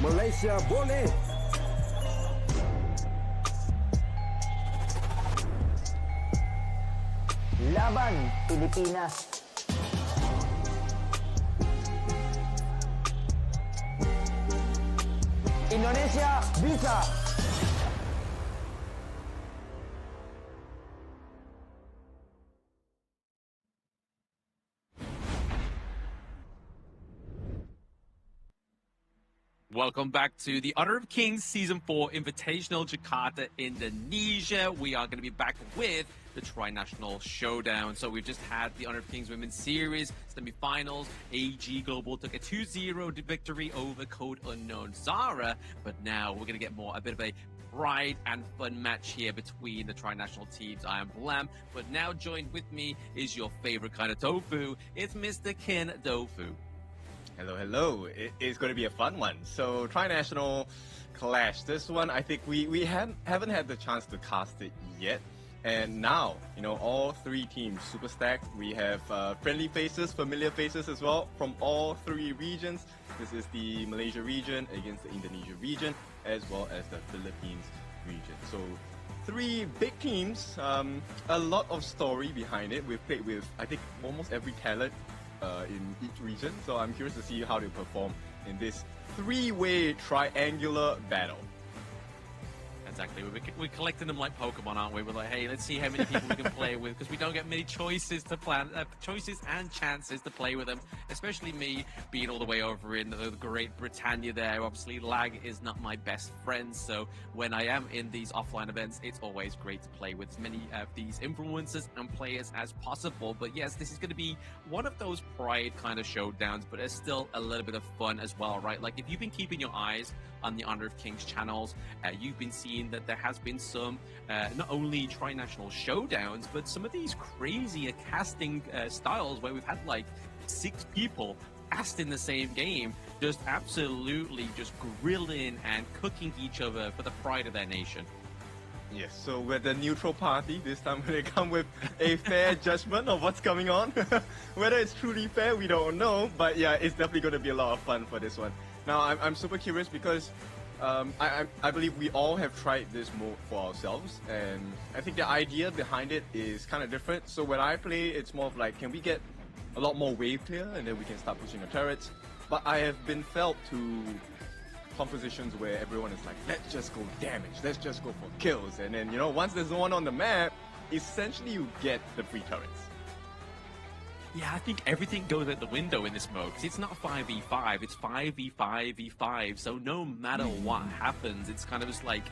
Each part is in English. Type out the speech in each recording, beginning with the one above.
Malaysia boleh. Laban Pilipinas. Indonesia bisa. Welcome back to the Honor of Kings Season 4 Invitational Jakarta, Indonesia. We are going to be back with the Tri-National Showdown. So we've just had the Honor of Kings Women's Series semi-finals. AG Global took a 2-0 victory over Code Unknown Zara. But now we're going to get a bit of a pride and fun match here between the Tri-National teams. I am Blam, but now joined with me is your favorite kind of tofu. It's Mr. Kin Dofu. Hello, hello. It's going to be a fun one. So, Tri-National Clash. This one, I think we haven't had the chance to cast it yet. And now, all three teams super stacked. We have friendly faces, familiar faces as well from all three regions. This is the Malaysia region against the Indonesia region, as well as the Philippines region. So, three big teams, a lot of story behind it. We've played with, I think, almost every talent in each region, so I'm curious to see how they perform in this three-way triangular battle. Exactly. We're collecting them like Pokemon, aren't we? We're like, hey, let's see how many people we can play with, because we don't get many choices to plan, choices and chances to play with them. Especially me being all the way over in the Great Britannia there. Obviously, lag is not my best friend, so when I am in these offline events, it's always great to play with as many of these influencers and players as possible. But yes, this is going to be one of those pride kind of showdowns, but there's still a little bit of fun as well, right? Like, if you've been keeping your eyes on the Honor of Kings channels, you've been seeing that there has been some not only tri-national showdowns, but some of these crazier casting styles where we've had like 6 people cast in the same game, just absolutely just grilling and cooking each other for the pride of their nation. Yes, so we're the neutral party. This time they come with a fair judgment of what's going on. Whether it's truly fair, we don't know, but yeah, it's definitely going to be a lot of fun for this one. Now, I'm super curious because I believe we all have tried this mode for ourselves, and I think the idea behind it is kind of different. So when I play, it's more of like, can we get a lot more wave clear, and then we can start pushing the turrets? But I have been felt to compositions where everyone is like, let's just go damage, let's just go for kills, and then once there's no one on the map, essentially you get the free turrets. Yeah, I think everything goes out the window in this mode, because it's not 5v5, it's 5v5v5, so no matter what happens, it's kind of just like,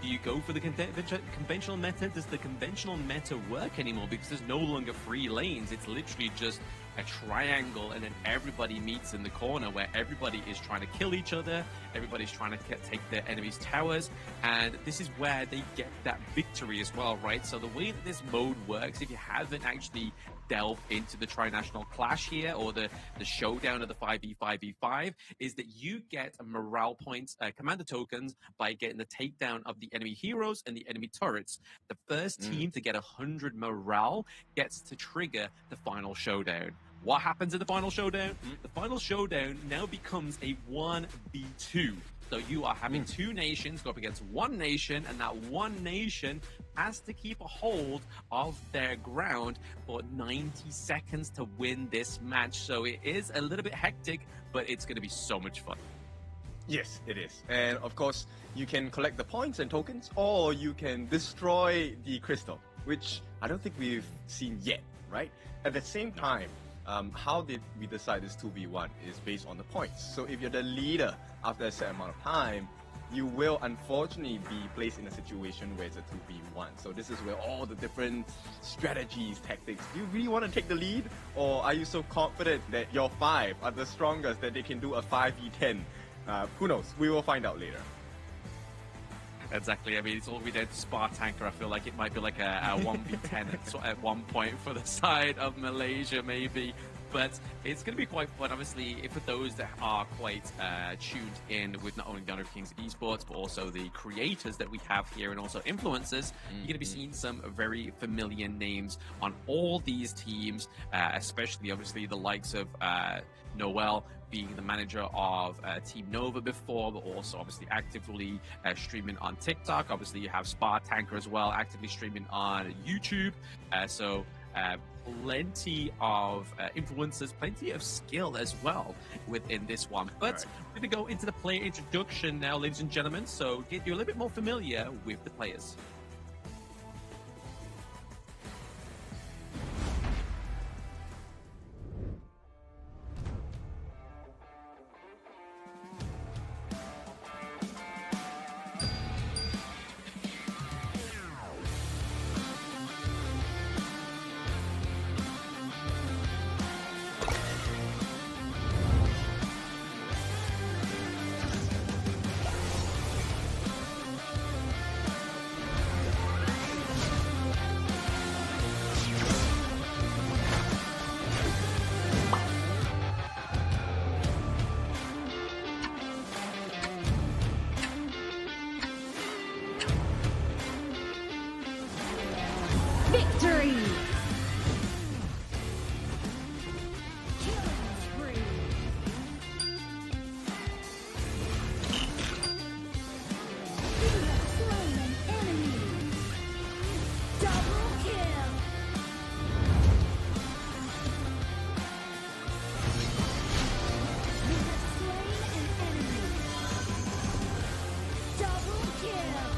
do you go for the conventional meta? Does the conventional meta work anymore? Because there's no longer 3 lanes, it's literally just a triangle, and then everybody meets in the corner where everybody is trying to kill each other, everybody's trying to take their enemies' towers, and this is where they get that victory as well, right? So the way that this mode works, if you haven't actually delved into the Tri-National Clash here, or the showdown of the 5v5v5, is that you get morale points, commander tokens, by getting the takedown of the enemy heroes and the enemy turrets. The first team to get 100 morale gets to trigger the final showdown. What happens in the final showdown? The final showdown now becomes a 1v2. So you are having 2 nations go up against 1 nation, and that 1 nation has to keep a hold of their ground for 90 seconds to win this match. So it is a little bit hectic, but it's going to be so much fun. Yes, it is. And of course, you can collect the points and tokens, or you can destroy the crystal, which I don't think we've seen yet, right? At the same time, how did we decide this 2v1 is based on the points. So if you're the leader after a certain amount of time, you will unfortunately be placed in a situation where it's a 2v1. So this is where all the different strategies, tactics, do you really want to take the lead? Or are you so confident that your 5 are the strongest that they can do a 5v10? Who knows? We will find out later. Exactly. I mean, it's all we did to Spar Tanker. I feel like it might be like a 1v10 at one point for the side of Malaysia, maybe. But it's going to be quite fun, obviously, for those that are quite tuned in with not only the Honor of Kings esports, but also the creators that we have here and also influencers. You're going to be seeing some very familiar names on all these teams, especially, obviously, the likes of Noel being the manager of Team Nova before, but also obviously actively streaming on TikTok. Obviously, you have Spa Tanker as well, actively streaming on YouTube. So plenty of influencers, plenty of skill as well within this one. But we're going to go into the player introduction now, ladies and gentlemen, so get you a little bit more familiar with the players. Victory! Killing spree! You have slain an enemy! Double kill! You have slain an enemy! Double kill!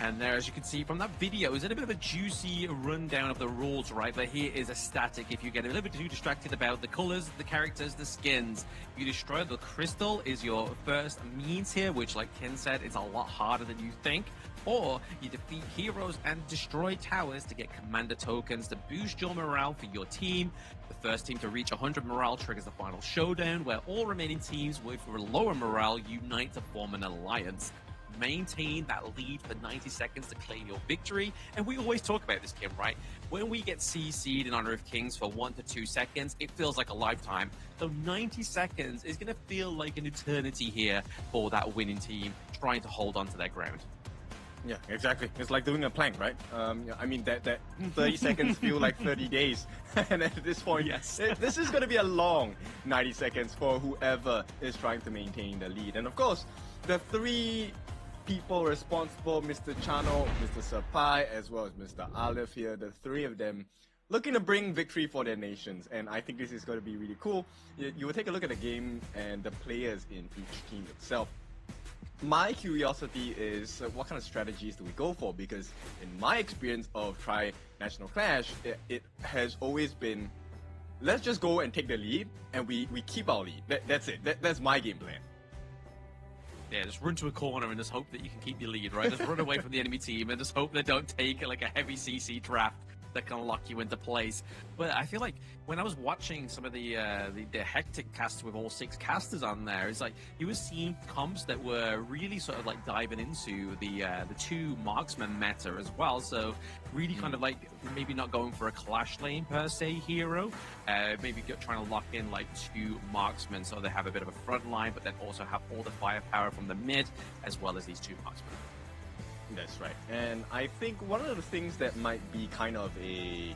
And there, as you can see from that video, is it a bit of a juicy rundown of the rules, right? But here is a static. If you get a little bit too distracted about the colors, the characters, the skins, you destroy the crystal is your first means here, which, like Ken said, is a lot harder than you think. Or you defeat heroes and destroy towers to get commander tokens to boost your morale for your team. The first team to reach 100 morale triggers the final showdown, where all remaining teams with lower morale unite to form an alliance. Maintain that lead for 90 seconds to claim your victory. And we always talk about this, Kim, right? When we get CC'd in Honor of Kings for 1 to 2 seconds, it feels like a lifetime. So 90 seconds is going to feel like an eternity here for that winning team trying to hold on to their ground. Yeah, exactly. It's like doing a plank, right? I mean, that 30 seconds feel like 30 days. And at this point, Yes. this is going to be a long 90 seconds for whoever is trying to maintain the lead. And of course, the three people responsible, Mr. Chano, Mr. Sapai, as well as Mr. Aleph here, the three of them looking to bring victory for their nations. And I think this is going to be really cool. You will take a look at the game and the players in each team itself. My curiosity is what kind of strategies do we go for? Because in my experience of Tri-National Clash, it has always been, let's just go and take the lead, and we keep our lead. That's it. That's my game plan. Yeah, just run to a corner and just hope that you can keep your lead, right? Just run away from the enemy team and just hope they don't take like a heavy CC draft that can lock you into place. But I feel like when I was watching some of the hectic casts with all 6 casters on there, it's like you were seeing comps that were really sort of like diving into the 2 marksman meta as well. So really kind of like maybe not going for a clash lane per se hero, maybe trying to lock in like 2 marksmen so they have a bit of a front line, but then also have all the firepower from the mid as well as these 2 marksmen. That's right. And I think one of the things that might be kind of a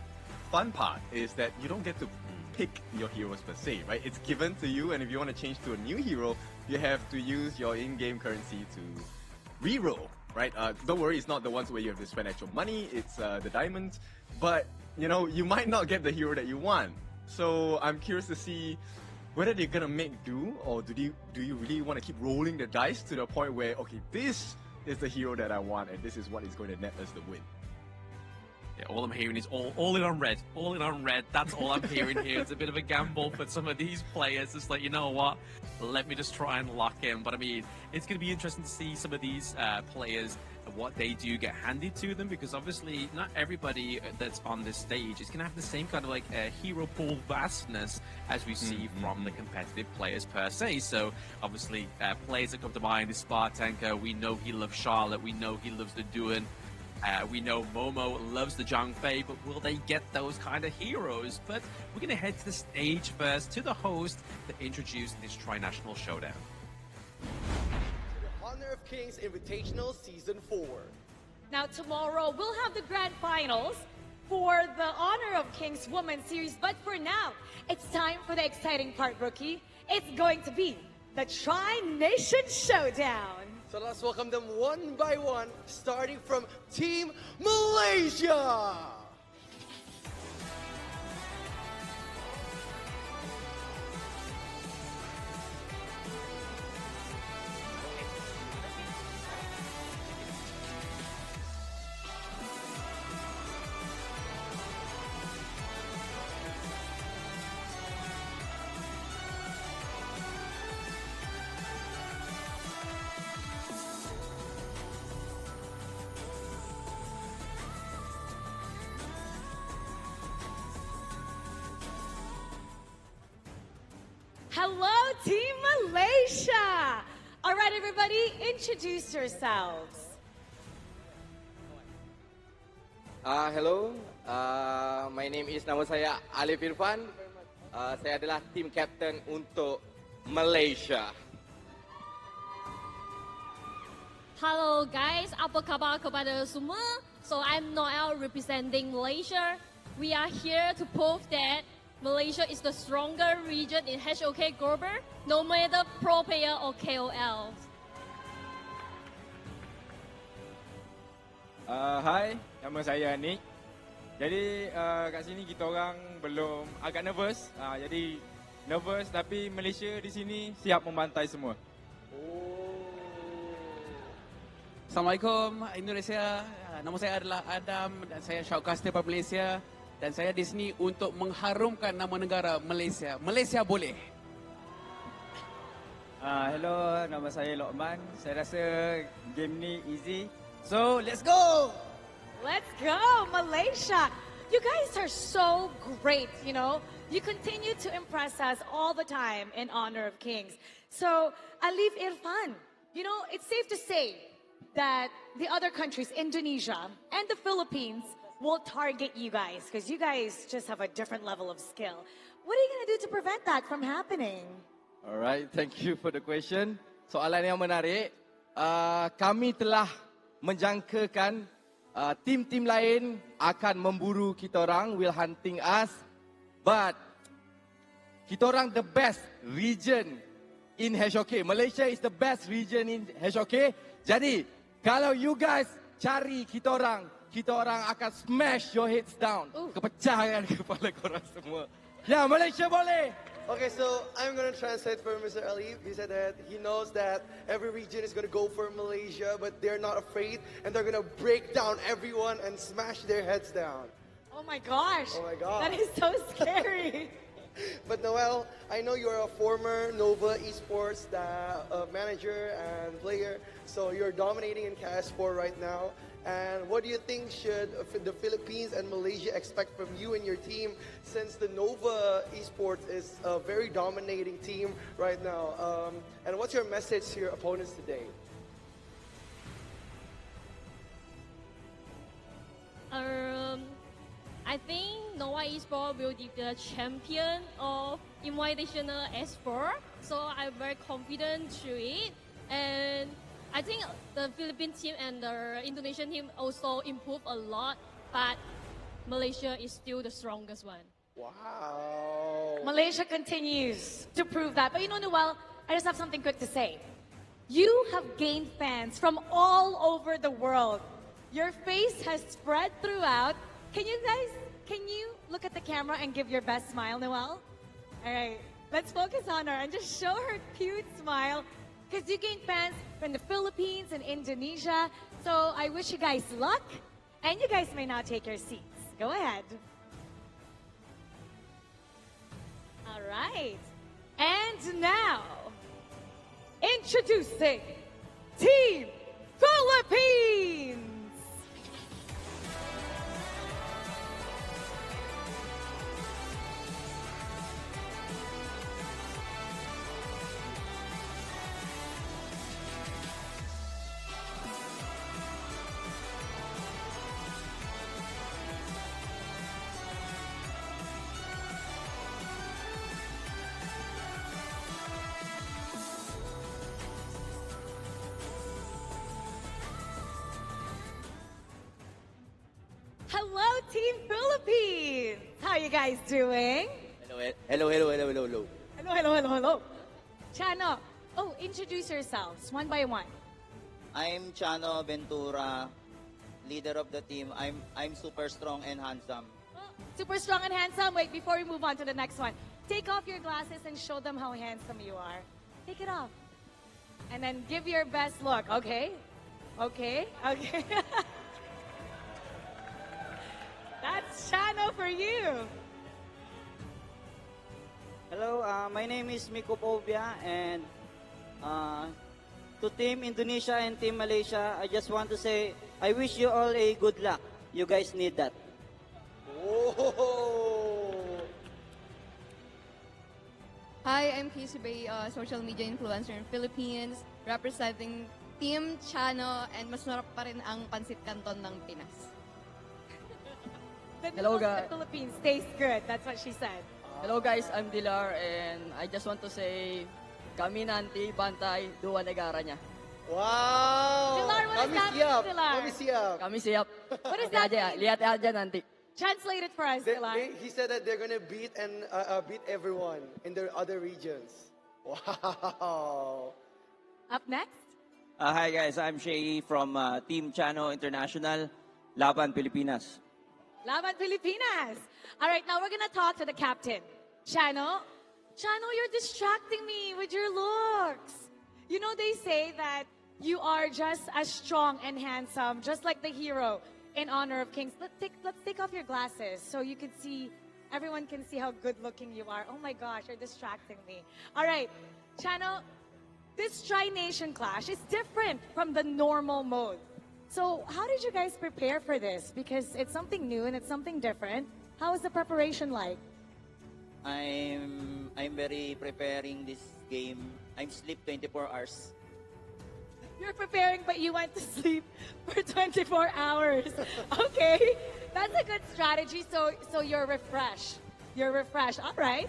fun part is that you don't get to pick your heroes per se, right? It's given to you, and if you want to change to a new hero, you have to use your in-game currency to reroll, right? Don't worry, it's not the ones where you have to spend actual money, it's the diamonds, but you know, you might not get the hero that you want. So I'm curious to see whether they're gonna make do, or do you really want to keep rolling the dice to the point where, okay, this is the hero that I want, and this is what is going to net us the win. Yeah, all I'm hearing is all in on red. All in on red. That's all I'm hearing here. It's a bit of a gamble for some of these players. It's like, you know what? Let me just try and lock in. But I mean, it's going to be interesting to see some of these players what they do get handed to them, because obviously not everybody that's on this stage is going to have the same kind of like hero pool vastness as we see from the competitive players per se. So obviously players that come to mind is Spartanka. We know he loves Charlotte. We know he loves the Duan. We know Momo loves the Zhang Fei, but will they get those kind of heroes? But we're going to head to the stage first, to the host, to introduce this tri-national showdown. Honor of Kings Invitational Season 4. Now tomorrow we'll have the grand finals for the Honor of Kings Women's Series, but for now, it's time for the exciting part, Rookie. It's going to be the Tri-Nation Showdown. So let's welcome them one by one, starting from Team Malaysia. Hello, Team Malaysia! All right, everybody, introduce yourselves. Hello, my name is, nama saya Alif Irfan. Saya adalah team captain untuk Malaysia. Hello guys, apa khabar kepada semua? So I'm Noel representing Malaysia. We are here to prove that Malaysia is the stronger region in HOK Global, no matter pro player or KOL. Hai, nama saya Nick. Jadi kat sini kita orang belum agak nervous. Jadi nervous tapi Malaysia di sini siap membantai semua. Assalamualaikum Indonesia. Nama saya adalah Adam dan saya shoutcaster dari Malaysia. Dan saya di sini untuk mengharumkan nama negara Malaysia. Malaysia boleh. Hello, nama saya Lokman. Saya rasa game ni easy. So, let's go! Let's go, Malaysia! You guys are so great, you know? You continue to impress us all the time in Honor of Kings. So, Alif Irfan, you know, it's safe to say that the other countries, Indonesia and the Philippines, will target you guys because you guys just have a different level of skill. What are you going to do to prevent that from happening? Alright, thank you for the question. Soalan yang menarik. Kami telah menjangkakan tim-tim lain akan memburu kita orang, will hunting us. But kita orang the best region in HOK. Malaysia is the best region in HOK. Jadi, kalau you guys cari kita orang akan smash your heads down. Kepecahkan kepala korang semua. Ya, Malaysia boleh. Okay, so I'm going to translate for Mr. Alif. He said that he knows that every region is going to go for Malaysia, but they're not afraid, and they're going to break down everyone and smash their heads down. Oh my gosh. Oh my God. That is so scary. But Noel, I know you're a former Nova Esports manager and player, so you're dominating in KIS4 right now. And what do you think should the Philippines and Malaysia expect from you and your team, since the Nova Esports is a very dominating team right now? And what's your message to your opponents today? I think Nova Esports will be the champion of Invitational S4. So I'm very confident to it. And I think the Philippine team and the Indonesian team also improved a lot, but Malaysia is still the strongest one. Wow. Malaysia continues to prove that. But you know, Noel, I just have something quick to say. You have gained fans from all over the world. Your face has spread throughout. Can you look at the camera and give your best smile, Noel? All right, let's focus on her and just show her cute smile. Because you gained fans from the Philippines and Indonesia. So I wish you guys luck. And you guys may now take your seats. Go ahead. All right. And now, introducing Team Philippines. Philippines! Hello, Team Philippines! How are you guys doing? Hello. Hello. Chano, introduce yourselves one by one. I'm Chano Ventura, leader of the team. I'm super strong and handsome. Super strong and handsome. Wait, before we move on to the next one, take off your glasses and show them how handsome you are. Take it off. And then give your best look, okay? Okay. That's Chano for you. Hello, my name is Miko Povia, and to Team Indonesia and Team Malaysia, I just want to say I wish you all a good luck. You guys need that. Hi, I'm KIS4, social media influencer in Philippines, representing Team Chano, and mas masarap pa rin ang pansit canton ng Pinas. The Hello, noodles in guys. the Philippines tastes good. That's what she said. Hello guys, I'm Dilar and I just want to say kami nanti bantay dua negara niya. Wow! Dilar, what does that mean, Dilar? Kami siap. What does Lihat that aja, mean? lihat aja nanti. Translate it for us, Dilar. He said that they're gonna beat everyone in their other regions. Wow! Up next, Hi guys, I'm Shay from Team Chano International, Laban Pilipinas. Laban Pilipinas. All right, now we're gonna talk to the captain. Chano, you're distracting me with your looks. You know, they say that you are just as strong and handsome, just like the hero in Honor of Kings. Let's take off your glasses so you can see, everyone can see how good looking you are. Oh my gosh, you're distracting me. All right, Chano, this Tri-Nation Clash is different from the normal mode. So how did you guys prepare for this? Because it's something new and it's something different. How is the preparation like? I'm very preparing this game. I'm sleep 24 hours. You're preparing, but you went to sleep for 24 hours. Okay, that's a good strategy. So you're refreshed. You're refreshed. All right.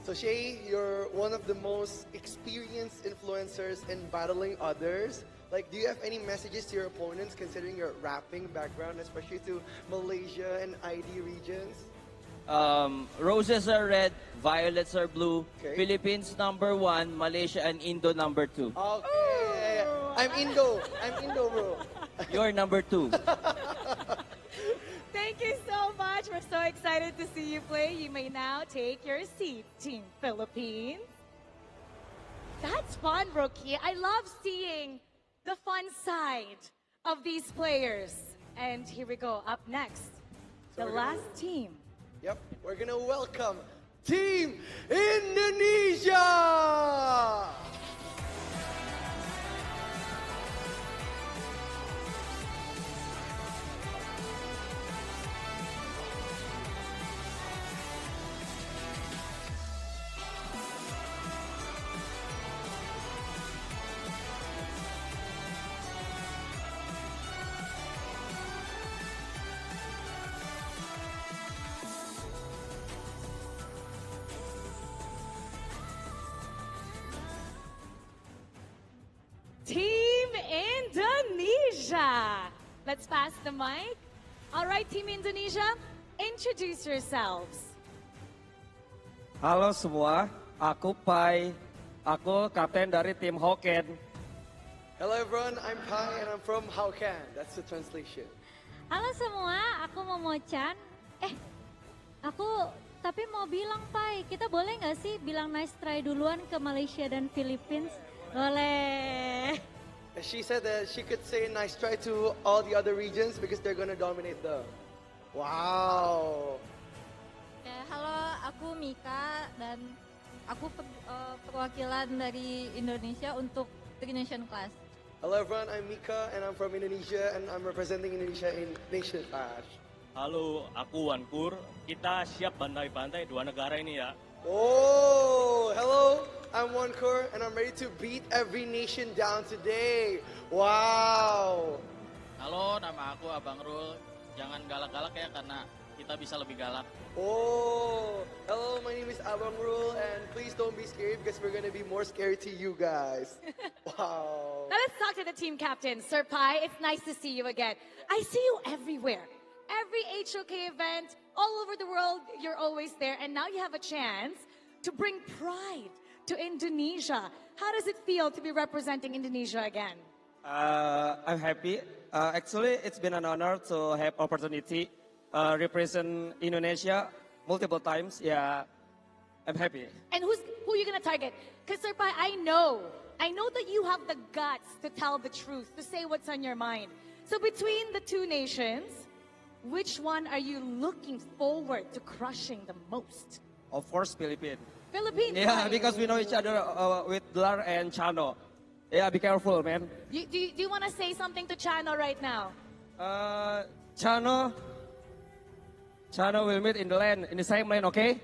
So Shay, you're one of the most experienced influencers in battling others. Like, do you have any messages to your opponents considering your rapping background, especially to Malaysia and ID regions? Roses are red, violets are blue. Okay. Philippines #1, Malaysia and Indo #2. Okay. I'm Indo, bro. You're #2. Thank you so much. We're so excited to see you play. You may now take your seat, Team Philippines. That's fun, Rookie. I love seeing the fun side of these players. And here we go. Up next, the last team. Yep, we're gonna welcome Team Indonesia! Team Indonesia. Let's pass the mic. All right, Team Indonesia, introduce yourselves. Halo semua, aku Pai. Aku kapten dari tim Hokkien. Hello everyone, I'm Pai and I'm from Hokkien. That's the translation. Halo semua, aku Momo-chan. Tapi mau bilang, Pai, kita boleh nggak sih bilang nice try duluan ke Malaysia dan Philippines? Boleh. She said that she could say nice try to all the other regions because they're gonna dominate them. Wow. Halo, aku Mika dan aku perwakilan dari Indonesia untuk Tri Nation Class. Hello everyone, I'm Mika and I'm from Indonesia and I'm representing Indonesia in Nation Clash. Halo, aku Wankur. Kita siap bantai-bantai dua negara ini ya. Oh, hello, I'm Wankur and I'm ready to beat every nation down today. Wow. Halo, nama aku Abang Rul. Jangan galak-galak ya karena kita bisa lebih galak. Oh, hello, my name is Abang Rul and please don't be scared because we're going to be more scary to you guys. Wow. Now let's talk to the team captain. Sir Pai, it's nice to see you again. I see you everywhere. Every HOK event, all over the world, you're always there. And now you have a chance to bring pride to Indonesia. How does it feel to be representing Indonesia again? I'm happy. Actually, it's been an honor to have opportunity represent Indonesia multiple times. Yeah, I'm happy. And who are you gonna target? Because Sir Pai, I know that you have the guts to tell the truth, to say what's on your mind. So between the two nations, which one are you looking forward to crushing the most? Of course, Philippines. Philippines. Yeah, right? because we know each other with Delar and Chano. Yeah, be careful, man. Do you want to say something to Chano right now? Chano will meet in the lane, in the same lane, okay?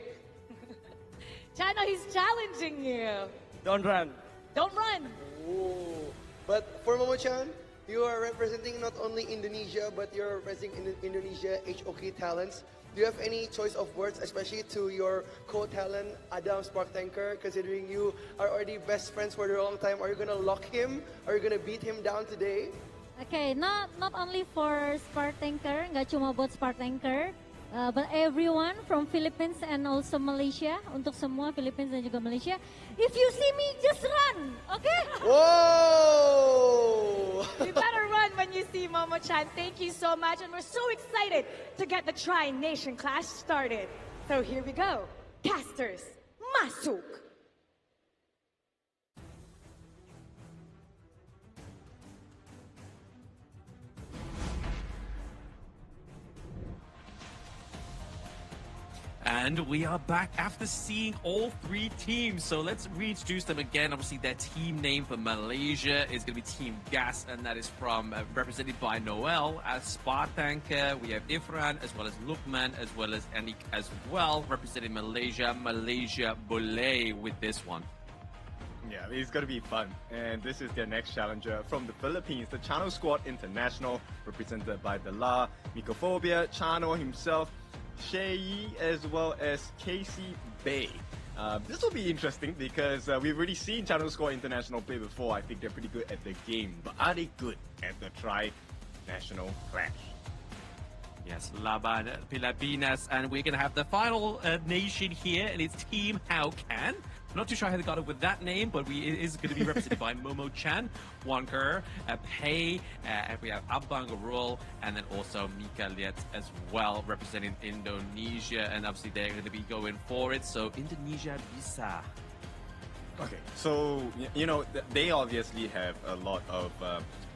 Chano, he's challenging you. Don't run. Don't run. Oh, but for Momo-chan, you are representing not only Indonesia, but you're representing Indonesia HOK talents. Do you have any choice of words, especially to your co-talent, Adam Spark Tanker, considering you are already best friends for a long time? Are you going to lock him? Are you going to beat him down today? Okay, not only for Spark Tanker, nggak cuma buat Spark Tanker, but everyone from Philippines and also Malaysia, untuk semua Philippines dan juga Malaysia. If you see me, just run, okay? Whoa! You better run when you see Momo-chan. Thank you so much, and we're so excited to get the Tri-Nation Clash started. So here we go. Casters, masuk! And we are back after seeing all three teams. So let's reintroduce them again. Obviously, their team name for Malaysia is going to be Team Gas, and that is from represented by Noel as Spartanker. We have Ifran as well as Lukman as well as Anik as well, representing Malaysia. Malaysia Boleh with this one. Yeah, it's going to be fun. And this is their next challenger from the Philippines, the Chano Squad International, represented by Delar, Mycophobia, Chano himself, Shei, as well as Casey Bay. This will be interesting because we've already seen Chano Squad International play before. I think they're pretty good at the game, but are they good at the Tri-National Clash? Yes, Laban Pilipinas, and we're going to have the final nation here, and it's Team How Can. I'm not too sure how they got it with that name, but it is going to be represented by Momo-chan, Wanker, Pei, and we have Abang Rul, and then also Mika Liet as well, representing Indonesia, and obviously they're going to be going for it, so Indonesia bisa. Okay, so you know they obviously have a lot of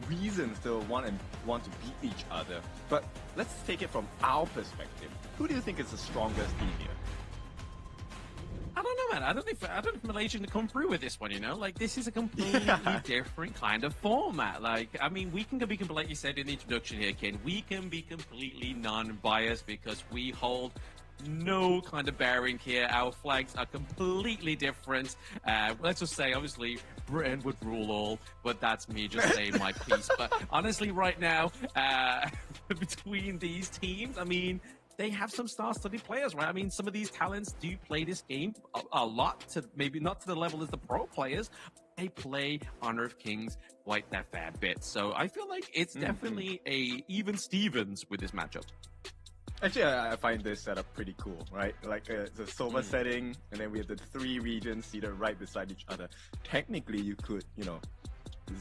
reasons to want to beat each other. But let's take it from our perspective. Who do you think is the strongest team here? I don't know, man. I don't know if Malaysia can come through with this one. You know, like this is a completely different kind of format. Like, I mean, we can be like you said in the introduction here, Ken. We can be completely non-biased because we hold no kind of bearing here. Our flags are completely different. Let's just say, obviously, Britain would rule all, but that's me just saying my piece. But honestly, right now, between these teams, I mean, they have some star-studded players, right? I mean, some of these talents do play this game a lot, to maybe not to the level as the pro players. They play Honor of Kings quite a fair bit. So I feel like it's definitely a even Stevens with this matchup. Actually, I find this setup pretty cool, right? Like it's a silver setting, and then we have the three regions seated right beside each other. Technically, you could, you know,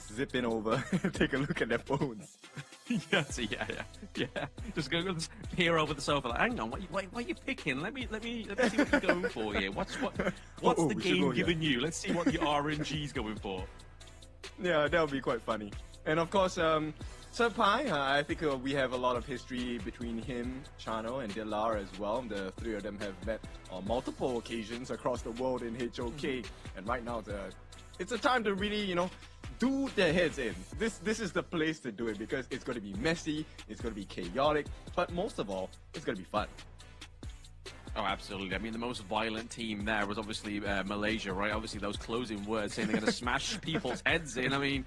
zip in over, take a look at their phones. Yeah. Just go peer over the sofa. Like, hang on, what are you picking? Let me see what you're going for here. What's the game giving you? Let's see what the RNG's going for. Yeah, that would be quite funny. And of course, Sir Pai, I think we have a lot of history between him, Chano, and Delar as well. The three of them have met on multiple occasions across the world in HOK. And right now, it's a time to really, you know, do their heads in. This is the place to do it because it's going to be messy, it's going to be chaotic, but most of all, it's going to be fun. Oh, absolutely. I mean, the most violent team there was obviously Malaysia, right? Obviously, those closing words saying they're going to smash people's heads in. I mean,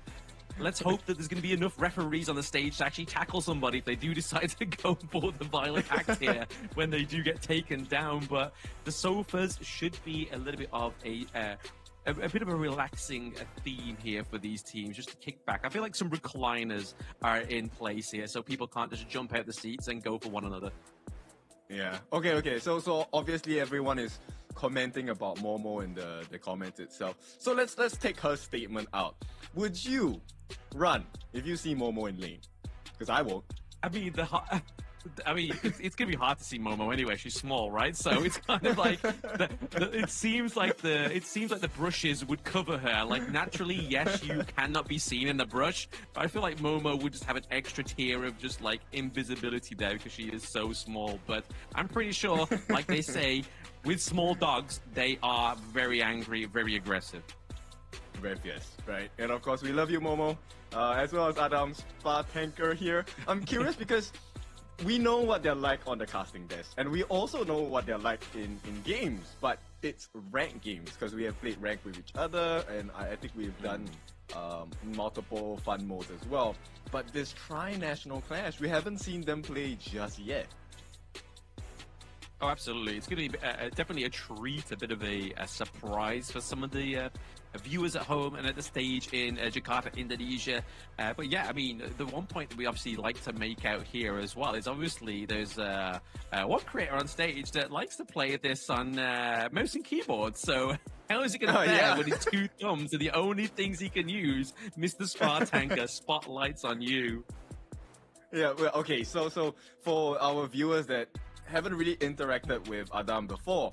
let's hope that there's going to be enough referees on the stage to actually tackle somebody if they do decide to go for the violent act here when they do get taken down. But the sofas should be a little bit of a bit of a relaxing theme here for these teams, just to kick back. I feel like some recliners are in place here, so people can't just jump out the seats and go for one another. Yeah. Okay. So obviously everyone is commenting about Momo in the comments itself. So let's take her statement out. Would you run if you see Momo in lane? Because I won't. I mean, it's gonna be hard to see Momo anyway. She's small, right? So it's kind of like it seems like the brushes would cover her. Like naturally, yes, you cannot be seen in the brush, but I feel like Momo would just have an extra tier of just like invisibility there because she is so small. But I'm pretty sure, like they say, with small dogs, they are very angry, very aggressive. Very fierce, right? And of course, we love you, Momo, as well as Adam Spa Tanker here. I'm curious because we know what they're like on the casting desk, and we also know what they're like in games, but it's ranked games because we have played ranked with each other, and I think we've done multiple fun modes as well. But this tri-national clash, we haven't seen them play just yet. Oh, absolutely. It's going to be definitely a treat, a bit of a surprise for some of the viewers at home and at the stage in Jakarta, Indonesia. But yeah, I mean, the one point that we obviously like to make out here as well is obviously there's one creator on stage that likes to play this on mouse and keyboard. So how is he going to fare when his two thumbs are the only things he can use? Mr. Spa Tanker, spotlights on you. Yeah, well, okay, so for our viewers that haven't really interacted with Adam before,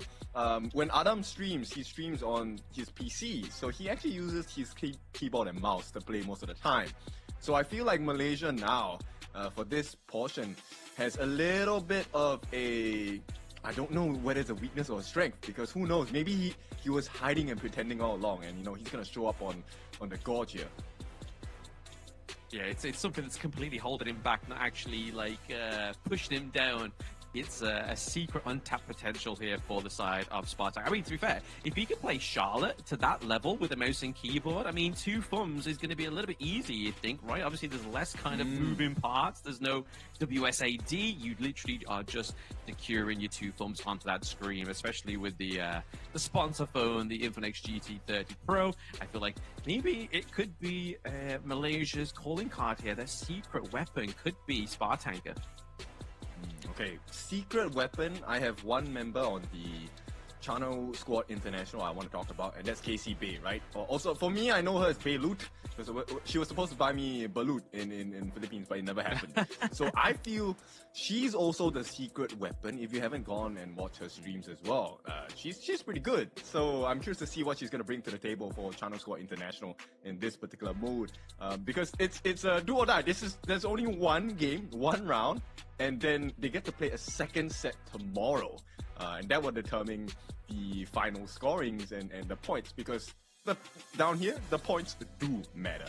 when Adam streams, he streams on his PC, so he actually uses his keyboard and mouse to play most of the time. So I feel like Malaysia now, for this portion, has a little bit of a, I don't know whether it's a weakness or a strength, because who knows, maybe he was hiding and pretending all along, and he's gonna show up on the gorge here. Yeah, it's something that's completely holding him back, not actually like pushing him down. It's a secret untapped potential here for the side of Spartak. I mean, to be fair, if he could play Charlotte to that level with a mouse and keyboard, I mean, two thumbs is going to be a little bit easy, you think, right? Obviously, there's less kind of moving parts. There's no WSAD. You literally are just securing your two thumbs onto that screen, especially with the sponsor phone, the Infinix GT30 Pro. I feel like maybe it could be Malaysia's calling card here. Their secret weapon could be Spartanker. Okay, secret weapon. I have one member on the Channel Squad International I want to talk about, and that's Casey Bay, right? Also, for me, I know her as Baylut, because she was supposed to buy me Balut in Philippines, but it never happened. So I feel she's also the secret weapon if you haven't gone and watched her streams as well. She's pretty good, so I'm curious to see what she's going to bring to the table for Channel Squad International in this particular mode, because it's a do or die. There's only one game, one round, and then they get to play a second set tomorrow. And that will determine the final scorings and the points, because down here, the points do matter.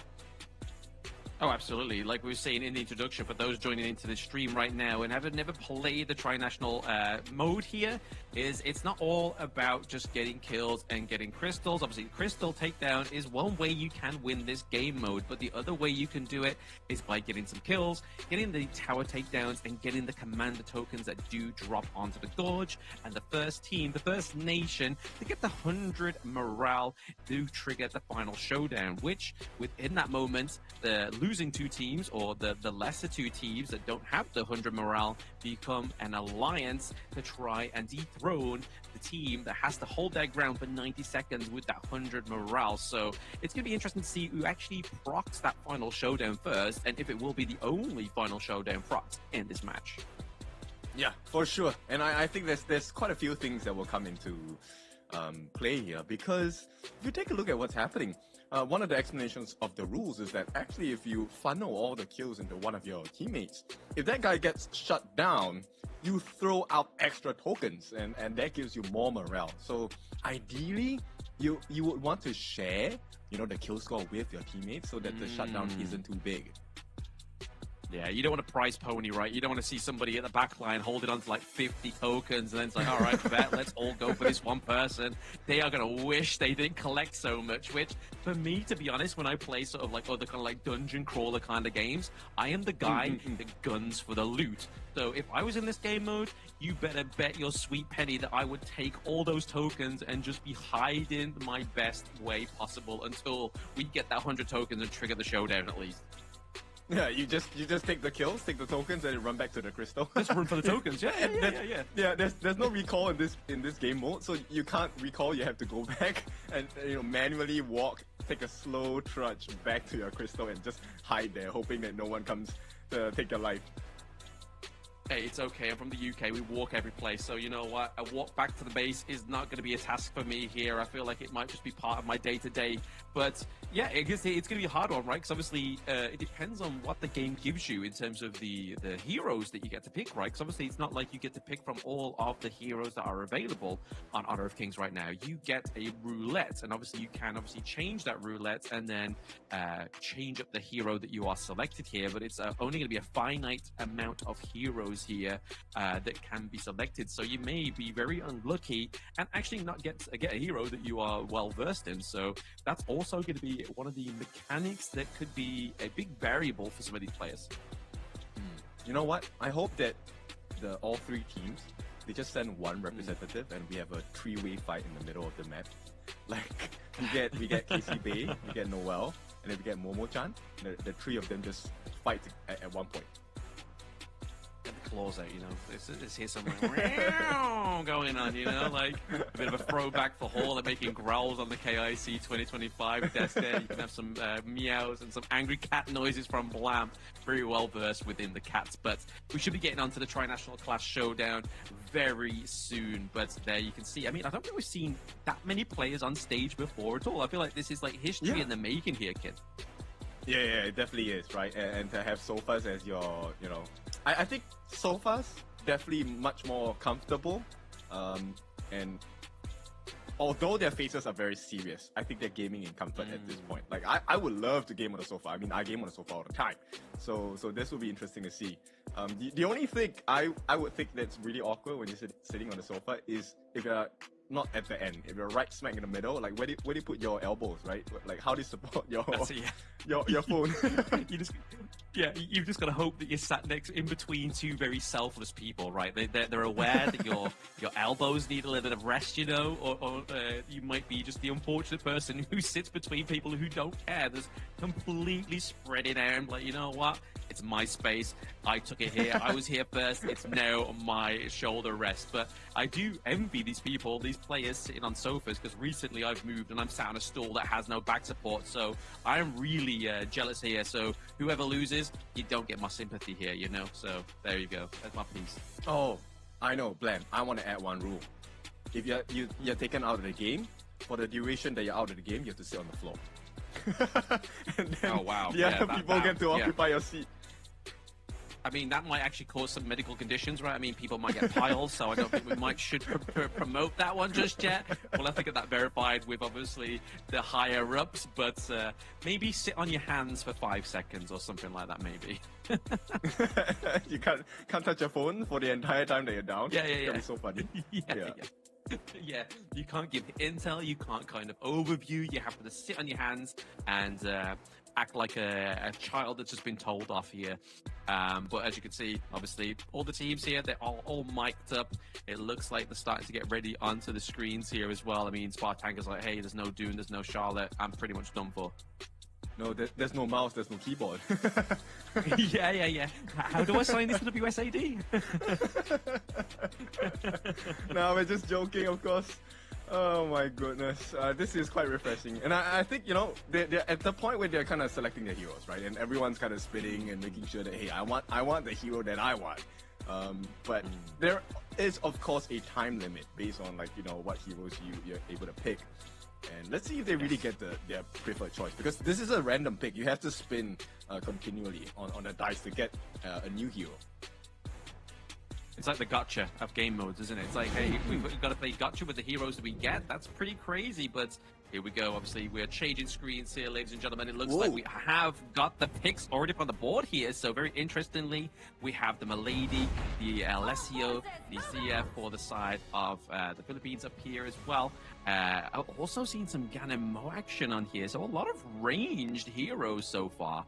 Oh, absolutely. Like we were saying in the introduction, for those joining into the stream right now and have never played the tri-national mode here, it's not all about just getting kills and getting crystals. Obviously, crystal takedown is one way you can win this game mode, but the other way you can do it is by getting some kills, getting the tower takedowns, and getting the commander tokens that do drop onto the gorge. And the first team, the first nation to get the 100 morale do trigger the final showdown, which within that moment, the losing two teams, or the lesser two teams that don't have the 100 morale, become an alliance to try and dethrone the team that has to hold their ground for 90 seconds with that 100 morale. So it's going to be interesting to see who actually procs that final showdown first, and if it will be the only final showdown procs in this match. Yeah, for sure. And I think there's quite a few things that will come into play here, because if you take a look at what's happening, one of the explanations of the rules is that actually if you funnel all the kills into one of your teammates, if that guy gets shut down, you throw out extra tokens, and that gives you more morale. So ideally, you would want to share, the kill score with your teammates so that the shutdown isn't too big. Yeah, you don't want a prize pony, right? You don't want to see somebody at the back line holding on to like 50 tokens and then it's like, all right, bet, let's all go for this one person. They are going to wish they didn't collect so much, which for me, to be honest, when I play sort of like other kind of like dungeon crawler kind of games, I am the guy that guns for the loot. So if I was in this game mode, you better bet your sweet penny that I would take all those tokens and just be hiding my best way possible until we get that 100 tokens and trigger the showdown at least. Yeah, you just take the kills, take the tokens, and run back to the crystal. Just run for the tokens. Yeah. Yeah, there's no recall in this game mode, so you can't recall. You have to go back and manually walk, take a slow trudge back to your crystal, and just hide there, hoping that no one comes to take your life. Hey, it's okay. I'm from the UK. We walk every place. So you know what? A walk back to the base is not going to be a task for me here. I feel like it might just be part of my day-to-day. But yeah, I guess it's going to be a hard one, right? Because obviously it depends on what the game gives you in terms of the heroes that you get to pick, right? Because obviously it's not like you get to pick from all of the heroes that are available on Honor of Kings right now. You get a roulette, and obviously you can change that roulette and then change up the hero that you are selected here. But it's only going to be a finite amount of heroes here that can be selected, so you may be very unlucky and actually not get a hero that you are well versed in. So that's also going to be one of the mechanics that could be a big variable for some of these players. You know what? I hope that all three teams, they just send one representative and we have a three-way fight in the middle of the map. Like we get KC Bay, we get Noel, and then we get Momo-chan. The three of them just fight at one point. Get the claws out, Let's hear something going on, like a bit of a throwback for Hall. They're making growls on the KIC 2025 desk there. You can have some meows and some angry cat noises from Blam. Very well versed within the cats. But we should be getting onto the Tri-National Clash Showdown very soon. But there you can see, I don't think we've seen that many players on stage before at all. I feel like this is like history in the making here, kid. Yeah, it definitely is, right? And to have Sofas as your, I think Sofas definitely much more comfortable. And although their faces are very serious, I think they're gaming in comfort at this point. Like, I would love to game on the sofa. I game on the sofa all the time. So this will be interesting to see. The only thing I would think that's really awkward when you're sitting on the sofa is if you're not at the end. If you're right smack in the middle, like where do you put your elbows, right? Like how do you support your phone? You've just got to hope that you're sat next in between two very selfless people, right? They're aware that your elbows need a little bit of rest, or you might be just the unfortunate person who sits between people who don't care. There's completely spreading out and like, you know what? It's my space. I took it here. I was here first. It's now my shoulder rest. But I do envy these people, these players sitting on sofas, because recently I've moved and I'm sat on a stool that has no back support. So I'm really jealous here. So whoever loses, you don't get my sympathy here, So there you go. That's my piece. Oh, I know, Blam. I want to add one rule. If you're taken out of the game, for the duration that you're out of the game, you have to sit on the floor. And then oh wow! People get to occupy your seat. That might actually cause some medical conditions, right? People might get piles, so I don't think we should promote that one just yet. We'll have to get that verified with obviously the higher ups, but maybe sit on your hands for 5 seconds or something like that, maybe. You can't touch your phone for the entire time that you're down. Yeah. That'd be so funny. Yeah, you can't give intel, you can't kind of overview, you have to sit on your hands and act like a child that's just been told off here. But as you can see, obviously, all the teams here, they're all mic'd up. It looks like they're starting to get ready onto the screens here as well. Spartanker's like, hey, there's no Dune, there's no Charlotte, I'm pretty much done for. No, there's no mouse, there's no keyboard. Yeah. How do I sign this to WSAD? No, we're just joking, of course. Oh my goodness, this is quite refreshing. And I think, they're at the point where they're kind of selecting their heroes, right? And everyone's kind of spitting and making sure that, hey, I want the hero that I want. But there is, of course, a time limit based on, what heroes you're able to pick. And let's see if they really get their preferred choice, because this is a random pick. You have to spin continually on the dice to get a new hero. It's like the gotcha of game modes, isn't it? It's like, hey, we've got to play gotcha with the heroes that we get. That's pretty crazy, but here we go. Obviously, we're changing screens here, ladies and gentlemen. It looks like we have got the picks already up on the board here. So very interestingly, we have the Milady, the Alessio, the ZF for the side of the Philippines up here as well. I've also seen some Ganemo action on here. So a lot of ranged heroes so far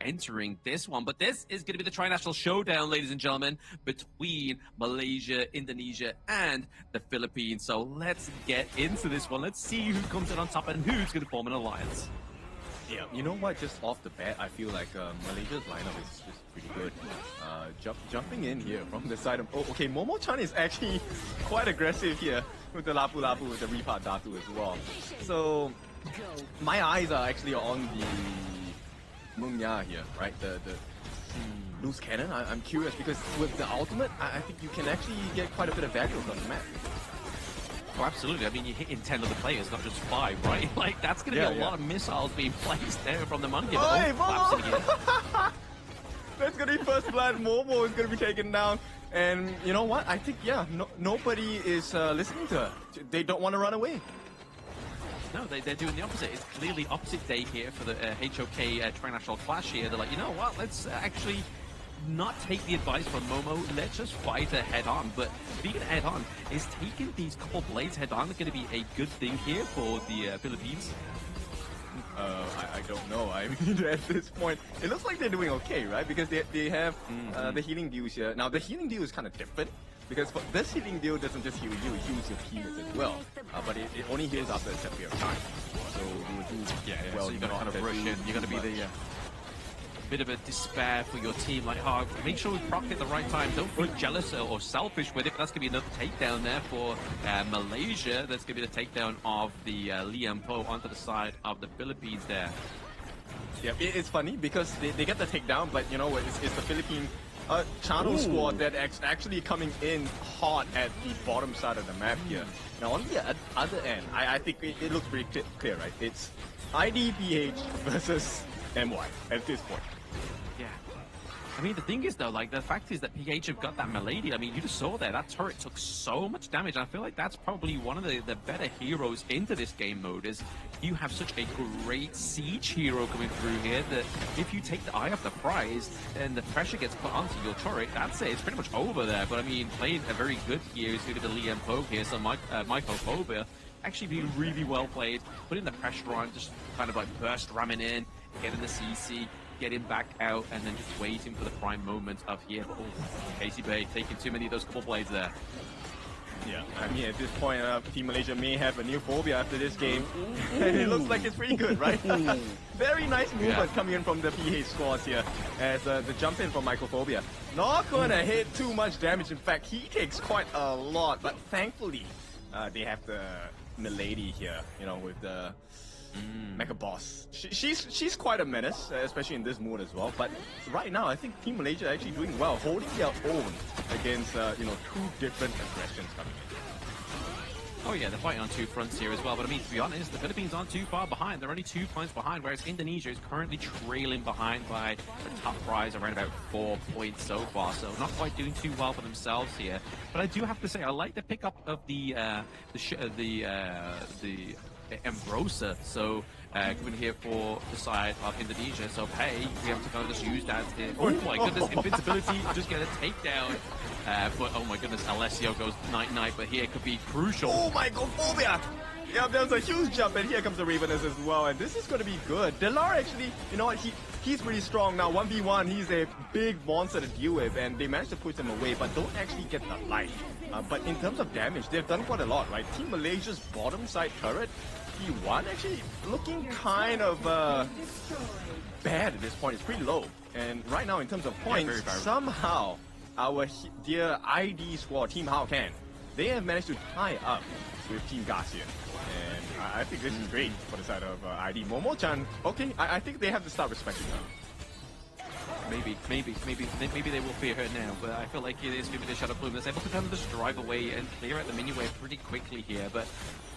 entering this one. But this is going to be the tri-national showdown, ladies and gentlemen, between Malaysia, Indonesia, and the Philippines. So let's get into this one. Let's see who comes in on top and who's going to form an alliance. Yeah, you know what? Just off the bat, I feel like Malaysia's lineup is just pretty good. Jumping in here from the side of... Oh, okay, Momo-chan is actually quite aggressive here with the Lapu Lapu, with the Repart Datu as well. So, my eyes are actually on the Mungya here, right? The loose cannon. I'm curious because with the ultimate, I think you can actually get quite a bit of value on the map. Oh, absolutely. I mean, you're hitting 10 other players, not just 5, right? Like, that's going to be a lot of missiles being placed there from the monkey. Hey, Momo! That's going to be first blood. Momo is going to be taken down. And you know what? I think, yeah, nobody is listening to her. They don't want to run away. No, they're doing the opposite. It's clearly opposite day here for the HOK Tri-National Clash here. They're like, you know what? Let's actually not take the advice from Momo. Let's just fight her head on. But being head on is taking these couple blades head on going to be a good thing here for the Philippines. I don't know. I mean, at this point, it looks like they're doing okay, right? Because they have the healing deals here. Now, the healing deal is kind of different. Because this healing deal doesn't just heal you, it heals your teammates as well. But it only heals after a set period of time. So you will do well. So you got to kind of rush in. You got to be the bit of a despair for your team. Like, oh, make sure we proc at the right time. Don't be jealous or selfish with it. But that's going to be another takedown there for Malaysia. That's going to be the takedown of the Liam Po onto the side of the Philippines there. Yeah, it's funny because they get the takedown, but you know what? It's the Philippine Channel squad that actually coming in hot at the bottom side of the map here. Now on the other end, I think it looks pretty clear, right? It's IDPH versus MY at this point. Yeah. I mean, the thing is, though, like, the fact is that PH have got that Milady. I mean, you just saw there, that turret took so much damage. And I feel like that's probably one of the better heroes into this game mode, is you have such a great siege hero coming through here that if you take the eye off the prize and the pressure gets put onto your turret, that's it. It's pretty much over there. But, I mean, playing a very good here is going to be the Liam Pogue here. So Michael Phobia actually being really well played, putting the pressure on, just kind of like burst ramming in, getting the CC, getting back out, and then just waiting for the prime moment of here. Oh, Casey Bay taking too many of those couple blades there. Yeah, I mean, at this point, Team Malaysia may have a new phobia after this game. And it looks like it's pretty good, right? Very nice movement coming in from the PH squads here, as the jump in from Microphobia. Not gonna hit too much damage. In fact, he takes quite a lot, but thankfully, they have the Milady here, you know, with the Mecha Boss. She's quite a menace, especially in this mood as well. But right now, I think Team Malaysia are actually doing well, holding their own against you know, two different aggressions coming in. Oh yeah, they're fighting on two fronts here as well. But I mean, to be honest, the Philippines aren't too far behind. They're only 2 points behind, whereas Indonesia is currently trailing behind by a top prize around about 4 points so far. So not quite doing too well for themselves here. But I do have to say, I like the pickup of the Ambrosa, so coming here for the side of Indonesia. So hey, we have to kind of just use that. Oh my goodness, invincibility, just get a takedown. But oh my goodness, Alessio goes night-night, but here could be crucial. Oh my god, Phobia! Yeah, there's a huge jump, and here comes the Ravenous as well, and this is going to be good. Delar actually, you know what, he's pretty strong now. 1v1, he's a big monster to deal with, and they managed to push him away, but don't actually get the life. But in terms of damage, they've done quite a lot, right? Team Malaysia's bottom side turret, P1, actually looking kind of bad at this point. It's pretty low. And right now, in terms of points, somehow our dear ID squad, Team Haokan, they have managed to tie up with Team Garcia. And I think this is great for the side of ID. Momo-chan, okay, I think they have to start respecting her. maybe they will fear her now. But I feel like it is giving the Shadow Plume that's able to kind of just drive away and clear out the minion wave pretty quickly here. But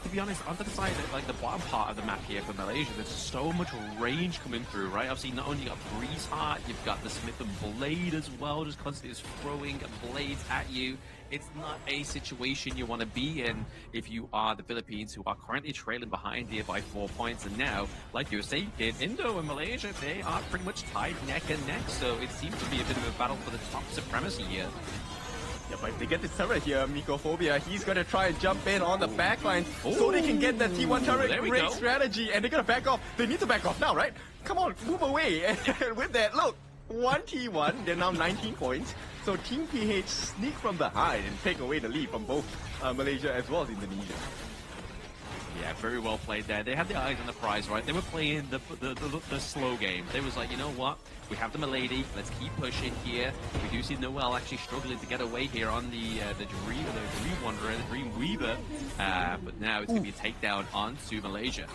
to be honest, onto the side, like the bottom part of the map here for Malaysia, there's so much range coming through, right? Obviously, not only you got Breeze Heart, you've got the Smith and Blade as well, just constantly just throwing blades at you. It's not a situation you want to be in if you are the Philippines, who are currently trailing behind here by 4 points. And now, like you were saying, Indo and Malaysia, they are pretty much tied neck and neck. So it seems to be a bit of a battle for the top supremacy here. Yeah, but if they get this turret here, Mycophobia, he's going to try and jump in on the backline so they can get that T1 turret. Great strategy, and they're going to back off. They need to back off now, right? Come on, move away. And with that, look, 1 T1, they're now 19 points. So Team PH sneak from behind and take away the lead from both Malaysia as well as Indonesia. Yeah, very well played there. They had their eyes on the prize, right? They were playing the slow game. They was like, you know what? We have the Milady. Let's keep pushing here. We do see Noel actually struggling to get away here on the Dream Wanderer, the Dream Weaver. But now it's going to be a takedown onto Malaysia.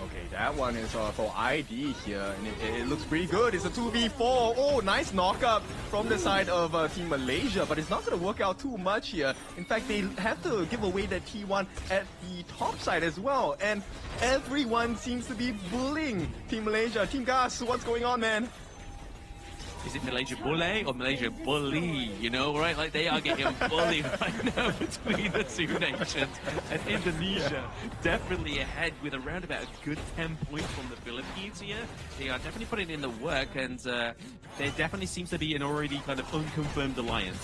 Okay, that one is for ID here, and it looks pretty good. It's a 2v4. Oh, nice knockup from the side of Team Malaysia, but it's not going to work out too much here. In fact, they have to give away that T1 at the top side as well, and everyone seems to be bullying Team Malaysia. Team Gas, what's going on, man? Is it Malaysia Bully or Malaysia Bully? You know, right? Like, they are getting bullied right now between the two nations. And Indonesia definitely ahead with around about a good 10 points from the Philippines here. They are definitely putting in the work, and there definitely seems to be an already kind of unconfirmed alliance.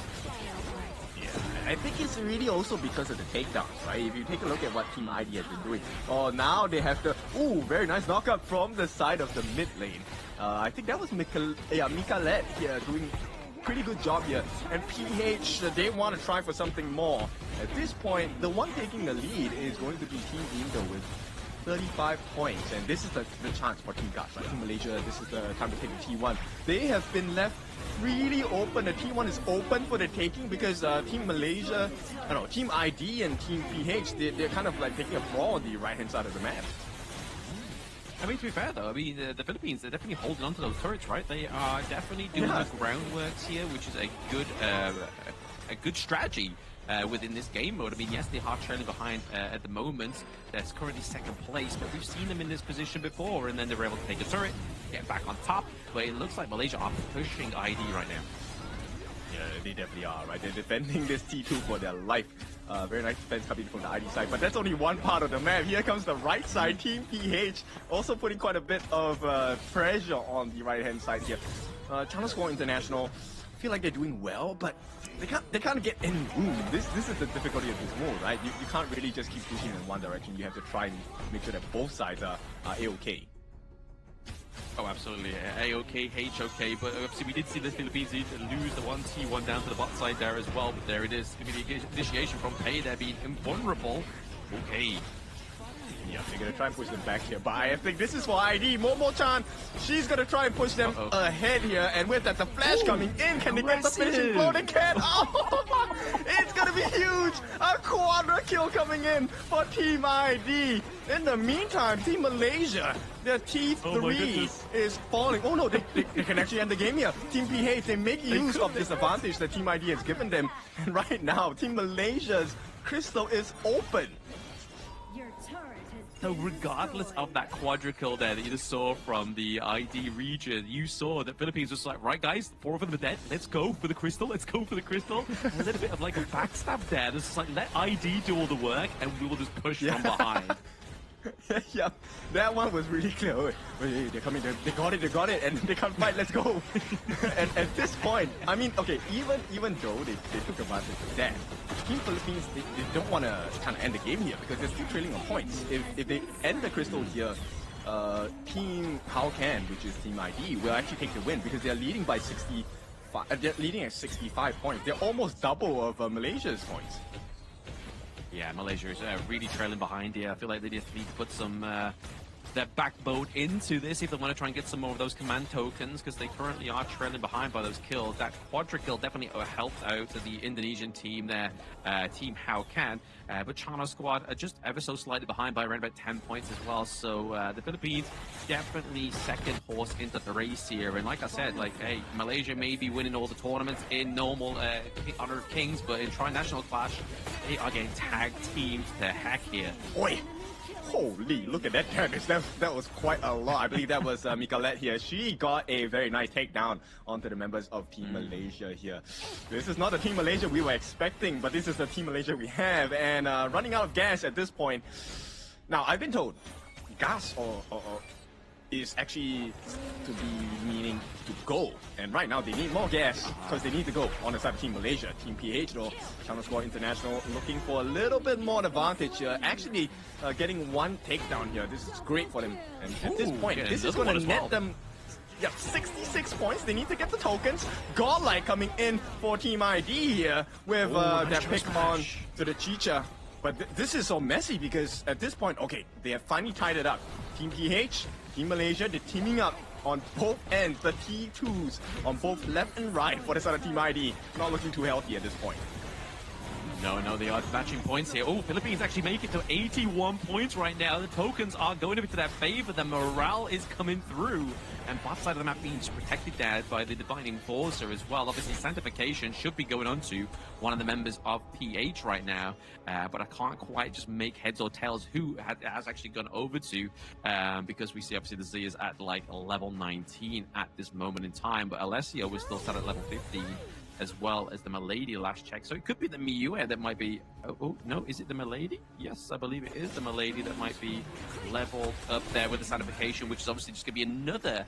I think it's really also because of the takedowns, right? If you take a look at what Team ID has been doing. Oh, now they have the... Ooh, very nice knockup from the side of the mid lane. I think that was Mikalet here doing pretty good job here. And PH, they want to try for something more. At this point, the one taking the lead is going to be Team Indo with 35 points. And this is the chance for Team Gas, right? Team Malaysia, this is the time to take the T1. They have been left really open. The T1 is open for the taking because Team Malaysia, Team ID and Team PH, they're kind of like taking a brawl on the right-hand side of the map. I mean, to be fair though, I mean, the Philippines, they're definitely holding on to those turrets, right? They are definitely doing the groundworks here, which is a good strategy within this game mode. I mean, yes, they are trailing behind at the moment. That's currently second place, but we've seen them in this position before, and then they were able to take a turret, get back on top. But it looks like Malaysia are pushing ID right now. Yeah, they definitely are, right? They're defending this T2 for their life. Very nice defense coming from the ID side, but that's only one part of the map. Here comes the right side, Team PH, also putting quite a bit of pressure on the right-hand side here. China Squad International, I feel like they're doing well, but they can't get any room. This is the difficulty of this mode, right? You can't really just keep pushing in one direction. You have to try and make sure that both sides are A-OK. Oh, absolutely. A-OK, H-OK, but obviously we did see the Philippines lose the 1T1 down to the bot side there as well, but there it is. The initiation from Pei there being invulnerable. Okay. Yeah, they're going to try and push them back here, but I think this is for ID. Momo-chan, she's going to try and push them ahead here, and with that, the flash coming in, can they get the finishing blow? They can! Oh, it's going to be huge! A quadra kill coming in for Team ID. In the meantime, Team Malaysia, their T3 is falling. Oh no, they can actually end the game here. Team PH, they make use of this advantage that Team ID has given them. And right now, Team Malaysia's Crystal is open. So regardless of that quadra-kill there that you just saw from the ID region, you saw that Philippines was like, right guys, 4 of them are dead, let's go for the crystal, let's go for the crystal. A little bit of like a backstab there. It's just like, let ID do all the work and we will just push from behind. Yeah, that one was really clear. Wait, they're coming, they got it, and they can't fight, let's go. And at this point, I mean, okay, even though they took advantage of that, Team Philippines, they don't want to kind of end the game here because they're still trailing on points. If they end the crystal here, Team How Can, which is Team ID, will actually take the win because they're leading by 65. They're leading at 65 points. They're almost double of Malaysia's points. Yeah, Malaysia is really trailing behind here. I feel like they just need to put some their backbone into this if they want to try and get some more of those command tokens, because they currently are trailing behind by those kills. That quadra kill definitely helped out the Indonesian team there, Team How Can. But Chano squad are just ever so slightly behind by around about 10 points as well. So the Philippines definitely second horse into the race here. And like I said, like, hey, Malaysia may be winning all the tournaments in normal Honor of Kings, but in Tri-National Clash, they are getting tag teamed to heck here. Oi! Holy, look at that damage. That was quite a lot. I believe that was Micolette here. She got a very nice takedown onto the members of Team Malaysia here. This is not the Team Malaysia we were expecting, but this is the Team Malaysia we have. And running out of gas at this point. Now, I've been told gas or is actually to be meaning to go. And right now they need more gas because they need to go on the side of Team Malaysia. Team PH though, Channel Squad International looking for a little bit more advantage here. Actually getting one takedown here. This is great for them. And at this point, this is going to net them 66 points. They need to get the tokens. Godlike coming in for Team ID here with that pick on to the Chicha. But this is so messy because at this point, okay, they have finally tied it up. Team PH, Team Malaysia, they're teaming up on both ends, the T2s on both left and right for the side of Team ID. Not looking too healthy at this point. No, they are matching points here. Oh, Philippines actually make it to 81 points right now. The tokens are going into their favor. The morale is coming through. And both side of the map being protected there by the Divine Enforcer as well. Obviously, Sanctification should be going on to one of the members of PH right now. But I can't quite just make heads or tails who has actually gone over to. Because we see, obviously, the Z is at like level 19 at this moment in time. But Alessio was still set at level 15. As well as the Milady last check. So it could be the Miyu that might be... Oh, no, is it the Milady? Yes, I believe it is the Milady that might be leveled up there with the Sanctification, which is obviously just going to be another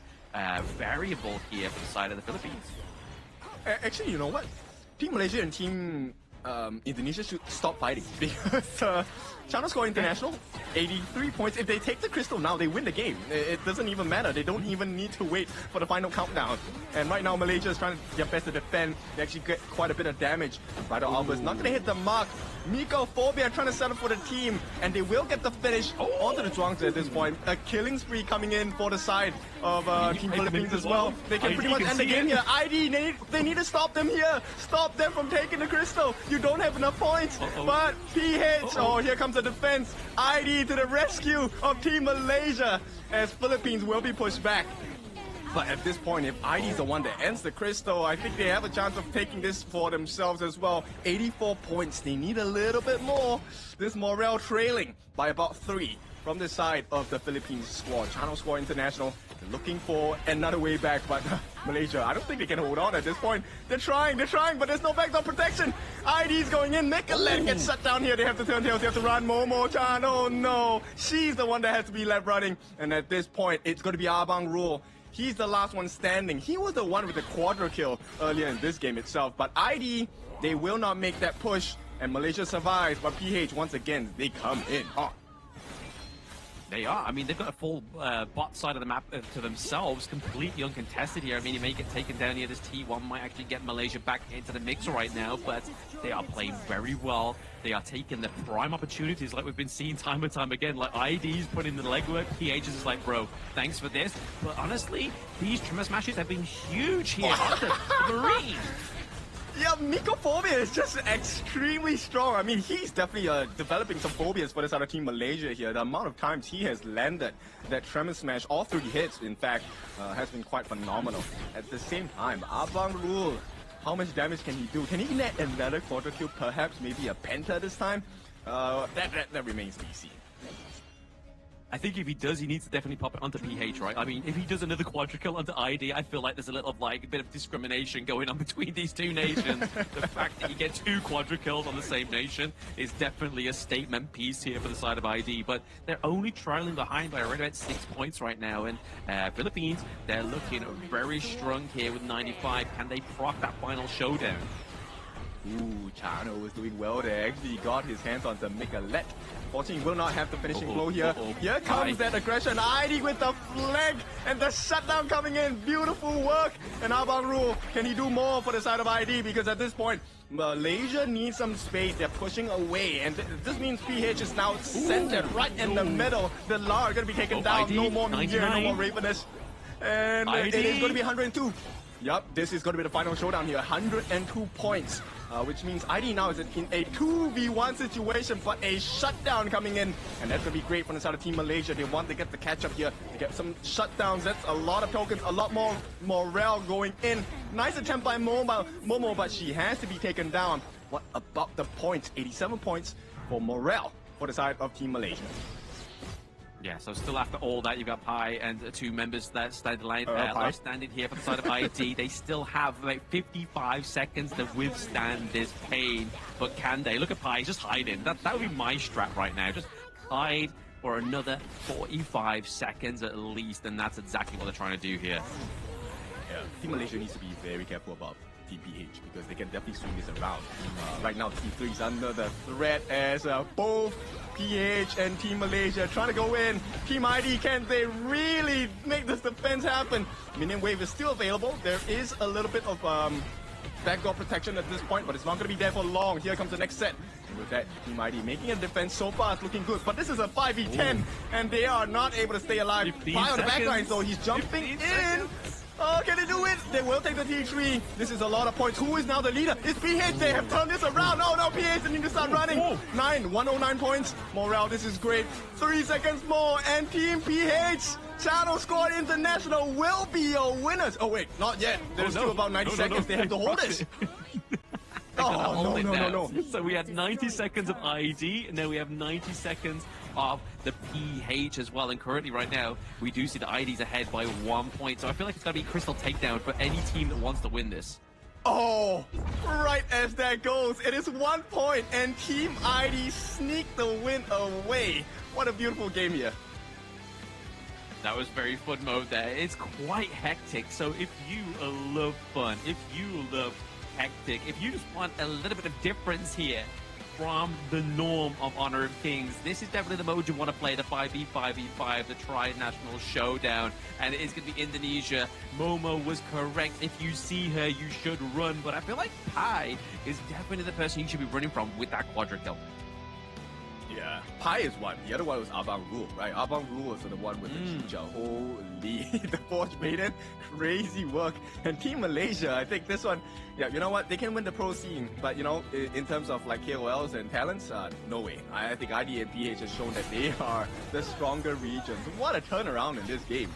variable here for the side of the Philippines. Actually, you know what? Team Malaysia and Team Indonesia should stop fighting because China Squad International, 83 points. If they take the crystal now, they win the game. It doesn't even matter. They don't even need to wait for the final countdown. And right now, Malaysia is trying to their best to defend. They actually get quite a bit of damage. Ryder Alba's not going to hit the mark. Mikophobia trying to settle for the team, and they will get the finish onto the Zhuangzi at this point. A killing spree coming in for the side of Team Philippines as well. They can pretty much end the game here. ID, they need to stop them here. Stop them from taking the crystal. You don't have enough points. But PH, oh, here comes the defense. ID to the rescue of Team Malaysia as Philippines will be pushed back. But at this point, if ID is the one that ends the crystal, I think they have a chance of taking this for themselves as well. 84 points. They need a little bit more. This morale trailing by about 3 from the side of the Philippines squad. Channel Squad International looking for another way back, but Malaysia, I don't think they can hold on at this point. They're trying, but there's no backdoor protection. ID's going in. Nicolette gets shut down here. They have to turn tails. They have to run. Momo-chan, oh no. She's the one that has to be left running. And at this point, it's going to be Abang Rule. He's the last one standing. He was the one with the quadra kill earlier in this game itself. But ID, they will not make that push. And Malaysia survives. But PH, once again, they come in hot. They are. I mean, they've got a full bot side of the map to themselves, completely uncontested here. I mean, you may get taken down here. This T1 might actually get Malaysia back into the mix right now, but they are playing very well. They are taking the prime opportunities like we've been seeing time and time again. Like, ID's putting the legwork. PH is just like, bro, thanks for this. But honestly, these Tremor Smashes have been huge here. Three. Yeah, Mikophobia is just extremely strong. I mean, he's definitely developing some phobias for this other Team Malaysia here. The amount of times he has landed that Tremor Smash, all 3 hits, in fact, has been quite phenomenal. At the same time, Abang Rule, how much damage can he do? Can he net another quarter kill, perhaps maybe a penta this time? That remains to be seen. I think if he does, he needs to definitely pop it onto PH, right? I mean, if he does another quadra kill onto ID, I feel like there's a little, like, a bit of discrimination going on between these two nations. The fact that you get 2 quadra kills on the same nation is definitely a statement piece here for the side of ID, but they're only trailing behind by around about 6 points right now, and Philippines, they're looking very strong here with 95. Can they proc that final showdown? Ooh, Chano was doing well there. Actually, he got his hands on the Mikalet. Fortunately, will not have the finishing blow here. Here comes that aggression. ID with the flag and the shutdown coming in. Beautiful work. And Abang Rule, can he do more for the side of ID? Because at this point, Malaysia needs some space. They're pushing away. And this means PH is now centered right in the middle. The Lar are going to be taken down. ID, no more Meteor, no 99. more Ravenous. And it is going to be 102. Yup, this is going to be the final showdown here. 102 points, which means ID now is in a 2v1 situation, but a shutdown coming in. And that's going to be great from the side of Team Malaysia. They want to get the catch up here. They get some shutdowns. That's a lot of tokens, a lot more morale going in. Nice attempt by Momo, but she has to be taken down. What about the points? 87 points for morale for the side of Team Malaysia. Yeah, so still after all that, you've got Pi and two members that stand Pi. standing here for the side of ID. They still have like 55 seconds to withstand this pain. But can they? Look at Pi, he's just hiding. That would be my strat right now. Just hide for another 45 seconds at least, and that's exactly what they're trying to do here. Yeah, Team Malaysia needs to be very careful about Team PH because they can definitely swing this around. Right now, Team 3 is under the threat as both PH and Team Malaysia trying to go in. Team ID, can they really make this defense happen? Minion Wave is still available. There is a little bit of backdoor protection at this point, but it's not going to be there for long. Here comes the next set. And with that, Team ID making a defense so far, it's looking good. But this is a 5v10, and they are not able to stay alive. 15 Pi on the back seconds. line, so he's jumping in. Oh, can they do it? They will take the T3. This is a lot of points. Who is now the leader? It's PH. They have turned this around. Oh no, PH, they need to start running. 109 points. Morale, this is great. 3 seconds more, and Team PH, Channel Squad International, will be your winners. Oh wait, not yet. There's still about 90 seconds. They have to hold it. Oh, no. So we had 90 seconds of ID, and then we have 90 seconds of the PH as well. And currently, right now, we do see the IDs ahead by 1 point. So I feel like it's going to be Crystal takedown for any team that wants to win this. Oh, right as that goes, it is 1 point, and Team ID sneak the win away. What a beautiful game here. That was very fun mode there. It's quite hectic. So if you love fun, if you love hectic, if you just want a little bit of difference here from the norm of Honor of Kings, this is definitely the mode you want to play, the 5v5v5, the Tri-National Showdown, and it is going to be Indonesia. Momo was correct. If you see her, you should run, but I feel like Pi is definitely the person you should be running from with that quadra kill. Yeah, Pi is one. The other one was Abang Rule, right? Abang Rule was the one with the Chicha. Holy, the Forge Maiden, crazy work. And Team Malaysia, I think this one, yeah, you know what? They can win the pro scene, but you know, in terms of like KOLs and talents, no way. I think ID and PH has shown that they are the stronger regions. What a turnaround in this game.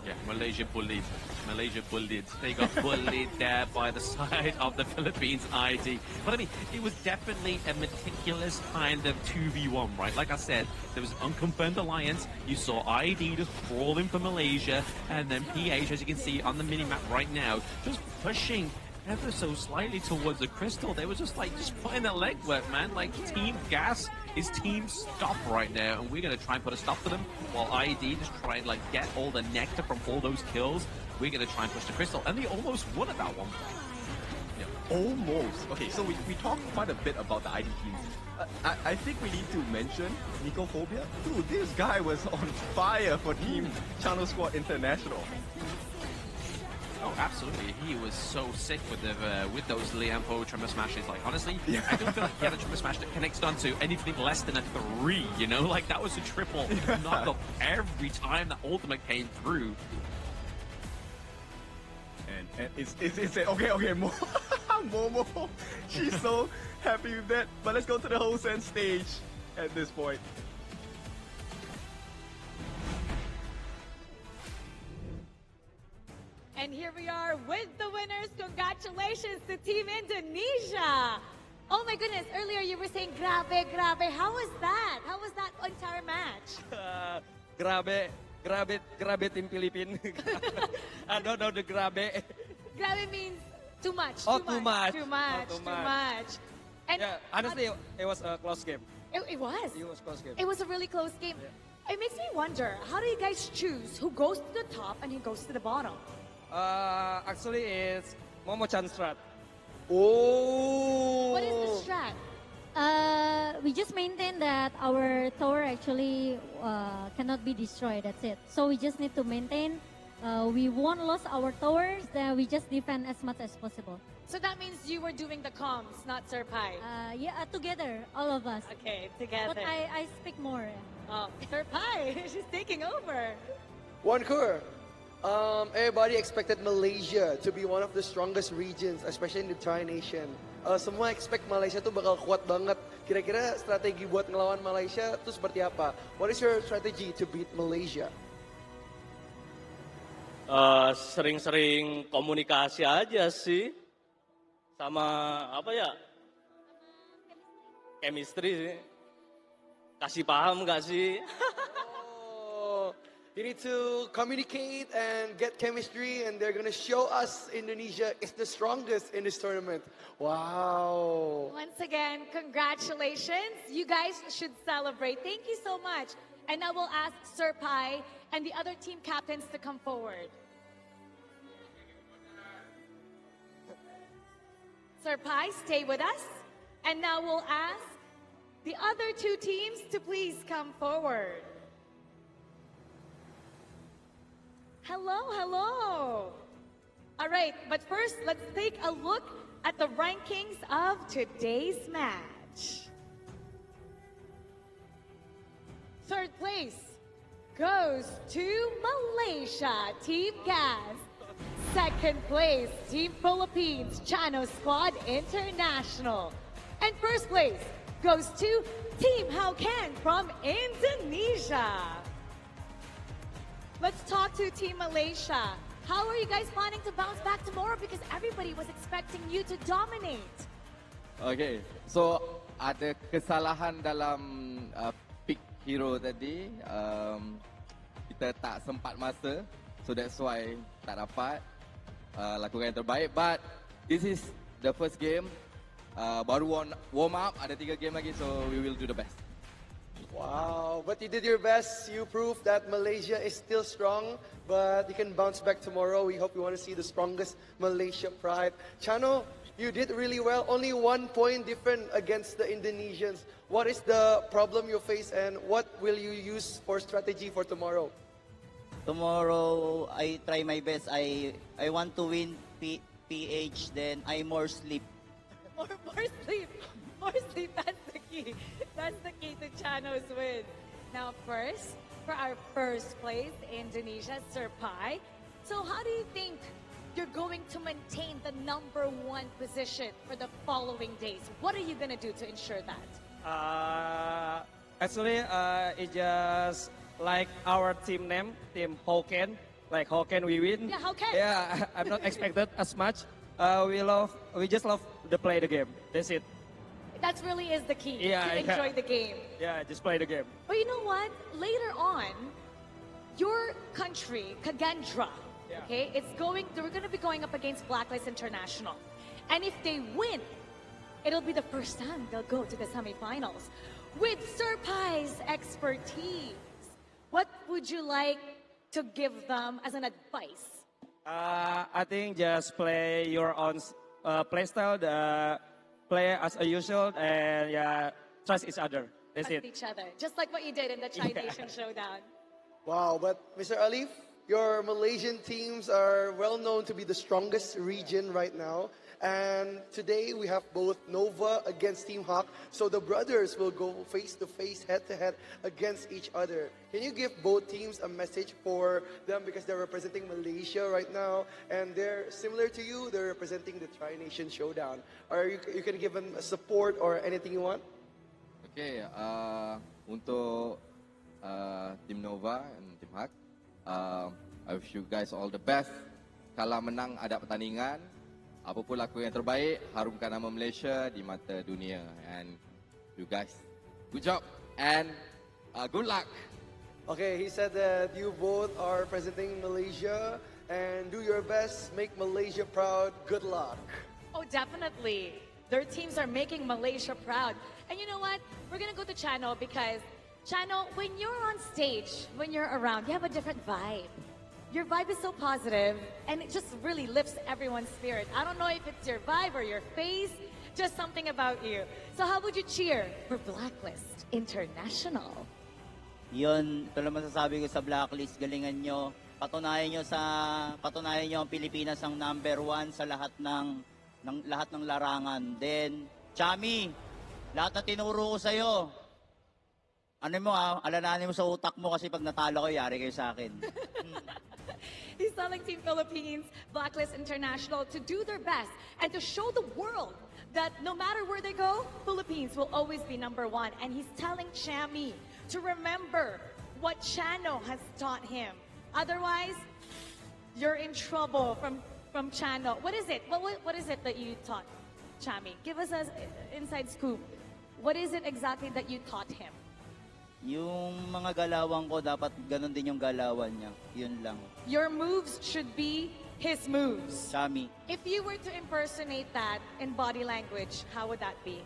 Yeah, Malaysia bullied. Malaysia bullied. They got bullied there by the side of the Philippines ID. But I mean, it was definitely a meticulous kind of 2v1, right? Like I said, there was an unconfirmed alliance. You saw ID just crawling for Malaysia, and then PH, as you can see on the minimap right now, just pushing ever so slightly towards the crystal. They were just putting their legwork, man. Like, Team Gas is Team Stop right now, and we're going to try and put a stop to them, while ID just try and get all the nectar from all those kills. We're going to try and push the crystal, and they almost won at that one point. Yeah, almost. Okay, so we talked quite a bit about the ID teams. I think we need to mention Nicophobia. Dude, this guy was on fire for Team Channel Squad International. Oh, absolutely. He was so sick with those Liampo Tremor Smashes. Like, honestly, I don't feel like he had a Tremor Smash that connects onto anything less than a 3, you know? Like, that was a triple knock up every time that ultimate came through. And it's okay, Momo, she's so happy with that. But let's go to the Hosen stage at this point. And here we are with the winners. Congratulations to Team Indonesia. Oh my goodness, earlier you were saying grabe, grabe. How was that? How was that entire match? Grabe Team Philippines. I don't know the grabe. Grabe means too much. Oh, too much. Too much. Oh, Too much. And yeah, honestly, it was a close game. It was. It was a close game. It was a really close game. Yeah. It makes me wonder, how do you guys choose who goes to the top and who goes to the bottom? Actually, it's Momo Chan strat. Oh. What is the strat? We just maintain that our tower actually cannot be destroyed. That's it. So we just need to maintain. We won't lose our towers. Then we just defend as much as possible. So that means you were doing the comms, not Sir Pai. Yeah, together, all of us. Okay, together. But I speak more. Oh, Sir Pai, she's taking over. Wankur, everybody expected Malaysia to be one of the strongest regions, especially in the Tri-Nation. Semua expect Malaysia tuh bakal kuat banget. Kira-kira strategi buat ngelawan Malaysia tuh seperti apa? What is your strategy to beat Malaysia? Sering-sering komunikasi aja sih. Sama apa ya? Chemistry sih. Kasih paham nggak sih? You need to communicate and get chemistry, and they're gonna show us Indonesia is the strongest in this tournament. Wow. Once again, congratulations. You guys should celebrate. Thank you so much. And I will ask Sir Pai and the other team captains to come forward. Sir Pai, stay with us. And now we'll ask the other two teams to please come forward. Hello, hello. All right, but first, let's take a look at the rankings of today's match. Third place goes to Malaysia, Team Gas. Second place, Team Philippines, Chano Squad International. And first place goes to Team Haukan from Indonesia. Let's talk to Team Malaysia. How are you guys planning to bounce back tomorrow? Because everybody was expecting you to dominate. Okay, so ada kesalahan dalam pick hero tadi. Kita tak sempat masa, so that's why tak dapat lakukan yang terbaik. But this is the first game. Baru warm up, ada 3 game lagi, so we will do the best. Wow, but you did your best. You proved that Malaysia is still strong, but you can bounce back tomorrow. We hope you want to see the strongest Malaysia pride. Chano, you did really well. Only 1 point different against the Indonesians. What is the problem you face, and what will you use for strategy for tomorrow? Tomorrow, I try my best. I want to win PH, then I more sleep. More sleep. More sleep, that's the key. That's the key to Chano's win. Now first, for our first place, Indonesia, Sir Pai. So how do you think you're going to maintain the #1 position for the following days? What are you going to do to ensure that? Actually, it's just like our team name, Team Haukan. Like Haukan, we win. Yeah, Haukan. Yeah, I'm not expected as much. We just love to play the game. That's it. That really is the key, Yeah, to enjoy the game. Yeah, just play the game. But you know what? Later on, your country, Kagendra, okay, we're going to be going up against Blacklist International. And if they win, it'll be the first time they'll go to the semifinals. With Sir Pai's expertise, what would you like to give them as an advice? I think just play your own play style, play as usual, and trust each other. That's Trust it. each other, just like what you did in the Tri-Nation Showdown. Wow, but Mr. Alif, your Malaysian teams are well known to be the strongest region right now. And today we have both Nova against Team Hawk. So the brothers will go face to face, head to head against each other. Can you give both teams a message for them, because they're representing Malaysia right now and they're similar to you, they're representing the Tri-Nation Showdown. Or you can give them a support or anything you want? Okay, untuk Team Nova and Team Hawk, I wish you guys all the best. Kalah menang ada pertandingan. Apapun laku yang terbaik, harumkan nama Malaysia di mata dunia. And you guys, good job and good luck. Okay, he said that you both are representing Malaysia and do your best, make Malaysia proud. Good luck. Oh, definitely. Their teams are making Malaysia proud. And you know what? We're going to go to Chano, because Chano, when you're on stage, when you're around, you have a different vibe. Your vibe is so positive, and it just really lifts everyone's spirit. I don't know if it's your vibe or your face, just something about you. So how would you cheer for Blacklist International? Yun, ito lang masasabi ko sa Blacklist, galingan nyo. Patunayan nyo ang Pilipinas ang #1 sa lahat ng larangan. Then, Chami, lahat na tinuro ko sa'yo, alalahanin mo sa utak mo kasi pag natalo ko, yari kayo sa akin. He's telling Team Philippines, Blacklist International, to do their best and to show the world that no matter where they go, Philippines will always be #1. And he's telling Chami to remember what Chano has taught him. Otherwise, you're in trouble from Chano. What is it? What is it that you taught Chami? Give us an inside scoop. What is it exactly that you taught him? Yung mga galawan ko, dapat ganun din yung galawan niya. Yun lang. Your moves should be his moves. Chami. If you were to impersonate that in body language, how would that be?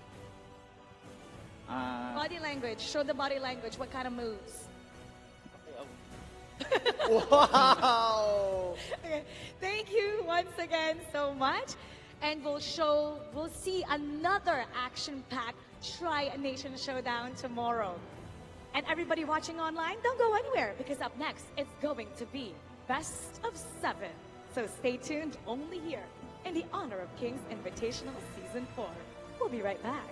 Body language. Show the body language. What kind of moves? Wow! Okay. Thank you once again so much. And we'll see another action-packed Tri-Nation Showdown tomorrow. And everybody watching online, don't go anywhere because up next, it's going to be Best of 7. So stay tuned only here in the Honor of Kings Invitational Season 4. We'll be right back.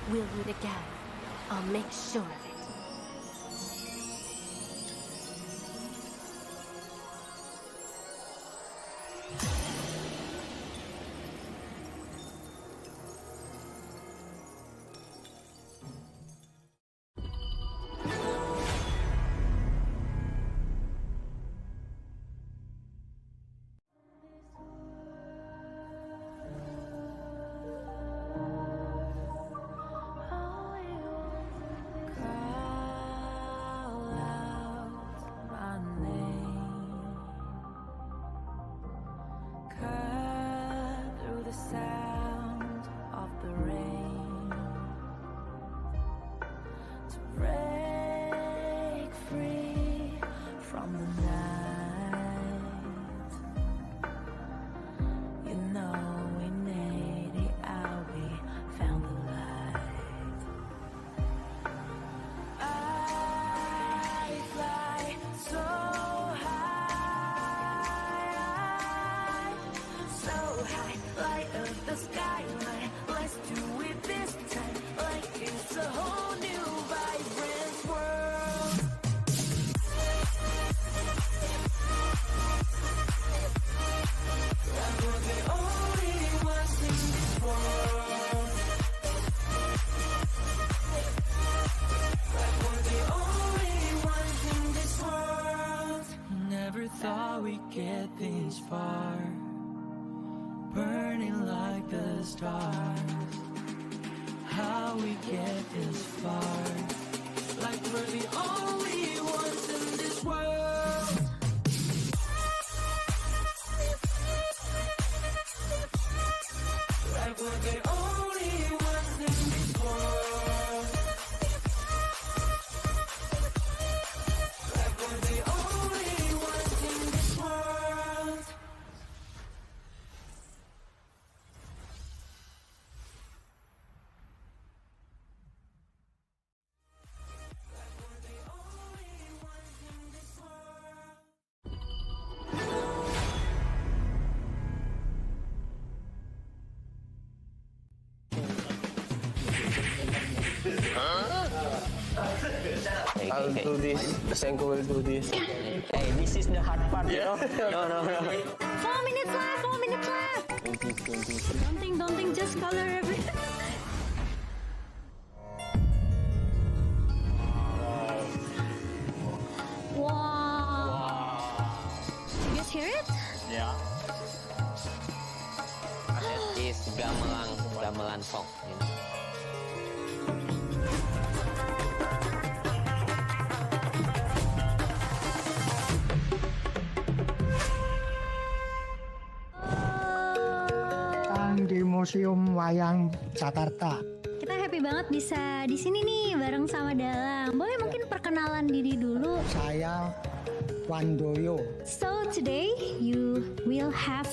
We'll meet again. I'll make sure of it. thought we'd get things far, burning like the stars. How we get this far, like we're the only ones in this world. Like we're the only ones in this world. Like we're the only ones in this world. I'll do this, Senko will do this. Hey, this is the hard part, you know? No. 4 minutes left, 4 minutes left. Don't think, just color everything. Wow. You guys hear it? Yeah. That is gamelan song. You know? Di Museum Wayang Jakarta. Kita happy banget bisa di sini nih bareng sama Dalang. Boleh mungkin perkenalan diri dulu. Saya Wandoyo. So today you will have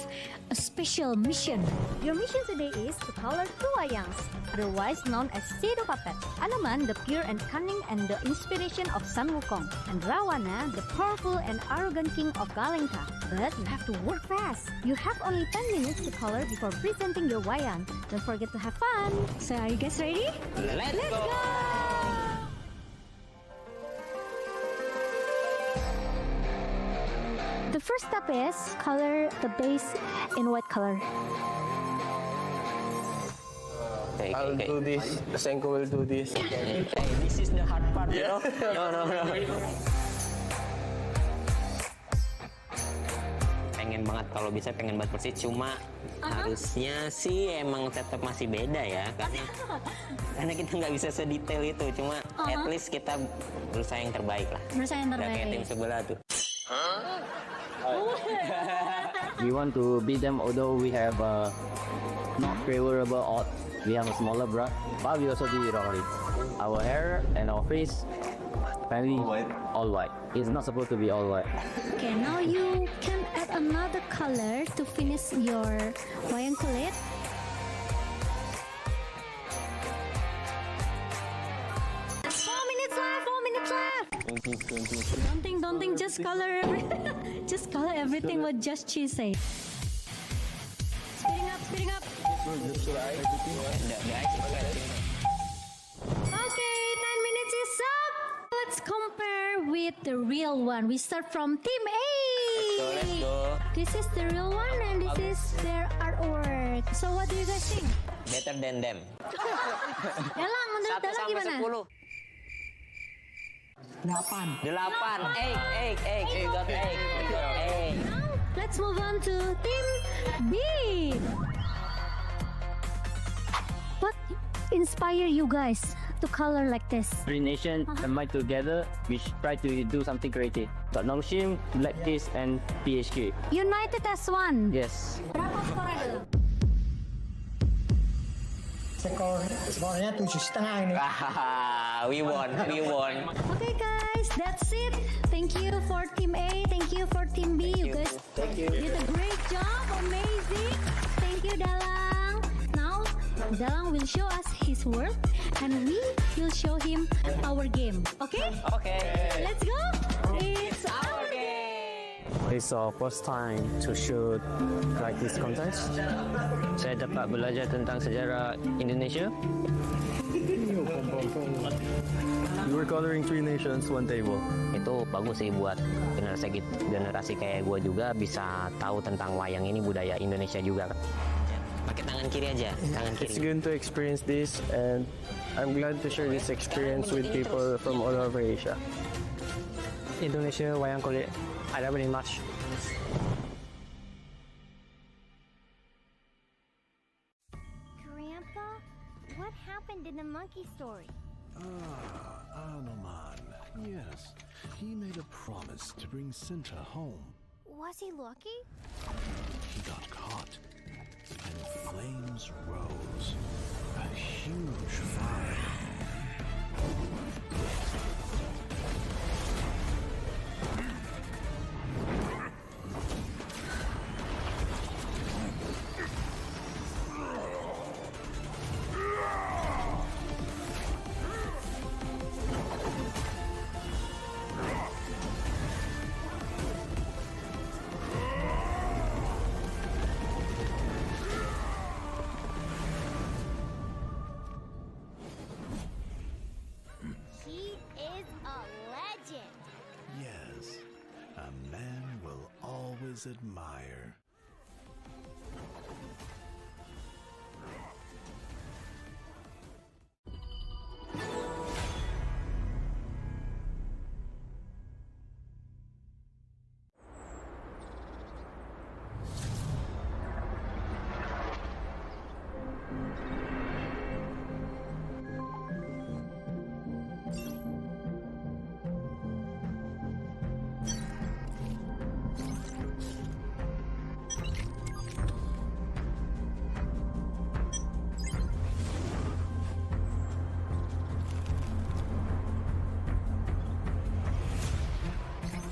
a special mission. Your mission today is to color two wayangs, otherwise known as shadow puppet. Anoman, the pure and cunning and the inspiration of Sun Wukong, and Rawana, the powerful and arrogant king of Galengka. But you have to work fast. You have only 10 minutes to color before presenting your wayang. Don't forget to have fun. So are you guys ready? Let's go! The first step is color the base in white color. I'll do this, Senko will do this. Hey, this is the hard part, you know? No. Pengen banget kalau bisa pengen banget persis, cuma harusnya sih emang tetap masih beda ya, karena kita nggak bisa sedetail itu, cuma at least kita berusaha yang terbaik lah. Berusaha yang Udah kayak terbaik. tim sebelah tuh. We want to beat them, although we have not favorable odds. We have a smaller brush, but we also did it already. Our hair and our face, finally, all white. It's not supposed to be all white. Okay, now you can add another color to finish your wayang kulit. Don't think, just color everything. Just color everything what just she said. Speeding up. Okay, 10 minutes is up. Let's compare with the real one. We start from Team A. Let's go. This is the real one and this is their artwork. So what do you guys think? Better than them. Dalang, menurut Dalang gimana? 8. 8. Egg. You got egg. Let's move on to Team B. What inspire you guys to color like this? Three nations combined together, we try to do something creative. Got Nongshim, Black Kiss, and PHK. United as one. Yes. Berapa skornya dulu? Skornya 7,5 ini. We won. Okay guys, that's it. Thank you for Team A. Thank you for Team B. You guys did a great job. Amazing. Thank you, Dalang. Now, Dalang will show us his work and we will show him our game. Okay? Okay. Let's go. It's our game. It's our first time to shoot like this contest. Saya dapat belajar tentang sejarah Indonesia. You were coloring 3 nations, 1 table. Itu bagus sih buat generasi kayak gue juga bisa tahu tentang wayang ini, budaya Indonesia juga. Pakai tangan kiri aja, tangan kiri. It's good to experience this, and I'm glad to share this experience with people from all over Asia. Indonesia wayang kulit. I don't really much. Grandpa, what happened in the monkey story? Anoman. Yes, he made a promise to bring Cinta home. Was he lucky? He got caught, and flames rose. A huge fire. He is a legend. Yes, a man will always admire.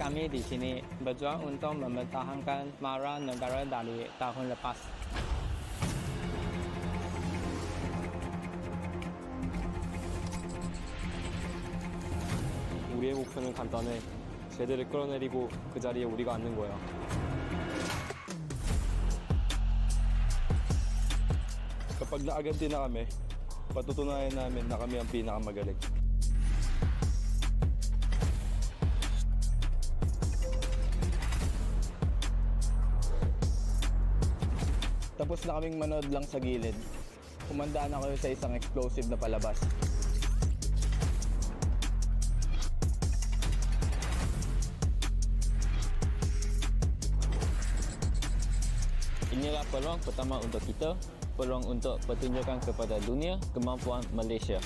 Kami di sini berjuang untuk mempertahankan mara negara dari tahun lepas. 우리의 목표는 간단해. 쟤들을 끌어내리고 그 자리에 우리가 앉는 거야. Kapag naaganti na kami, patutunayan namin na kami ang pinakamagaling. Tapos na kaming manood lang sa gilid. Kumandaan ako sa isang explosive na palabas. Inilah peluang pertama untuk kita, peluang untuk pertunjukan kepada dunia kemampuan Malaysia.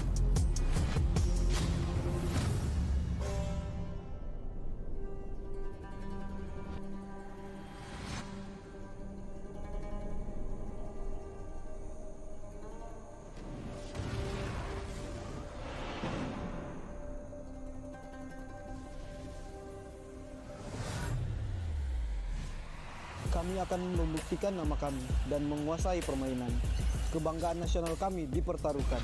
Kami akan membuktikan nama kami dan menguasai permainan. Kebanggaan nasional kami dipertaruhkan.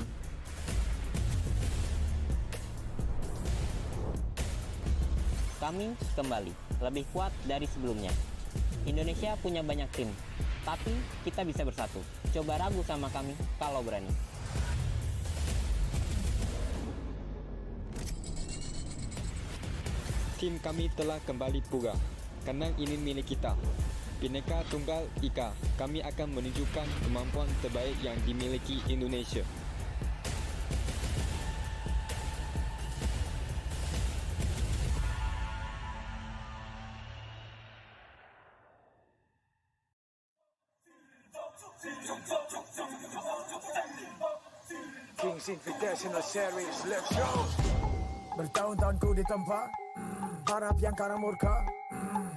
Kami kembali, lebih kuat dari sebelumnya. Indonesia punya banyak tim, tapi kita bisa bersatu. Coba ragu sama kami kalau berani. Tim kami telah kembali pula. Kandang ini milik kita. Bhinneka Tunggal Ika, kami akan menunjukkan kemampuan terbaik yang dimiliki Indonesia. Kings Invitational Series, let's go! Bertahun-tahun ku ditempa, harap yang karang murka,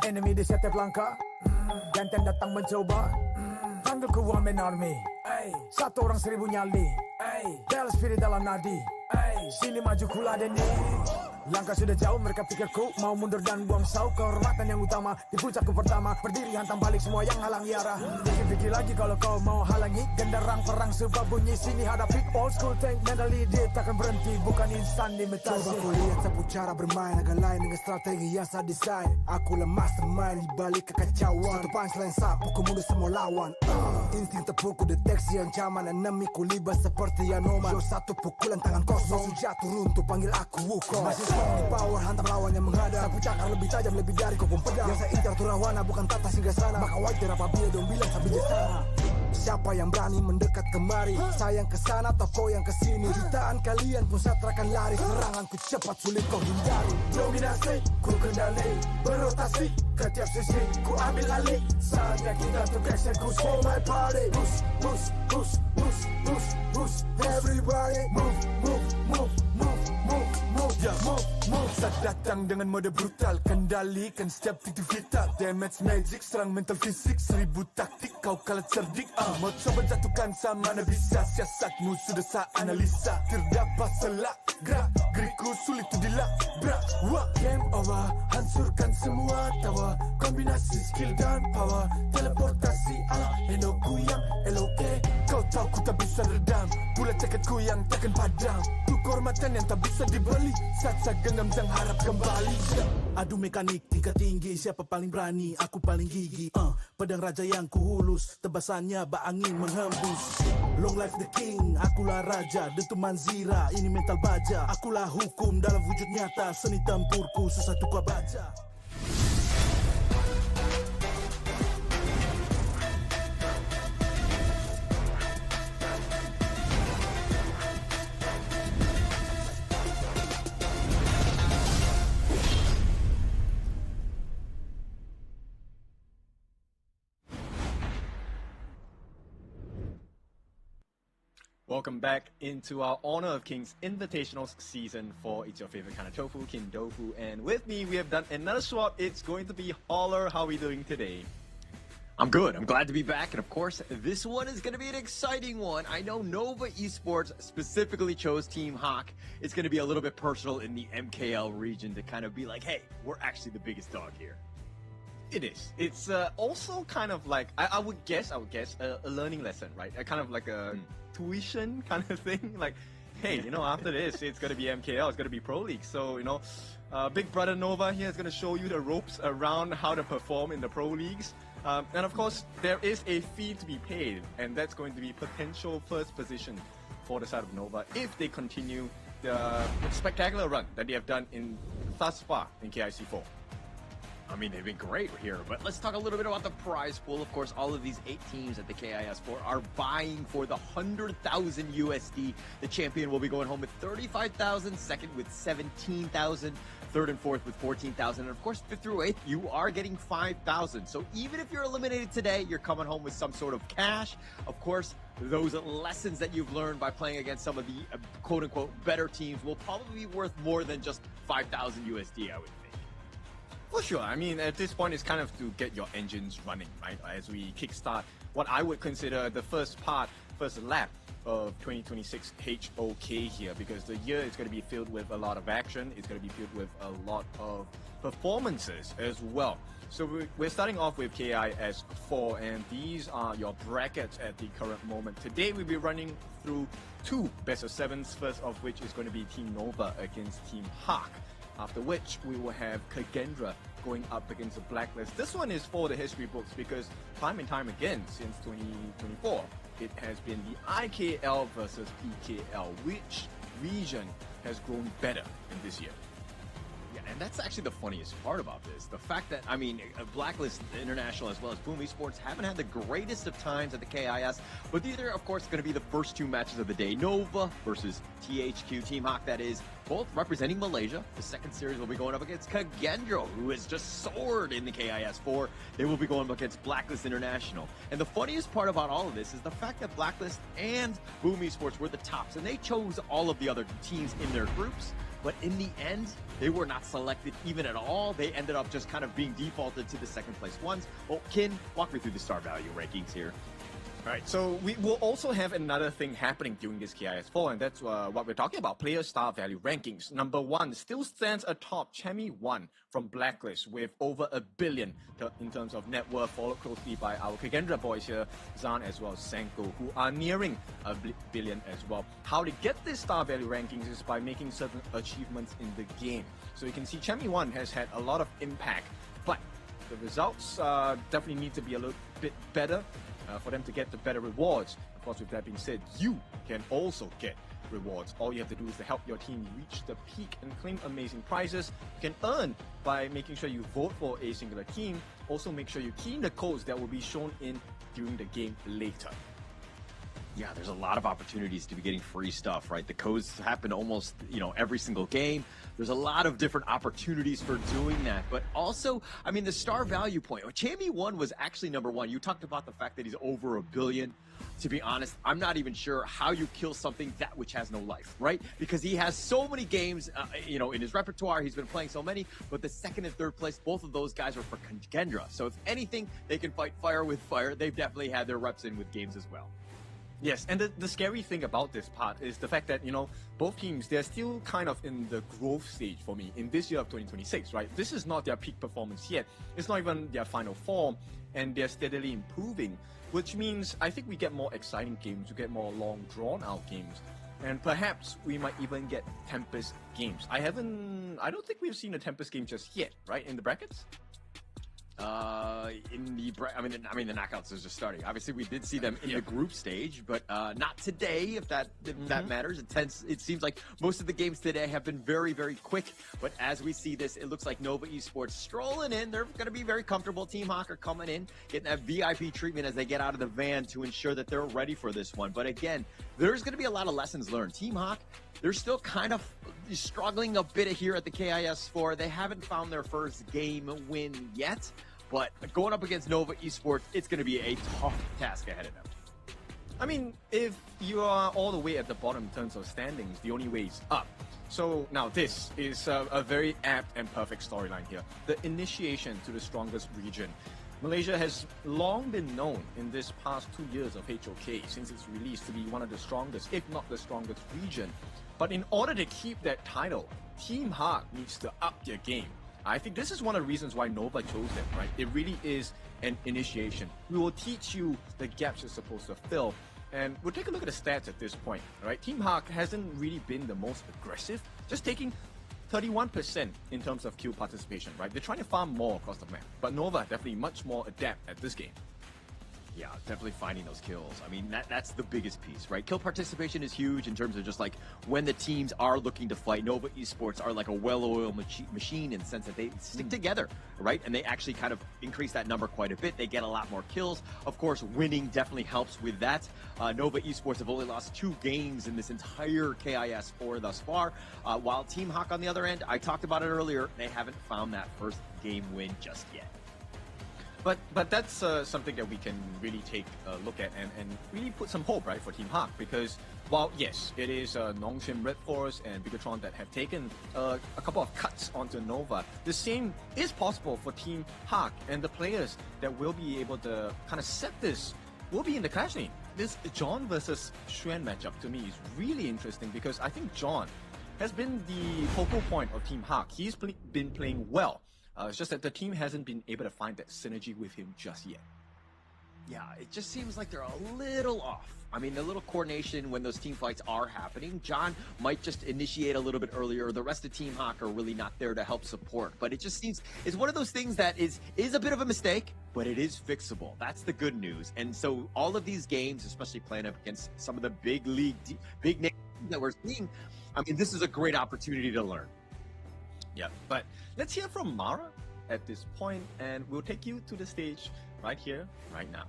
enemy di setiap langkah, Gantian datang mencoba, panggil ku one man army, satu orang 1000 nyali, Del spirit dalam nadi, sini maju ku ladeni. Langkah sudah jauh, mereka pikirku mau mundur dan buang sau. Kehormatan yang utama, di puncakku pertama, berdiri hantam balik semua yang halangi arah. Pikir-pikir lagi kalau kau mau halangi, genderang perang sebab bunyi sini hadapi. Old school tank mentally dia takkan berhenti, bukan instan imitasi. Coba ku lihat sapu cara bermain agak lain dengan strategi yang saya desain. Aku lemah mastermind di balik kekacauan. Satu punchline sapu ku mundur semua lawan. Insting tepuku deteksi ancaman, enemy ku libas seperti Anoman. Yo satu pukulan tangan kosong, jatuh runtuh panggil aku Wukong. Di power hantam lawan yang menghadap, sapu cakar lebih tajam lebih dari kopong pedang. Yang saya incar tuh rawana bukan tata singgah sana, maka wajar apabila dong bilang sampai di sana. Siapa yang berani mendekat kemari? Saya yang kesana atau kau yang kesini? Jutaan kalian pun satrakan lari. Seranganku cepat sulit kau hindari. Dominasi, ku kendali, berotasi ke tiap sisi, ku ambil alih. Saatnya kita untuk eksekusi. For my party, push, push, push, push, push, push. Everybody move, move, move, move, move, move, yeah, move, move. Saat datang dengan mode brutal, kendalikan setiap titik vital. Damage magic, serang mental fisik, 1000 taktik kau kalah cerdik. Mau coba jatuhkan sama mana bisa, siasatmu sudah saya analisa. Terdapat selak gerak, geriku sulit tu dilabrak. Wah, game over, hancurkan semua tawa. Kombinasi skill dan power, teleportasi ala Enoku yang LOK. Kau tahu ku tak bisa redam, pula ceketku yang takkan padam. Tu kehormatan yang tak bisa dibeli, saat saya genggam jangan harap kembali. Adu mekanik tingkat tinggi, siapa paling berani, aku paling gigi. Pedang raja yang kuhulus, tebasannya bak angin menghembus. Long life the king, akulah raja, dentu manzira, ini mental baja. Akulah hukum dalam wujud nyata, seni tempurku susah tu kau baca. Welcome back into our Honor of Kings Invitationals Season 4. It's your favorite kind of tofu, Kindofu. And with me, we have done another swap. It's going to be Holler. How are we doing today? I'm good. I'm glad to be back. And of course, this one is going to be an exciting one. I know Nova Esports specifically chose Team Hawk. It's going to be a little bit personal in the MKL region to kind of be like, hey, we're actually the biggest dog here. It is. It's also kind of like, I would guess, a learning lesson, right? A kind of like a tuition kind of thing. Like, hey, you know, after this, it's going to be MKL, it's going to be Pro League. So, you know, Big Brother Nova here is going to show you the ropes around how to perform in the Pro Leagues. And of course, there is a fee to be paid, and that's going to be potential first position for the side of Nova if they continue the spectacular run that they have done in thus far in KIS4. I mean, they've been great here, but let's talk a little bit about the prize pool. Of course, all of these 8 teams at the KIS4 are vying for the 100,000 USD. The champion will be going home with 35,000, second with 17,000, third and fourth with 14,000, and of course, 5th through 8th, you are getting 5,000. So even if you're eliminated today, you're coming home with some sort of cash. Of course, those lessons that you've learned by playing against some of the quote-unquote better teams will probably be worth more than just 5,000 USD, I would think. For sure. I mean, at this point, it's kind of to get your engines running, right? As we kickstart what I would consider the first lap of 2026 HOK here, because the year is going to be filled with a lot of action. It's going to be filled with a lot of performances as well. So we're starting off with KIS4, and these are your brackets at the current moment. Today we'll be running through 2 best of 7s, first of which is going to be Team Nova against Team Hawk. After which, we will have Kagendra going up against the Blacklist. This one is for the history books because time and time again, since 2024, it has been the IKL versus PKL. Which region has grown better in this year? Yeah, and that's actually the funniest part about this. The fact that, I mean, Blacklist International as well as Boom Esports haven't had the greatest of times at the KIS, but these are, of course, going to be the first 2 matches of the day. Nova versus THQ, Team Hawk, that is, both representing Malaysia. The second series will be going up against Kagendro, who has just soared in the KIS4. They will be going up against Blacklist International. And the funniest part about all of this is the fact that Blacklist and Boom Esports were the tops, and they chose all of the other teams in their groups. But in the end, they were not selected even at all. They ended up just kind of being defaulted to the second place ones. Well, Kin, walk me through the star value rankings here. All right, so we will also have another thing happening during this KIS4, and that's what we're talking about, player star value rankings. Number 1 still stands atop Chemi1 from Blacklist with over 1 billion in terms of net worth, followed closely by our Kagendra boys here, Zan as well as Senko, who are nearing 1 billion as well. How to get this star value rankings is by making certain achievements in the game. So you can see Chemi1 has had a lot of impact, but the results definitely need to be a little bit better for them to get the better rewards. Of course, with that being said, you can also get rewards. All you have to do is to help your team reach the peak and claim amazing prizes. You can earn by making sure you vote for a singular team. Also, make sure you key in the codes that will be shown in during the game later. Yeah, there's a lot of opportunities to be getting free stuff, right? The codes happen almost, every single game. There's a lot of different opportunities for doing that. But also, I mean, the star value point. Chammy 1 was actually number 1. You talked about the fact that he's over 1 billion. To be honest, I'm not even sure how you kill something that which has no life, right? Because he has so many games, in his repertoire. He's been playing so many. But the second and third place, both of those guys are for Kendra. So if anything, they can fight fire with fire. They've definitely had their reps in with games as well. Yes, and the scary thing about this part is the fact that, both teams, they're still kind of in the growth stage for me in this year of 2026, right? This is not their peak performance yet. It's not even their final form, and they're steadily improving, which means I think we get more exciting games, we get more long, drawn-out games, and perhaps we might even get Tempest games. I don't think we've seen a Tempest game just yet, right, in the brackets? The knockouts are just starting. Obviously, we did see them in the group stage, but not today. If that matters, it seems like most of the games today have been very, very quick. But as we see this, it looks like Nova Esports strolling in. They're going to be very comfortable. Team Hawk are coming in, getting that VIP treatment as they get out of the van to ensure that they're ready for this one. But again, there's going to be a lot of lessons learned. Team Hawk, they're still kind of struggling a bit here at the KIS4. They haven't found their first game win yet, but going up against Nova Esports, it's going to be a tough task ahead of them. I mean, if you are all the way at the bottom in terms of standings, the only way is up. So now this is a very apt and perfect storyline here. The initiation to the strongest region. Malaysia has long been known in this past 2 years of HOK since its release to be one of the strongest, if not the strongest region. But in order to keep that title, Team Hawk needs to up their game. I think this is one of the reasons why Nova chose them, right? It really is an initiation. We will teach you the gaps you're supposed to fill. And we'll take a look at the stats at this point, right? Team Hawk hasn't really been the most aggressive, just taking 31% in terms of kill participation, right? They're trying to farm more across the map. But Nova definitely much more adept at this game. Yeah, definitely finding those kills. I mean, that's the biggest piece, right? Kill participation is huge in terms of just like when the teams are looking to fight. Nova Esports are like a well-oiled machine in the sense that they stick together, right? And they actually kind of increase that number quite a bit. They get a lot more kills. Of course, winning definitely helps with that. Nova Esports have only lost 2 games in this entire KIS4 thus far. While Team Hawk on the other end, I talked about it earlier, they haven't found that first game win just yet. But that's something that we can really take a look at and really put some hope, right, for Team Hawk, because while yes, it is Nongshim Red Force and Bigatron that have taken a couple of cuts onto Nova, the same is possible for Team Hawk, and the players that will be able to kind of set this will be in the clash lane. This John versus Xuan matchup to me is really interesting because I think John has been the focal point of Team Hawk. He's been playing well. It's just that the team hasn't been able to find that synergy with him just yet. Yeah, it just seems like they're a little off. I mean, a little coordination when those team fights are happening. John might just initiate a little bit earlier. The rest of Team Hawk are really not there to help support. But it just seems, it's one of those things that is a bit of a mistake, but it is fixable. That's the good news. And so all of these games, especially playing up against some of the big names that we're seeing, I mean, this is a great opportunity to learn. Yeah, but let's hear from Mara at this point, and we'll take you to the stage right here, right now.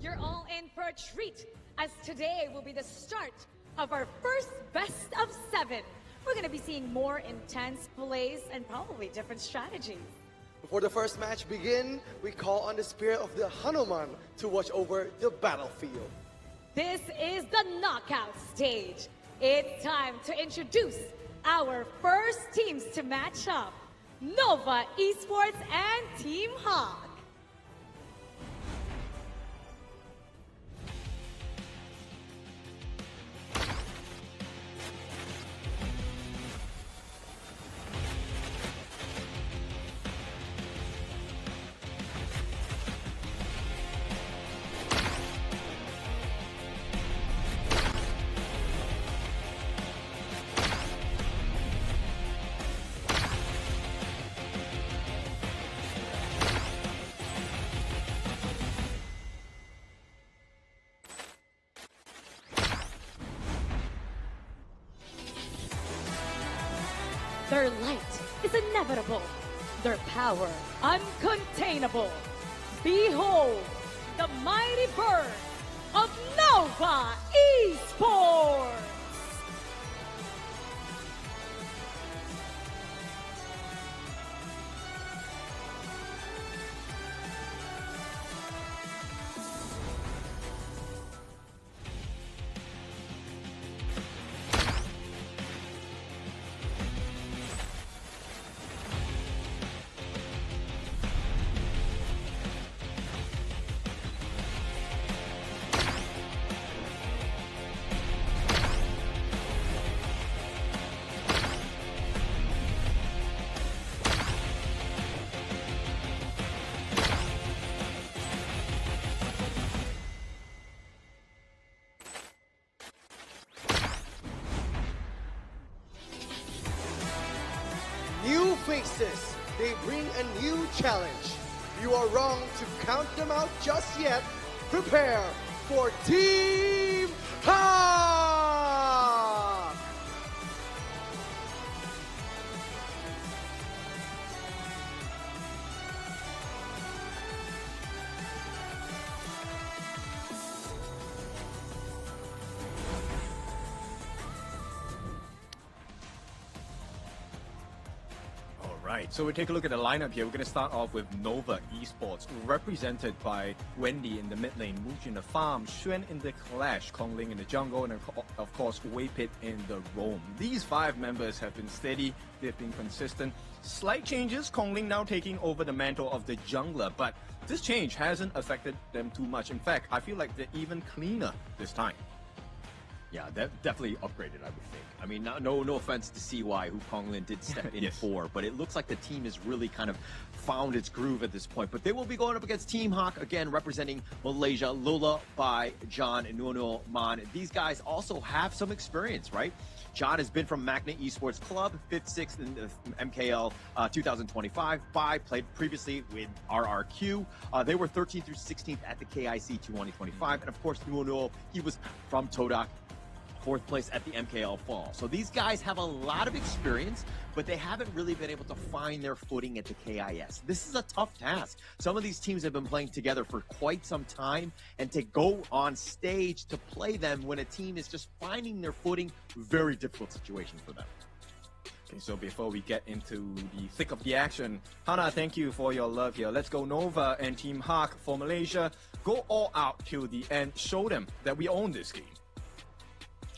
You're all in for a treat, as today will be the start of our first best of 7. We're going to be seeing more intense plays and probably different strategies. Before the first match begin, we call on the spirit of the Hanuman to watch over the battlefield. This is the knockout stage. It's time to introduce our first teams to match up, Nova Esports and Team Hawk. Their light is inevitable, their power uncontainable. Behold, the mighty bird of Nova Esports. New faces, they bring a new challenge. You are wrong to count them out just yet. Prepare for Team Hawk! Right, so we take a look at the lineup here. We're going to start off with Nova Esports, represented by Wendy in the mid lane, Muji in the farm, Xuan in the clash, Kongling in the jungle, and of course Weipit in the roam. These 5 members have been steady, they've been consistent. Slight changes, Kongling now taking over the mantle of the jungler, but this change hasn't affected them too much. In fact, I feel like they're even cleaner this time. Yeah, that definitely upgraded, I would think. I mean, no offense to CY, who Konglin did step in for, but it looks like the team has really kind of found its groove at this point. But they will be going up against Team Hawk, again, representing Malaysia, Lola by John and Nuno Man. These guys also have some experience, right? John has been from Magna Esports Club, 5th, 6th in the MKL 2025. Bai played previously with RRQ. They were 13th through 16th at the KIC 2025. And of course, Nuno, he was from Todak, 4th place at the MKL Fall. So these guys have a lot of experience, but they haven't really been able to find their footing at the KIS. This is a tough task. Some of these teams have been playing together for quite some time, and to go on stage to play them when a team is just finding their footing, very difficult situation for them. Okay, so before we get into the thick of the action, Hana, thank you for your love here. Let's go Nova and Team Hawk for Malaysia. Go all out till the end. Show them that we own this game.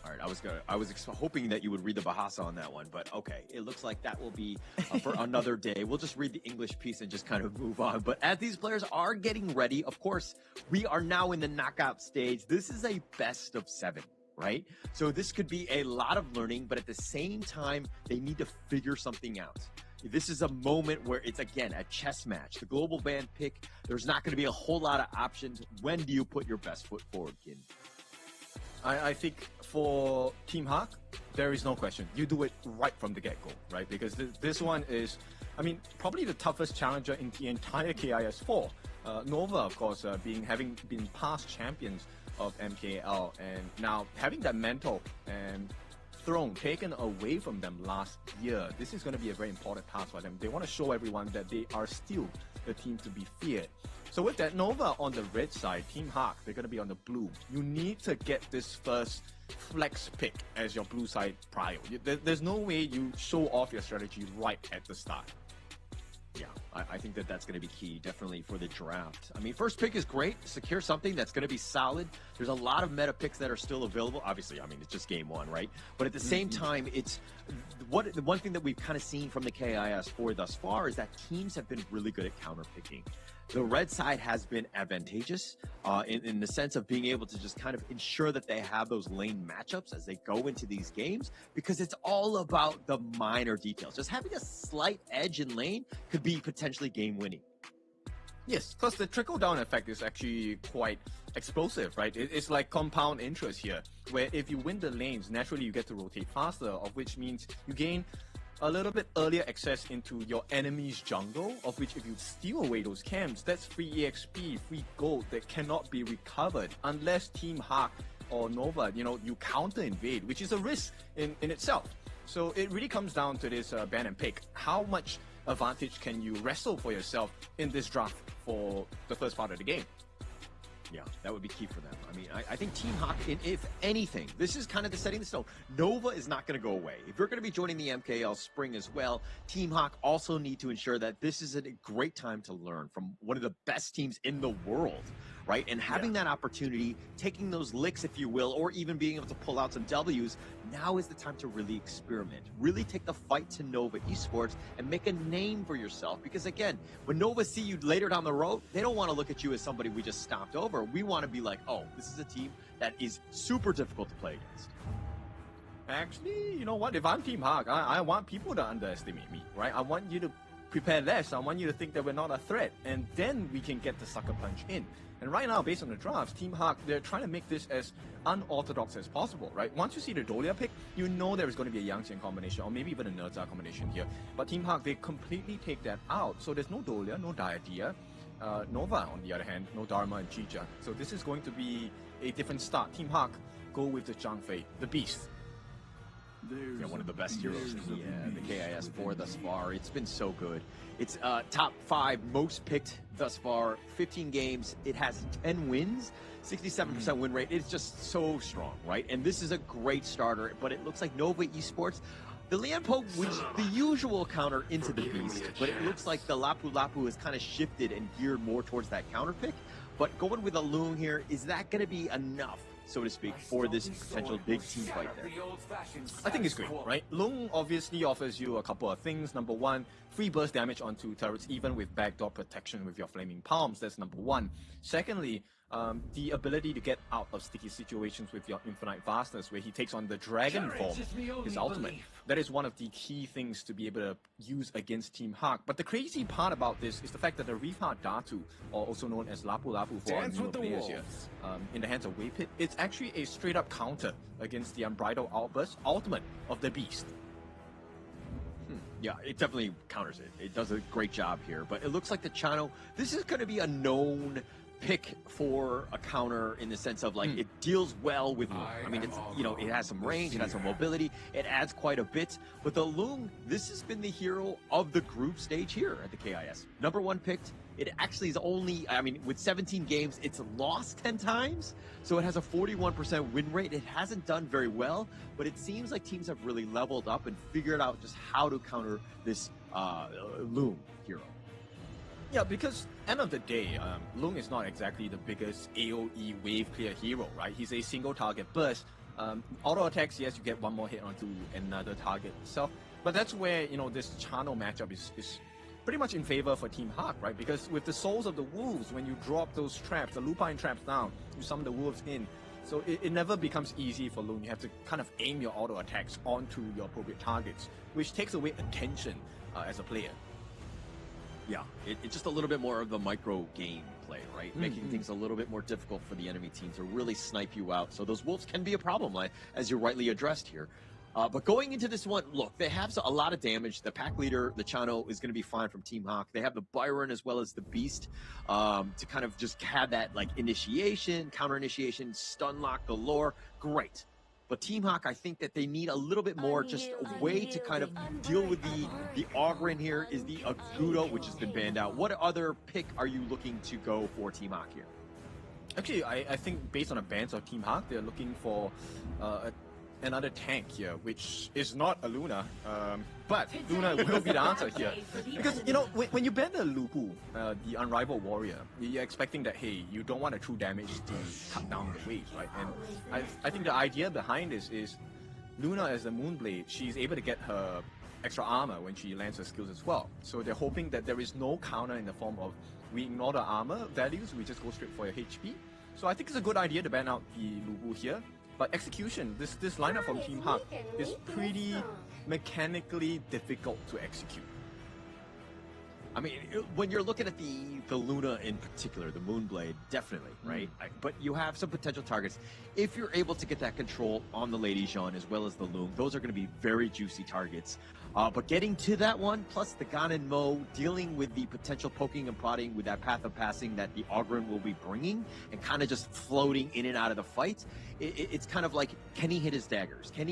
All right, I was hoping that you would read the Bahasa on that one, but okay, it looks like that will be for another day. We'll just read the English piece and just kind of move on. But as these players are getting ready, of course, we are now in the knockout stage. This is a best of 7, right? So this could be a lot of learning, but at the same time, they need to figure something out. This is a moment where it's, again, a chess match. The global ban pick, there's not going to be a whole lot of options. When do you put your best foot forward, Kin? I think for Team Hawk, there is no question. You do it right from the get-go, right? Because this one is, I mean, probably the toughest challenger in the entire KIS4. Nova, of course, having been past champions of MKL, and now having that mantle and throne taken away from them last year. This is going to be a very important task for them. They want to show everyone that they are still the team to be feared. So with that, Nova on the red side, Team Hawk, they're going to be on the blue. You need to get this first flex pick as your blue side prio. There's no way you show off your strategy right at the start. Yeah, I think that's going to be key, definitely, for the draft. I mean, first pick is great. Secure something that's going to be solid. There's a lot of meta picks that are still available. Obviously, I mean, it's just game 1, right? But at the same time, it's the one thing that we've kind of seen from the KIS4 thus far is that teams have been really good at counter picking. The red side has been advantageous in the sense of being able to just kind of ensure that they have those lane matchups as they go into these games, because it's all about the minor details. Just having a slight edge in lane could be potentially game winning. Yes, plus the trickle-down effect is actually quite explosive, right? It's like compound interest here, where if you win the lanes, naturally you get to rotate faster, of which means you gain a little bit earlier access into your enemy's jungle, of which if you steal away those camps, that's free EXP, free gold that cannot be recovered unless Team Hawk or Nova, you counter invade, which is a risk in itself. So it really comes down to this ban and pick. How much advantage can you wrestle for yourself in this draft for the first part of the game? Yeah, that would be key for them. I mean, I think Team Hawk, if anything, this is kind of the setting the stone. Nova is not going to go away. If you're going to be joining the MKL Spring as well, Team Hawk also need to ensure that this is a great time to learn from one of the best teams in the world, right? And having that opportunity, taking those licks, if you will, or even being able to pull out some W's, now is the time to really experiment. Really take the fight to Nova Esports and make a name for yourself. Because again, when Nova see you later down the road, they don't want to look at you as somebody we just stomped over. We want to be like, oh, this is a team that is super difficult to play against. Actually, you know what? If I'm Team Hawk, I want people to underestimate me, right? I want you to prepare less. I want you to think that we're not a threat, and then we can get the sucker punch in. And right now, based on the drafts, Team Hawk, they're trying to make this as unorthodox as possible, right? Once you see the Dolia pick, you know there is going to be a Yang Xian combination, or maybe even a Nerza combination here. But Team Hawk, they completely take that out. So there's no Dolia, no Diadia. Nova, on the other hand, no Dharma and Chicha. So this is going to be a different start. Team Hawk, go with the Zhang Fei, the Beast. Yeah, one of the best heroes in the KIS4 thus far. It's been so good. It's top 5 most picked thus far. 15 games. It has 10 wins, 67% win rate. It's just so strong, right? And this is a great starter, but it looks like Nova Esports, the Lian Po, which is the usual counter into the Beast, but it looks like the Lapu Lapu has kind of shifted and geared more towards that counter pick. But going with a Loon here, is that going to be enough, so to speak, for this potential big team fight there? I think it's great, right? Lung obviously offers you a couple of things. Number one, free burst damage onto turrets, even with backdoor protection with your flaming palms. That's number one. Secondly, the ability to get out of sticky situations with your infinite vastness, where he takes on the dragon form, his ultimate. That is one of the key things to be able to use against Team Hawk. But the crazy part about this is the fact that the Rifa Datu, or also known as Lapu Lapu for our newer players here, in the hands of Waypit, it's actually a straight up counter against the Unbridled Outburst ultimate of the Beast. Yeah, it definitely counters it. It does a great job here, but it looks like the Chano, this is going to be a known pick for a counter in the sense of like it deals well with Loom. I mean, it's, you know, it has some range, it has some mobility, it adds quite a bit. But the Loom, this has been the hero of the group stage here at the KIS. Number 1 picked. It actually is only, I mean, with 17 games, it's lost 10 times. So it has a 41% win rate. It hasn't done very well, but it seems like teams have really leveled up and figured out just how to counter this Loom hero. Yeah, because end of the day, Lung is not exactly the biggest AoE wave clear hero, right? He's a single target burst. Auto attacks, yes, you get one more hit onto another target itself. But that's where, you know, this Chano matchup is pretty much in favor for Team Hawk, right? Because with the Souls of the Wolves, when you drop those traps, the Lupine traps down, you summon the Wolves in. So it never becomes easy for Lung. You have to kind of aim your auto attacks onto your appropriate targets, which takes away attention as a player. Yeah, it's just a little bit more of the micro game play, right? Making things a little bit more difficult for the enemy team to really snipe you out. So those wolves can be a problem, like, as you rightly addressed here. But going into this one, look, they have a lot of damage. The pack leader, the Chano, is going to be fine from Team Hawk. They have the Byron as well as the Beast to kind of just have that like initiation, counter initiation, stun lock galore. Great. But Team Hawk, I think that they need a little bit more, just a way to kind of deal with the Ogre here is the Agudo, which has been banned out. What other pick are you looking to go for Team Hawk here? Actually, I think based on the bans of Team Hawk, they're looking for another tank here, which is not a Luna, but Luna will be the answer here. Because, you know, when you ban the Lupu, the Unrivaled Warrior, you're expecting that, hey, you don't want a true damage to cut down the waves, right? And I think the idea behind this is Luna as a Moonblade, she's able to get her extra armor when she lands her skills as well. So they're hoping that there is no counter in the form of we ignore the armor values, we just go straight for your HP. So I think it's a good idea to ban out the Lupu here. But execution, this lineup from Team Hawk is pretty mechanically difficult to execute. I mean, when you're looking at the Luna in particular, the Moonblade, definitely, right? But you have some potential targets. If you're able to get that control on the Lady Jean as well as the Loom, those are going to be very juicy targets. But getting to that one, plus the Ganon Mo, dealing with the potential poking and prodding with that path of passing that the Ogren will be bringing, and kind of just floating in and out of the fight, it's kind of like, can he hit his daggers? Can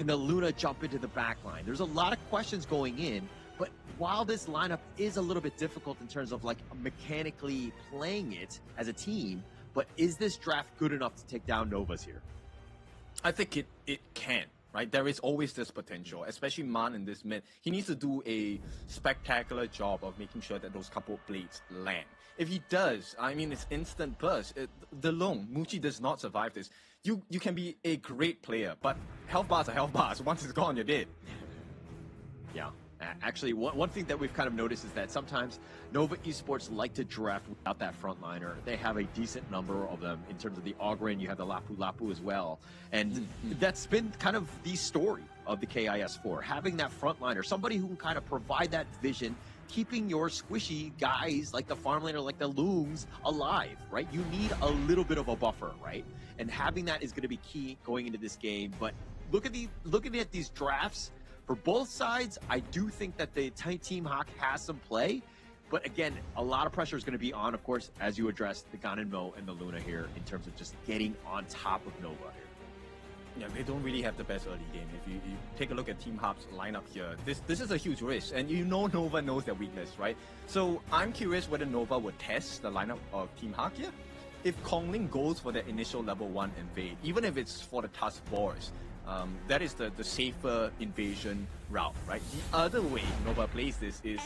the Luna jump into the back line? There's a lot of questions going in. But while this lineup is a little bit difficult in terms of like mechanically playing it as a team, but is this draft good enough to take down Novas here? I think it can. Right, there is always this potential, especially Man in this mid. He needs to do a spectacular job of making sure that those couple blades land. If he does, I mean, it's instant burst. The long Muchi does not survive this. You can be a great player, but health bars are health bars. Once it's gone, you're dead. Yeah. Actually, one thing that we've kind of noticed is that sometimes Nova Esports like to draft without that frontliner. They have a decent number of them in terms of the Ogren. You have the Lapu Lapu as well. And that's been kind of the story of the KIS4. Having that frontliner, somebody who can kind of provide that vision, keeping your squishy guys like the farmlaner, like the looms alive, right? You need a little bit of a buffer, right? And having that is going to be key going into this game. But looking at these drafts, for both sides, I do think that the Team Hawk has some play. But again, a lot of pressure is going to be on, of course, as you addressed the Ganonmo and the Luna here in terms of just getting on top of Nova here. Yeah, they don't really have the best early game. If you take a look at Team Hop's lineup here, this is a huge risk. And you know Nova knows their weakness, right? So I'm curious whether Nova would test the lineup of Team Hawk here. If Kongling goes for the initial level 1 invade, even if it's for the Tusk Boars, that is the safer invasion route, right? The other way Nova plays this is,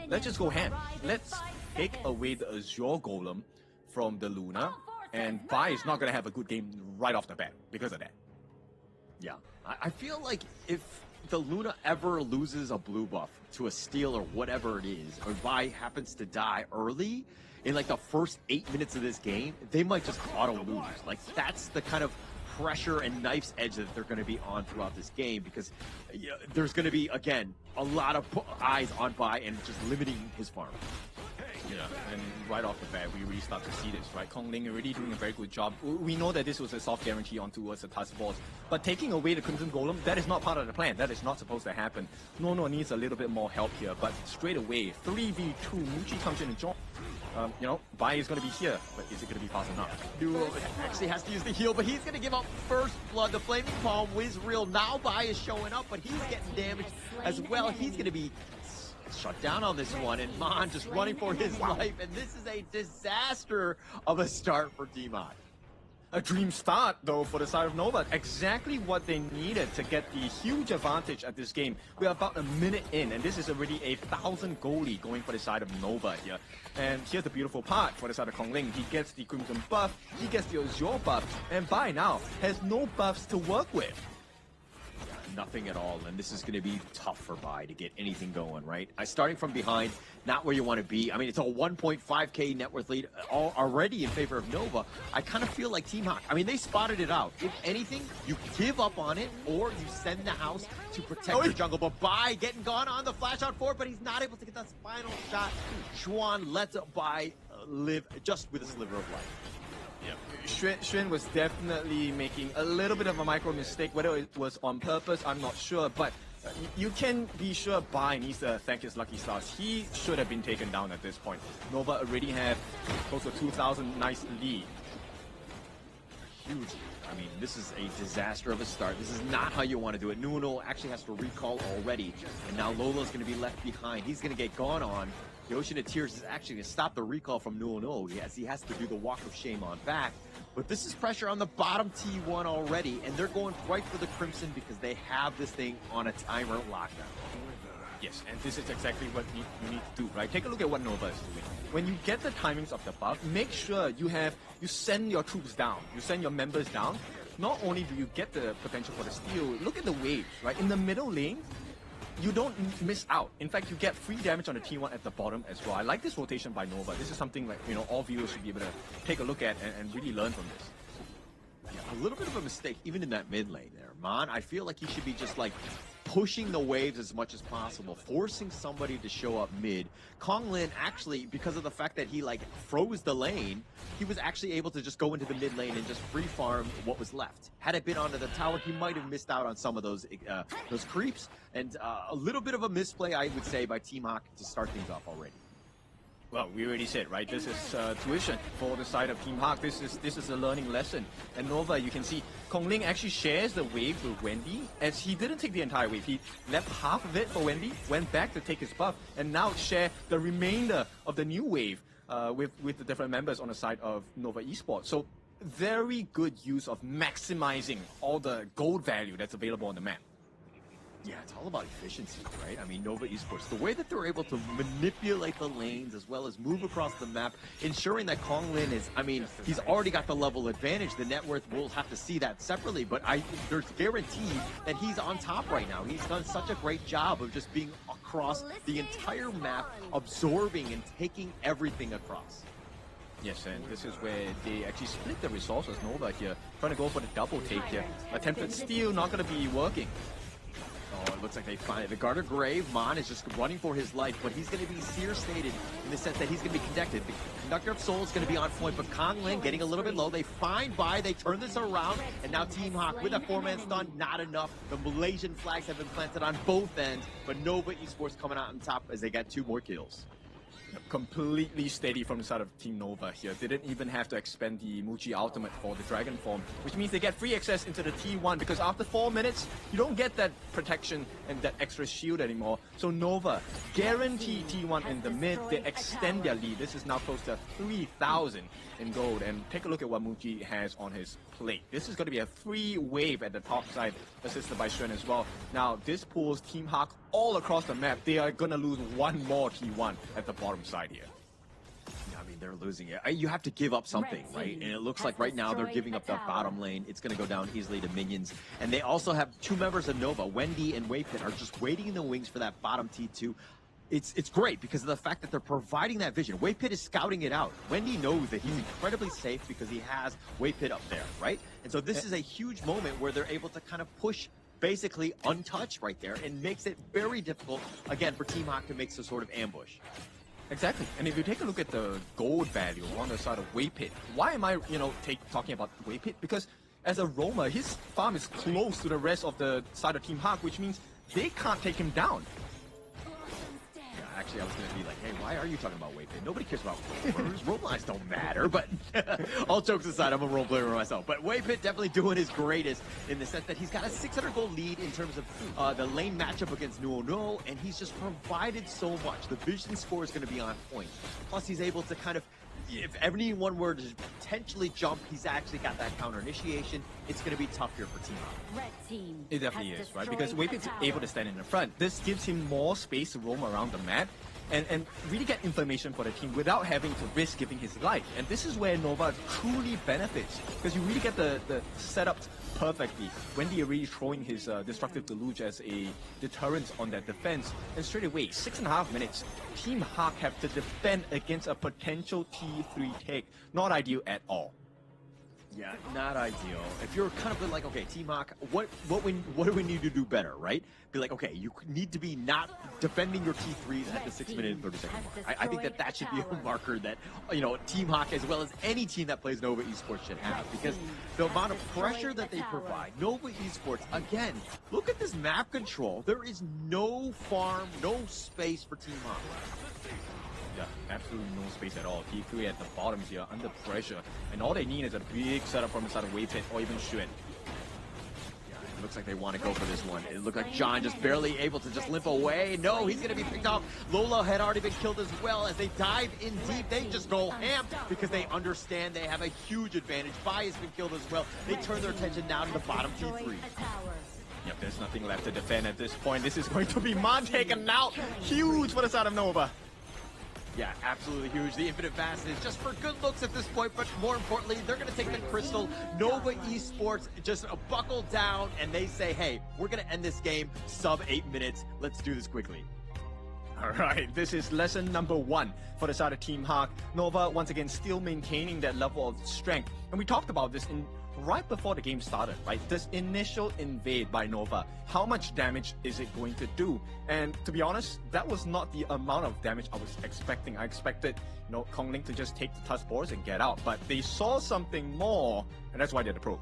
let's just go ham. Let's take away the Azure Golem from the Luna, and Bai is not going to have a good game right off the bat because of that. Yeah, I feel like if the Luna ever loses a blue buff to a steal or whatever it is, or Bai happens to die early, in like the first 8 minutes of this game, they might just auto lose. Like, that's the kind of pressure and knife's edge that they're going to be on throughout this game, because there's going to be, again, a lot of eyes on Bai and just limiting his farm. Yeah, and right off the bat, we really start to see this, right? Kongling already doing a very good job. We know that this was a soft guarantee on towards the Tusk Balls, but taking away the Crimson Golem, that is not part of the plan. That is not supposed to happen. Nono needs a little bit more help here, but straight away, 3v2, Muchi comes in and joins. You know, Bai is going to be here, but is it going to be fast enough? Duo actually has to use the heal, but he's going to give up first blood. The Flaming Palm whiz real. Now Bai is showing up, but he's getting damaged as well. He's going to be shut down on this one, and Mon just running for his life, and this is a disaster of a start for Demon. A dream start, though, for the side of Nova. Exactly what they needed to get the huge advantage at this game. We're about a minute in, and this is already a 1,000 goalie going for the side of Nova here. And here's the beautiful part for the side of Kongling. He gets the Crimson buff, he gets the Azure buff, and by now has no buffs to work with. Nothing at all, and this is going to be tough for Bai to get anything going, right? Starting from behind, not where you want to be. I mean, it's a 1.5k net worth lead already in favor of Nova. I kind of feel like Team Hawk, I mean, they spotted it out. If anything, you give up on it, or you send the house to protect your jungle. But Bai getting gone on the flash out forward, but he's not able to get that final shot. Xuan lets Bai live just with a sliver of life. Yeah, Xuan was definitely making a little bit of a micro mistake. Whether it was on purpose, I'm not sure. But you can be sure Bai needs to thank his lucky stars. He should have been taken down at this point. Nova already have close to 2,000 nice lead. Huge. I mean, this is a disaster of a start. This is not how you want to do it. Nuno actually has to recall already, and now Lolo's going to be left behind. He's going to get gone on. The Ocean of Tears is actually going to stop the recall from Nuno. Yes, he has to do the Walk of Shame on back. But this is pressure on the bottom T1 already, and they're going right for the Crimson because they have this thing on a timer lockdown. Yes, and this is exactly what you need to do, right? Take a look at what Nova is doing. When you get the timings of the buff, make sure you send your troops down, you send your members down. Not only do you get the potential for the steal, look at the waves, right? In the middle lane, you don't miss out. In fact, you get free damage on the T1 at the bottom as well. I like this rotation by Nova. This is something like, you know, all viewers should be able to take a look at and really learn from this. Yeah, a little bit of a mistake, even in that mid lane there. Mon, I feel like he should be just like pushing the waves as much as possible, forcing somebody to show up mid. Konglin actually, because of the fact that he like froze the lane, he was actually able to just go into the mid lane and just free farm what was left. Had it been onto the tower, he might have missed out on some of those creeps, and a little bit of a misplay, I would say, by Team Hawk to start things off already. Well, we already said, right? This is tuition for the side of Team Hawk. This is a learning lesson. And Nova, you can see Kongling actually shares the wave with Wendy, as he didn't take the entire wave. He left half of it for Wendy, went back to take his buff, and now share the remainder of the new wave with the different members on the side of Nova Esports. So very good use of maximizing all the gold value that's available on the map. Yeah, it's all about efficiency, right? I mean, Nova Esports, the way that they're able to manipulate the lanes as well as move across the map, ensuring that Kong Lin is, I mean, he's already got the level advantage. The net worth, we'll have to see that separately, but there's guaranteed that he's on top right now. He's done such a great job of just being across the entire map, absorbing and taking everything across. Yes, and this is where they actually split the resources. Nova here, trying to go for the double take here. Attempted steal, not going to be working. Oh, it looks like they find it. The Garter Grave, Mon is just running for his life, but he's going to be seer stated in the sense that he's going to be connected. The Conductor of Soul is going to be on point, but Kong Lin getting a little bit low. They find by, they turn this around, and now Team Hawk with a 4-man stun, not enough. The Malaysian flags have been planted on both ends, but Nova Esports coming out on top as they got 2 more kills. Completely steady from the side of Team Nova here. They didn't even have to expend the Muji ultimate for the Dragon Form, which means they get free access into the T1 because after 4 minutes, you don't get that protection and that extra shield anymore. So Nova guarantee T1 in the mid. They extend their lead. This is now close to 3,000 in gold. And take a look at what Muji has on his plate. This is going to be a free wave at the top side, assisted by Shen as well. Now, this pulls Team Hawk all across the map. They are going to lose 1 more T1 at the bottom side here. I mean, they're losing it. You have to give up something, right? And it looks like right now they're giving up the bottom lane. It's going to go down easily to minions. And they also have 2 members of Nova, Wendy and Waypit, are just waiting in the wings for that bottom T2. It's great because of the fact that they're providing that vision. Waypit is scouting it out. Wendy knows that he's incredibly safe because he has Waypit up there, right? And so this is a huge moment where they're able to kind of push basically untouched right there and makes it very difficult, again, for Team Hawk to make some sort of ambush. Exactly. And if you take a look at the gold value on the side of Waypit, why am I, talking about Waypit? Because as a roamer, his farm is close to the rest of the side of Team Hawk, which means they can't take him down. Actually, I was going to be like, hey, why are you talking about Waypit? Nobody cares about roamers. Role lines don't matter, but all jokes aside, I'm a role player myself. But Waypit definitely doing his greatest in the sense that he's got a 600 gold lead in terms of the lane matchup against Nuono, and he's just provided so much. The vision score is going to be on point. Plus, he's able to kind of, if anyone were to potentially jump, he's actually got that counter initiation. It's going to be tough here for Team Hawk. It definitely is, right? Because Waypit's able to stand in the front. This gives him more space to roam around the map and really get information for the team without having to risk giving his life. And this is where Nova truly benefits, because you really get the setups perfectly. Wendy already throwing his Destructive Deluge as a deterrent on that defense. And straight away, 6.5 minutes, Team Hawk have to defend against a potential T3 take. Not ideal at all. Yeah, not ideal. If you're kind of like, okay, Team Hawk, what do we need to do better, right? Be like, okay, you need to be not defending your T3s at the 6-minute and 30-second mark. I think that should be a marker that, Team Hawk, as well as any team that plays Nova Esports, should have, because the amount of pressure that they provide. Nova Esports, again, look at this map control. There is no farm, no space for Team Hawk. Yeah, absolutely no space at all. T3 at the bottom here, under pressure. And all they need is a big setup from the side of Waypit or even Shen. Yeah, it looks like they want to go for this one. It looked like John just barely able to just limp away. No, he's going to be picked off. Lola had already been killed as well. As they dive in deep, they just go ham because they understand they have a huge advantage. Bai has been killed as well. They turn their attention now to the bottom T3. Yep, there's nothing left to defend at this point. This is going to be Mon taken out. Huge for the side of Nova. Yeah, absolutely huge. The Infinite Fast is just for good looks at this point, but more importantly, they're going to take the Crystal. Nova Esports just buckle down, and they say, hey, we're going to end this game sub 8 minutes. Let's do this quickly. All right, this is lesson number 1 for the side of Team Hawk. Nova, once again, still maintaining that level of strength. And we talked about this right before the game started, right? This initial invade by Nova, how much damage is it going to do? And to be honest, that was not the amount of damage I was expecting. I expected, Kong Ling to just take the tusk boards and get out, but they saw something more, and that's why they're the pros.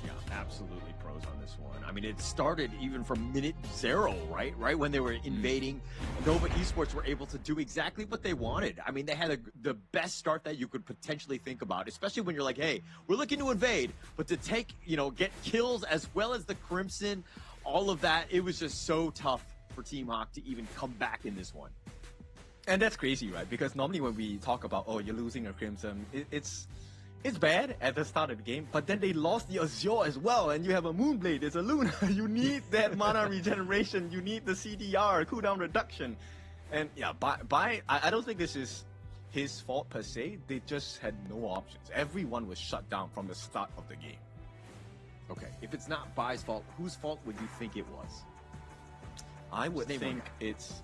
Yeah, absolutely pros on this one. I mean, it started even from minute 0, right? Right when they were invading, Nova Esports were able to do exactly what they wanted. I mean, they had the best start that you could potentially think about, especially when you're like, hey, we're looking to invade, but to take, get kills as well as the Crimson, all of that, it was just so tough for Team Hawk to even come back in this one. And that's crazy, right? Because normally when we talk about, oh, you're losing a Crimson, it's bad at the start of the game, but then they lost the Azure as well, and you have a Moonblade, there's a Luna. You need that mana regeneration, you need the CDR, cooldown reduction. And yeah, I don't think this is his fault per se, they just had no options. Everyone was shut down from the start of the game. Okay, if it's not Bai's fault, whose fault would you think it was? I would Name think one. it's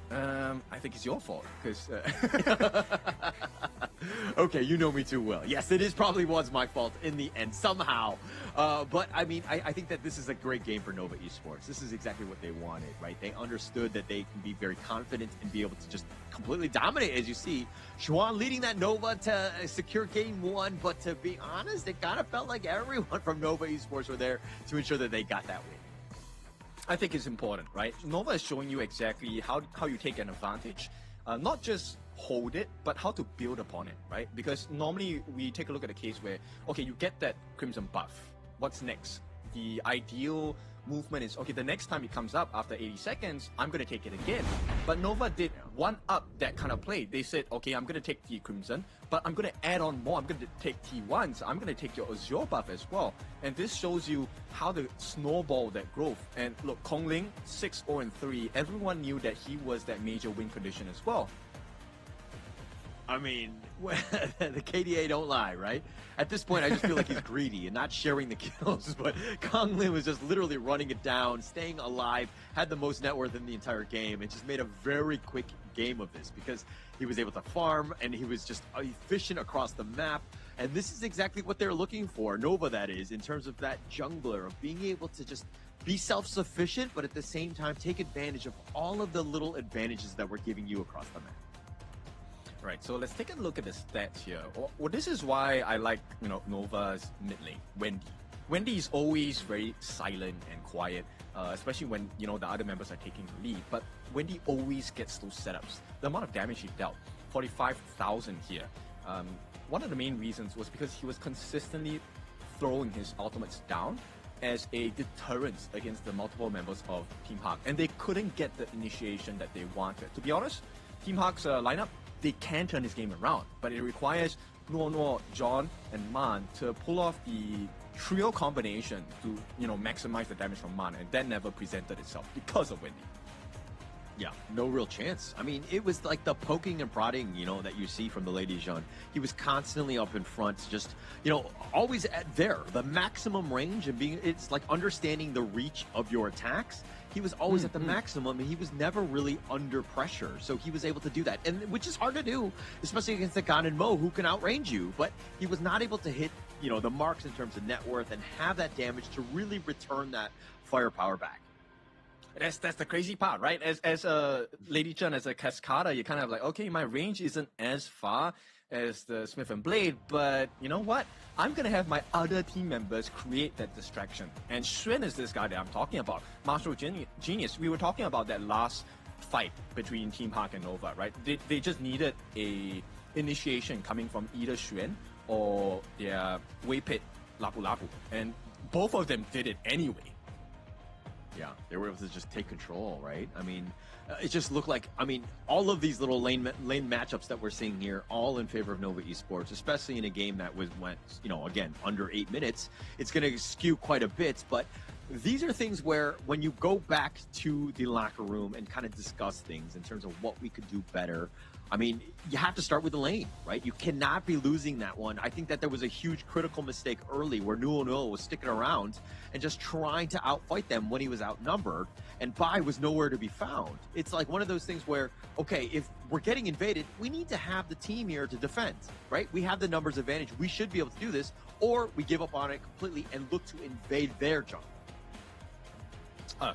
I think it's your fault because okay, you know me too well. Yes, it probably was my fault in the end somehow. But I mean, I think that this is a great game for Nova Esports. This is exactly what they wanted, right? They understood that they can be very confident and be able to just completely dominate, as you see. Xuan leading that Nova to secure game 1, but to be honest, it kind of felt like everyone from Nova Esports were there to ensure that they got that win. I think it's important, right? Nova is showing you exactly how you take an advantage. Not just hold it, but how to build upon it, right? Because normally we take a look at a case where, okay, you get that Crimson buff. What's next? The ideal movement is, okay, the next time it comes up after 80 seconds, I'm going to take it again. But Nova did one up that kind of play. They said, okay, I'm going to take the Crimson, but I'm going to add on more. I'm going to take T1s. I'm going to take your Azure buff as well. And this shows you how to snowball that growth. And look, Kongling, 6-0-3. Everyone knew that he was that major win condition as well. I mean, the KDA don't lie, right? At this point, I just feel like he's greedy and not sharing the kills, but Kong Lin was just literally running it down, staying alive, had the most net worth in the entire game, and just made a very quick game of this because he was able to farm and he was just efficient across the map. And this is exactly what they're looking for, Nova that is, in terms of that jungler, of being able to just be self-sufficient, but at the same time, take advantage of all of the little advantages that we're giving you across the map. Right, so let's take a look at the stats here. Well, this is why I like, Nova's mid lane, Wendy. Wendy is always very silent and quiet, especially when, the other members are taking the lead. But Wendy always gets those setups. The amount of damage he dealt, 45,000 here. One of the main reasons was because he was consistently throwing his ultimates down as a deterrent against the multiple members of Team Hawk. And they couldn't get the initiation that they wanted. To be honest, Team Hawk's lineup, they can turn this game around, but it requires Nuo, John, and Man to pull off the trio combination to, maximize the damage from Man, and that never presented itself because of Wendy. Yeah, no real chance. I mean, it was like the poking and prodding, that you see from the Lady Jean. He was constantly up in front, just, always there, the maximum range, and it's like understanding the reach of your attacks. He was always at the maximum, and he was never really under pressure. So he was able to do that, and which is hard to do, especially against the Gan and Mo, who can outrange you. But he was not able to hit, the marks in terms of net worth and have that damage to really return that firepower back. That's the crazy part, right? As a Lady Chen, as a Cascada, you're kind of like, okay, my range isn't as far as the Smith and Blade, but you know what? I'm gonna have my other team members create that distraction. And Xuan is this guy that I'm talking about, Martial Genius. We were talking about that last fight between Team Hawk and Nova, right? They just needed a initiation coming from either Xuan or their Waypit Lapu Lapu, and both of them did it anyway. Yeah, they were able to just take control, right? I mean, it just looked like, all of these little lane matchups that we're seeing here, all in favor of Nova Esports, especially in a game that went, again, under 8 minutes. It's going to skew quite a bit, but these are things where when you go back to the locker room and kind of discuss things in terms of what we could do better, you have to start with the lane, right? You cannot be losing that one. I think that there was a huge critical mistake early where Nuo was sticking around and just trying to outfight them when he was outnumbered, and Bai was nowhere to be found. It's like one of those things where, okay, if we're getting invaded, we need to have the team here to defend, right? We have the numbers advantage. We should be able to do this, or we give up on it completely and look to invade their jungle.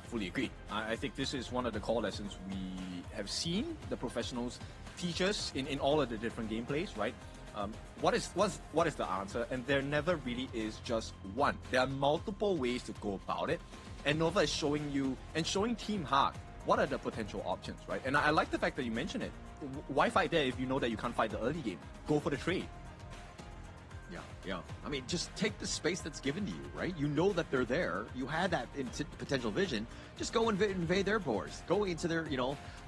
Fully agree. I think this is one of the core lessons we have seen the professionals teach us in all of the different gameplays, right? What is the answer? And there never really is just one. There are multiple ways to go about it. And Nova is showing you and showing Team Hawk what are the potential options, right? And I like the fact that you mentioned it. Why fight there if you know that you can't fight the early game? Go for the trade. Yeah, Yeah. I mean, just take the space that's given to you, right? You know that they're there. You had that potential vision. Just go invade their boards. Go into their,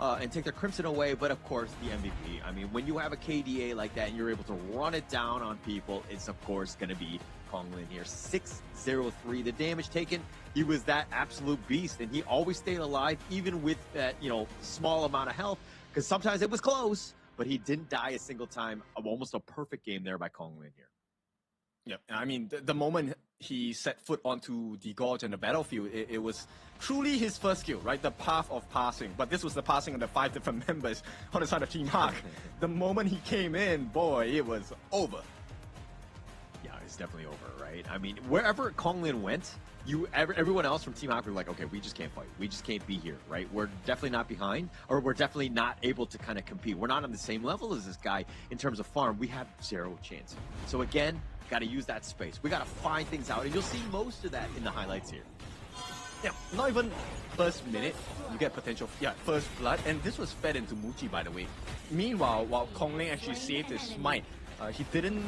and take their Crimson away. But, of course, the MVP. I mean, when you have a KDA like that and you're able to run it down on people, it's, of course, going to be Kong Lin here. 603. The damage taken, he was that absolute beast. And he always stayed alive, even with that, small amount of health. Because sometimes it was close, but he didn't die a single time. Almost a perfect game there by Kong Lin here. Yeah, I mean, the moment he set foot onto the gorge and the battlefield, it was truly his first skill, right? The path of passing. But this was the passing of the 5 different members on the side of Team Hawk. The moment he came in, boy, it was over. Yeah, it's definitely over, right? I mean, wherever Kong Lin went, everyone else from Team Hawk were like, okay, we just can't fight. We just can't be here, right? We're definitely not behind, or we're definitely not able to kind of compete. We're not on the same level as this guy in terms of farm. We have zero chance. So again, got to use that space. We got to find things out, and you'll see most of that in the highlights here. Yeah, not even first minute, you get potential, first blood, and this was fed into Muji, by the way. Meanwhile, while Kong Lin actually saved his smite, he didn't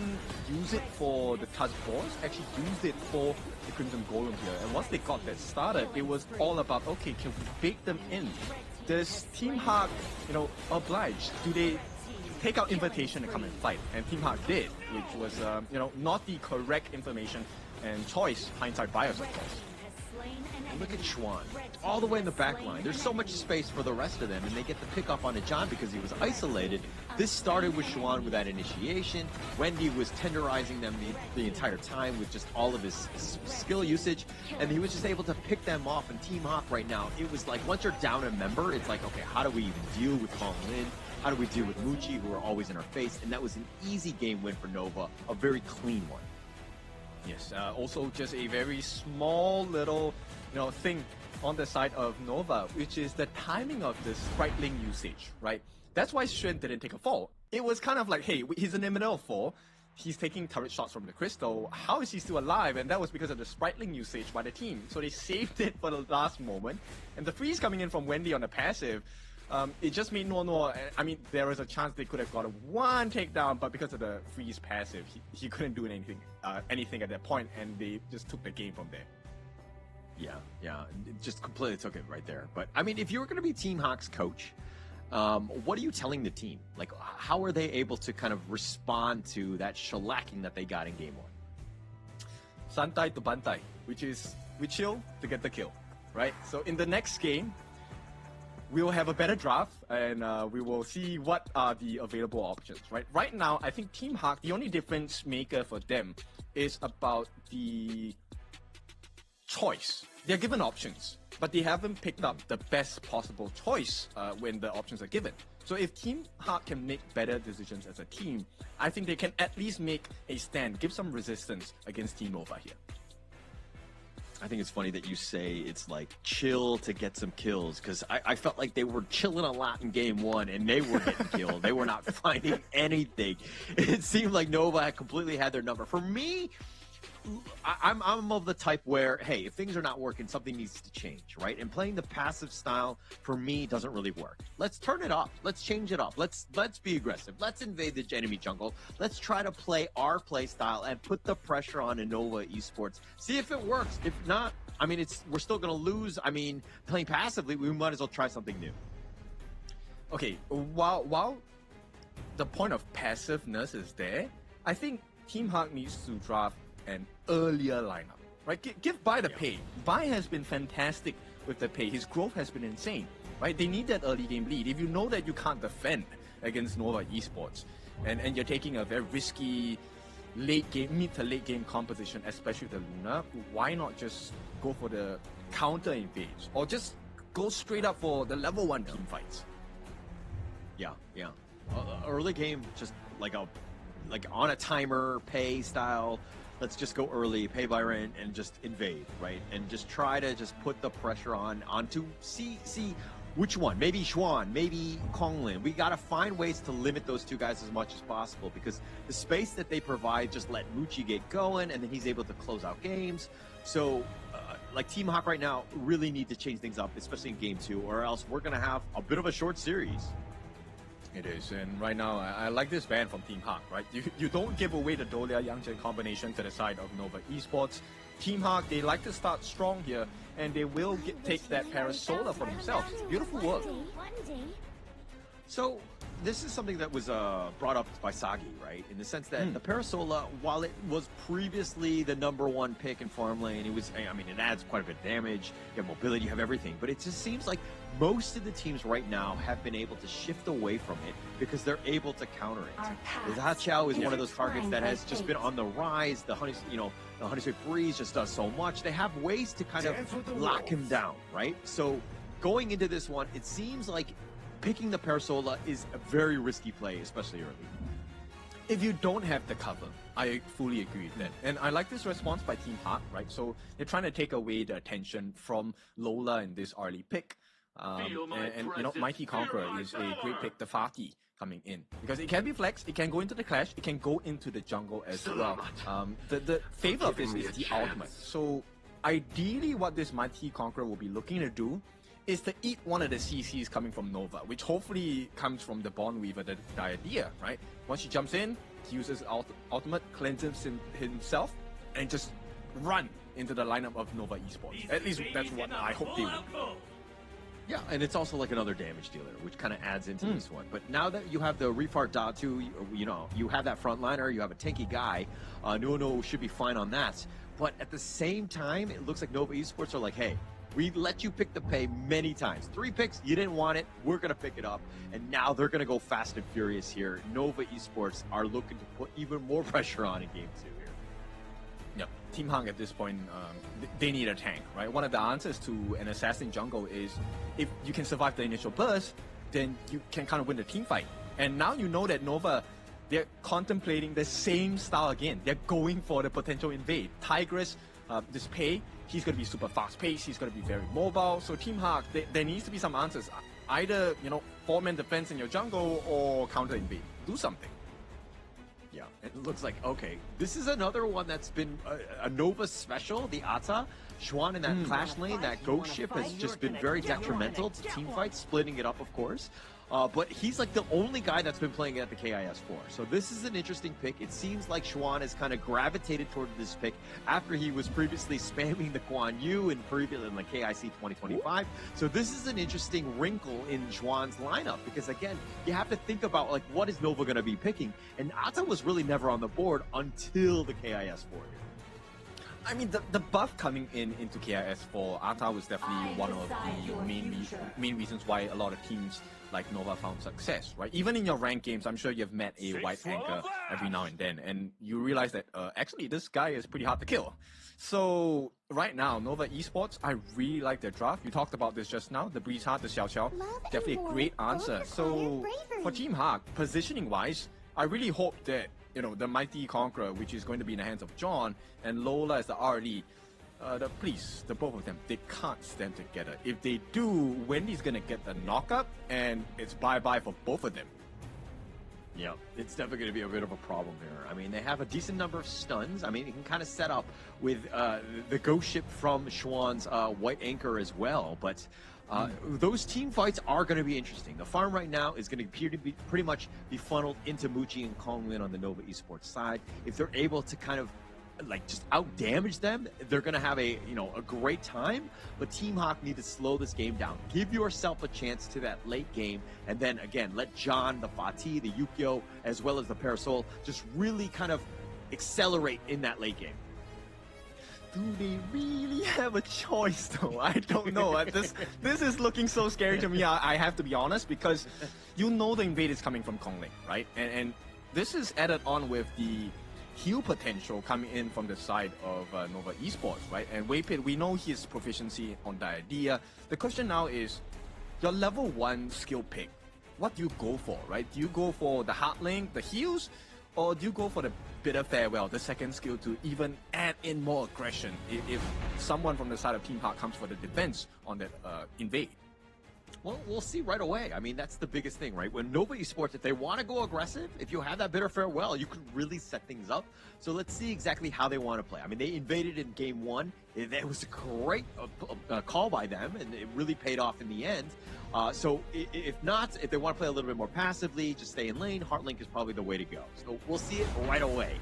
use it for the touch force, actually used it for the Crimson Golem here. And once they got that started, it was all about, okay, can we bake them in? Does Team Hawk, oblige? Do they take out invitation and come and fight? And Team Hawk did, which was, not the correct information and choice, hindsight bias, of course. Look at Schwan, all the way in the back line. There's so much space for the rest of them, and they get the pick off on John because he was isolated. This started with Schwan with that initiation. Wendy was tenderizing them the entire time with just all of his skill usage, and he was just able to pick them off. And Team Hawk right now, it was like, once you're down a member, it's like, okay, how do we even deal with Kong Lin? How do we deal with Muji, who are always in our face? And that was an easy game win for Nova, a very clean one. Yes, also just a very small little thing on the side of Nova, which is the timing of the sprite link usage, right? That's why Xuan didn't take a fall. It was kind of like, hey, he's in the middle of 4. He's taking turret shots from the crystal. How is he still alive? And that was because of the sprite link usage by the team. So they saved it for the last moment. And the freeze coming in from Wendy on the passive, it just made Nono, I mean, there was a chance they could have got one takedown, but because of the freeze passive, he couldn't do anything at that point, and they just took the game from there. Yeah, it just completely took it right there. But, I mean, if you were going to be Team Hawk's coach, what are you telling the team? Like, how are they able to kind of respond to that shellacking that they got in Game 1? Santai to Bantai, which is we chill to get the kill, right? So in the next game, we will have a better draft, and we will see what are the available options, right? Right now, I think Team Hawk, the only difference maker for them is about the choice. They're given options, but they haven't picked up the best possible choice when the options are given. So if Team Hawk can make better decisions as a team, I think they can at least make a stand, give some resistance against Team Nova here. I think it's funny that you say it's like chill to get some kills, because I felt like they were chilling a lot in Game 1 and they were getting killed. They were not finding anything. It seemed like Nova had completely had their number. For me, I'm of the type where, hey, if things are not working, something needs to change, right? And playing the passive style, for me, doesn't really work. Let's turn it up. Let's change it up. Let's be aggressive. Let's invade the enemy jungle. Let's try to play our play style and put the pressure on Innova Esports. See if it works. If not, I mean, we're still going to lose. I mean, playing passively, we might as well try something new. Okay, while the point of passiveness is there, I think Team Hawk needs to draft an earlier lineup, right? Give Bai the pay. Bai has been fantastic with the pay. His growth has been insane, right? They need that early game lead. If you know that you can't defend against Nova Esports, and you're taking a very risky late game, mid to late game composition, especially the Luna, why not just go for the counter invades, or just go straight up for the level 1 team fights? Yeah. Early game, just like on a timer, pay style. Let's just go early, pay Byron, and just invade, right? And just try to just put the pressure onto see which one. Maybe Xuan, maybe Kong Lin. We got to find ways to limit those two guys as much as possible, because the space that they provide just let Muchi get going, and then he's able to close out games. So, like Team Hawk right now really need to change things up, especially in Game 2, or else we're going to have a bit of a short series. It is, and right now I like this ban from Team Hawk, right? You don't give away the Dolia Yangchen combination to the side of Nova Esports. Team Hawk, they like to start strong here, and they will take that Parasola for themselves. Beautiful work. So this is something that was brought up by Sagi, right? In the sense that the Parasola, while it was previously the #1 pick in farm lane, it adds quite a bit of damage, you have mobility, you have everything, but it just seems like most of the teams right now have been able to shift away from it because they're able to counter it. The Hachao is one of those targets that has just been on the rise. The Honey Breeze just does so much. They have ways to kind of lock him down, right? So going into this one, it seems like picking the Parasola is a very risky play, especially early. If you don't have the cover, I fully agree with that. And I like this response by Team Hawk, right? So they're trying to take away the attention from Lola in this early pick. Mighty Conqueror is a great pick, the Fatih coming in. Because it can be flex, it can go into the clash, it can go into the jungle as well. The favor of this is the ultimate. So ideally what this Mighty Conqueror will be looking to do is to eat one of the CCs coming from Nova, which hopefully comes from the Bond Weaver, the idea, right? Once she jumps in, he uses ultimate, cleanses himself, and just run into the lineup of Nova Esports. At least that's what I hope they will do. Yeah, and it's also like another damage dealer, which kind of adds into this one. But now that you have the Refart Datu, you have that frontliner, you have a tanky guy, Nuno should be fine on that. But at the same time, it looks like Nova Esports are like, hey, we let you pick the pay many times. 3 picks, you didn't want it, we're going to pick it up. And now they're going to go fast and furious here. Nova Esports are looking to put even more pressure on in Game 2 here. Yep. Team Hawk at this point, they need a tank, right? One of the answers to an assassin jungle is if you can survive the initial burst, then you can kind of win the team fight. And now you know that Nova, they're contemplating the same style again. They're going for the potential invade. Tigress, this Pei, he's going to be super fast-paced, he's going to be very mobile. So Team Hawk, there needs to be some answers. Either, 4-man defense in your jungle or counter-invade. Do something. Yeah, it looks like, okay, this is another one that's been a Nova special, the Ata. Xuan in that clash lane, that ghost ship has just been very detrimental to team fights, splitting it up, of course. But he's like the only guy that's been playing at the KIS4. So this is an interesting pick. It seems like Xuan has kind of gravitated toward this pick after he was previously spamming the Guan Yu in the KIC 2025. So this is an interesting wrinkle in Xuan's lineup because, again, you have to think about, like, what is Nova going to be picking? And Ata was really never on the board until the KIS4 here. I mean, the buff coming into KIS4, Ata was definitely one of the main reasons why a lot of teams like Nova found success, right? Even in your ranked games, I'm sure you've met a white anchor every now and then, and you realize that actually this guy is pretty hard to kill. So right now, Nova Esports, I really like their draft. You talked about this just now, the Breeze Heart, the Xiao Xiao, definitely a great answer. So for Team Hawk, positioning-wise, I really hope that the Mighty Conqueror, which is going to be in the hands of John, and Lola as the RD, the both of them, they can't stand together. If they do, Wendy's going to get the knockup, and it's bye-bye for both of them. Yeah, it's definitely going to be a bit of a problem here. I mean, they have a decent number of stuns. I mean, you can kind of set up with the ghost ship from Xuan's white anchor as well, but those team fights are going to be interesting. The farm right now is going to appear to be pretty much be funneled into Muji and Konglin on the Nova Esports side. If they're able to kind of just out damage them, they're going to have a great time. But Team Hawk need to slow this game down. Give yourself a chance to that late game, and then again let John, the Fatih, the Yukio, as well as the Parasol just really kind of accelerate in that late game. Do they really have a choice, though? I don't know. This is looking so scary to me. I have to be honest, because the invade is coming from Konglin, right? And this is added on with the heal potential coming in from the side of Nova Esports, right? And Waypit, we know his proficiency on the idea. The question now is, your level 1 skill pick, what do you go for, right? Do you go for the hard lane, the heals, or do you go for the bitter farewell, the second skill, to even add in more aggression if someone from the side of Team Hawk comes for the defense on that invade? Well, we'll see right away. I mean, that's the biggest thing, right? When Nova Esports, if they want to go aggressive, if you have that bitter farewell, you can really set things up. So let's see exactly how they want to play. I mean, they invaded in game one. It was a great call by them, and it really paid off in the end. So if not, if they want to play a little bit more passively, just stay in lane, Heartlink is probably the way to go. So we'll see it right away.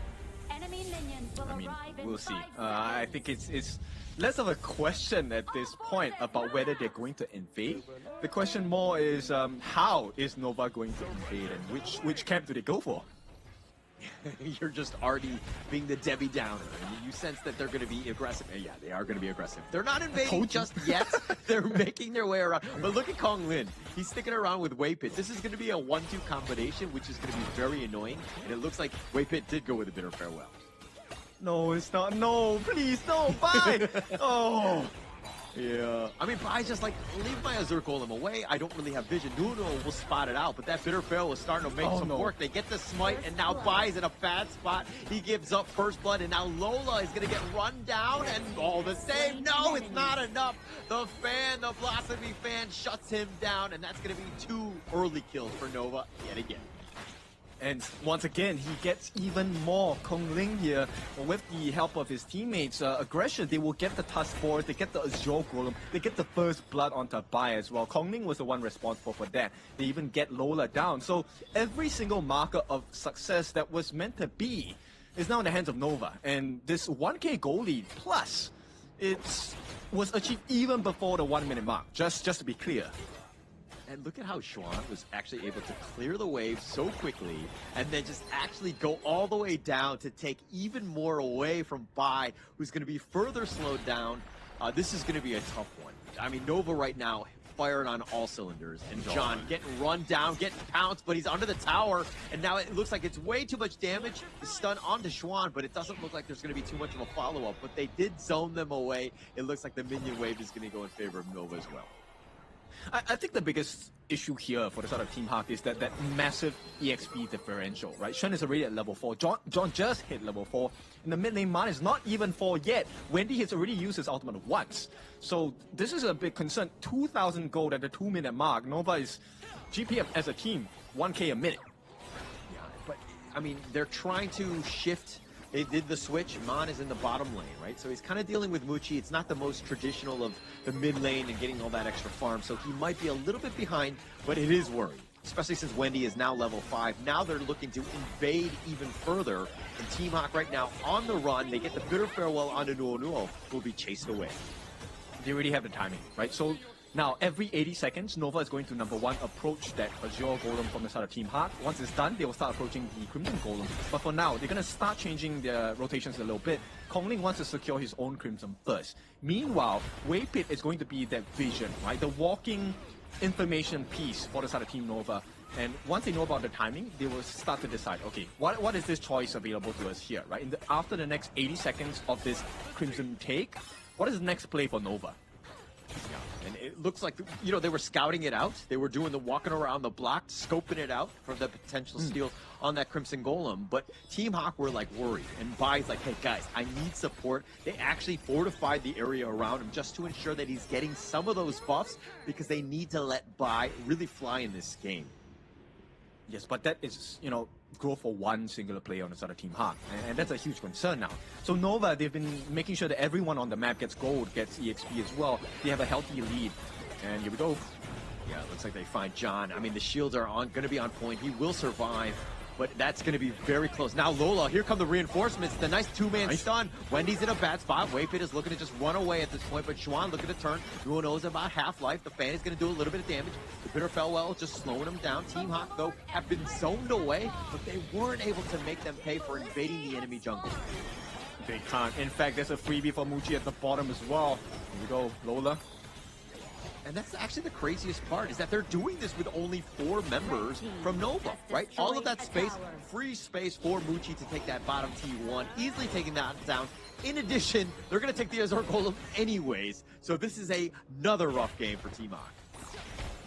Enemy minions will I mean, arrive in we'll see. 5 I think it's less of a question at this point about whether they're going to invade. The question more is how is Nova going to invade, and which camp do they go for? You're just already being the Debbie Downer. You sense that they're going to be aggressive. Yeah, they are going to be aggressive. They're not invading just yet. They're making their way around. But look at Kong Lin. He's sticking around with Waypit. This is going to be a 1-2 combination, which is going to be very annoying. And it looks like Waypit did go with a bitter farewell. No, it's not. No, please, no, bye. Oh. Yeah. I mean, Bai's just like, leave my Azure Golem away. I don't really have vision. Nuno will spot it out, but that bitter farewell is starting to make some work. They get the smite, and now Bai's in a bad spot. He gives up first blood, and now Lola is going to get run down, and all the same. No, it's not enough. The Blasphemy fan shuts him down, and that's going to be 2 early kills for Nova yet again. And once again, he gets even more. Kong Ling here, with the help of his teammates' aggression, they will get the task force, they get the Azure Golem, they get the first blood onto Bai as well. Kong Ling was the one responsible for that. They even get Lola down. So every single marker of success that was meant to be is now in the hands of Nova. And this 1K goal lead plus, it was achieved even before the 1 minute mark, just to be clear. And look at how Xuan was actually able to clear the wave so quickly and then just actually go all the way down to take even more away from Bai, who's going to be further slowed down. This is going to be a tough one. I mean, Nova right now firing on all cylinders, and John getting run down, getting pounced, but he's under the tower, and now it looks like it's way too much damage. The stun onto Xuan, but it doesn't look like there's going to be too much of a follow-up, but they did zone them away. It looks like the minion wave is going to go in favor of Nova as well. I think the biggest issue here for the side of Team Hawk is that massive EXP differential, right? Shen is already at level 4. John just hit level 4. In the mid lane, Man is not even 4 yet. Wendy has already used his ultimate once. So this is a big concern. 2,000 gold at the 2 minute mark. Nova is GPM as a team, 1K a minute. Yeah, but I mean, they're trying to shift. They did the switch. Man is in the bottom lane, right? So he's kind of dealing with Muchi. It's not the most traditional of the mid lane and getting all that extra farm. So he might be a little bit behind, but it is worrying. Especially since Wendy is now level 5. Now they're looking to invade even further. And Team Hawk right now on the run. They get the bitter farewell onto Nuo, who will be chased away. They already have the timing, right? So now, every 80 seconds, Nova is going to, number 1, approach that Azure Golem from the side of Team Hawk. Once it's done, they will start approaching the Crimson Golem. But for now, they're going to start changing their rotations a little bit. Kong Ling wants to secure his own Crimson first. Meanwhile, Waypit is going to be that vision, right? The walking information piece for the side of Team Nova. And once they know about the timing, they will start to decide, okay, what is this choice available to us here, right? After the next 80 seconds of this Crimson take, what is the next play for Nova? Yeah, and it looks like, you know, they were scouting it out. They were doing the walking around the block, scoping it out for the potential steal on that Crimson Golem. But Team Hawk were like worried, and Bai's like, hey guys, I need support. They actually fortified the area around him just to ensure that he's getting some of those buffs because they need to let Bai really fly in this game. Yes, but that is, you know, growth for one singular player on the side of Team Hawk. And that's a huge concern now. So Nova, they've been making sure that everyone on the map gets gold, gets EXP as well. They have a healthy lead. And here we go. Yeah, it looks like they find John. I mean, the shields are going to be on point. He will survive. But that's going to be very close. Now Lola, here come the reinforcements. The nice two-man stun. Wendy's in a bad spot. Waypit is looking to just run away at this point, but Xuan looking to turn. Nuo knows about half-life. The fan is going to do a little bit of damage. The bitter farewell just slowing him down. Team Hawk, though, have been zoned away, but they weren't able to make them pay for invading the enemy jungle. They can't. In fact, there's a freebie for Muchi at the bottom as well. Here we go, Lola. And that's actually the craziest part, is that they're doing this with only 4 members from Nova, right? All of that space, free space for Muchi to take that bottom T1, easily taking that down. In addition, they're going to take the Azure Golem anyways, so this is another rough game for Team Hawk.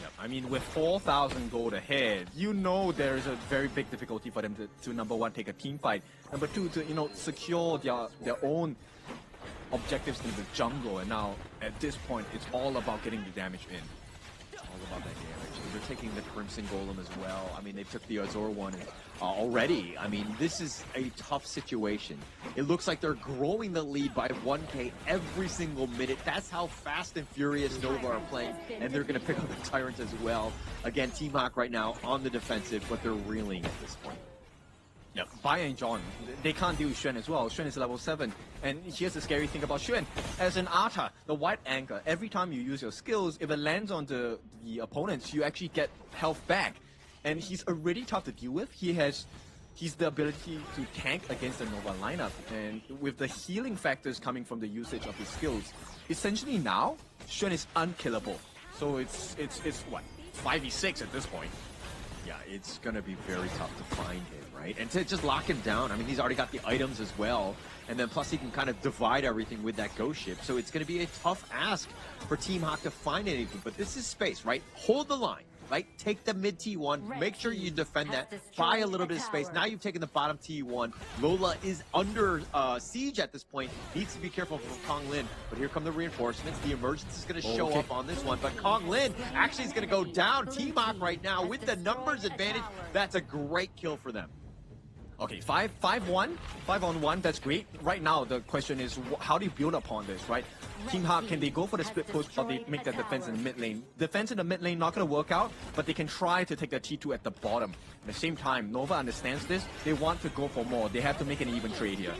Yep. I mean, with 4,000 gold ahead, you know there is a very big difficulty for them to number 1, take a team fight, number 2, to, you know, secure their own objectives in the jungle. And now at this point it's all about getting the damage in. All about that damage. They're taking the Crimson Golem as well. I mean, they took the Azor one already. I mean, this is a tough situation. It looks like they're growing the lead by 1K every single minute. That's how fast and furious Nova are playing, and they're going to pick up the Tyrant as well. Again, Team Hawk right now on the defensive, but they're reeling at this point. Yeah, Bai and John, they can't deal with Xuan as well. Xuan is level 7. And here's the scary thing about Xuan. As an Arta, the white anchor, every time you use your skills, if it lands on the opponents, you actually get health back. And he's already tough to deal with. He's the ability to tank against the Nova lineup. And with the healing factors coming from the usage of his skills, essentially now, Xuan is unkillable. So it's what, 5v6 at this point. Yeah, it's going to be very tough to find him, right? And to just lock him down, I mean, he's already got the items as well. And then plus he can kind of divide everything with that ghost ship. So it's going to be a tough ask for Team Hawk to find anything. But this is space, right? Hold the line, right? Take the mid T1. Make sure you defend that. Buy a little bit of space. Now you've taken the bottom T1. Lola is under siege at this point. Needs to be careful for Kong Lin. But here come the reinforcements. The emergence is going to show up on this one. But Kong Lin actually is going to go down. Team Hawk right now with the numbers advantage. That's a great kill for them. Okay, 5-1, 5-on-1, that's great. Right now, the question is, how do you build upon this, right? Team Hawk, can they go for the split push or they make that defense in the mid lane? Defense in the mid lane not going to work out, but they can try to take the T2 at the bottom. At the same time, Nova understands this. They want to go for more. They have to make an even trade here.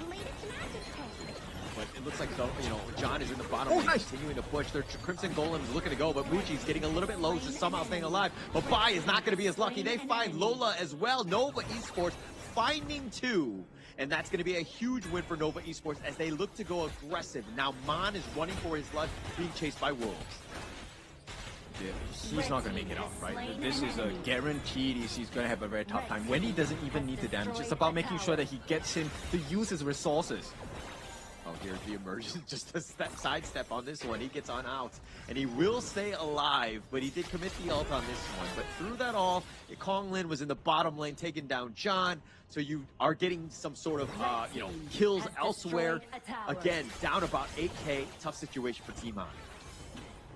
But it looks like, John is in the bottom lane, continuing to push. Their Crimson Golem is looking to go, but Muji's getting a little bit low, just somehow staying alive. But Bai is not going to be as lucky. They find Lola as well. Nova Esports finding 2. And that's going to be a huge win for Nova Esports as they look to go aggressive. Now Mon is running for his life, being chased by wolves. Yeah, he's not going to make it out, right? This is a guaranteed he's going to have a very tough time. When he doesn't even need the damage, it's about making sure that he gets him to use his resources. Oh, here's the emergence, just a sidestep on this one. He gets on out, and he will stay alive, but he did commit the ult on this one. But through that all, Kong Lin was in the bottom lane, taking down John, so you are getting some sort of, kills elsewhere. Again, down about 8K, tough situation for Team Hawk.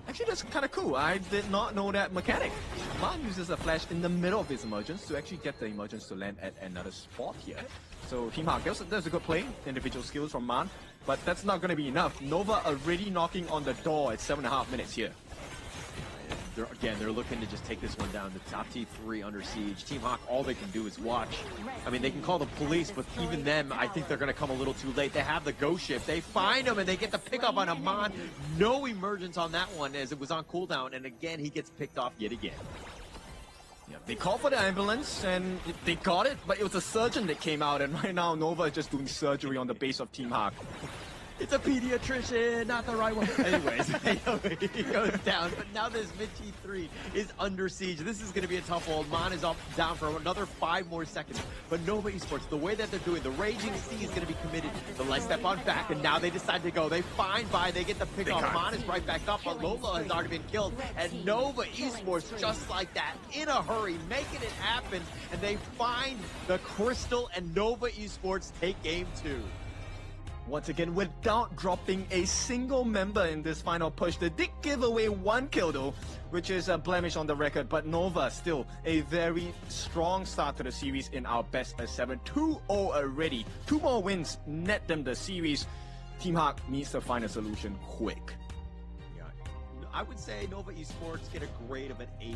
Actually, that's kind of cool. I did not know that mechanic. Man uses a flash in the middle of his emergence to actually get the emergence to land at another spot here. So Team Hawk, there's a good play, individual skills from Man, but that's not going to be enough. Nova already knocking on the door at 7.5 minutes here. They're looking to just take this one down. The top T3 under siege. Team Hawk, all they can do is watch. I mean, they can call the police, but even them, I think they're going to come a little too late. They have the ghost ship. They find him, and they get the pickup on Amon. No emergence on that one, as it was on cooldown. And again, he gets picked off yet again. Yeah, they called for the ambulance, and they got it, but it was a surgeon that came out, and right now Nova is just doing surgery on the base of Team Hawk. It's a pediatrician, not the right one. Anyways, he goes down, but now this mid T3 is under siege. This is going to be a tough hold. Mon is down for another 5 more seconds. But Nova Esports, the way that they're doing, the Raging Sea is going to be committed. The light step on back, and now they decide to go. They find Bai, they get the pick off. Mon is right back up, but Lola has already been killed. And Nova Esports, just like that, in a hurry, making it happen. And they find the Crystal, and Nova Esports take game 2. Once again, without dropping a single member in this final push. They did give away 1 kill though, which is a blemish on the record, but Nova still a very strong start to the series in our best of 7. 2-0 already. 2 more wins net them the series. Team Hawk needs to find a solution quick. Yeah, I would say Nova Esports get a grade of an A-.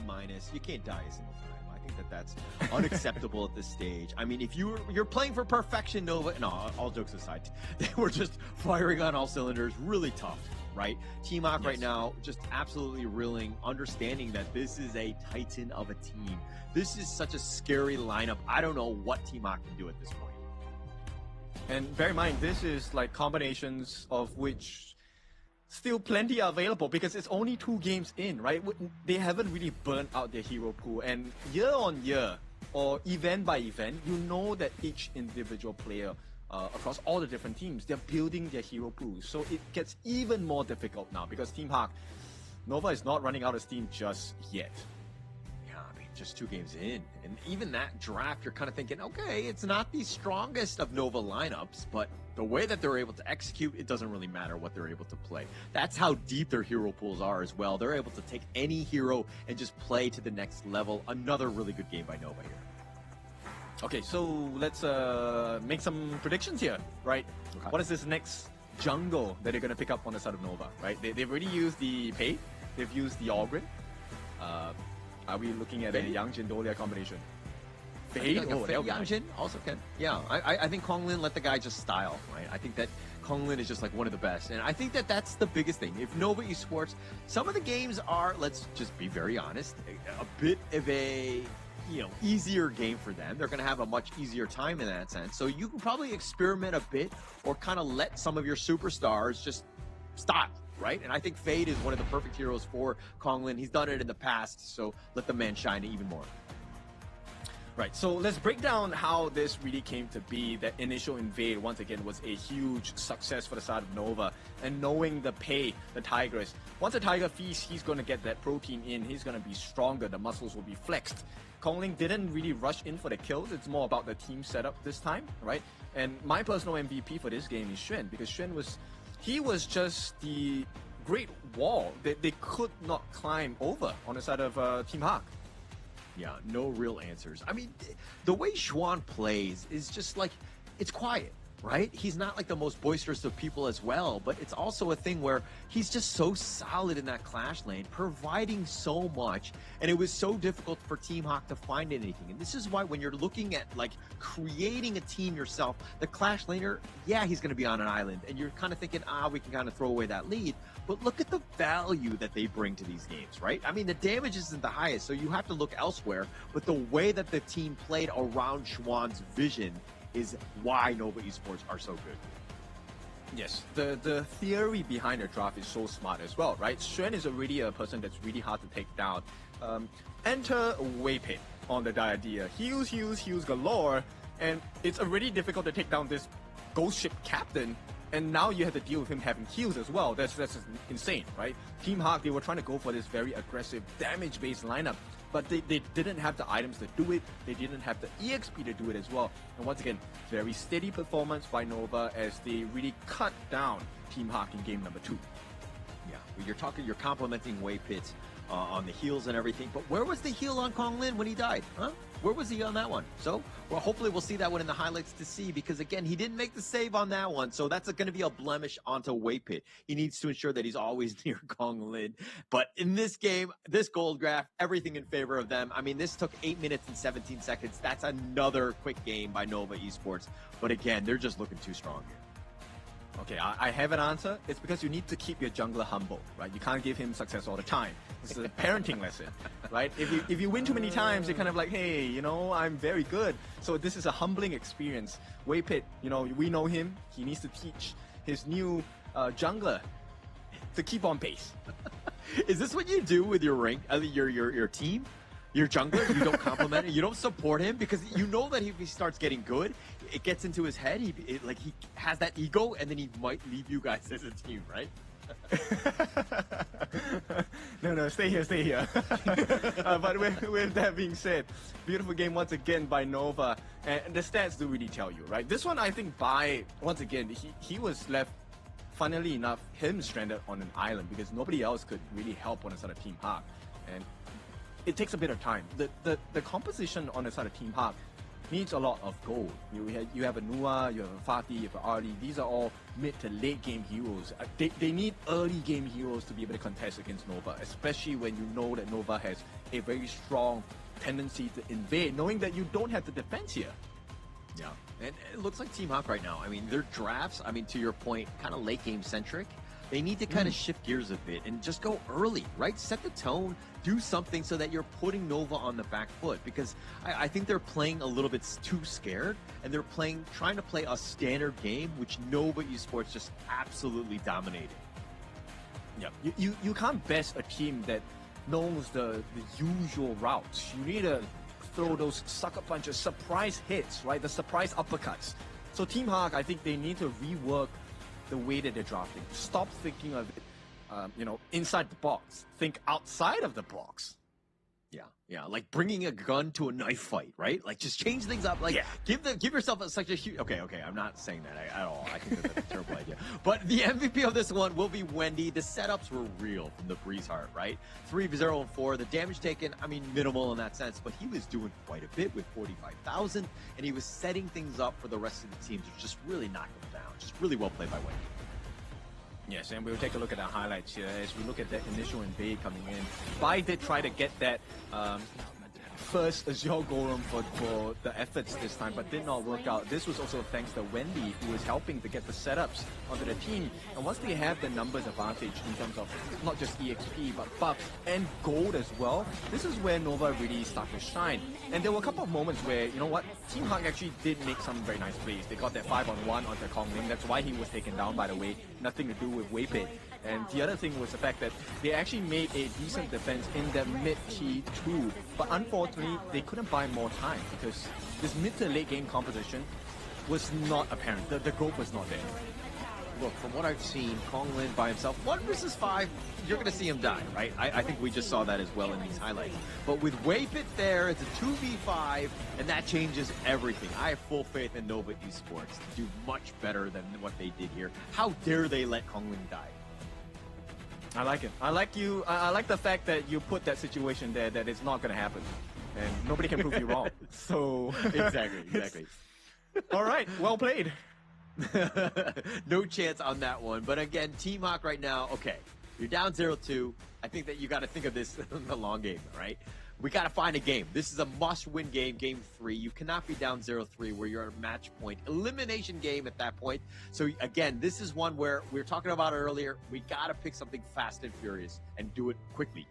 You can't die a single time. I think that's unacceptable at this stage. I mean, if you're playing for perfection, Nova, no, all jokes aside, they were just firing on all cylinders, really tough, right? Team Hawk right now, just absolutely reeling, understanding that this is a titan of a team. This is such a scary lineup. I don't know what Team Hawk can do at this point. And bear in mind, this is like combinations of which still plenty are available because it's only 2 games in, right? They haven't really burnt out their hero pool, and year on year or event by event, you know that each individual player across all the different teams, they're building their hero pool. So it gets even more difficult now because Team Hawk, Nova is not running out of steam just yet. Yeah, I mean, just 2 games in. And even that draft, you're kind of thinking, okay, it's not the strongest of Nova lineups, but the way that they're able to execute, it doesn't really matter what they're able to play. That's how deep their hero pools are as well. They're able to take any hero and just play to the next level. Another really good game by Nova here. Okay, so let's make some predictions here, right? Okay. What is this next jungle that they're going to pick up on the side of Nova, right? They've already used the Pei, they've used the Ogren. Are we looking at a Yang Jin Dolia combination? Fei? Yang Jin also can. Yeah, I think Konglin let the guy just style, right? I think that Konglin is just like one of the best. And I think that that's the biggest thing. If Nova Esports, some of the games are, let's just be very honest, a bit of a, easier game for them. They're going to have a much easier time in that sense. So you can probably experiment a bit or kind of let some of your superstars just style. Right? And I think Fade is one of the perfect heroes for Konglin. He's done it in the past, so let the man shine even more. Right, so let's break down how this really came to be. That initial invade, once again, was a huge success for the side of Nova. And knowing the Pei, the Tigress, once a Tiger feasts, he's going to get that protein in. He's going to be stronger. The muscles will be flexed. Konglin didn't really rush in for the kills. It's more about the team setup this time, right? And my personal MVP for this game is Xuan, because Xuan was... He was just the great wall that they could not climb over on the side of Team Hawk. Yeah, no real answers. I mean, the way Xuan plays is just like, it's quiet, right? He's not like the most boisterous of people as well, but it's also a thing where he's just so solid in that clash lane, providing so much, and it was so difficult for Team Hawk to find anything. And this is why when you're looking at like creating a team yourself, the clash laner, yeah, he's going to be on an island, and you're kind of thinking, we can kind of throw away that lead, but look at the value that they bring to these games, right? I mean, the damage isn't the highest, so you have to look elsewhere, but the way that the team played around Xuan's vision is why Nova Esports are so good. Yes, the theory behind the draft is so smart as well, right? Xuan is already a person that's really hard to take down. Enter Weipei on the idea. Heals galore, and it's already difficult to take down this ghost ship captain, and now you have to deal with him having heals as well. That's insane, right? Team Hawk, they were trying to go for this very aggressive damage-based lineup, but they didn't have the items to do it. They didn't have the EXP to do it as well. And once again, very steady performance by Nova as they really cut down Team Hawk in game number 2. Yeah, you're complimenting Weipei on the heals and everything, but where was the heal on Konglin when he died? Huh? Where was he on that one? So, well, hopefully we'll see that one in the highlights to see, because again, he didn't make the save on that one, so that's going to be a blemish onto Weipei. He needs to ensure that he's always near Konglin. But in this game, this gold graph, everything in favor of them. I mean, this took 8 minutes and 17 seconds. That's another quick game by Nova Esports. But again, they're just looking too strong here. Okay, I have an answer. It's because you need to keep your jungler humble, right? You can't give him success all the time. This is a parenting lesson, right? If you win too many times, you're kind of like, hey, I'm very good. So this is a humbling experience. Weipei, we know him. He needs to teach his new jungler to keep on pace. Is this what you do with your rank, your team? Your jungler, you don't compliment him, you don't support him, because you know that if he starts getting good, it gets into his head. He has that ego, and then he might leave you guys as a team, right? No, stay here. But with that being said, beautiful game once again by Nova, and the stats do really tell you, right? This one, I think, once again, he was left, funnily enough, him stranded on an island because nobody else could really help on the side of Team Hawk, and it takes a bit of time. The composition on the side of Team Hawk needs a lot of gold. You have a Nua, you have a Fatih, you have a Ali. These are all mid to late game heroes. They need early game heroes to be able to contest against Nova, especially when you know that Nova has a very strong tendency to invade, knowing that you don't have the defense here. Yeah, and it looks like Team Hawk right now, I mean, their drafts, to your point, kind of late game centric. They need to kind of shift gears a bit and just go early, right? Set the tone, do something so that you're putting Nova on the back foot, because I think they're playing a little bit too scared, and they're trying to play a standard game, which Nova Esports just absolutely dominated. Yeah, you can't best a team that knows the usual routes. You need to throw those sucker punches, surprise hits, right? The surprise uppercuts. So Team Hawk, I think they need to rework the way that they're drafting. Stop thinking of it, inside the box. Think outside of the box. Yeah, like bringing a gun to a knife fight, right? Like just change things up. Like give yourself such a huge. Okay, I'm not saying that at all. I think that's a terrible idea. But the MVP of this one will be Wendy. The setups were real from the Breeze Heart, right? 3-0-4. The damage taken, I mean, minimal in that sense, but he was doing quite a bit with 45,000, and he was setting things up for the rest of the team to just really knock them down. Just really well played by Wendy. Yes, and we'll take a look at the highlights here as we look at that initial invade coming in. Bai did try to get that first Azure Golem for the efforts this time, but did not work out. This was also thanks to Wendy, who was helping to get the setups onto the team. And once they have the numbers advantage in terms of not just EXP, but buffs and gold as well, this is where Nova really started to shine. And there were a couple of moments where, you know what, Team Hawk actually did make some very nice plays. They got that 5-on-1 onto Kong Ling. That's why he was taken down, by the way. Nothing to do with Waypit. And the other thing was the fact that they actually made a decent defense in their mid-key too. But unfortunately, they couldn't buy more time because this mid to late game composition was not apparent. The growth was not there. Look, from what I've seen, Kong Lin by himself, 1 versus 5, you're going to see him die, right? I think we just saw that as well in these highlights. But with Waypit there, it's a 2v5, and that changes everything. I have full faith in Nova Esports to do much better than what they did here. How dare they let Kong Lin die? I like it. I like the fact that you put that situation there that it's not going to happen. And nobody can prove you wrong. So Exactly. All right, well played. No chance on that one. But again, Team Hawk right now, okay, you're down 0-2. I think that you got to think of this in the long game, right? We got to find a game. This is a must-win game, game 3. You cannot be down 0-3 where you're at a match point. Elimination game at that point. So again, this is one where we were talking about it earlier. We got to pick something fast and furious and do it quickly.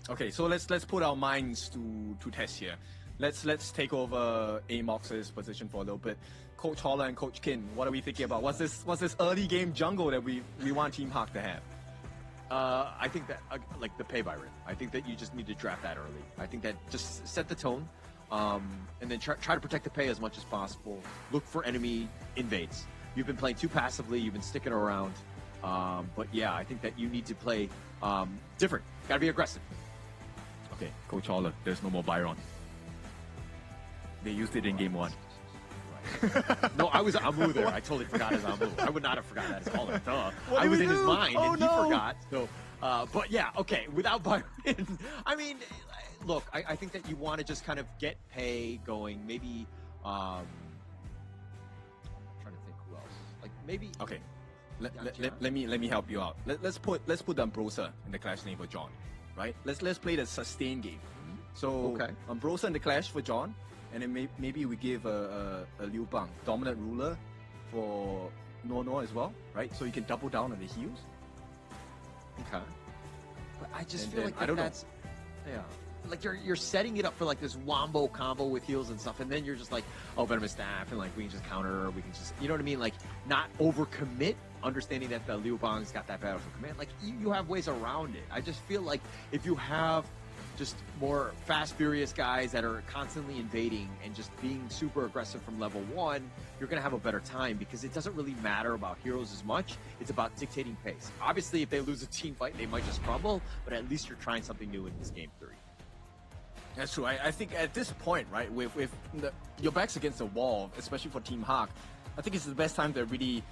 Okay, so let's put our minds to test here. Let's take over Amox's position for a little bit. Coach Holler and Coach Kin, what are we thinking about? What's this early game jungle that we want Team Hawk to have? I think that, like the pay by rip, I think that you just need to draft that early. I think that just set the tone, and then try to protect the pay as much as possible. Look for enemy invades. You've been playing too passively. You've been sticking around. But yeah, I think that you need to play different. Got to be aggressive. Okay, Coach Holler, there's no more Byron. They used it in game 1. No, I was Amu there. I totally forgot his Amu. I would not have forgotten that as Holler. Duh. I was in his mind, and he forgot. So, but yeah, okay. Without Byron, I mean, look, I think that you want to just kind of get pay going. Maybe, I'm trying to think who else. Like maybe. Okay, let me help you out. Let's put Ambrosa in the clash lane for John, right? Let's play the sustain game. So Ambrosa in the clash for John. And then maybe we give a Liu Bang, dominant ruler, for No as well, right? So you can double down on the heals. Okay. But I just feel like that's... Yeah. Like you're setting it up for like this wombo combo with heals and stuff, and then you're just like, oh, Venomous Staff, and like we can just counter, or we can just, you know what I mean? Like not overcommit, understanding that the Liu Bang's got that Battlefield Command. Like you have ways around it. I just feel like if you have just more fast, furious guys that are constantly invading and just being super aggressive from level 1, you're going to have a better time because it doesn't really matter about heroes as much. It's about dictating pace. Obviously, if they lose a team fight, they might just crumble, but at least you're trying something new in this game 3. That's true. I think at this point, right, with your back's against the wall, especially for Team Hawk, I think it's the best time to really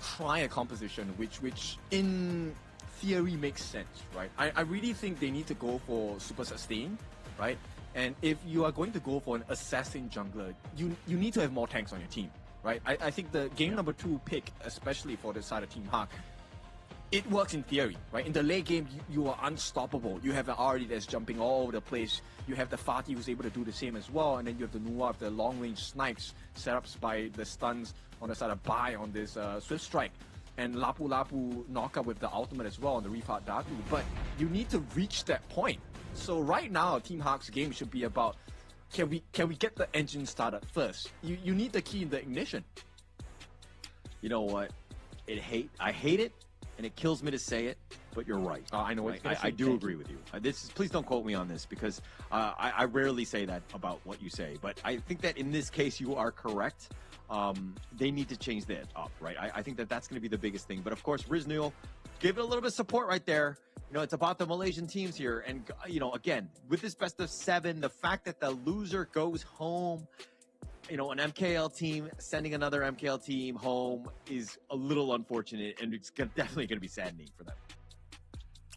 try a composition which in theory makes sense, right? I really think they need to go for super sustain, right? And if you are going to go for an assassin jungler, you need to have more tanks on your team, right? I think the game number 2 pick, especially for the side of Team Hawk, it works in theory, right? In the late game, you are unstoppable. You have an Ahri that's jumping all over the place. You have the Fatih who's able to do the same as well, and then you have the Nuwa with the long-range snipes setups by the stuns on the side of Bai on this Swift Strike. And Lapu Lapu knock up with the ultimate as well on the Reefheart Datu. But you need to reach that point. So right now, Team Hawk's game should be about, can we get the engine started first? You need the key in the ignition. You know what? I hate it, and it kills me to say it, but you're right. I know what I do agree with you. Please don't quote me on this because I rarely say that about what you say. But I think that in this case, you are correct. They need to change that up, right? I think that that's going to be the biggest thing. But of course, Riznuel, give it a little bit of support right there. You know, it's about the Malaysian teams here. And, you know, again, with this best of 7, the fact that the loser goes home, you know, an MKL team sending another MKL team home is a little unfortunate, and it's definitely going to be saddening for them.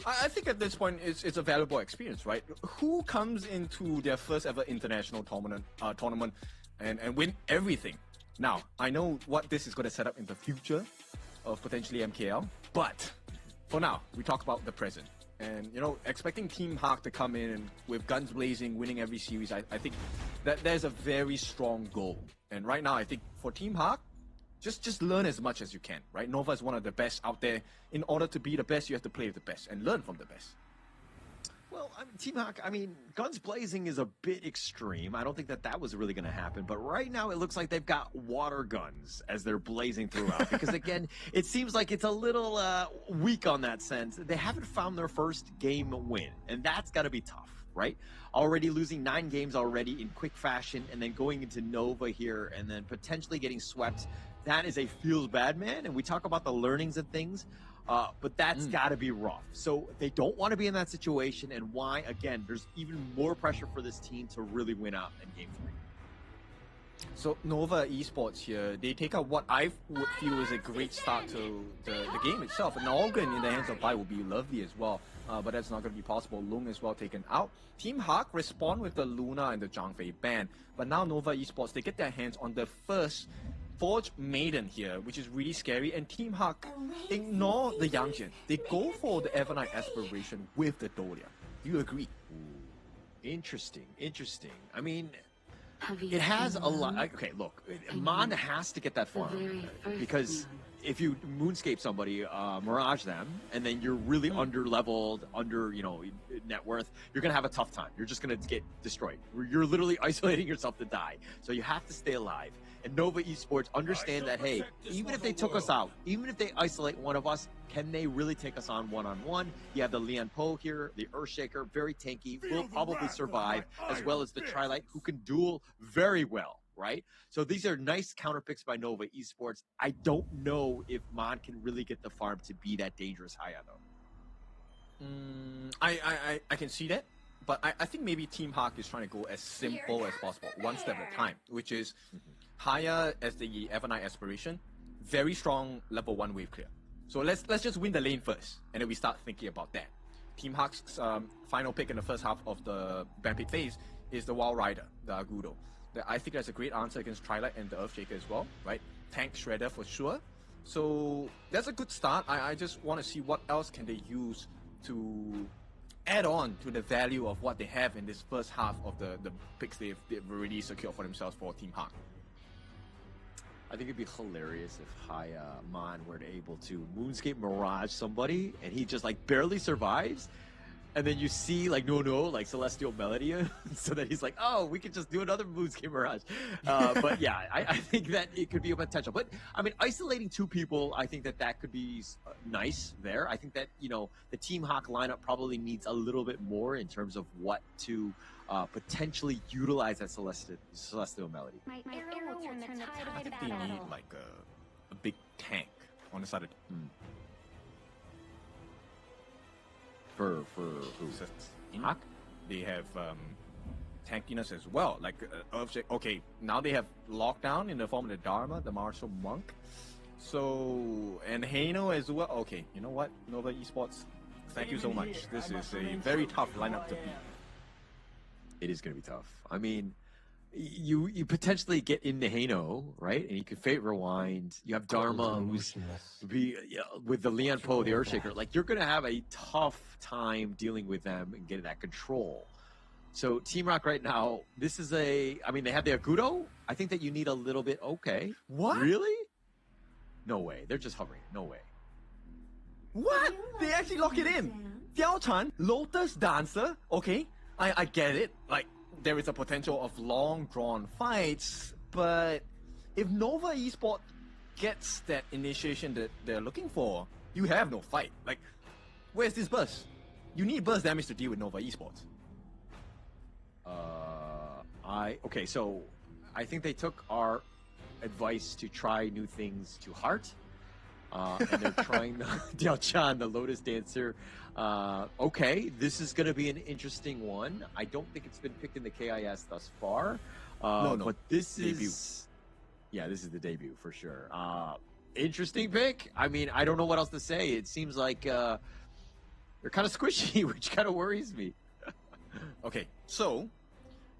I think at this point it's a valuable experience, right? Who comes into their first ever international tournament and win everything? Now, I know what this is going to set up in the future of potentially MKL, but for now, we talk about the present. And, you know, expecting Team Hawk to come in and with guns blazing, winning every series, I think that there's a very strong goal. And right now, I think for Team Hawk, just learn as much as you can, right? Nova is one of the best out there. In order to be the best, you have to play with the best and learn from the best. Well, I mean, Team Hawk, I mean, guns blazing is a bit extreme. I don't think that was really going to happen. But right now, it looks like they've got water guns as they're blazing throughout. Because, again, it seems like it's a little weak on that sense. They haven't found their first game win. And that's got to be tough, right? Already losing 9 games already in quick fashion. And then going into Nova here and then potentially getting swept. That is a feels bad, man. And we talk about the learnings of things. But that's got to be rough. So they don't want to be in that situation. And why, again, there's even more pressure for this team to really win out in Game 3. So Nova Esports here, they take out what I would feel is a great start to the game itself. An organ in the hands of Bai would be lovely as well. But that's not going to be possible. Lung as well taken out. Team Hawk respond with the Luna and the Zhang Fei ban. But now Nova Esports, they get their hands on the first Forge Maiden here, which is really scary, and Team Hawk ignore the Yangjian. They go for the Evernight Aspiration with the Dolia. Do you agree? Interesting. I mean, it has a lot. Okay, look, Mon has to get that farm because if you moonscape somebody, mirage them, and then you're really under-leveled, net worth, you're going to have a tough time. You're just going to get destroyed. You're literally isolating yourself to die. So you have to stay alive. And Nova Esports understand that, hey, even if they took us out, even if they isolate one of us, can they really take us on one-on-one? You have the Lian Po here, the Earthshaker, very tanky, will probably survive, as well as the Trilite, who can duel very well, right? So these are nice counter picks by Nova Esports. I don't know if Mon can really get the farm to be that dangerous Haya, though. I can see that. But I think maybe Team Hawk is trying to go as simple as possible, one step at a time, which is Haya as the Evernight Aspiration, very strong level 1 wave clear. So let's just win the lane first, and then we start thinking about that. Team Hawk's final pick in the first half of the ban pick phase is the Wild Rider, the Agudo. I think that's a great answer against Trilite and the Earthshaker as well, right? Tank Shredder for sure. So that's a good start. I just want to see what else can they use to add on to the value of what they have in this first half of the picks they've already secured for themselves for Team Hawk. I think it'd be hilarious if Haya Mon were able to Moonscape Mirage somebody and he just like barely survives, and then you see like like Celestial Melody, so that he's like, oh, we could just do another Moonscape Mirage. But yeah, I think that it could be a potential. But I mean, isolating 2 people, I think that could be nice there. I think that, the Team Hawk lineup probably needs a little bit more in terms of what to potentially utilize that Celestial Melody. My arrow will turn the tide I think they need like a big tank on the side of for who? Hawk. They have tankiness as well. Like okay, now they have lockdown in the form of the Dharma, the martial monk. So and Hano as well. Okay, you know what, Nova Esports, thank you so much. This is a very tough lineup to beat. It is going to be tough. I mean, you potentially get into Hano, right? And you can Fate Rewind. You have Dharma, who's with the Lian Po, the Earthshaker. Like, you're going to have a tough time dealing with them and getting that control. So Team Rock right now, this is they have the Agudo. I think that you need a little bit. Okay. What? Really? No way. They're just hovering. No way. What? They actually lock it in. Xiao Chan, Lotus Dancer. Okay. I get it, like, there is a potential of long-drawn fights, but if Nova Esports gets that initiation that they're looking for, you have no fight. Like, where's this burst? You need burst damage to deal with Nova Esports. Okay, so I think they took our advice to try new things to heart. and they're trying the Diao Chan, the Lotus Dancer. Okay, this is going to be an interesting one. I don't think it's been picked in the KIS thus far. No. But this Debut. is... Yeah, this is the debut for sure. Interesting pick. I mean, I don't know what else to say. It seems like they're kind of squishy, which kind of worries me. Okay, so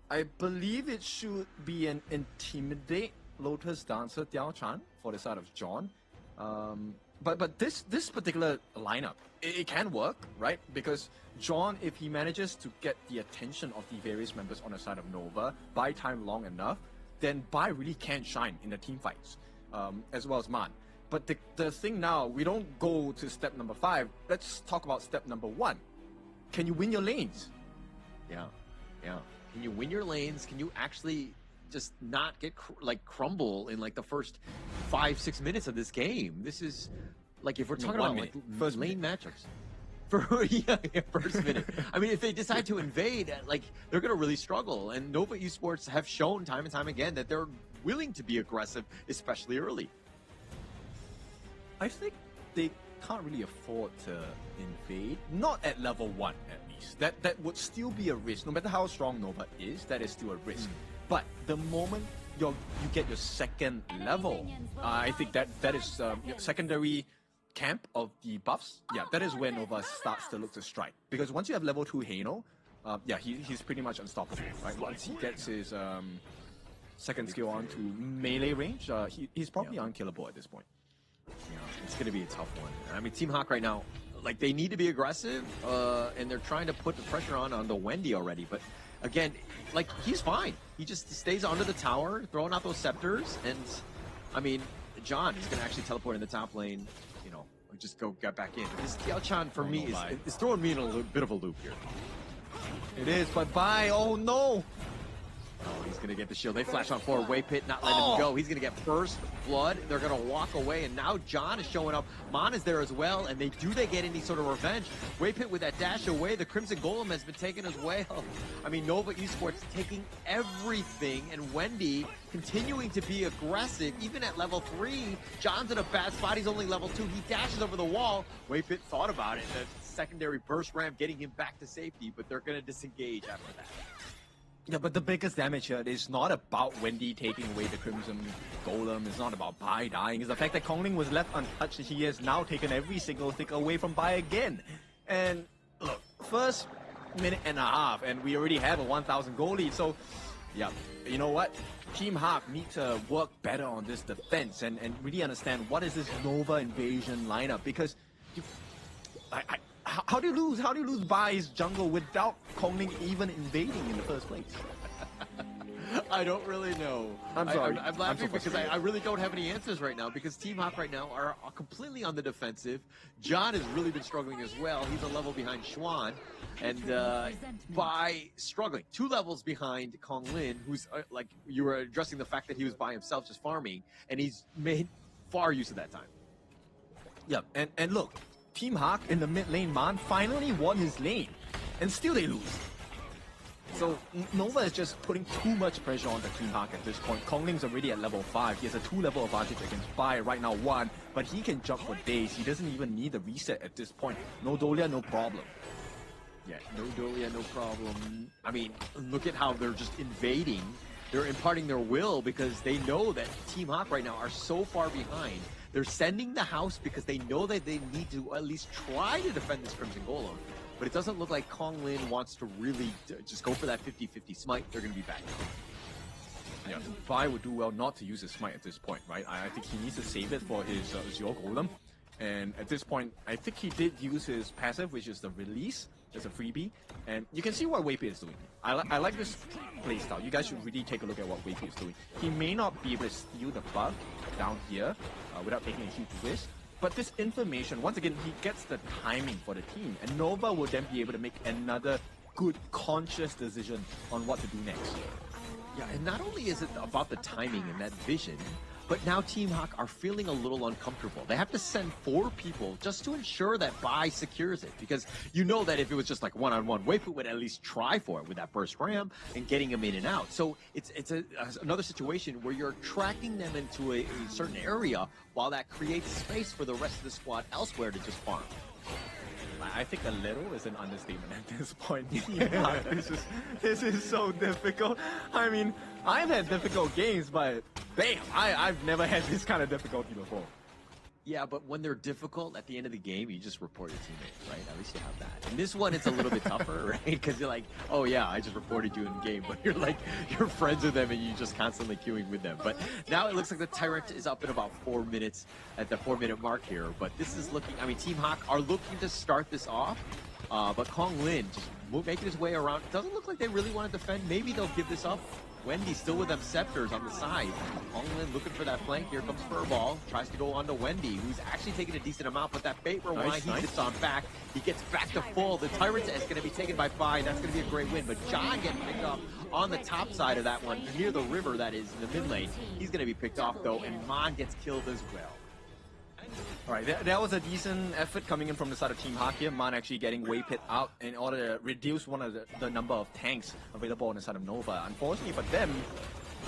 I believe it should be an intimidate Lotus Dancer Diao Chan for the side of John. But this particular lineup, it can work, right? Because John, if he manages to get the attention of the various members on the side of Nova, buy time long enough, then Bai really can shine in the team fights, as well as Man. But the thing now, we don't go to step number 5. Let's talk about step number 1. Can you win your lanes? Yeah. Can you win your lanes? Can you actually just not get crumble in like the first 5-6 minutes of this game? This is like, if we're talking about like first lane matchups. First minute. I mean, if they decide to invade, like, they're going to really struggle. And Nova Esports have shown time and time again that they're willing to be aggressive, especially early. I think they can't really afford to invade. Not at level 1, at least. That would still be a risk. No matter how strong Nova is, that is still a risk. But the moment you get your second level, I think that is secondary camp of the buffs. Yeah, that is when Nova starts to look to strike. Because once you have level 2 Haino, he's pretty much unstoppable, right? Once he gets his second skill on to melee range, he's probably unkillable at this point. Yeah, it's going to be a tough one. I mean, Team Hawk right now, like, they need to be aggressive, and they're trying to put the pressure on the Wendy already. But again, like, he's fine. He just stays under the tower, throwing out those scepters, and I mean, John is going to actually teleport in the top lane. You know, just get back in. This Diao Chan for me is throwing me in a bit of a loop here. It is, but Bai, oh no! Oh, he's going to get the shield. They flash on forward. Waypit not letting him go. He's going to get first blood. They're going to walk away, and now John is showing up. Mon is there as well, and they get any sort of revenge. Waypit with that dash away. The Crimson Golem has been taken as well. I mean, Nova Esports taking everything, and Wendy continuing to be aggressive, even at level 3. John's in a bad spot. He's only level 2. He dashes over the wall. Waypit thought about it. The secondary burst ramp getting him back to safety, but they're going to disengage after that. Yeah, but the biggest damage here is not about Wendy taking away the Crimson Golem. It's not about Bai dying. It's the fact that Kongling was left untouched. He has now taken every single stick away from Bai again. And look, first minute and a half, and we already have a 1,000 goal lead. So, yeah, you know what? Team Hawk need to work better on this defense and really understand what is this Nova invasion lineup. Because how do you lose? How do you lose Bai's jungle without Kongling even invading in the first place? I don't really know. I'm sorry. I'm laughing because I really don't have any answers right now, because Team Hawk right now are completely on the defensive. John has really been struggling as well. He's a level behind Xuan. And Bai struggling. 2 levels behind Kong Lin, who's like, you were addressing the fact that he was by himself just farming, and he's made far use of that time. Yeah, and look, Team Hawk in the mid lane, Man finally won his lane, and still they lose. So Nova is just putting too much pressure on the Team Hawk at this point. Kongling's already at level 5. He has a 2-level advantage against Bai, right now 1, but he can jump for days. He doesn't even need a reset at this point. No Dolia, no problem. Yeah, no Dolia, no problem. I mean, look at how they're just invading. They're imparting their will because they know that Team Hawk right now are so far behind. They're sending the house because they know that they need to at least try to defend this Crimson Golem. But it doesn't look like Kong Lin wants to really just go for that 50-50 smite. They're going to be back. Yeah, Bai would do well not to use his smite at this point, right? I think he needs to save it for his Azure Golem. And at this point, I think he did use his passive, which is the release. There's a freebie. And you can see what Waypit is doing. I like this playstyle. You guys should really take a look at what Waypit is doing. He may not be able to steal the buff down here without taking a huge risk. But this information, once again, he gets the timing for the team. And Nova will then be able to make another good, conscious decision on what to do next. Yeah, and not only is it about the timing and that vision, But now Team Hawk are feeling a little uncomfortable. They have to send 4 people just to ensure that Bai secures it, because you know that if it was just like one-on-one, Waypoint would at least try for it with that burst ram and getting him in and out. So it's another situation where you're tracking them into a certain area while that creates space for the rest of the squad elsewhere to just farm. I think a little is an understatement at this point. Yeah, this is so difficult. I mean, I've had difficult games, but bam, I've never had this kind of difficulty before. Yeah, but when they're difficult at the end of the game, you just report your teammates, right? At least you have that. And this one, it's a little bit tougher, right? Because you're like, oh yeah, I just reported you in the game, but you're like, you're friends with them and you just constantly queuing with them. But now it looks like the Tyrant is up in about 4 minutes at the 4-minute mark here. But this is looking, I mean, Team Hawk are looking to start this off, but Kong Lin just making his way around. It doesn't look like they really want to defend. Maybe they'll give this up. Wendy still with them scepters on the side. Kong Lin looking for that flank. Here comes Furball. Tries to go on to Wendy, who's actually taking a decent amount, but that bait rewind, he gets on back. He gets back to full. The Tyrant is going to be taken by 5. That's going to be a great win. But John getting picked off on the top side of that one, near the river that is in the mid lane. He's going to be picked off though, and Mon gets killed as well. All right, that was a decent effort coming in from the side of Team Hawk here. Man actually getting Way Pit out in order to reduce one of the number of tanks available on the side of Nova. Unfortunately for them,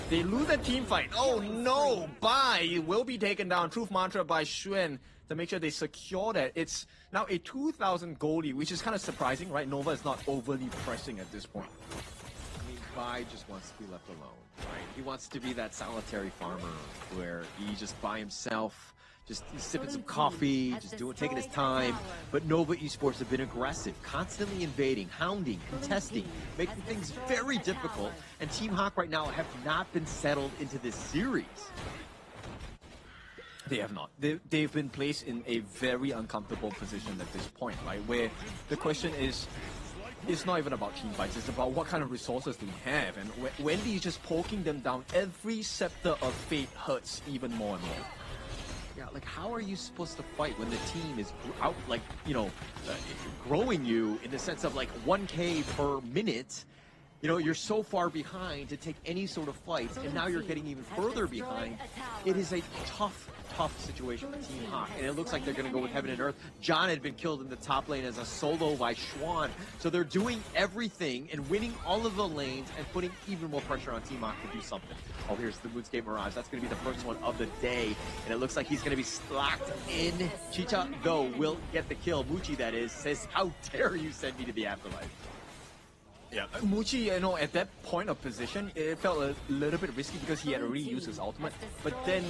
they lose that team fight. Oh no, Bai will be taken down. Truth Mantra by Xuan to make sure they secure that. It's now a 2,000 goldie, which is kind of surprising, right? Nova is not overly pressing at this point. I mean, Bai just wants to be left alone, right? He wants to be that solitary farmer where he's just by himself, just sipping some coffee, just taking his time. But Nova Esports have been aggressive, constantly invading, hounding, contesting, making things very difficult. And Team Hawk right now have not been settled into this series. They have not. They've been placed in a very uncomfortable position at this point, right? Where the question is, it's not even about team fights, it's about what kind of resources do we have. And Wendy is just poking them down. Every scepter of fate hurts even more and more. Yeah, like how are you supposed to fight when the team is out, like, you know, growing you in the sense of like 1K per minute? You know, you're so far behind to take any sort of fights, and now you're getting even further behind. It is a tough situation for Team Hawk, and it looks like they're going to go with Heaven and Earth. John had been killed in the top lane as a solo by Xuan, so they're doing everything and winning all of the lanes and putting even more pressure on Team Hawk to do something. Oh, here's the Moonscape Mirage. That's going to be the first one of the day, and it looks like he's going to be locked in. Chicha, though, will get the kill. Muchi, that is, says, how dare you send me to the afterlife? Yeah, Muchi, you know, at that point of position, it felt a little bit risky because he had already used his ultimate. But then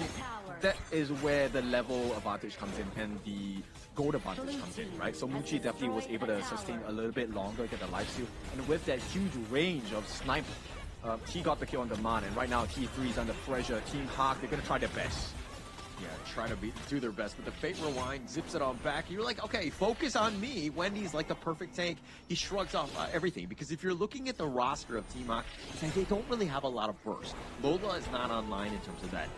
that is where the level advantage comes in and the gold advantage comes in, right? So Muchi definitely was able to sustain a little bit longer, get the lifesteal. And with that huge range of snipe, he got the kill on demand. And right now, T3 is under pressure. Team Hawk, they're going to try their best. Yeah, try to do their best, but the Fate Rewind zips it on back. You're like, okay, focus on me. Wendy's like the perfect tank. He shrugs off everything, because if you're looking at the roster of Team Hawk, they don't really have a lot of burst. Lola is not online in terms of that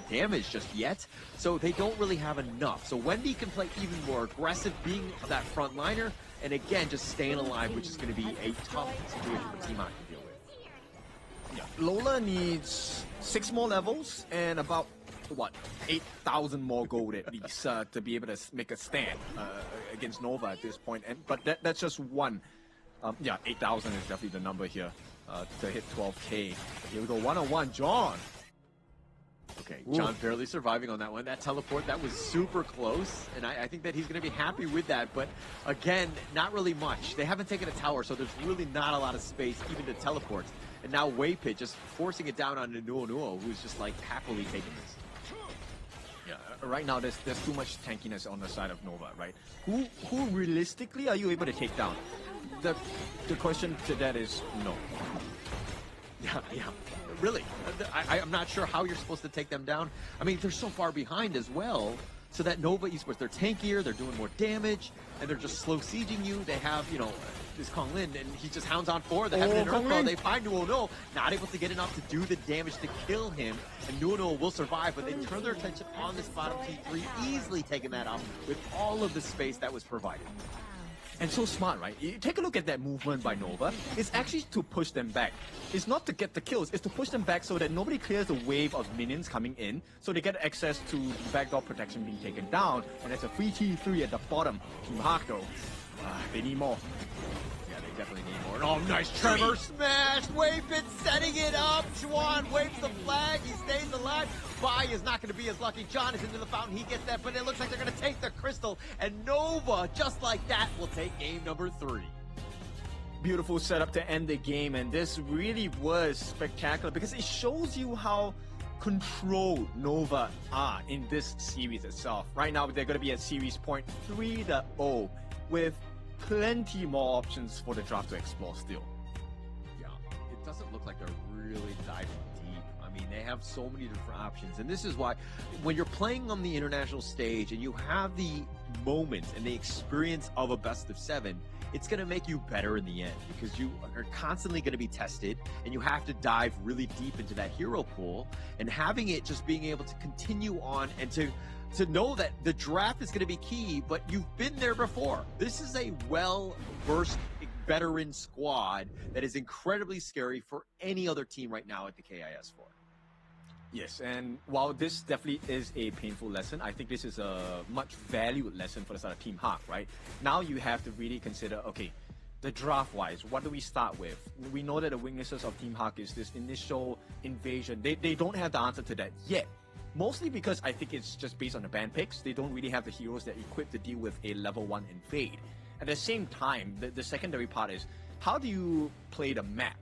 damage just yet, so they don't really have enough. So Wendy can play even more aggressive, being that front liner, and again, just staying alive, which is going to be a tough situation for Team Hawk to deal with. Yeah, Lola needs 6 more levels and about what, 8,000 more gold at least to be able to make a stand against Nova at this point. But that's just one. Yeah, 8,000 is definitely the number here to hit 12K. Here we go, one-on-one, John. Okay, John barely surviving on that one. That teleport, that was super close, and I think that he's going to be happy with that. But again, not really much. They haven't taken a tower, so there's really not a lot of space even to teleport. And now Waypit just forcing it down on Nuo, who's just like happily taking this. Yeah, right now there's too much tankiness on the side of Nova, right? Who realistically are you able to take down? The question to that is no. Yeah, really. I'm not sure how you're supposed to take them down. I mean, they're so far behind as well, so that Nova Esports, they're tankier, they're doing more damage, and they're just slow sieging you. They have, you know, this Kong Lin, and he just hounds on 4. They have an Earthfall. They find Nuo, not able to get enough to do the damage to kill him, and Nuo will survive, but they turn their attention on this bottom T3, easily taking that out with all of the space that was provided. And so smart, right? You take a look at that movement by Nova. It's actually to push them back. It's not to get the kills, it's to push them back so that nobody clears the wave of minions coming in, so they get access to backdoor protection being taken down. And there's a free T3 at the bottom. Team Hawk though, they need more. Yeah, they definitely need more. Oh, nice Trevor smash. Wavepit setting it up. Juan waves the flag. He stays alive. Bai is not going to be as lucky. John is into the fountain. He gets that, but it looks like they're going to take the crystal. And Nova, just like that, will take game number 3. Beautiful setup to end the game, and this really was spectacular because it shows you how controlled Nova are in this series itself. Right now, they're going to be at series point 3-0 with plenty more options for the draft to explore still. Yeah, it doesn't look like they're really diving deep. I mean, they have so many different options, and this is why when you're playing on the international stage and you have the moment and the experience of a best of 7, it's going to make you better in the end because you are constantly going to be tested and you have to dive really deep into that hero pool, and having it just being able to continue on and to know that the draft is going to be key, but you've been there before. This is a well-versed veteran squad that is incredibly scary for any other team right now at the KIS4. Yes, and while this definitely is a painful lesson, I think this is a much valued lesson for the side of Team Hawk, right? Now you have to really consider, okay, the draft-wise, what do we start with? We know that the weaknesses of Team Hawk is this initial invasion. They don't have the answer to that yet. Mostly because I think it's just based on the ban picks. They don't really have the heroes that are equipped to deal with a level 1 invade. At the same time, the secondary part is, how do you play the map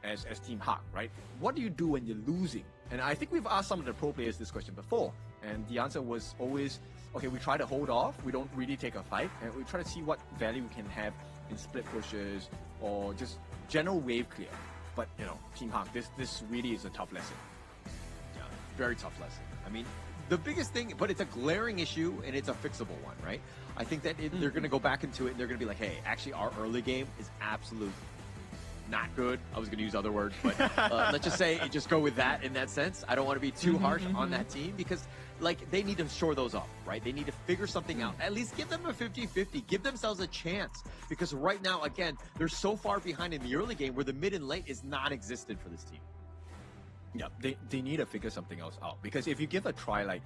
as Team Hawk, right? What do you do when you're losing? And I think we've asked some of the pro players this question before, and the answer was always, okay, we try to hold off, we don't really take a fight, and we try to see what value we can have in split pushes or just general wave clear. But, you know, Team Hawk, this really is a tough lesson. Yeah, very tough lesson. I mean, the biggest thing, but it's a glaring issue and it's a fixable one, right? I think that they're going to go back into it and they're going to be like, hey, actually our early game is absolute not good. I was going to use other words, but let's just say, just go with that in that sense. I don't want to be too harsh on that team because like they need to shore those up, right? They need to figure something out. At least give them a 50-50. Give themselves a chance because right now, again, they're so far behind in the early game where the mid and late is non-existent for this team. Yeah, they need to figure something else out because if you give a try like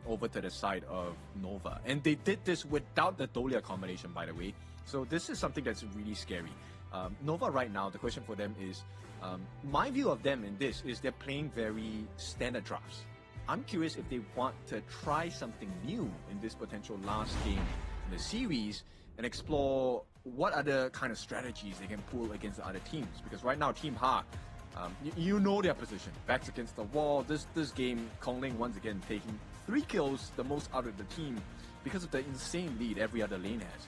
over to the side of Nova, and they did this without the Dolia combination, by the way, so this is something that's really scary. Nova right now, the question for them is, my view of them in this is they're playing very standard drafts. I'm curious if they want to try something new in this potential last game in the series and explore what other kind of strategies they can pull against the other teams. Because right now, Team Hawk, you know their position. Backs against the wall. This game, Kongling once again taking 3 kills, the most out of the team, because of the insane lead every other lane has.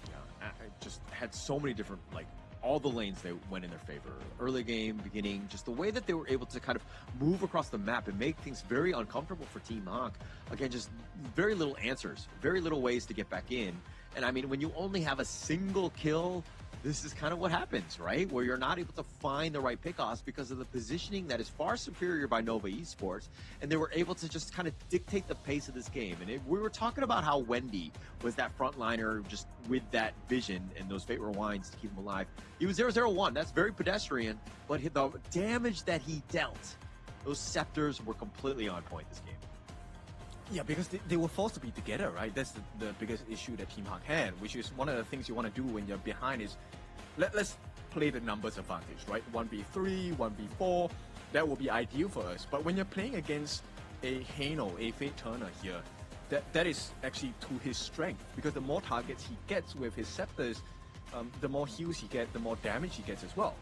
Yeah, I just had so many different, like, all the lanes they went in their favor. Early game, beginning, just the way that they were able to kind of move across the map and make things very uncomfortable for Team Hawk. Again, just very little answers, very little ways to get back in. And I mean, when you only have a single kill, this is kind of what happens, right? Where you're not able to find the right pickoffs because of the positioning that is far superior by Nova Esports, and they were able to just kind of dictate the pace of this game. And we were talking about how Wendy was that frontliner just with that vision and those fate rewinds to keep him alive. He was 0-0-1. That's very pedestrian, but the damage that he dealt, those scepters were completely on point this game. Yeah, because they were forced to be together, right? That's the biggest issue that Team Hawk had, which is one of the things you want to do when you're behind is let's play the numbers advantage, right? 1v3, 1v4, that will be ideal for us. But when you're playing against a Hano, a Fate Turner here, that is actually to his strength, because the more targets he gets with his scepters, the more heals he gets, the more damage he gets as well.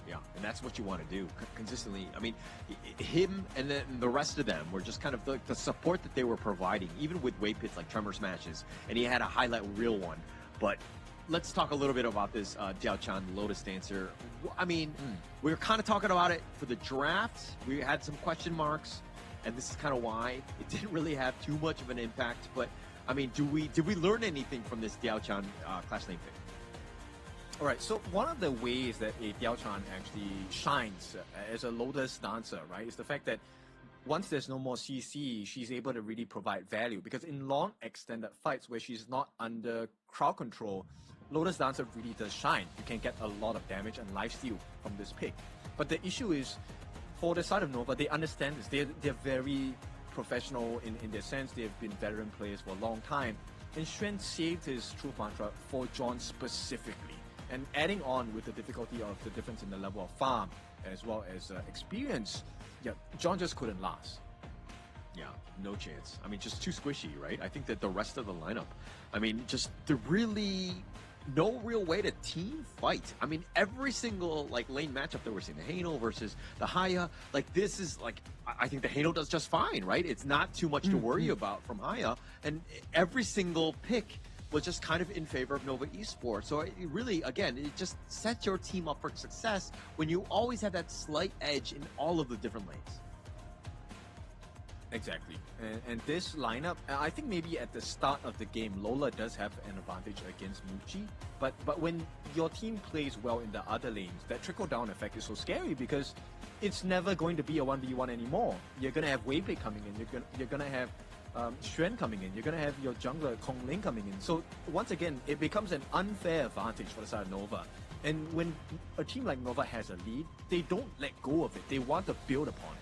Yeah, and that's what you want to do consistently. I mean, him and then the rest of them were just kind of the support that they were providing, even with waypits like Tremor Smashes, and he had a highlight reel one. But let's talk a little bit about this Diao Chan Lotus Dancer. I mean, we were kind of talking about it for the draft. We had some question marks, and this is kind of why it didn't really have too much of an impact. But I mean, did we learn anything from this Diao Chan Clash Lane pick? All right, so one of the ways that a Diao Chan actually shines as a Lotus dancer, right, is the fact that once there's no more CC, she's able to really provide value, because in long extended fights where she's not under crowd control, Lotus Dancer really does shine. You can get a lot of damage and lifesteal from this pick. But the issue is, for the side of Nova, they understand this. They're very professional in their sense. They've been veteran players for a long time. And Xuan saved his Truth Mantra for John specifically. And adding on with the difficulty of the difference in the level of farm, as well as experience, yeah, John just couldn't last. Yeah, no chance. I mean, just too squishy, right? I think that the rest of the lineup, I mean, just the really no real way to team fight. I mean, every single like lane matchup that we're seeing, the Hano versus the Haya, like this is like, I think the Hano does just fine, right? It's not too much to worry about from Haya, and every single pick was just kind of in favor of Nova Esports. So it really, again, it just sets your team up for success when you always have that slight edge in all of the different lanes. Exactly. And this lineup, I think maybe at the start of the game, Lola does have an advantage against Muchi. But when your team plays well in the other lanes, that trickle-down effect is so scary because it's never going to be a 1v1 anymore. You're going to have Weiwei coming in. You're going to have Xuan coming in. You're going to have your jungler Kong Ling coming in. So once again, it becomes an unfair advantage for the side of Nova. And when a team like Nova has a lead, they don't let go of it. They want to build upon it.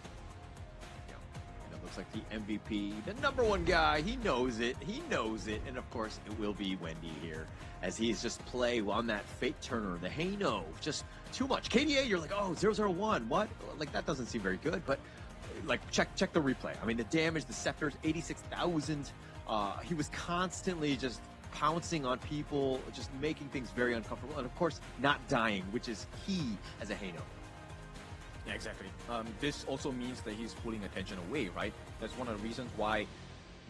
Looks like the MVP, the #1 guy, he knows it, and of course it will be Wendy here, as he's just play on that Fate Turner, the Hano, just too much. KDA, you're like, oh, 001, what? Like, that doesn't seem very good, but like, check the replay. I mean, the damage, the Scepters, 86,000, he was constantly just pouncing on people, just making things very uncomfortable, and of course, not dying, which is key as a Hano. Yeah, exactly. This also means that he's pulling attention away, right? That's one of the reasons why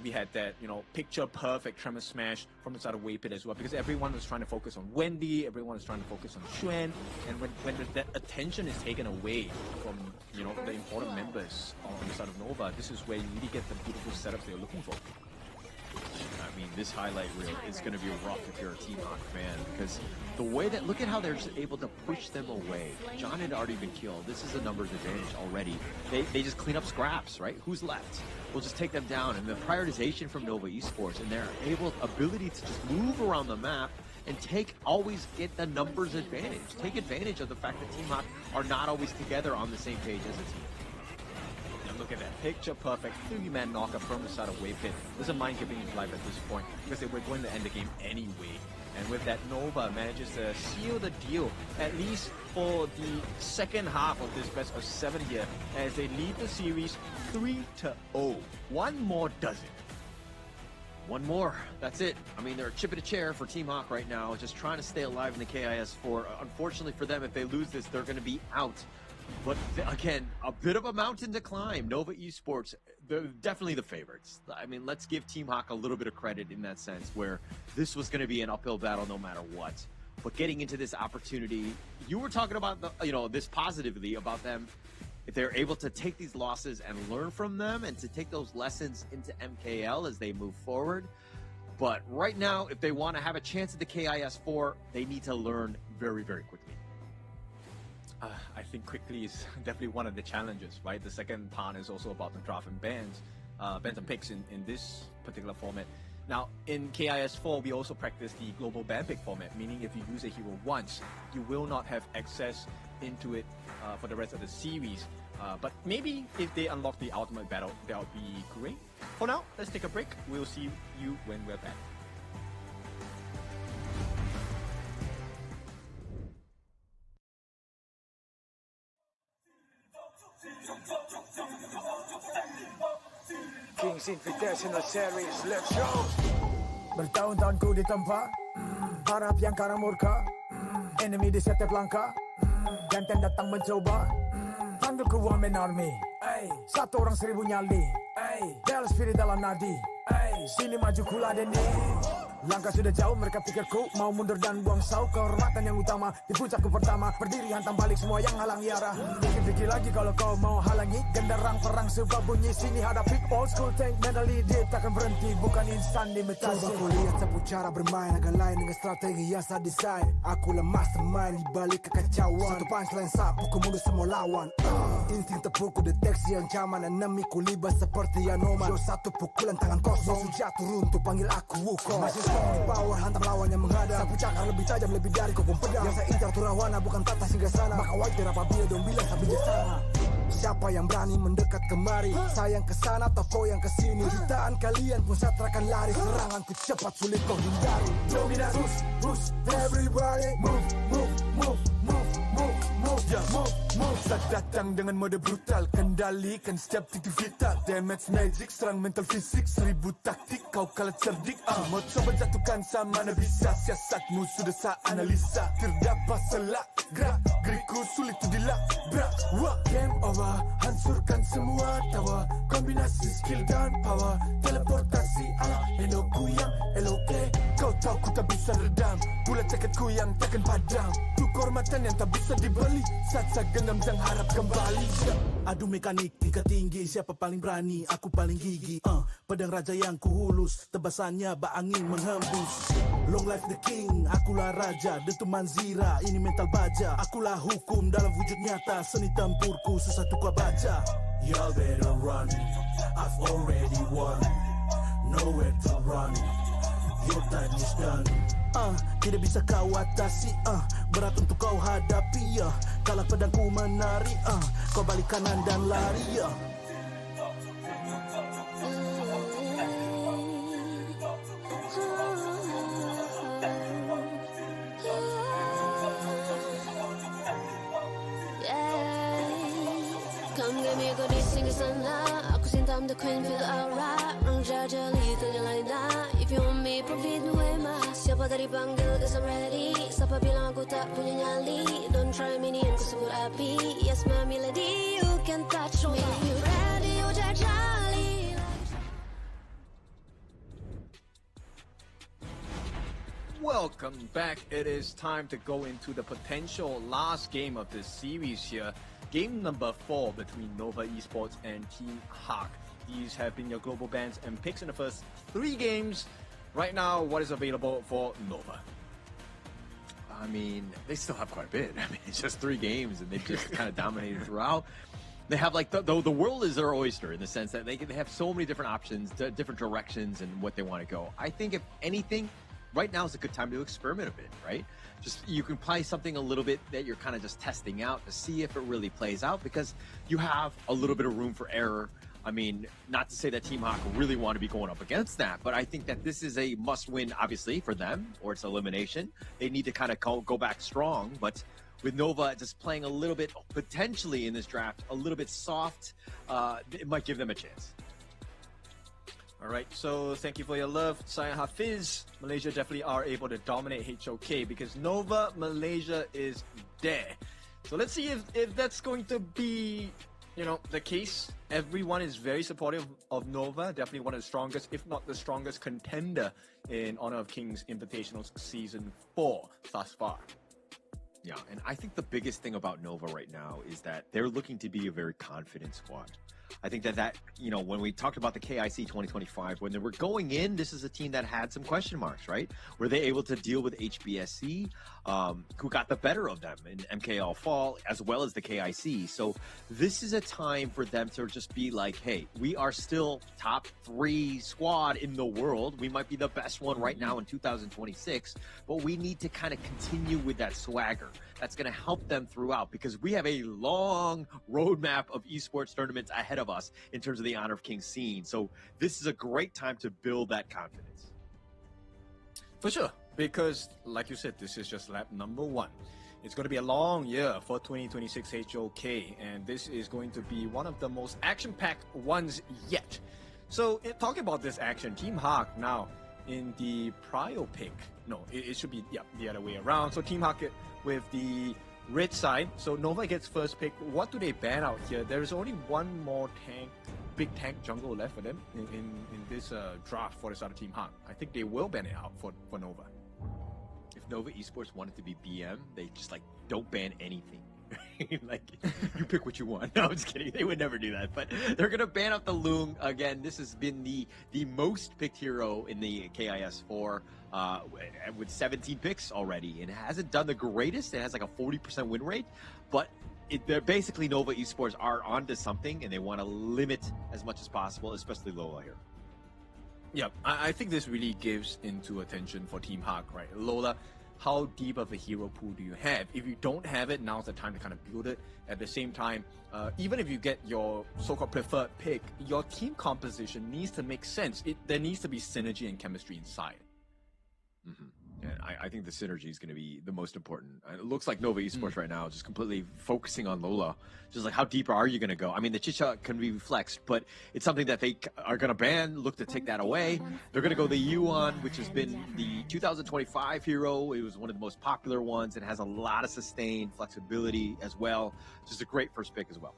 we had that, picture perfect Tremor Smash from the side of Weiwei as well, because everyone was trying to focus on Wendy, everyone was trying to focus on Xuan, and when that attention is taken away from, the important members on the side of Nova, this is where you really get the beautiful setups they're looking for. I mean, this highlight reel is going to be rough if you're a Team Hawk fan, because the way that, look at how they're just able to push them away. John had already been killed. This is a numbers advantage already. They just clean up scraps, right? Who's left? We'll just take them down. And the prioritization from Nova Esports and their ability to just move around the map and always get the numbers advantage. Take advantage of the fact that Team Hawk are not always together on the same page as a team. Look at that picture perfect 3-man knockup from the side of Weiwei. Doesn't mind giving his life at this point because they were going to end the game anyway. And with that, Nova manages to seal the deal, at least for the second half of this best of 7 here, as they lead the series 3-0. One more does it. One more, that's it. I mean, they're chipping a chair for Team Hawk right now, just trying to stay alive in the KIS4. Unfortunately for them, if they lose this, they're going to be out. But again, a bit of a mountain to climb. Nova Esports, they're definitely the favorites. I mean, let's give Team Hawk a little bit of credit in that sense, where this was going to be an uphill battle no matter what. But getting into this opportunity, you were talking about this positively about them. If they're able to take these losses and learn from them, and to take those lessons into MKL as they move forward. But right now, if they want to have a chance at the KIS4, they need to learn very, very quickly. I think quickly is definitely one of the challenges, right? The second part is also about the draft and bans and picks in this particular format. Now, in KIS4, we also practice the global ban pick format, meaning if you use a hero once, you will not have access into it for the rest of the series. But maybe if they unlock the ultimate battle, that would be great. For now, let's take a break. We'll see you when we're back. Kings Invitational Series, let's go! Bertahun-tahun ku ditempa, harap yang karang murka, enemy di setiap langkah, ganteng datang mencoba, panggil ku one man army, satu orang 1000 nyali, Del spirit dalam nadi, sini maju kula deni. Langkah sudah jauh, mereka pikirku mau mundur dan buang sau. Kehormatan yang utama, di puncakku pertama, berdiri hantam balik semua yang halang arah. Pikir-pikir lagi kalau kau mau halangi, genderang perang sebab bunyi sini hadapi. Old school tank medley, dia takkan berhenti, bukan instan imitasi. Coba kau lihat sapu cara bermain agak lain dengan strategi yang saya desain. Akulah mastermind di balik kekacauan, satu punchline sapu ku mundur semua lawan. Insting tepukku deteksi ancaman enemiku libas seperti Anoman. Show satu pukulan tangan kosong, jatuh runtuh panggil aku Wukong. Masih strong power hantam lawan yang menghadap. Sapu cakar lebih tajam lebih dari kopong pedang. Yang saya incar turawana bukan tata singgah sana. Maka wajar apabila dong bilang sambil bijaksana. Siapa yang berani mendekat kemari? Saya yang kesana atau kau yang kesini? Jutaan kalian pun satrakan lari. Seranganku cepat sulit kau hindari. Dominasi, push, everybody move, move, move, move, move, move, yeah, move, move. Saat datang dengan mode brutal, kendalikan setiap titik vital. Damage magic, serang mental fisik, 1000 taktik, kau kalah cerdik. Mau coba jatuhkan sama mana bisa, siasatmu sudah saya analisa. Terdapat selak, gerak, geriku sulit tu dilabrak. Game over, hancurkan semua tawa. Kombinasi skill dan power, teleportasi ala Enoku yang LOK. Kau tahu ku tak bisa redam, pula tekadku yang takkan padam. Tu kehormatan yang tak bisa dibeli, saat saya genggam jangan harap kembali. Adu mekanik tingkat tinggi, siapa paling berani? Aku paling gigi. Pedang raja yang kuhulus, tebasannya bak angin menghembus. Long life the king, akulah raja. Dentuman zira, ini mental baja. Akulah hukum dalam wujud nyata, seni tempurku susah tu kau baca. Y'all better run, I've already won. Nowhere to run, your time is done. Tidak bisa kau atasi, berat untuk kau hadapi, kalah pedangku menari, kau balik kanan dan lari, Come give me a good sing a sana. Aku cinta I'm the queen, feel the aura. Orang jajali ternyalain dah. If you want me, provide me way mas. Siapa tadi panggil, cause I'm ready. Siapa bilang aku tak punya nyali? Don't try me ni, aku sebut api. Yes, my melody, you can touch me. You ready, you jajali. Welcome back. It is time to go into the potential last game of this series here. Game number 4 between Nova Esports and Team Hawk. These have been your global bans and picks in the first 3 games. Right now, what is available for Nova? I mean, they still have quite a bit. I mean, it's just 3 games and they've just kind of dominated throughout. They have like the world is their oyster in the sense that they have so many different options, different directions and what they want to go. I think if anything, right now is a good time to experiment a bit, right? Just you can play something a little bit that you're kind of just testing out to see if it really plays out because you have a little bit of room for error. I mean, not to say that Team Hawk really want to be going up against that, but I think that this is a must-win, obviously, for them, or it's elimination. They need to kind of go back strong, but with Nova just playing a little bit, potentially in this draft, a little bit soft, it might give them a chance. All right, so thank you for your love, Saya Hafiz. Malaysia definitely are able to dominate HOK because Nova Malaysia is there. So let's see if that's going to be, you know, the case. Everyone is very supportive of Nova, definitely one of the strongest, if not the strongest contender in Honor of Kings Invitational Season 4 thus far. Yeah, and I think the biggest thing about Nova right now is that they're looking to be a very confident squad. I think that, you know, when we talked about the KIC 2025, when they were going in, this is a team that had some question marks, right? Were they able to deal with HBSC, who got the better of them in MKL Fall, as well as the KIC? So this is a time for them to just be like, hey, we are still top 3 squad in the world. We might be the best one right now in 2026, but we need to kind of continue with that swagger. That's going to help them throughout because we have a long roadmap of esports tournaments ahead of us in terms of the Honor of Kings scene. So this is a great time to build that confidence. For sure, because like you said, this is just lap number 1. It's going to be a long year for 2026 HOK, and this is going to be one of the most action-packed ones yet. So talking about this action, Team Hawk now in the prio pick. No, it should be the other way around. So Team Hawk with the red side. So Nova gets first pick. What do they ban out here? There is only one more big tank jungle left for them in this draft for this other Team Hawk. I think they will ban it out for Nova. If Nova Esports wanted to be BM, they just like don't ban anything. Like, you pick what you want. No, I'm just kidding. They would never do that. But they're going to ban out the Loong. Again, this has been the most picked hero in the KIS4 with 17 picks already. And it hasn't done the greatest. It has like a 40% win rate. But they're basically Nova Esports are onto something, and they want to limit as much as possible, especially Lola here. Yeah, I think this really gives into attention for Team Hawk, right? Lola, how deep of a hero pool do you have? If you don't have it, now's the time to kind of build it. At the same time, even if you get your so-called preferred pick, your team composition needs to make sense. There needs to be synergy and chemistry inside. Mm-hmm. And I think the synergy is going to be the most important. It looks like Nova Esports right now just completely focusing on Lola. Just like, how deep are you going to go? I mean, the Chicha can be flexed, but it's something that they are going to ban, look to take that away. They're going to go the Yuan, which has been the 2025 hero. It was one of the most popular ones. It has a lot of sustained flexibility as well. Just a great first pick as well.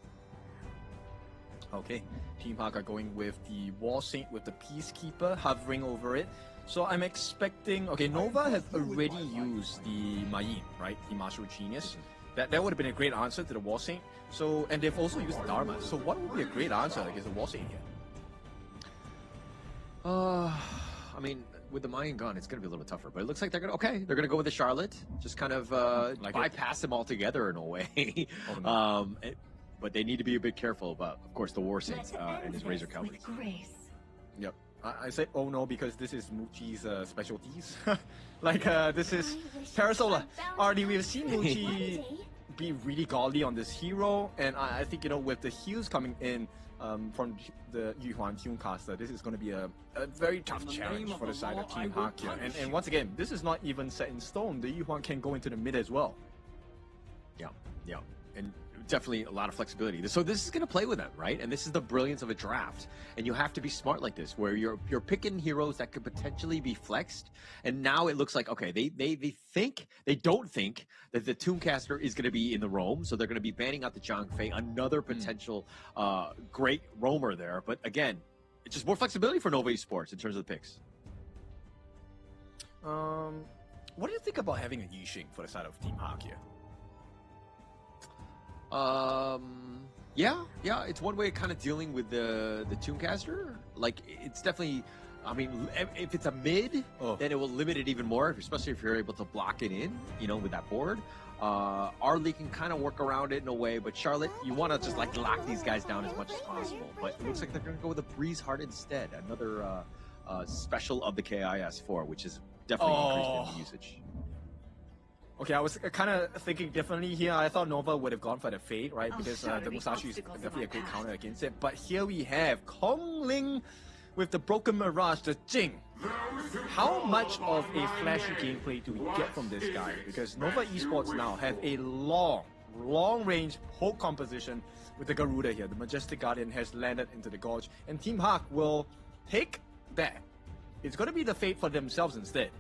Okay, Team Hawk are going with the War Saint with the Peacekeeper hovering over it. So I'm expecting, okay, Nova has already used the Mayin, right? The Martial Genius. That would have been a great answer to the War Saint. So, and they've also used the Dharma. So what would be a great answer against the War Saint here? I mean, with the Mayan gun, it's going to be a little tougher, but it looks like they're going to go with the Charlotte, just kind of bypass him altogether in a way. But they need to be a bit careful about, of course, the War Saint and his Razor Cavalry. Yep. I say, oh no, because this is Muchi's specialties. This is Parasola. Already, we've seen Muchi be really godly on this hero, and I think, with the heals coming in from the Yuhuan Tunecaster, this is going to be a very tough challenge for the side of Team Hawk here. And once again, this is not even set in stone. The Yuhuan can go into the mid as well. Yeah. And definitely a lot of flexibility. So this is going to play with them, right? And this is the brilliance of a draft. And you have to be smart like this, where you're picking heroes that could potentially be flexed. And now it looks like, okay, they don't think that the Tooncaster is going to be in the roam, so they're going to be banning out the Zhang Fei, another potential great roamer there. But again, it's just more flexibility for Nova Esports in terms of the picks. What do you think about having a Yixing for the side of Team Hawk here? Yeah, it's one way of kind of dealing with the Tooncaster. Like, it's definitely, I mean, if it's a mid, then it will limit it even more, especially if you're able to block it in, with that board. Arlie can kind of work around it in a way, but Charlotte, you want to just lock these guys down as much as possible. But it looks like they're going to go with a Breeze Heart instead, another special of the KIS4, which is definitely increased in the usage. Okay, I was kind of thinking differently here. I thought Nova would have gone for the Fade, right? Because the Musashi is definitely a good counter against it. But here we have Kong Ling with the Broken Mirage, the Jing. How much of a flashy gameplay do we get from this guy? Because Nova Esports now have a long-range whole composition with the Garuda here. The Majestic Guardian has landed into the Gorge. And Team Hawk will take that. It's going to be the Fade for themselves instead.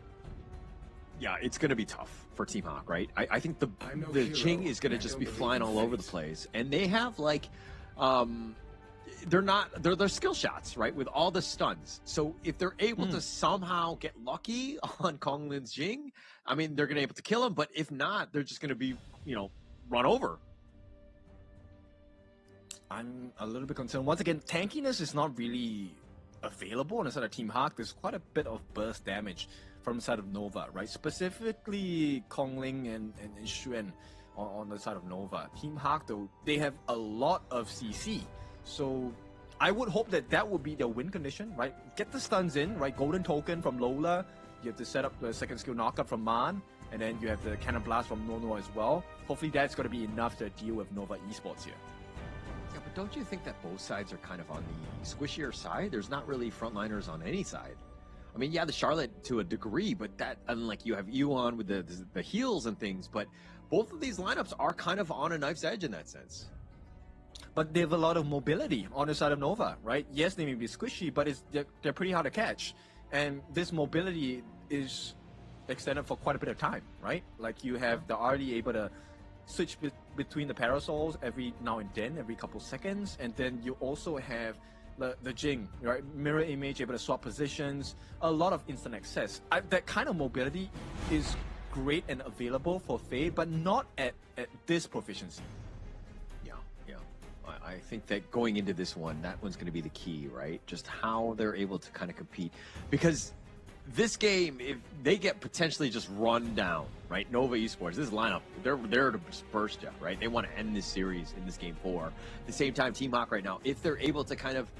Yeah, it's going to be tough for Team Hawk, right? I think the Jing is going to just be flying all over the place. And they have, they're skill shots, right? With all the stuns. So if they're able to somehow get lucky on Kong Lin's Jing, I mean, they're going to be able to kill him. But if not, they're just going to be, run over. I'm a little bit concerned. Once again, tankiness is not really available on the side of Team Hawk. There's quite a bit of burst damage from the side of Nova, right? Specifically Kong Ling and Xuan on the side of Nova. Team Hawk, though, they have a lot of CC. So I would hope that would be their win condition, right? Get the stuns in, right? Golden Token from Lola. You have to set up the second skill knockup from Man. And then you have the Cannon Blast from Nono as well. Hopefully that's going to be enough to deal with Nova Esports here. Yeah, but don't you think that both sides are kind of on the squishier side? There's not really frontliners on any side. I mean, yeah, the Charlotte to a degree, but that, unlike you have Yuan with the heals and things, but both of these lineups are kind of on a knife's edge in that sense. But they have a lot of mobility on the side of Nova, right? Yes, they may be squishy, but they're pretty hard to catch. And this mobility is extended for quite a bit of time, right? Like you have the RD able to switch between the parasols every now and then, every couple seconds. And then you also have the Jing, right? Mirror image, able to swap positions, a lot of instant access. That kind of mobility is great and available for Fade, but not at this proficiency. Yeah. I think that going into this one, that one's going to be the key, right? Just how they're able to kind of compete. Because this game, if they get potentially just run down, right? Nova Esports, this lineup, they're there to burst you, right? They want to end this series in this game 4. At the same time, Team Hawk right now, if they're able to kind of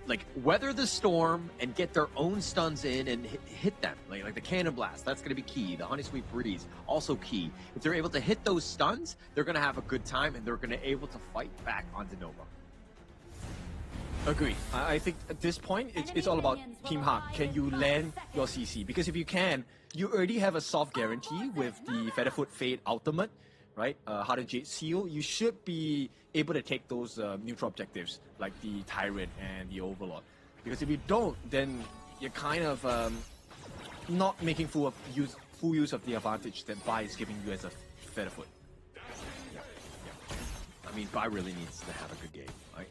like weather the storm and get their own stuns in and hit them, like the cannon blast, that's going to be key. The honey sweet breeze, also key. If they're able to hit those stuns, they're going to have a good time and they're going to be able to fight back onto Nova. Agree. I think at this point, it's all about Team Hawk. Can you land your CC? Because if you can, you already have a soft guarantee with the Featherfoot Fade Ultimate, right? Hardened Jade Seal. You should be able to take those neutral objectives like the Tyrant and the Overlord. Because if you don't, then you're kind of not making full use of the advantage that Bai is giving you as a Featherfoot. I mean, Bai really needs to have a good game.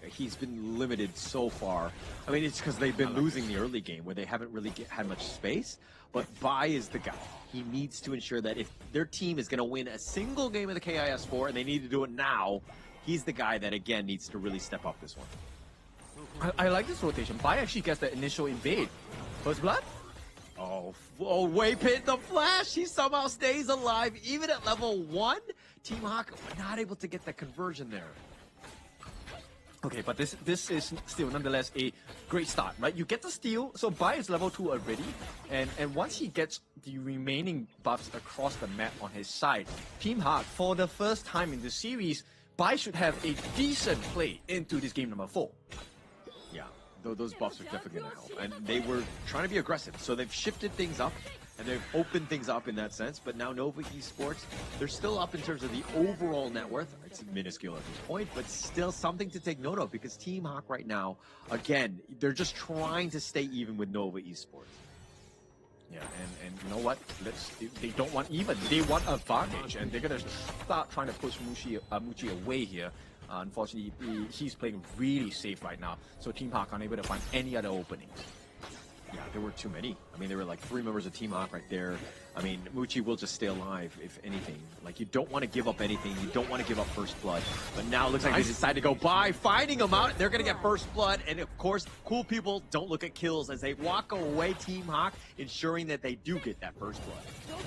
He's been limited so far. I mean, it's because they've been losing the early game where they haven't really had much space. But Bai is the guy. He needs to ensure that if their team is going to win a single game of the KIS4 and they need to do it now, he's the guy that, again, needs to really step up this one. I like this rotation. Bai actually gets the initial invade. First blood? Oh, Waypit, the flash! He somehow stays alive, even at level 1. Team Hawk not able to get that conversion there. Okay, but this is still nonetheless a great start, right? You get the steal, so Bai is level 2 already, and once he gets the remaining buffs across the map on his side, Team Hawk, for the first time in the series, Bai should have a decent play into this game number 4. Yeah, those buffs are definitely going to help, and they were trying to be aggressive, so they've shifted things up. And they've opened things up in that sense, but now Nova Esports, they're still up in terms of the overall net worth. It's minuscule at this point, but still something to take note of because Team Hawk right now, again, they're just trying to stay even with Nova Esports. Yeah, and you know what? They don't want even. They want advantage, and they're going to start trying to push Muchi away here. Unfortunately, he's playing really safe right now, so Team Hawk unable to find any other openings. Yeah, there were too many. I mean, there were like 3 members of Team Hawk right there. I mean, Muchi will just stay alive, if anything. Like, you don't want to give up anything. You don't want to give up first blood. But now it looks like they decide to go by, finding them out. They're going to get first blood. And, of course, cool people don't look at kills as they walk away, Team Hawk, ensuring that they do get that first blood.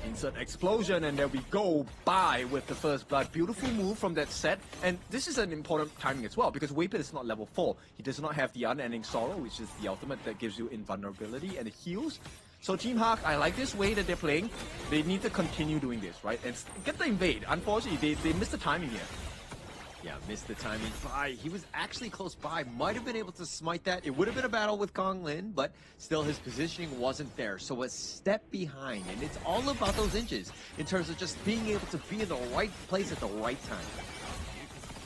Insert explosion, and there we go. Bai with the first blood. Beautiful move from that set. And this is an important timing as well, because Waypit is not level 4. He does not have the Unending Sorrow, which is the ultimate that gives you invulnerability and it heals. So Team Hawk, I like this way that they're playing. They need to continue doing this, right? And get the invade. Unfortunately, they missed the timing here. Yeah, missed the timing. Bai, he was actually close by. Might have been able to smite that. It would have been a battle with Kong Lin, but still his positioning wasn't there. So a step behind, and it's all about those inches in terms of just being able to be in the right place at the right time.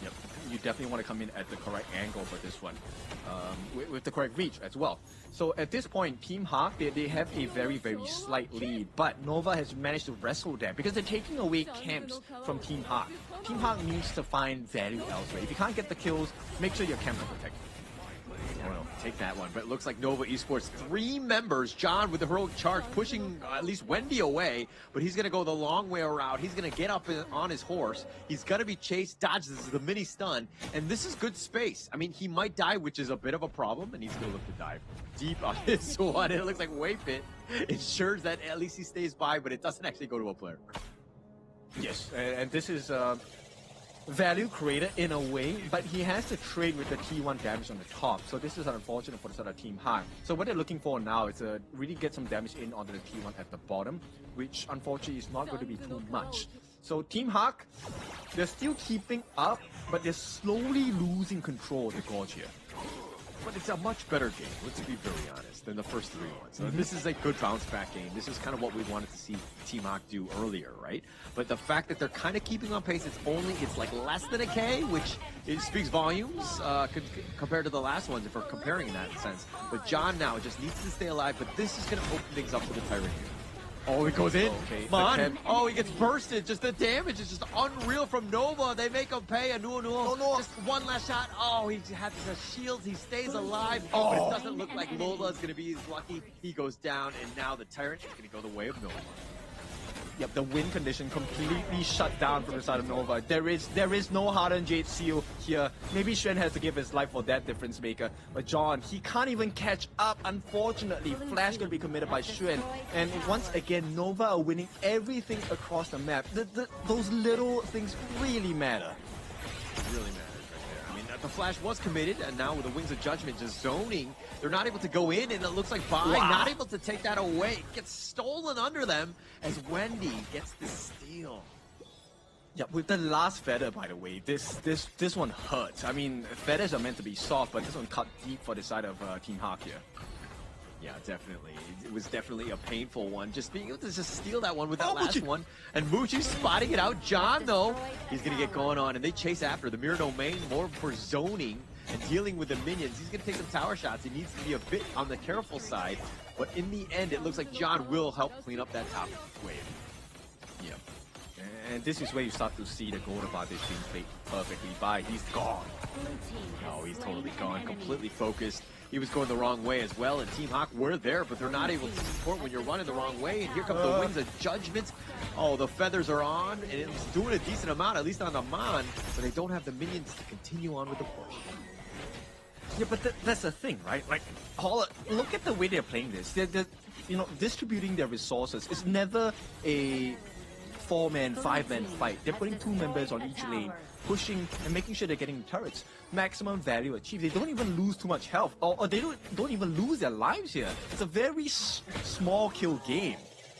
Yep, you definitely want to come in at the correct angle for this one, with the correct reach as well. So at this point, Team Hawk, they have a very, very slight lead, but Nova has managed to wrestle that because they're taking away camps from Team Hawk. Team Hawk needs to find value elsewhere. If you can't get the kills, make sure your camps are protected. Well, take that one. But it looks like Nova Esports, 3 members. John with the heroic charge, pushing at least Wendy away. But he's going to go the long way around. He's going to get up on his horse. He's going to be chased, dodges the mini stun. And this is good space. I mean, he might die, which is a bit of a problem. And he's going to look to dive deep on this one. And it looks like Waypit ensures that at least he stays by, but it doesn't actually go to a player. Yes, and this is value created in a way, but he has to trade with the T1 damage on the top. So this is unfortunate for the side of Team Hawk. So what they're looking for now is to really get some damage in onto the T1 at the bottom, which unfortunately is not going to be too much. So Team Hawk, they're still keeping up, but they're slowly losing control of the Gorge here. But it's a much better game, let's be very honest, than the first 3 ones. So this is a good bounce-back game. This is kind of what we wanted to see Team Hawk do earlier, right? But the fact that they're kind of keeping on pace, it's like less than a K, which it speaks volumes compared to the last ones, if we're comparing in that sense. But John now just needs to stay alive, but this is going to open things up for the Tyrant here. Oh, he goes in. Okay. Man. Oh, he gets bursted. Just the damage is just unreal from Nova. They make him pay. A no. Just one last shot. Oh, he has the shields. He stays alive. Oh. But it doesn't look like Lola is going to be as lucky. He goes down, and now the Tyrant is going to go the way of Nova. the wind condition completely shut down from the side of Nova. There is no hardened Jade Seal here. Maybe Xuan has to give his life for that difference maker. But John, he can't even catch up. Unfortunately, Flash going to be committed by Xuan. And once again, Nova are winning everything across the map. Those little things really matter. Really matters right there. I mean, the Flash was committed, and now with the Wings of Judgment just zoning, they're not able to go in, and it looks like Bai not able to take that away. It gets stolen under them as Wendy gets the steal. Yeah, with the last feather, by the way, this one hurts. I mean, feathers are meant to be soft, but this one cut deep for the side of Team Hawk here. Yeah, definitely. It was definitely a painful one. Just being able to just steal that one with that last one. And Mucci spotting it out. John, though, he's going to get going on. And they chase after. The Mirror domain more for zoning and dealing with the minions. He's going to take some tower shots. He needs to be a bit on the careful side. But in the end, it looks like John will help clean up that top wave. Yep. And this is where you start to see the gold advantage being played perfectly by. He's gone. Oh, he's totally gone. Completely focused. He was going the wrong way as well, and Team Hawk were there, but they're not able to support when you're running the wrong way. And here come the Wings of Judgment. Oh, the feathers are on, and it's doing a decent amount, at least on the Mon, but they don't have the minions to continue on with the push. Yeah, but that's the thing, right? Like, look at the way they're playing this. They're distributing their resources. It's never a 4-man, 5-man fight. They're putting 2 members on each lane, pushing and making sure they're getting the turrets. Maximum value achieved. They don't even lose too much health, or they don't even lose their lives here. It's a very small kill game.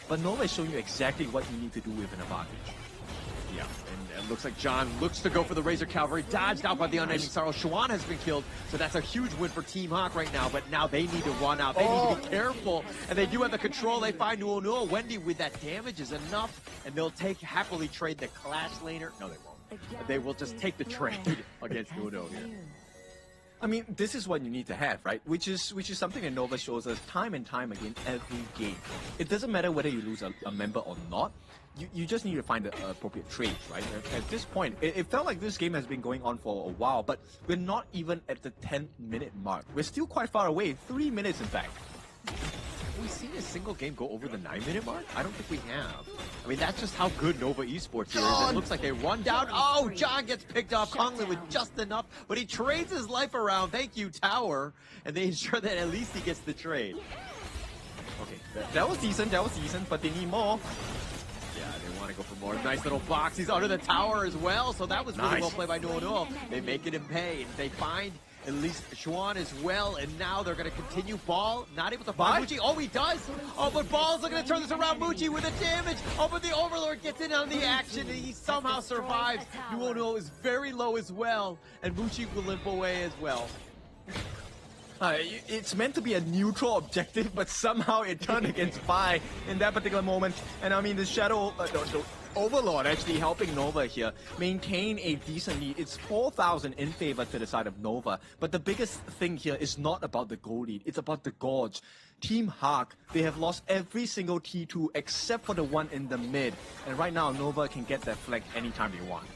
But Nova is showing you exactly what you need to do with an advantage. Yeah, and it looks like John looks to go for the Razor Cavalry, dodged out by the Unending Sorrow. Xuan has been killed, so that's a huge win for Team Hawk right now, but now they need to run out. They need to be careful, and they do have the control. They find Nuo. Wendy with that damage is enough, and they'll happily trade the Clash laner. No, they won't. They will just take the trade against Nuo here. I mean, this is what you need to have, right? Which is something that Nova shows us time and time again every game. It doesn't matter whether you lose a member or not. You just need to find the appropriate trades, right? At this point, it felt like this game has been going on for a while, but we're not even at the 10-minute mark. We're still quite far away, 3 minutes in fact. Have we seen a single game go over the 9-minute mark? I don't think we have. I mean, that's just how good Nova Esports is. It looks like they run down. Oh, John gets picked off. Konglin with just enough, but he trades his life around. Thank you, Tower. And they ensure that at least he gets the trade. Okay, that was decent, but they need more. Yeah, they want to go for more. Nice little box. He's under the tower as well, so that was really well played by Nuo. They make it in pay, and they find at least Xuan as well, and now they're going to continue. Ball, not able to find Mucci. Oh, he does! Oh, but Ball's looking to turn this around. Mucci with the damage. Oh, but the Overlord gets in on the action, and he somehow survives. Nuo is very low as well, and Mucci will limp away as well. It's meant to be a neutral objective, but somehow it turned against Bai in that particular moment. And I mean, the Shadow, the Overlord actually helping Nova here maintain a decent lead. It's 4,000 in favor to the side of Nova. But the biggest thing here is not about the goal lead, it's about the Gorge. Team Hawk, they have lost every single T2 except for the one in the mid. And right now, Nova can get that flag anytime they want.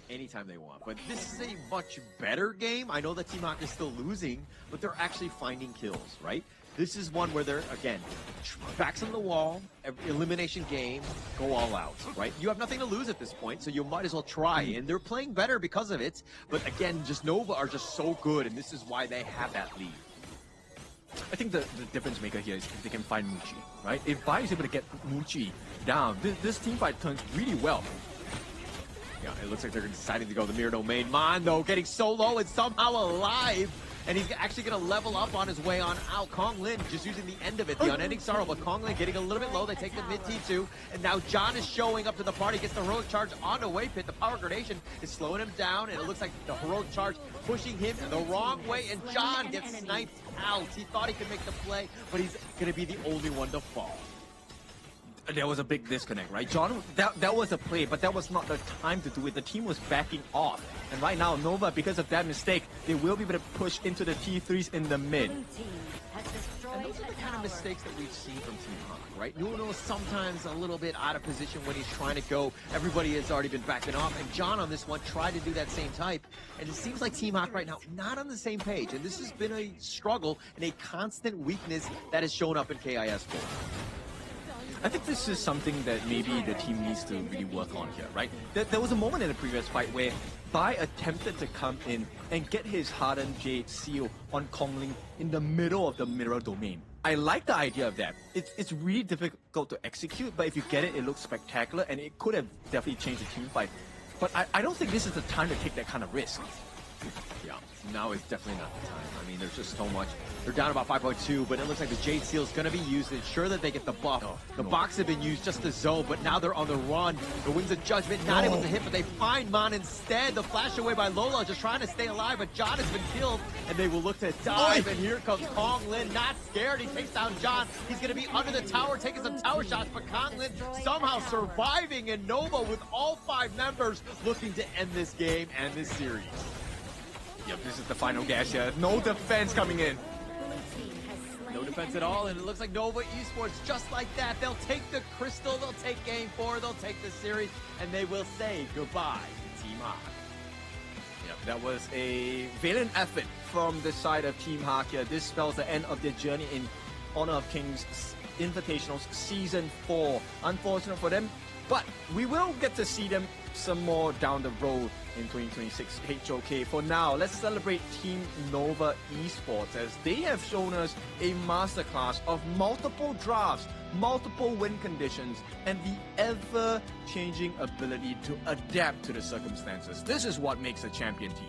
Anytime they want. But this is a much better game. I know that Team Hawk is still losing, but they're actually finding kills, right? This is one where they're, again, backs on the wall, elimination game, go all out, right? You have nothing to lose at this point, so you might as well try. And they're playing better because of it. But again, just Nova are just so good, and this is why they have that lead. I think the difference maker here is if they can find Mucci, right? If Bai is able to get Mucci down, this team fight turns really well. Yeah, it looks like they're deciding to go the Mirror domain. Mon, though, getting so low and somehow alive. And he's actually going to level up on his way on out. Konglin just using the end of it, the Unending Sorrow, but Konglin getting a little bit low. They take the mid T2, and now John is showing up to the party, gets the heroic charge onto Waypit. The power gradation is slowing him down, and it looks like the heroic charge pushing him the wrong way, and John gets sniped out. He thought he could make the play, but he's going to be the only one to fall. There was a big disconnect, right? John, that was a play, but that was not the time to do it. The team was backing off. And right now, Nova, because of that mistake, they will be able to push into the T3s in the mid. And those are the kind of mistakes that we've seen from Team Hawk, right? Nuo is sometimes a little bit out of position when he's trying to go. Everybody has already been backing off, and John on this one tried to do that same type. And it seems like Team Hawk right now, not on the same page. And this has been a struggle and a constant weakness that has shown up in KIS4. I think this is something that maybe the team needs to really work on here, right? There was a moment in the previous fight where Bai attempted to come in and get his hardened Jade seal on Kongling in the middle of the mirror domain. I like the idea of that. It's really difficult to execute, but if you get it, it looks spectacular, and it could have definitely changed the team fight. But I don't think this is the time to take that kind of risk. Yeah, now is definitely not the time. I mean, there's just so much. They're down about 5.2, but it looks like the Jade Seal is going to be used to ensure that they get the buff. The box have been used just to zone, but now they're on the run. The Wings of Judgment not able to hit, but they find Mon instead. The flash away by Lola, just trying to stay alive, but John has been killed, and they will look to dive, and here comes Kong Lin, not scared. He takes down John. He's going to be under the tower, taking some tower shots, but Kong Lin somehow surviving, and Nova with all 5 members looking to end this game and this series. Yep, this is the final gas here. No defense coming in. No defense at all, and it looks like Nova Esports, just like that, they'll take the Crystal, they'll take Game 4, they'll take the series, and they will say goodbye to Team Hawk. Yep, that was a valiant effort from the side of Team Hawk here. This spells the end of their journey in Honor of Kings Invitationals Season 4. Unfortunate for them, but we will get to see them some more down the road in 2026 HOK. For now, let's celebrate Team Nova Esports as they have shown us a masterclass of multiple drafts, multiple win conditions, and the ever-changing ability to adapt to the circumstances. This is what makes a champion team.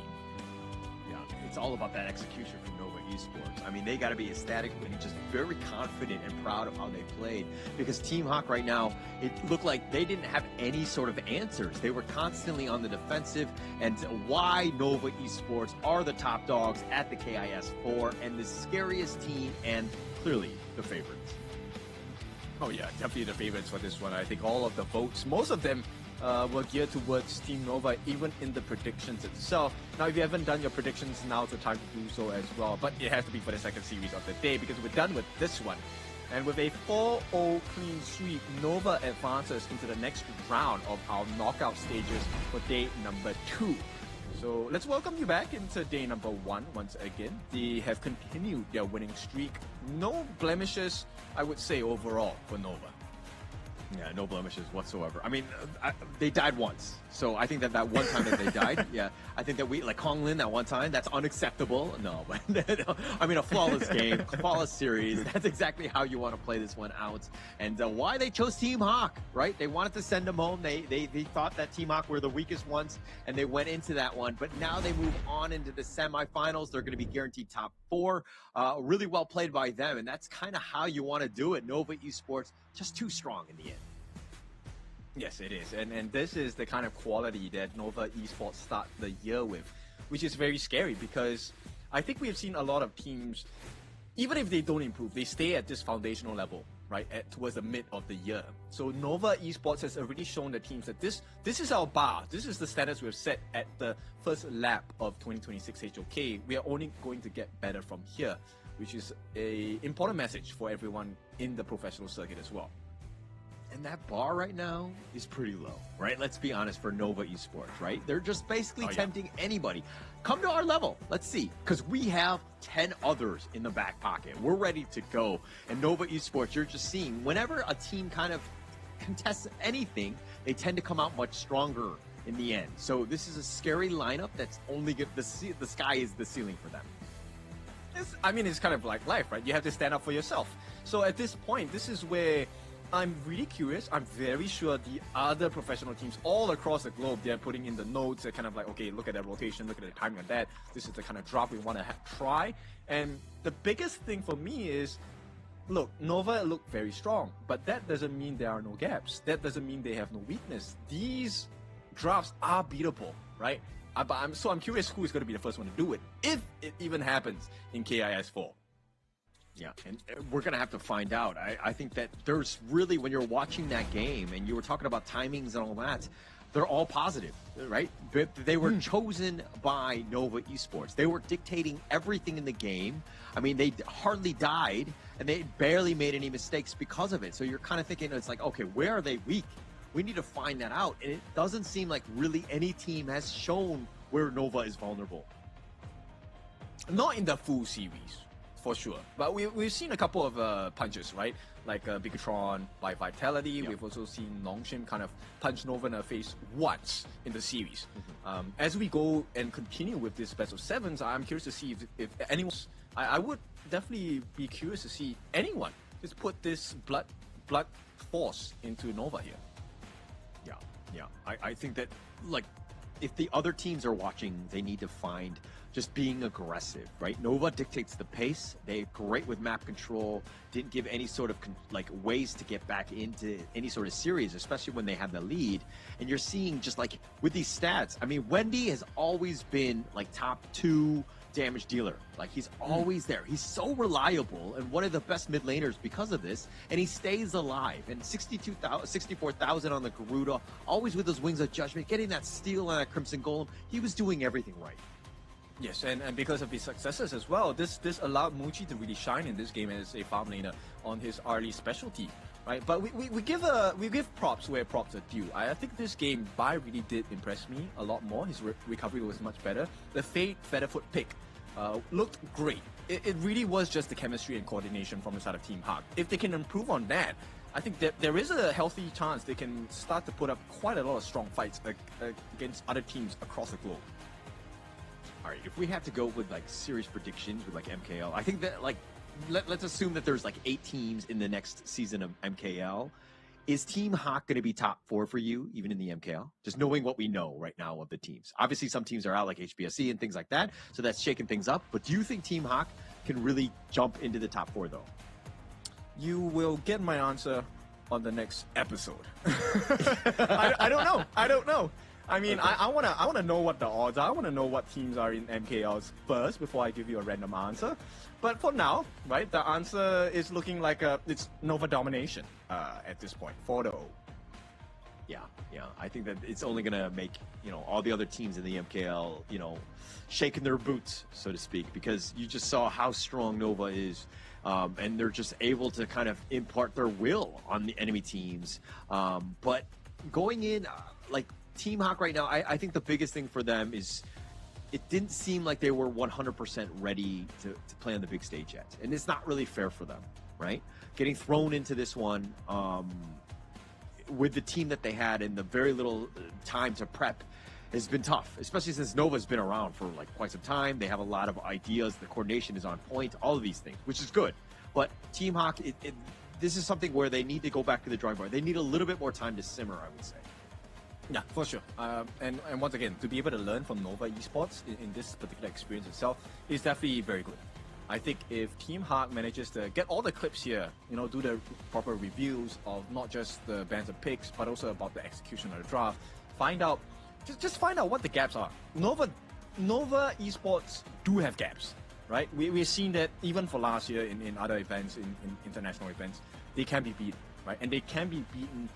Yeah, it's all about that execution from Nova Esports. I mean, they got to be ecstatic and just very confident and proud of how they played, because Team Hawk right now, it looked like they didn't have any sort of answers. They were constantly on the defensive, and why Nova Esports are the top dogs at the KIS4 and the scariest team and clearly the favorites. Oh yeah, definitely the favorites for this one. I think all of the votes, most of them were geared towards Team Nova, even in the predictions itself. Now, if you haven't done your predictions, now's the time to do so as well. But it has to be for the second series of the day, because we're done with this one. And with a 4-0 clean sweep, Nova advances into the next round of our knockout stages for day number 2. So let's welcome you back into day number 1 once again. They have continued their winning streak. No blemishes, I would say, overall for Nova. Yeah, no blemishes whatsoever. I mean, they died once. So I think that one time that they died, yeah, I think that like Kong Lin that one time, that's unacceptable. No, but I mean, a flawless game, flawless series. That's exactly how you want to play this one out. And why they chose Team Hawk, right? They wanted to send them home. They thought that Team Hawk were the weakest ones, and they went into that one. But now they move on into the semifinals. They're going to be guaranteed top 4. Really well played by them, and that's kind of how you want to do it. Nova Esports, just too strong in the end. Yes, it is. And this is the kind of quality that Nova Esports start the year with, which is very scary, because I think we have seen a lot of teams, even if they don't improve, they stay at this foundational level, right, towards the mid of the year. So Nova Esports has already shown the teams that this is our bar. This is the standards we've set at the first lap of 2026 HOK. We are only going to get better from here, which is an important message for everyone in the professional circuit as well. And that bar right now is pretty low, right? Let's be honest, for Nova Esports, right? They're just basically tempting anybody. Come to our level. Let's see. Because we have 10 others in the back pocket. We're ready to go. And Nova Esports, you're just seeing, whenever a team kind of contests anything, they tend to come out much stronger in the end. So this is a scary lineup that's only good. The sky is the ceiling for them. I mean, it's kind of like life, right? You have to stand up for yourself. So at this point, this is where I'm really curious. I'm very sure the other professional teams all across the globe, they're putting in the notes. They're kind of like, okay, look at that rotation, look at the timing of that. This is the kind of drop we want to try. And the biggest thing for me is, look, Nova look very strong, but that doesn't mean there are no gaps. That doesn't mean they have no weakness. These drafts are beatable, right? But I'm curious who is going to be the first one to do it, if it even happens in KIS4. Yeah, and we're going to have to find out. I think that there's really, when you're watching that game, and you were talking about timings and all that, they're all positive, right? They were chosen by Nova Esports. They were dictating everything in the game. I mean, they hardly died, and they barely made any mistakes because of it. So you're kind of thinking, it's like, okay, where are they weak? We need to find that out. And it doesn't seem like really any team has shown where Nova is vulnerable. Not in the full series. for sure. But we've seen a couple of punches, right? Like Bigatron by Vitality. Yeah. We've also seen Longshim kind of punch Nova in the face once in the series. As we go and continue with this best of sevens, I'm curious to see if anyone. I would definitely be curious to see anyone just put this blood force into Nova here. Yeah. I think that, like, if the other teams are watching, they need to find just being aggressive, right? Nova dictates the pace. They're great with map control. Didn't give any sort of ways to get back into any sort of series, especially when they have the lead. And you're seeing just like with these stats. I mean, Wendy has always been like top 2 damage dealer. Like, he's always there. He's so reliable and one of the best mid laners because of this, and he stays alive. And 64,000 on the Garuda, always with those Wings of Judgment, getting that steal on that Crimson Golem. He was doing everything right. Yes, and because of his successes as well, this allowed Muchi to really shine in this game as a farm laner on his early specialty, right? But we give props where props are due. I think this game, Bai really did impress me a lot more. His recovery was much better. The Fade Featherfoot pick looked great. It really was just the chemistry and coordination from the side of Team Hawk. If they can improve on that, I think that there is a healthy chance they can start to put up quite a lot of strong fights against other teams across the globe. All right, if we have to go with like series predictions with like MKL, I think that like let's assume that there's like 8 teams in the next season of MKL. Is Team Hawk going to be top 4 for you, even in the MKL? Just knowing what we know right now of the teams. Obviously, some teams are out like HBSC and things like that, so that's shaking things up. But do you think Team Hawk can really jump into the top 4, though? You will get my answer on the next episode. I don't know. I don't know. I mean, okay. I wanna know what the odds are. I wanna know what teams are in MKLs first before I give you a random answer. But for now, right, the answer is looking like it's Nova domination at this point, 4-0. Yeah. I think that it's only gonna make all the other teams in the MKL shaking their boots, so to speak, because you just saw how strong Nova is. And they're just able to kind of impart their will on the enemy teams. But going in, Team Hawk right now, I think the biggest thing for them is it didn't seem like they were 100% ready to play on the big stage yet. And it's not really fair for them, right? Getting thrown into this one with the team that they had and the very little time to prep has been tough, especially since Nova's been around for like quite some time. They have a lot of ideas. The coordination is on point, all of these things, which is good. But Team Hawk, this is something where they need to go back to the drawing board. They need a little bit more time to simmer, I would say. Yeah, for sure. And once again, to be able to learn from Nova Esports in this particular experience itself is definitely very good. I think if Team Hawk manages to get all the clips here, do the proper reviews of not just the bands and picks, but also about the execution of the draft, just find out what the gaps are. Nova Esports do have gaps, right? We've seen that even for last year in other events, in international events, they can be beaten, right? And they can be beaten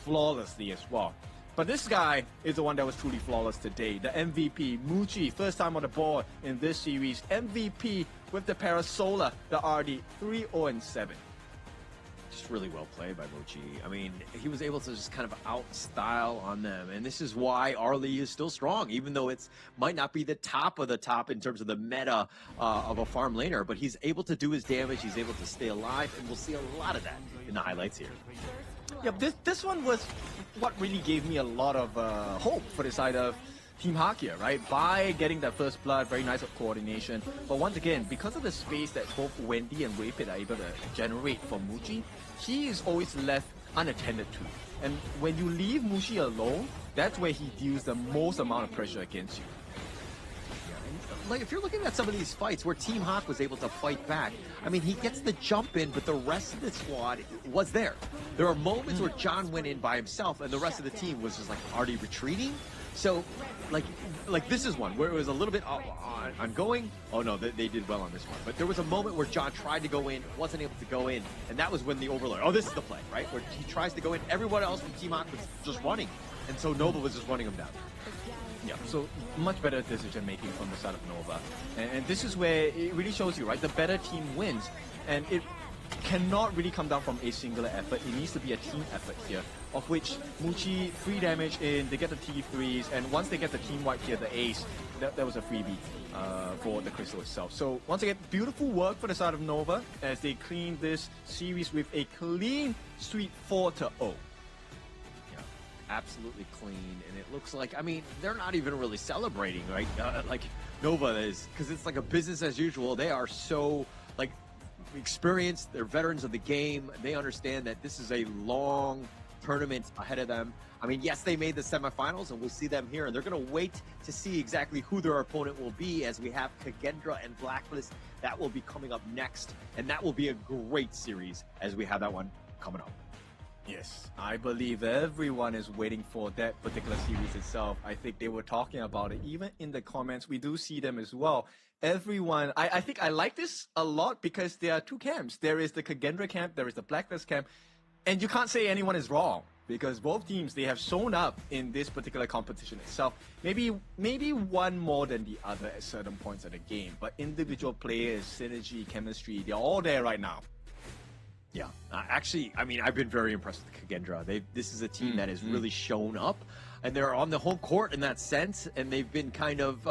flawlessly as well. But this guy is the one that was truly flawless today. The MVP, Muchi, first time on the board in this series. MVP with the Parasola, the RD, 3-0-7. Just really well played by Muchi. I mean, he was able to just kind of out-style on them. And this is why Arlie is still strong, even though it might not be the top of the top in terms of the meta of a farm laner. But he's able to do his damage. He's able to stay alive. And we'll see a lot of that in the highlights here. Yeah, this one was what really gave me a lot of hope for the side of Team Hawk here, right? By getting that first blood, very nice coordination. But once again, because of the space that both Wendy and Waypit are able to generate for Muchi, he is always left unattended to. And when you leave Muchi alone, that's where he deals the most amount of pressure against you. Like, if you're looking at some of these fights where Team Hawk was able to fight back, I mean, he gets the jump in, but the rest of the squad was there. There are moments where John went in by himself, and the rest of the team was just like already retreating. So, like this is one where it was a little bit ongoing. Oh no, they did well on this one. But there was a moment where John tried to go in, wasn't able to go in, and that was when the overlord. Oh, this is the play, right? Where he tries to go in. Everyone else from Team Hawk was just running, and so Nova was just running him down. Yeah, so much better decision making from the side of Nova. And this is where it really shows you, right? The better team wins. And it cannot really come down from a singular effort. It needs to be a team effort here, of which Muchi, 3 damage in, they get the T3s, and once they get the team wipe here, the ace, that was a freebie for the Crystal itself. So once again, beautiful work for the side of Nova as they clean this series with a clean sweep 4-0. Yeah, absolutely clean, and it looks like, I mean, they're not even really celebrating, right? Like Nova is, because it's like a business as usual. They are so like experienced. They're veterans of the game. They understand that this is a long tournament ahead of them. I mean, yes, they made the semifinals, and we'll see them here, and they're going to wait to see exactly who their opponent will be, as we have Kagendra and Blacklist. That will be coming up next, and that will be a great series as we have that one coming up. Yes, I believe everyone is waiting for that particular series itself. I think they were talking about it even in the comments. We do see them as well. Everyone, I think I like this a lot because there are two camps. There is the Kagendra camp, there is the Blacklist camp, and you can't say anyone is wrong because both teams, they have shown up in this particular competition itself. Maybe one more than the other at certain points of the game, but individual players, synergy, chemistry, they're all there right now. Yeah, actually, I mean, I've been very impressed with Kagendra. This is a team that has really shown up, and they're on the home court in that sense, and they've been kind of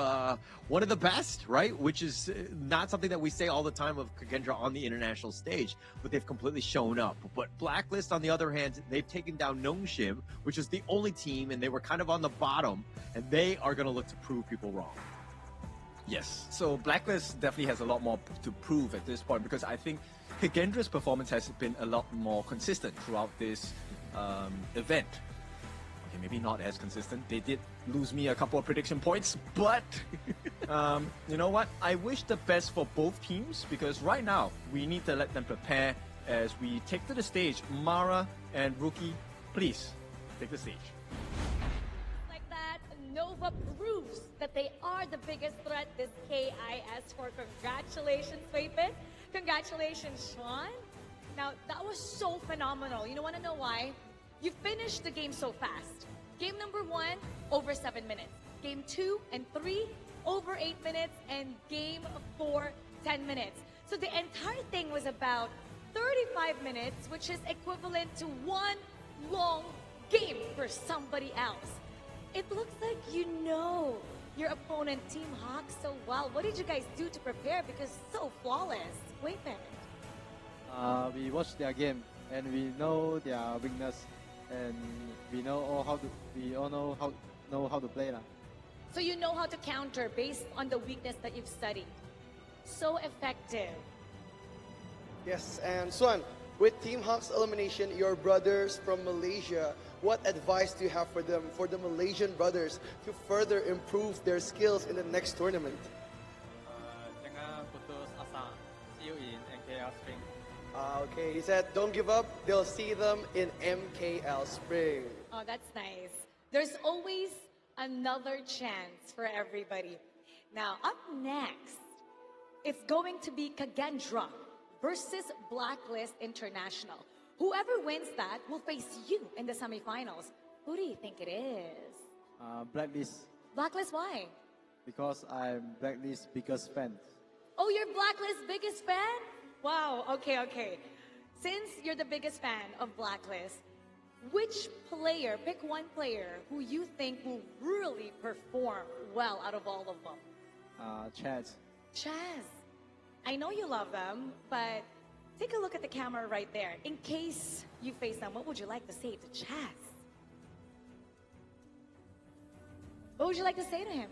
one of the best, right? Which is not something that we say all the time of Kagendra on the international stage, but they've completely shown up. But Blacklist, on the other hand, they've taken down Nongshim, which is the only team, and they were kind of on the bottom, and they are going to look to prove people wrong. Yes, so Blacklist definitely has a lot more to prove at this point because I think Kagendra's performance has been a lot more consistent throughout this event. Okay, maybe not as consistent. They did lose me a couple of prediction points, but you know what? I wish the best for both teams because right now we need to let them prepare as we take to the stage. Mara and Rookie, please take the stage. Like that, Nova proves that they are the biggest threat this KIS4. Congratulations, Faipit. Congratulations, Sean. Now, that was so phenomenal. You want to know why? You finished the game so fast. Game number 1, over 7 minutes. Game 2 and 3, over 8 minutes. And game 4, 10 minutes. So the entire thing was about 35 minutes, which is equivalent to one long game for somebody else. It looks like you know your opponent, Team Hawk, so well. What did you guys do to prepare? Because so flawless. Wait a minute. We watched their game and we know their weakness, and we know how to play. So you know how to counter based on the weakness that you've studied. So effective. Yes, and Swan, with Team Hawk's elimination, your brothers from Malaysia, what advice do you have for them, for the Malaysian brothers, to further improve their skills in the next tournament? Jangan putus asa. See you in MKL Spring. Okay, he said, don't give up. They'll see them in MKL Spring. Oh, that's nice. There's always another chance for everybody. Now, up next, it's going to be Kagendra versus Blacklist International. Whoever wins that will face you in the semifinals. Who do you think it is? Blacklist. Blacklist, why? Because I'm Blacklist's biggest fan. Oh, you're Blacklist's biggest fan? Wow, okay. Since you're the biggest fan of Blacklist, which player, pick one player who you think will really perform well out of all of them? Chaz. Chaz. I know you love them, but take a look at the camera right there. In case you face them, what would you like to say to Chaz? What would you like to say to him?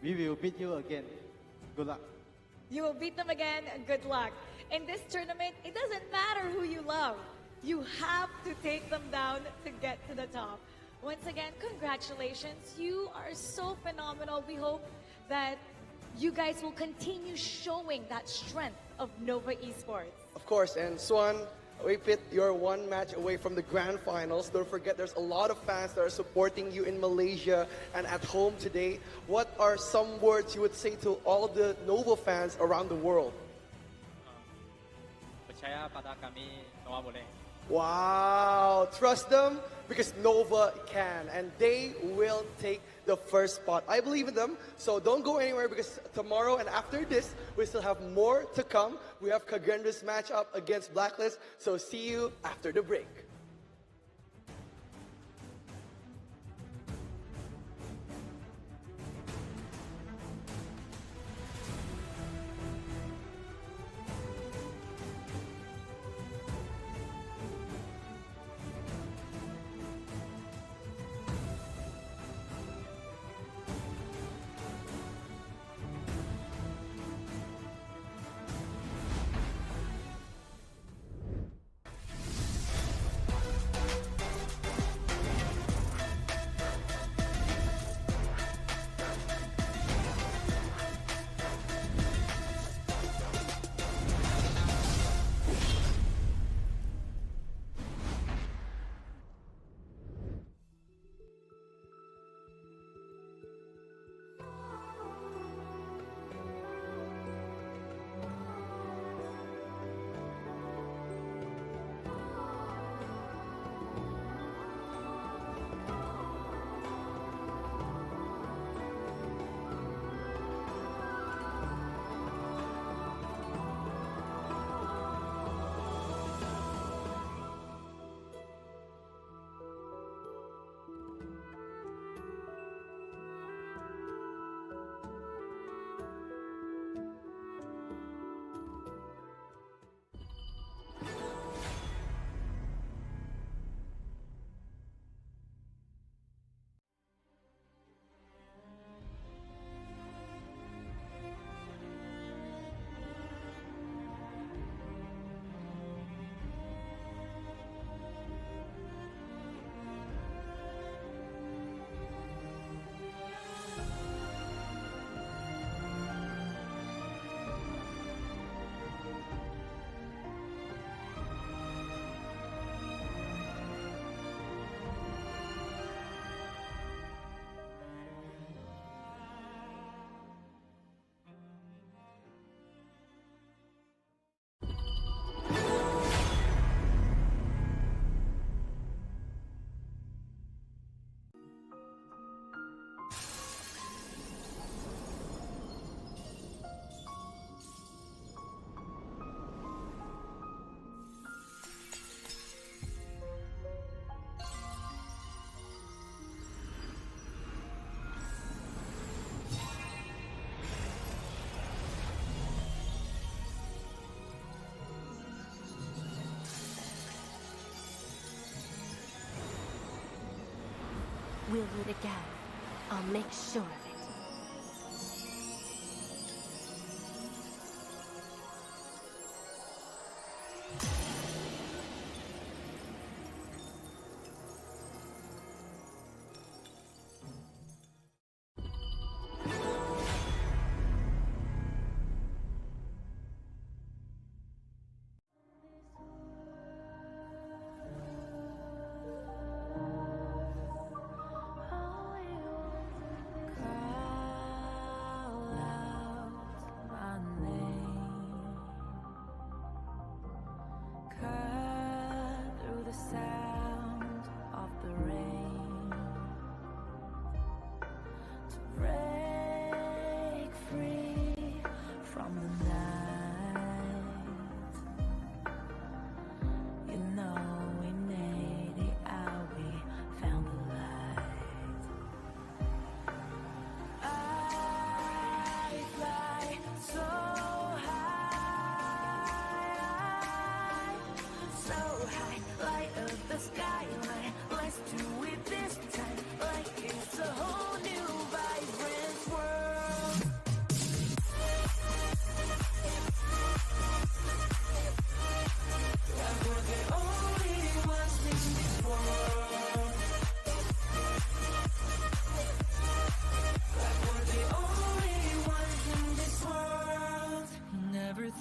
We will beat you again. Good luck. You will beat them again. Good luck. In this tournament, it doesn't matter who you love. You have to take them down to get to the top. Once again, congratulations. You are so phenomenal. We hope that you guys will continue showing that strength of Nova Esports. Of course, and Swan, Waypit, you're one match away from the grand finals. Don't forget, there's a lot of fans that are supporting you in Malaysia and at home today. What are some words you would say to all the Nova fans around the world? Percaya pada kami, Nova boleh. Wow, trust them because Nova can, and they will take the first spot. I believe in them, so don't go anywhere because tomorrow and after this, we still have more to come. We have Kagendra's matchup against Blacklist, so see you after the break. need again, I'll make sure of it.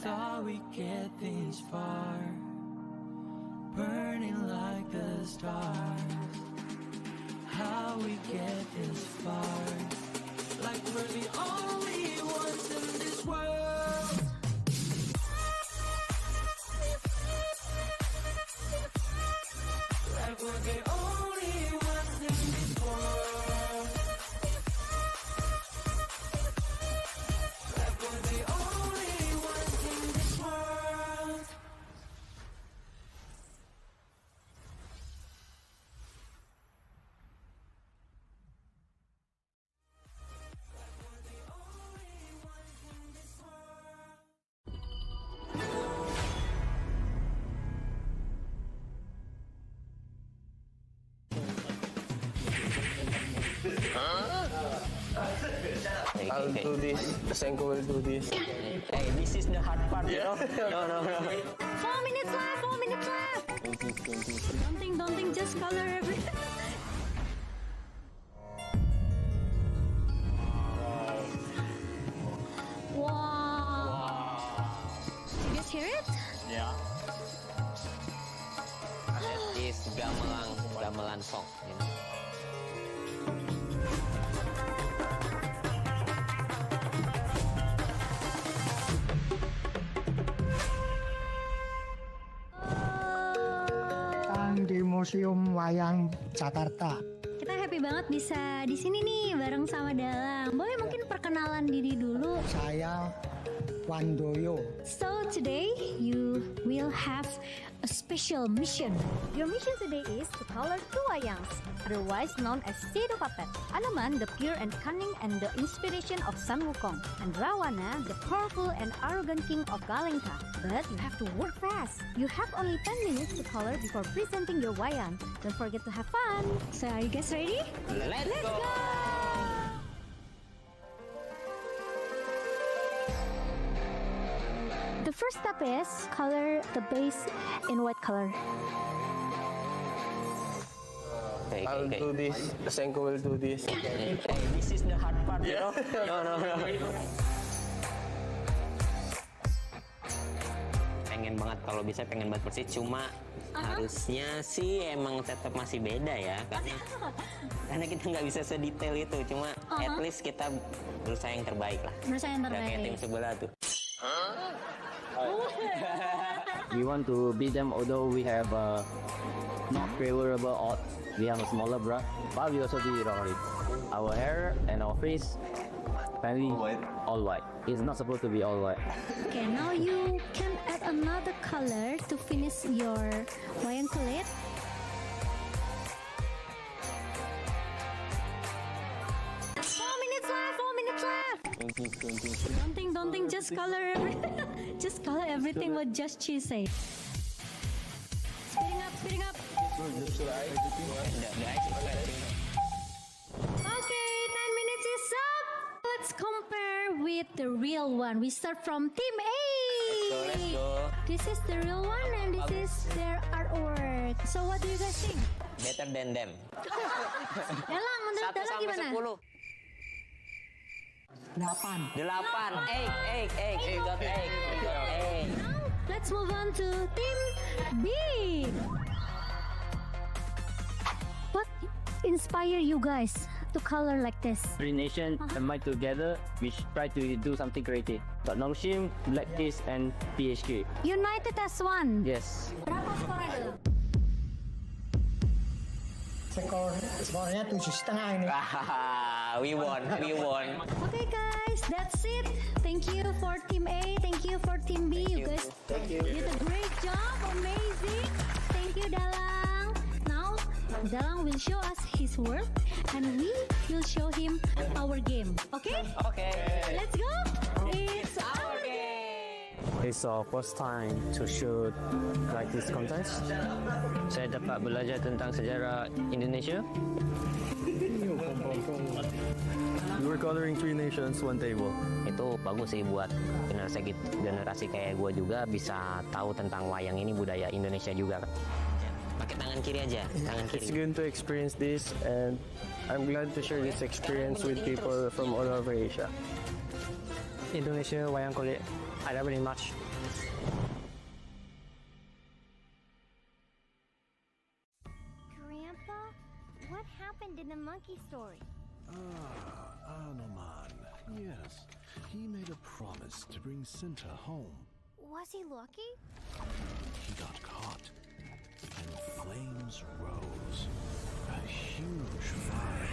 Thought we'd get this far, burning like the stars. How we get this far, like we're the only ones in this world. Like we're the only ones in this world. Like we're the only ones in this world. I'll do this. Senko will do this. Hey, this is the hard part, you know? No. 4 minutes left, 4 minutes left. Don't think, just color everything. Wow. You guys hear it? Yeah. That is gamelan song, you know? Di Museum Wayang Jakarta. Kita happy banget bisa di sini nih bareng sama Dalang. Boleh mungkin perkenalan diri dulu. Saya Wandoyo. So today you will have a special mission. Your mission today is to color 2 wayangs, otherwise known as shadow puppet. Anoman, the pure and cunning and the inspiration of Sun Wukong, and Rawana, the powerful and arrogant king of Galengka. But you have to work fast. You have only 10 minutes to color before presenting your wayang. Don't forget to have fun. So are you guys ready? Let's go! The first step is color the base in white color. I'll do this. Senko will do this. Hey, this is the hard part, you know? No. Pengen banget, kalau bisa pengen banget persis, cuma harusnya sih emang tetap masih beda ya, karena kita nggak bisa sedetail itu, cuma at least kita berusaha yang terbaik lah. Berusaha yang terbaik. Kayak tim sebelah tuh. We want to beat them, although we have not favorable odds. We have a smaller brush, but we also did it already. Our hair and our face, finally, all white. It's not supposed to be all white. Okay, now you can add another color to finish your wayang kulit. 4 minutes left. Don't think, just color everything. Just color everything what just she said. Speeding up. let's compare with the real one. We start from Team A. Let's go. This is the real one and this is their artwork. So what do you guys think? Better than them. Dalang, menurut 1 Dalang sampai gimana? 10. 8. 8. We got 8. Let's move on to Team B. What inspire you guys to color like this? Three Nation combined together, we try to do something creative. But Nongshim, Blacklist, and PHK. United as one. Yes. Berapa skornya dulu? Skornya 7,5 ini. We won. Okay guys, that's it. Thank you for Team A. Thank you for Team B. You guys did a great job. Amazing. Thank you, Dalang. Now, Dalang will show us his work and we will show him our game. Okay? Okay. Let's go. It's our game. It's our first time to shoot like this contest. Saya dapat belajar tentang sejarah Indonesia. We were coloring 3 nations, 1 table. Itu bagus sih buat generasi kayak gue juga bisa tahu tentang wayang ini, budaya Indonesia juga. Pakai tangan kiri aja, tangan It's kiri. good to experience this, and I'm glad to share this experience with people from all over Asia. Indonesia wayang kulit, I love it much. Grandpa, what happened in the monkey story? Anoman. Yes, he made a promise to bring Cinta home. Was he lucky? He got caught, and flames rose. A huge fire.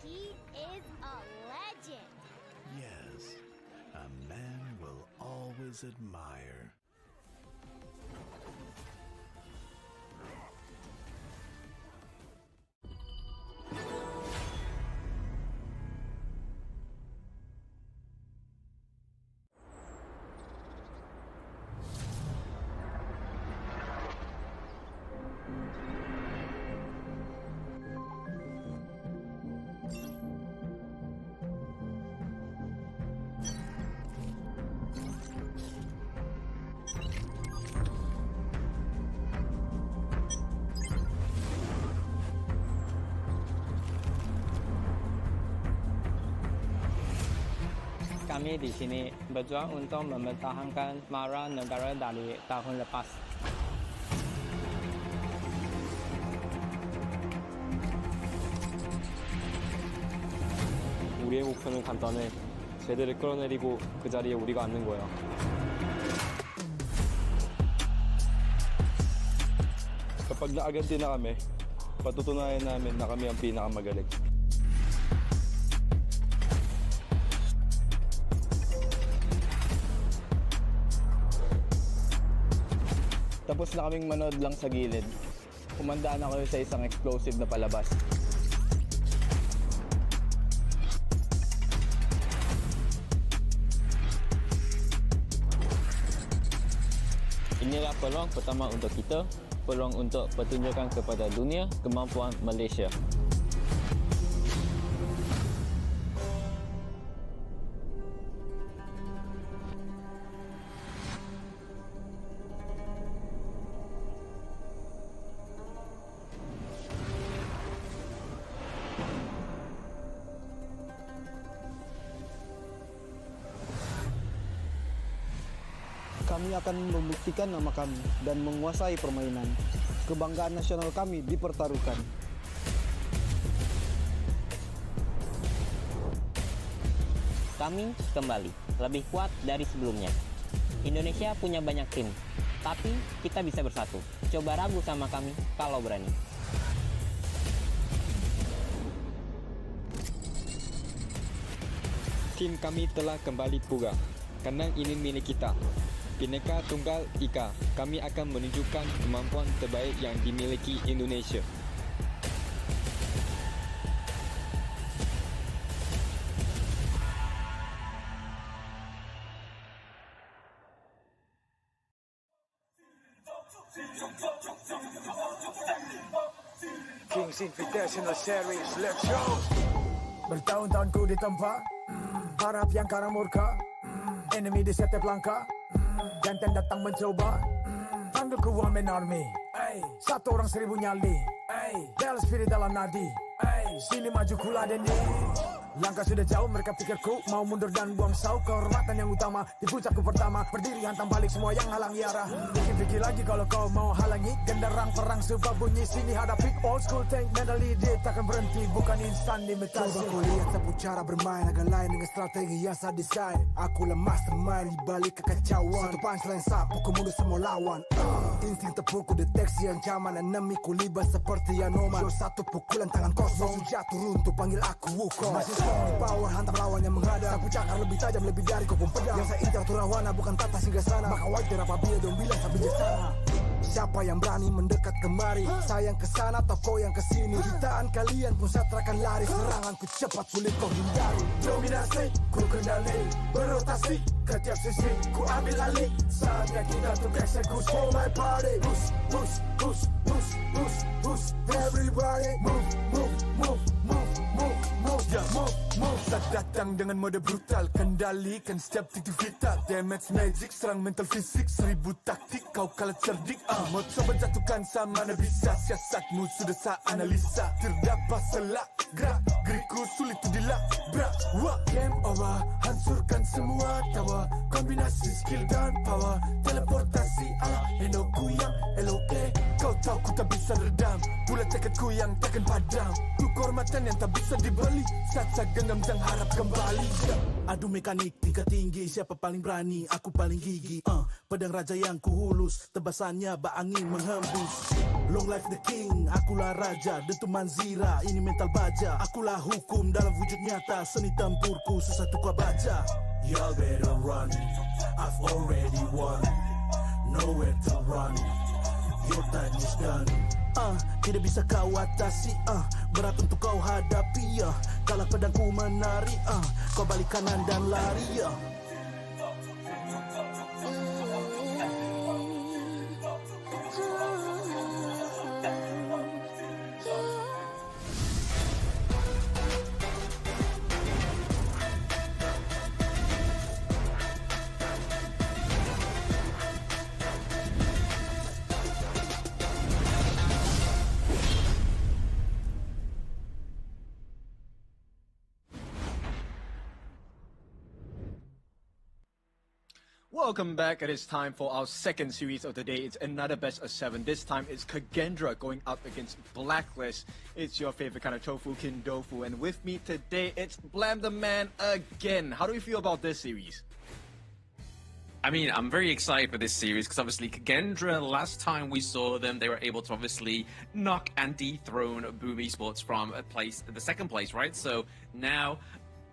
He is a legend. Yes, a man will always admire. Kami di sini berjuang untuk mempertahankan marah negara dari tahun lepas. 우리의 목표는 간단해. 쟤들을 끌어내리고 그 자리에 우리가 앉는 거야. Kapag naaganti na kami, patutunayan namin na kami ang pinakamagaling. Tapos na kaming manood lang sa gilid. Kumandaan ako sa isang explosive na palabas. Inilah peluang pertama untuk kita, peluang untuk pertunjukan kepada dunia kemampuan Malaysia. Kami akan membuktikan nama kami dan menguasai permainan. Kebanggaan nasional kami dipertaruhkan. Kami kembali lebih kuat dari sebelumnya. Indonesia punya banyak tim, tapi kita bisa bersatu. Coba ragu sama kami kalau berani. tim kami telah kembali pula. Kandang ini milik kita. Bhinneka Tunggal Ika, kami akan menunjukkan kemampuan terbaik yang dimiliki Indonesia. Kings Invitational Series, let's go! Bertahun-tahun ku ditempa, harap yang karang murka, enemy di setiap langkah, ganteng datang mencoba, panggil ku Women Army, satu orang 1000 nyali, bel spirit dalam nadi, sini maju ku ladeni. Langkah sudah jauh, mereka pikirku mau mundur dan buang sau. Kehormatan yang utama di puncakku pertama, berdiri hantam balik semua yang halang yara. Pikir-pikir lagi kalau kau mau halangi, genderang perang sebab bunyi sini hadapi. Old school tank mentally dia takkan berhenti, bukan instan imitasi. Coba kau lihat sapu cara bermain agak lain dengan strategi yang sadisai. Akulah mastermind di balik kekacauan, satu punchline sapu ku mundur semua lawan. Insting tepukku deteksi ancaman, enemiku libat seperti Anoman. Show satu pukulan tangan kosong, jatuh runtuh panggil aku Wukong. Masih strong power hantam lawan yang menghadap, sapu cakar lebih tajam lebih dari kopong pedang. Yang saya incar turawana bukan tata singgah sana, maka wajar apabila dong bilang saya bijaksana. Siapa yang berani mendekat kemari, saya yang kesana atau kau yang kesini. Jutaan kalian pun saya akan lari, seranganku cepat sulit kau hindari. Dominasi ku kendali, berotasi ke tiap sisi ku ambil alih. Saatnya kita untuk eksekusi for my party. Push, push, push, push, push, push. Everybody move, move, move, move, move, move, yeah, move, move. Saat datang dengan mode brutal, kendalikan setiap titik vital. Damage magic, serang mental fisik, 1000 taktik, kau kalah cerdik. Mau coba jatuhkan sama mana bisa, siasatmu sudah saya analisa. Terdapat salah gerak, geriku sulit tu dilabrak. Game over, hancurkan semua tawa, kombinasi skill dan power, teleportasi ala Enoku yang LOK. Kau tahu ku tak bisa redam, pula tekadku yang takkan padam. Tu kehormatan yang tak bisa dibeli, saat saya genggam jangan harap kembali. Adu mekanik tingkat tinggi, siapa paling berani, aku paling gigi. Pedang raja yang kuhulus, tebasannya bak angin menghembus. Long life the king, akulah raja, dentuman zira, ini mental baja. Akulah hukum dalam wujud nyata, seni tempurku susah tukar baca. Y'all better run, I've already won, nowhere to run, your time is done. Tidak bisa kau atasi, berat untuk kau hadapi, kalah pedangku menari, kau balik kanan dan lari, Welcome back. It is time for our second series of the day. It's another best of 7. This time it's Kagendra going up against Blacklist. It's your favorite kind of tofu, Kindofu. And with me today, it's Blam the Man again. How do you feel about this series? I mean, I'm very excited for this series because obviously Kagendra, last time we saw them, they were able to obviously knock and dethrone Boom Esports from the second place, right? So now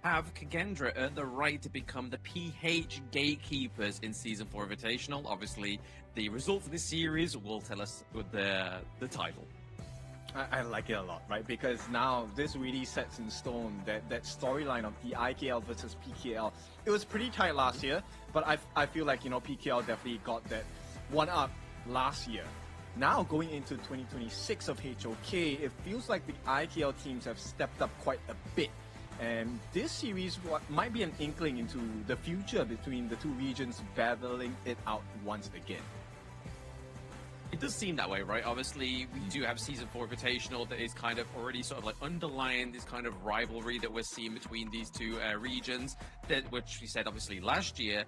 have Kagendra earned the right to become the PH gatekeepers in Season 4 Invitational. Obviously, the results of this series will tell us with the title. I like it a lot, right? Because now this really sets in stone that storyline of the IKL versus PKL. It was pretty tight last year, but I feel like, you know, PKL definitely got that one up last year. Now going into 2026 of HOK, it feels like the IKL teams have stepped up quite a bit. And this series might be an inkling into the future between the two regions battling it out once again. It does seem that way, right? Obviously, we do have Season 4 Invitational that is kind of already sort of like underlying this kind of rivalry that we're seeing between these two regions, which we said obviously last year.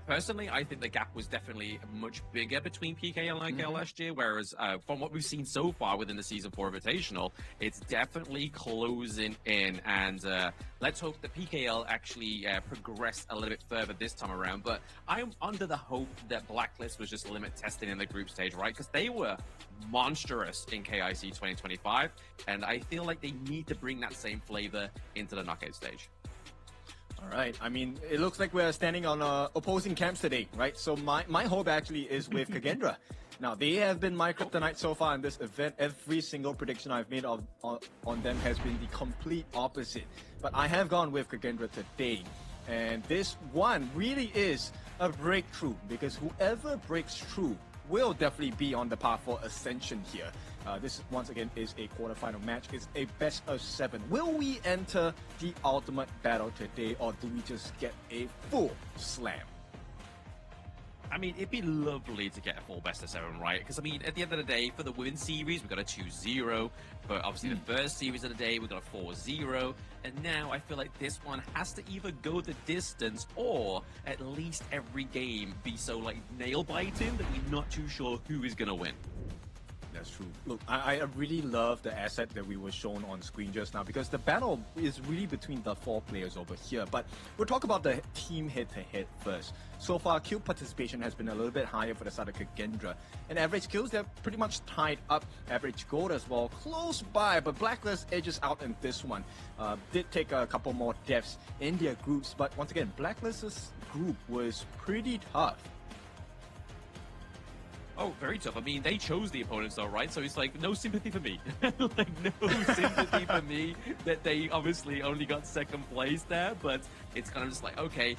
Personally, I think the gap was definitely much bigger between PKL and IKL last year, whereas from what we've seen so far within the Season 4 Invitational, it's definitely closing in, and let's hope that PKL actually progress a little bit further this time around. But I'm under the hope that Blacklist was just limit testing in the group stage, right? Because they were monstrous in KIC 2025, and I feel like they need to bring that same flavor into the knockout stage. All right. I mean, it looks like we're standing on opposing camps today, right? So my hope actually is with Kagendra. Now, they have been my kryptonite so far in this event. Every single prediction I've made on them has been the complete opposite. But I have gone with Kagendra today. And this one really is a breakthrough, because whoever breaks through will definitely be on the path for ascension here. This, once again, is a quarterfinal match. It's a best of 7. Will we enter the ultimate battle today, or do we just get a full slam? I mean, it'd be lovely to get a full best of 7, right? Because, I mean, at the end of the day, for the women's series, we've got a 2-0. But obviously, the first series of the day, we've got a 4-0. And now I feel like this one has to either go the distance, or at least every game be so, like, nail-biting that we're not too sure who is going to win. That's true. Look, I really love the asset that we were shown on screen just now, because the battle is really between the 4 players over here. But we'll talk about the team head-to-head first. So far, kill participation has been a little bit higher for the side of Kagendra. And average kills, they're pretty much tied up. Average gold as well, close by, but Blacklist edges out in this one. Did take a couple more deaths in their groups, but once again, Blacklist's group was pretty tough. Oh, very tough. I mean, they chose the opponents though, right? So it's like, no sympathy for me. Like, no sympathy for me that they obviously only got 2nd place there, but it's kind of just like, okay,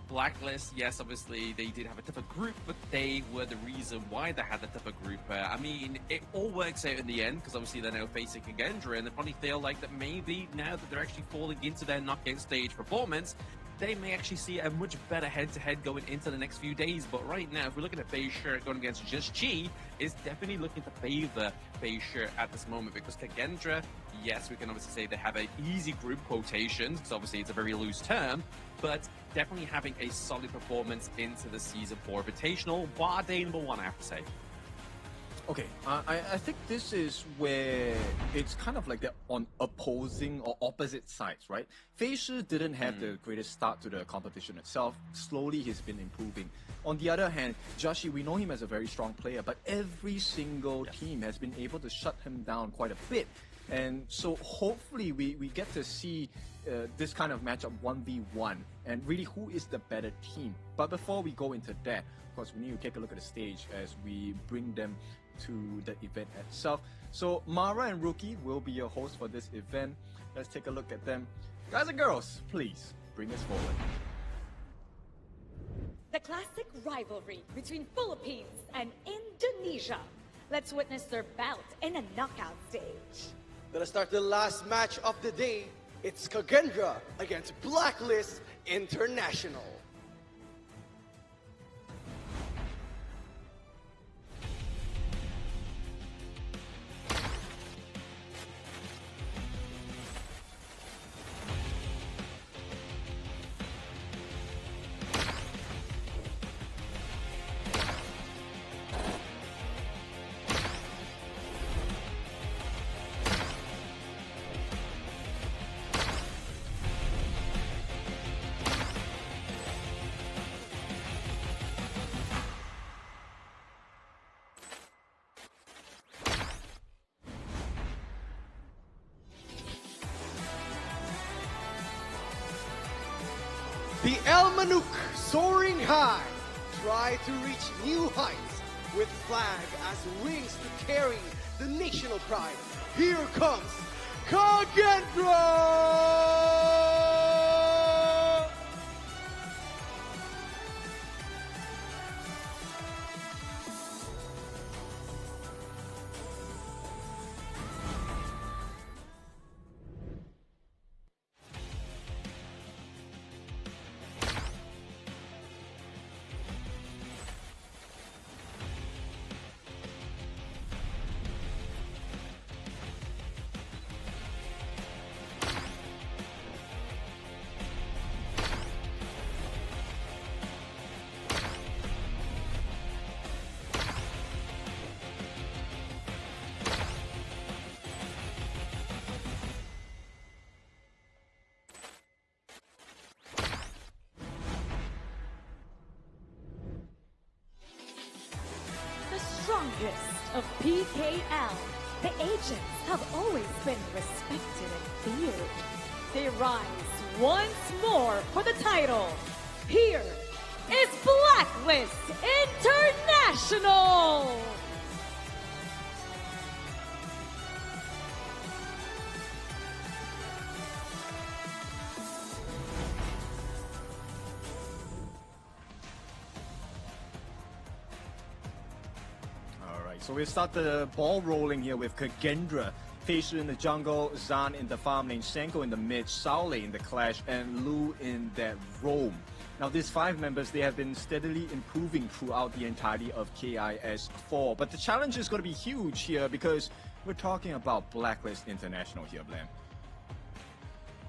Blacklist, yes, obviously they did have a tougher group, but they were the reason why they had the tougher group. I mean, it all works out in the end, because obviously they're now facing Kagendra, and they probably feel like that maybe now that they're actually falling into their knockout stage performance, they may actually see a much better head-to-head going into the next few days. But right now, if we're looking at Beige Shirt going against Just Chi, is definitely looking to favor Beige Shirt at this moment, because Kagendra, yes, we can obviously say they have an easy group, quotations, because obviously it's a very loose term, but definitely having a solid performance into the Season 4 Invitational, bar day number 1, I have to say. Okay, I think this is where it's kind of like they're on opposing or opposite sides, right? Fei Shi didn't have the greatest start to the competition itself. Slowly, he's been improving. On the other hand, Joshi, we know him as a very strong player, but every single team has been able to shut him down quite a bit. And so hopefully we get to see this kind of matchup 1v1, and really who is the better team. But before we go into that, of course, we need to take a look at the stage as we bring them to the event itself. So Mara and Rookie will be your host for this event. Let's take a look at them. Guys and girls, please bring us forward. The classic rivalry between Philippines and Indonesia. Let's witness their bout in a knockout stage. Gonna start the last match of the day. It's Kagendra against Blacklist International. The El Manuk soaring high, try to reach new heights with flag as wings to carry the national pride. Here comes Kagendra! Strongest of PKL. The agents have always been respected and feared. They rise once more for the title. Here is Blacklist International. So we start the ball rolling here with Kagendra, Feishu in the jungle, Zan in the farm lane, Senko in the mid, Saole in the clash, and Lu in that roam. Now these 5 members, they have been steadily improving throughout the entirety of KIS4. But the challenge is going to be huge here because we're talking about Blacklist International here, Blam.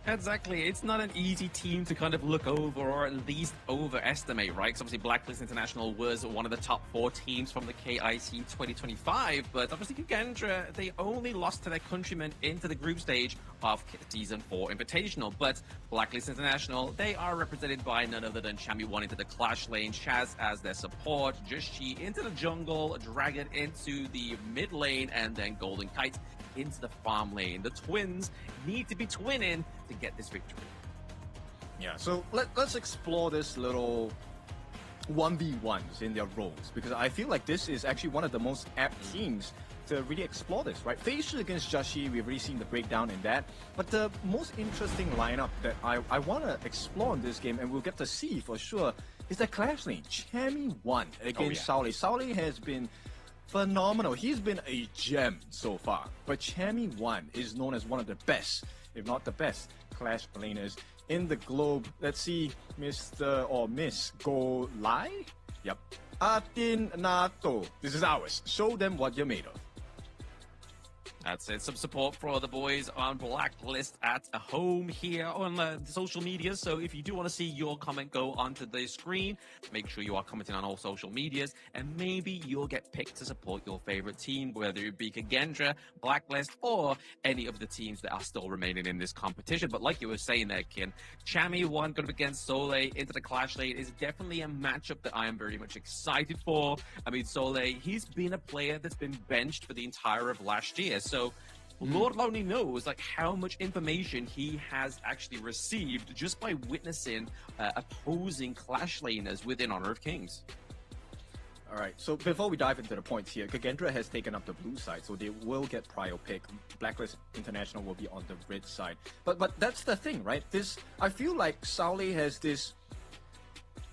Exactly. It's not an easy team to kind of look over or at least overestimate, right? Because obviously Blacklist International was one of the top 4 teams from the KIC 2025, but obviously Kagendra, they only lost to their countrymen into the group stage of Season 4 Invitational. But Blacklist International, they are represented by none other than Chami1 into the Clash lane, Chaz as their support, Joshi into the jungle, Dragon into the mid lane, and then Golden Kite into the farm lane. The twins need to be twinning to get this victory. Yeah, so let's explore this little 1v1s in their roles, because I feel like this is actually one of the most apt teams to really explore this, right? Feishu against Joshi, we've already seen the breakdown in that, but the most interesting lineup that I want to explore in this game, and we'll get to see for sure, is the Clash lane. Chami1 against Saole. Saole has been phenomenal. He's been a gem so far, but Chami1 is known as one of the best, if not the best, Clash laners in the globe. Let's see, Mr. or Miss Go Lai? Yep. Atin Nato. This is ours. Show them what you're made of. That's it. Some support for the boys on Blacklist at home here on the social media. So if you do want to see your comment go onto the screen, make sure you are commenting on all social medias, and maybe you'll get picked to support your favorite team, whether it be Kagendra, Blacklist, or any of the teams that are still remaining in this competition. But like you were saying there, Kin, Chami1 going up against Saole into the Clash lane is definitely a matchup that I am very much excited for. I mean, Saole, he's been a player that's been benched for the entire of last year. So Lord only knows like how much information he has actually received just by witnessing opposing Clash laners within Honor of Kings. All right, so before we dive into the points here, Kagendra has taken up the blue side, so they will get prior pick. Blacklist International will be on the red side. But that's the thing, right? I feel like Saole has this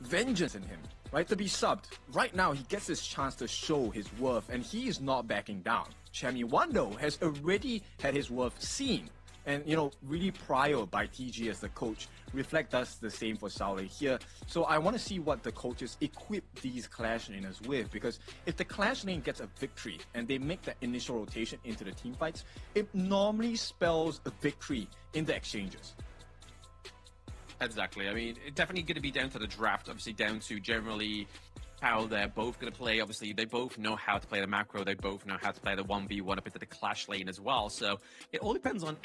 vengeance in him, right? To be subbed. Right now, he gets this chance to show his worth, and he is not backing down. Chami1 though has already had his worth seen, and really prior by TG as the coach. Reflect does the same for Saole here. So I want to see what the coaches equip these Clash laners with, because if the Clash lane gets a victory and they make that initial rotation into the team fights, it normally spells a victory in the exchanges. Exactly. I mean, it's definitely going to be down to the draft, obviously down to generally how they're both going to play. Obviously, they both know how to play the macro. They both know how to play the 1v1 up into the Clash lane as well. So it all depends on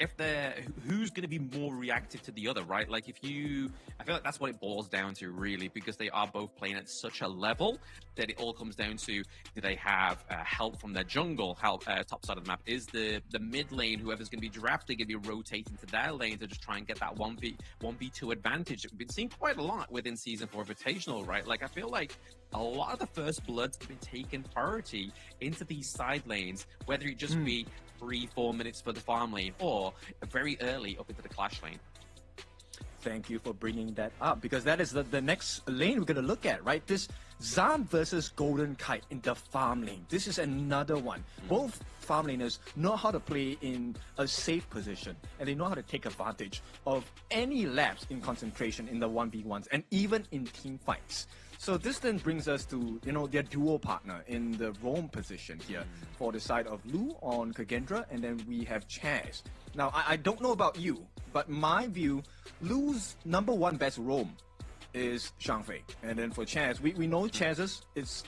who's going to be more reactive to the other, right? Like I feel like that's what it boils down to really, because they are both playing at such a level that it all comes down to, do they have help from their jungle? Top side of the map is the mid lane. Whoever's going to be drafted going to be rotating to their lane to just try and get that 1v2 advantage. We've been seeing quite a lot within Season 4 Invitational, right? Like I feel like a lot of the first bloods have been taking priority into these side lanes, whether it just be 3-4 minutes for the farm lane or very early up into the Clash lane. Thank you for bringing that up, because that is the next lane we're going to look at, right? This Zan versus Golden Kite in the farm lane. This is another one. Both farm laners know how to play in a safe position, and they know how to take advantage of any lapse in concentration in the 1v1s and even in team fights. So this then brings us to, their duo partner in the roam position here for the side of Lu on Kagendra, and then we have Chaz. Now, I don't know about you, but my view, Lu's #1 best roam is Shangfei. And then for Chaz, we know Chaz's is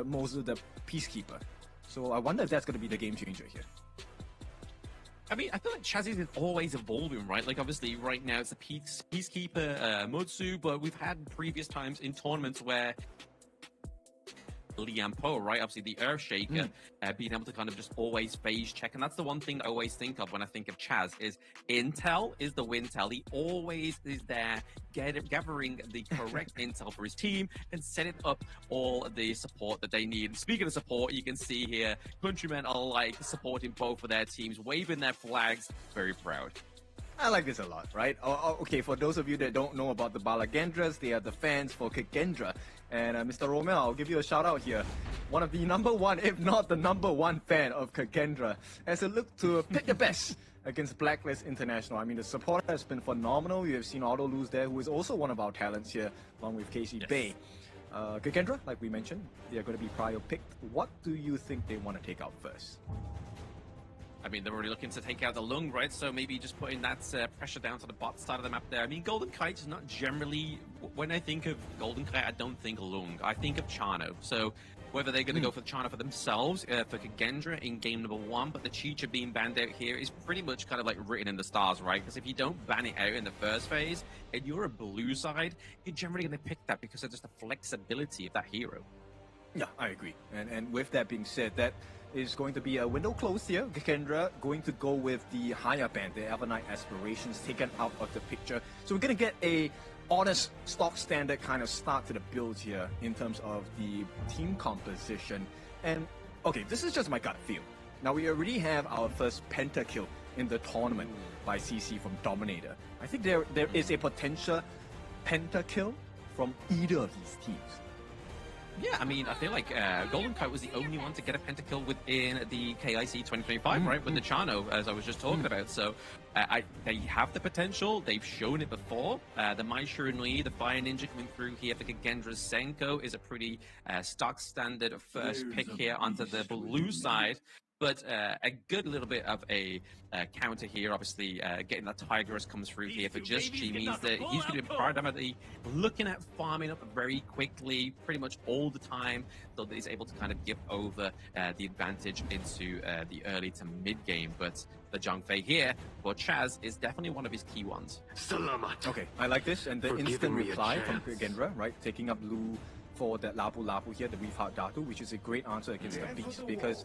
mostly the Peacekeeper. So I wonder if that's going to be the game changer here. I mean, I feel like Chaz is always evolving, right? Like, obviously, right now it's a Peacekeeper Motsu, but we've had previous times in tournaments where Liam Po, right? Obviously, the Earthshaker, being able to kind of just always phase check. And that's the one thing I always think of when I think of Chaz is intel is the wintel. He always is there gathering the correct intel for his team and setting up all the support that they need. And speaking of support, you can see here, countrymen alike supporting both of their teams, waving their flags, very proud. I like this a lot, right? Okay, for those of you that don't know about the Balagendras, they are the fans for Kagendra. And Mr. Romeo, I'll give you a shout out here. One of the number one, if not the number one fan of Kagendra, as a look to pick the best against Blacklist International. I mean, the support has been phenomenal. You have seen Otto Luz there, who is also one of our talents here, along with Casey Bay. Kagendra, like we mentioned, they are going to be prior picked. What do you think they want to take out first? I mean, they're already looking to take out the Lung, right? So maybe just putting that pressure down to the bot side of the map there. I mean, Golden Kite is not generally... When I think of Golden Kite, I don't think Lung. I think of Chano. So whether they're going to go for Chano for themselves, for Kagendra in game number 1, but the Chicha being banned out here is pretty much kind of like written in the stars, right? Because if you don't ban it out in the first phase, and you're a blue side, you're generally going to pick that because of just the flexibility of that hero. Yeah, I agree. And with that being said, that is going to be a window closed here. Kendra going to go with the higher band, the Evernight Aspirations taken out of the picture. So we're going to get a honest stock standard kind of start to the build here in terms of the team composition. And okay, this is just my gut feel. Now we already have our first pentakill in the tournament by CC from Dominator. I think there is a potential pentakill from either of these teams. Yeah, I mean, I feel like Golden Kite was the only one to get a pentakill within the KIC 2025, right? With the Chano, as I was just talking about. So they have the potential. They've shown it before. The Mai Shiranui, the Fire Ninja coming through here for Kagendra's Senko is a pretty stock standard first pick here onto the blue side. But a good little bit of a counter here, obviously getting that Tigress comes through here for Just G means that he's going to be predominantly looking at farming up very quickly, pretty much all the time, so that he's able to kind of give over the advantage into the early to mid game. But the Zhangfei here for Chaz is definitely one of his key ones. Salamat. Okay, I like this, and the instant reply from Kagendra, right, taking up Lu for that Lapu Lapu here, the Reef Heart Datu, which is a great answer against the Beast, because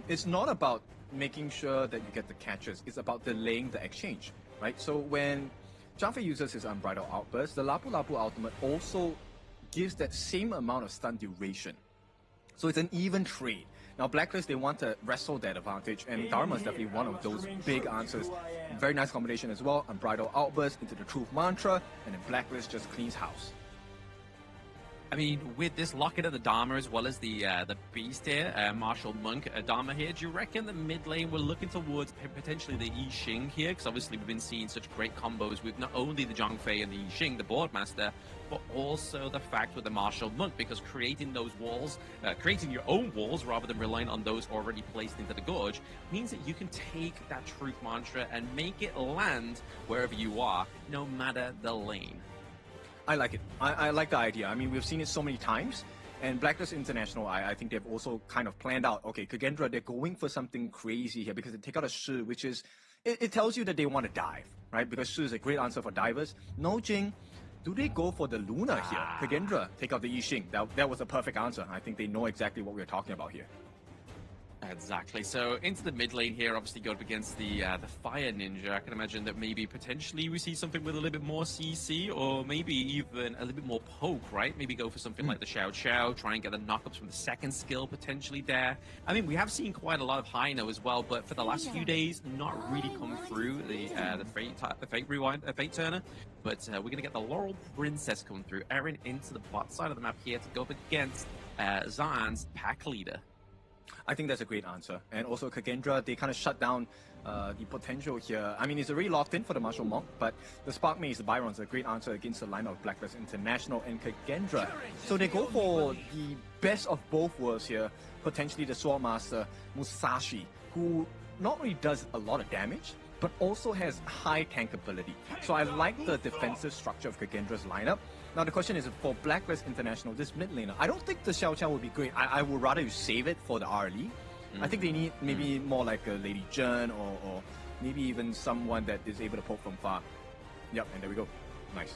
it's not about making sure that you get the catches, it's about delaying the exchange, right? So when Zhangfei uses his Unbridled Outburst, the Lapu Lapu ultimate also gives that same amount of stun duration. So it's an even trade. Now Blacklist, they want to wrestle that advantage, and Dharma is definitely one of those big answers. Very nice combination as well, Unbridled Outburst into the Truth Mantra, and then Blacklist just cleans house. I mean, with this locket of the Dharma as well as the Beast here, Martial Monk Dharma here, do you reckon the mid lane we're looking towards potentially the Yi Xing here? Because obviously we've been seeing such great combos with not only the Zhangfei and the Yi Xing, the Boardmaster, but also the fact with the Martial Monk, because creating those walls, creating your own walls rather than relying on those already placed into the gorge, means that you can take that Truth Mantra and make it land wherever you are, no matter the lane. I like it. I like the idea. I mean, we've seen it so many times. And Blacklist International, I think they've also kind of planned out, okay, Kagendra, they're going for something crazy here because they take out a Shi, which is, it tells you that they want to dive, right? Because Shi is a great answer for divers. No Jing, do they go for the Luna here? Kagendra, take out the Yi Xing. That was a perfect answer. I think they know exactly what we're talking about here. Exactly. So into the mid lane here, obviously go up against the Fire Ninja. I can imagine that maybe potentially we see something with a little bit more CC, or maybe even a little bit more poke, right? Maybe go for something like the Xiao Xiao, try and get the knockups from the second skill potentially there. I mean, we have seen quite a lot of Hino as well, but for the last few days, not really come through the Fate Turner. But we're gonna get the Laurel Princess coming through, Aaron into the bot side of the map here to go up against Zan's pack leader. I think that's a great answer. And also Kagendra, they kind of shut down the potential here. I mean, it's already locked in for the Martial Monk, but the Spark Maze, the Byron's a great answer against the line of Blacklist International and Kagendra. So they go for the best of both worlds here, potentially the Swordmaster Musashi, who not only does a lot of damage, but also has high tank ability. So I like the defensive structure of Kagendra's lineup. Now the question is, for Blacklist International, this mid laner, I don't think the Xiao Xiao would be great. I would rather you save it for the RLE. I think they need maybe more like a Lady Zhen or maybe even someone that is able to poke from far. Yep, and there we go. Nice.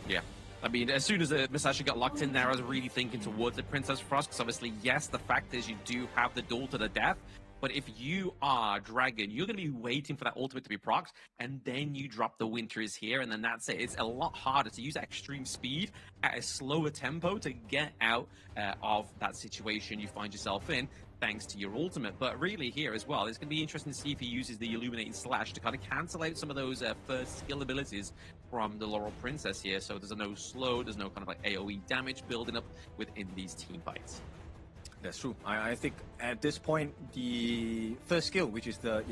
Yeah. I mean, as soon as the Musashi got locked in there, I was really thinking towards the Princess Frost, because obviously, yes, the fact is you do have the duel to the death, but if you are Dragon, you're going to be waiting for that ultimate to be procced, and then you drop the Winter is here, and then that's it. It's a lot harder to use that extreme speed at a slower tempo to get out of that situation you find yourself in, thanks to your ultimate. But really here as well, it's going to be interesting to see if he uses the Illuminating Slash to kind of cancel out some of those first skill abilities from the Laurel Princess here. So there's no slow, there's no kind of like AoE damage building up within these team fights. That's true. I think at this point, the first skill, which is the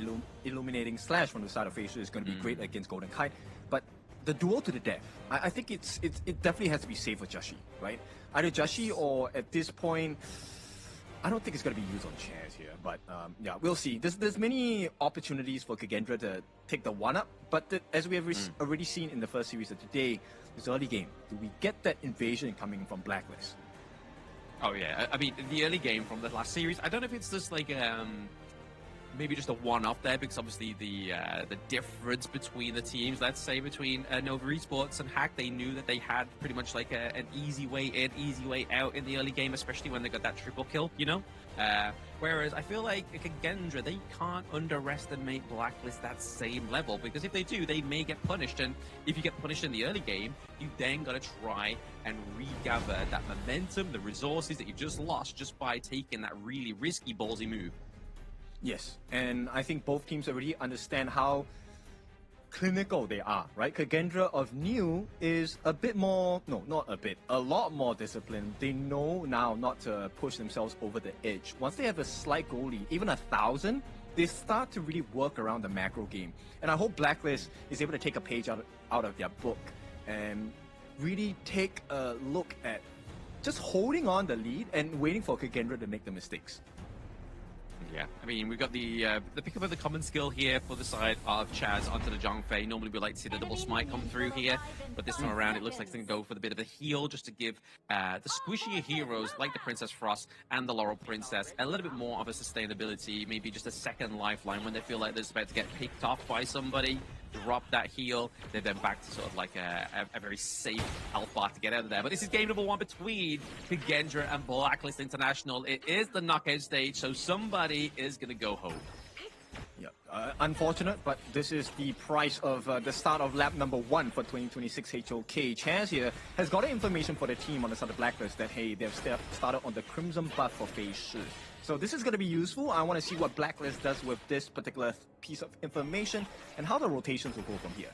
Illuminating Slash from the side of Phase 2, is going to be great against Golden Kite. But the duel to the death, I think it definitely has to be safe for Jashi, right? Either Jashi or at this point, I don't think it's going to be used on Chaz here. But yeah, we'll see. There's many opportunities for Kagendra to take the one-up. But as we have already seen in the first series of today, this early game, do we get that invasion coming from Blacklist? Oh yeah, I mean, the early game from the last series, I don't know if it's just like maybe just a one-off there, because obviously the difference between the teams, let's say between Nova Esports and Hack, they knew that they had pretty much like an easy way in, easy way out in the early game, especially when they got that triple kill, you know? Whereas I feel like Kagendra, they can't underestimate Blacklist that same level, because if they do, they may get punished, and if you get punished in the early game, you then got to try and regather that momentum, the resources that you just lost just by taking that really risky ballsy move. Yes, and I think both teams already understand how clinical they are, right? Kagendra of New is a bit more, no, not a bit, a lot more disciplined. They know now not to push themselves over the edge. Once they have a slight goal lead, even 1,000, they start to really work around the macro game. And I hope Blacklist is able to take a page out of their book and really take a look at just holding on the lead and waiting for Kagendra to make the mistakes. Yeah, I mean, we've got the pick up of the common skill here for the side of Chaz onto the Zhongfei. Normally we like to see the double smite come through here, but this time around it looks like they're going to go for the bit of a heal just to give the squishier heroes like the Princess Frost and the Laurel Princess a little bit more of a sustainability, maybe just a second lifeline when they feel like they're about to get picked off by somebody. Drop that heal, they're then back to sort of like a very safe health bar to get out of there. But this is game number one between Kagendra and Blacklist International. It is the knockout stage, so somebody is going to go home. Yeah, unfortunate, but this is the price of the start of lap number 1 for 2026 HOK. Chaz here has got information for the team on the side of Blacklist that, hey, they've started on the Crimson buff for Phase 2. So this is going to be useful. I want to see what Blacklist does with this particular piece of information and how the rotations will go from here.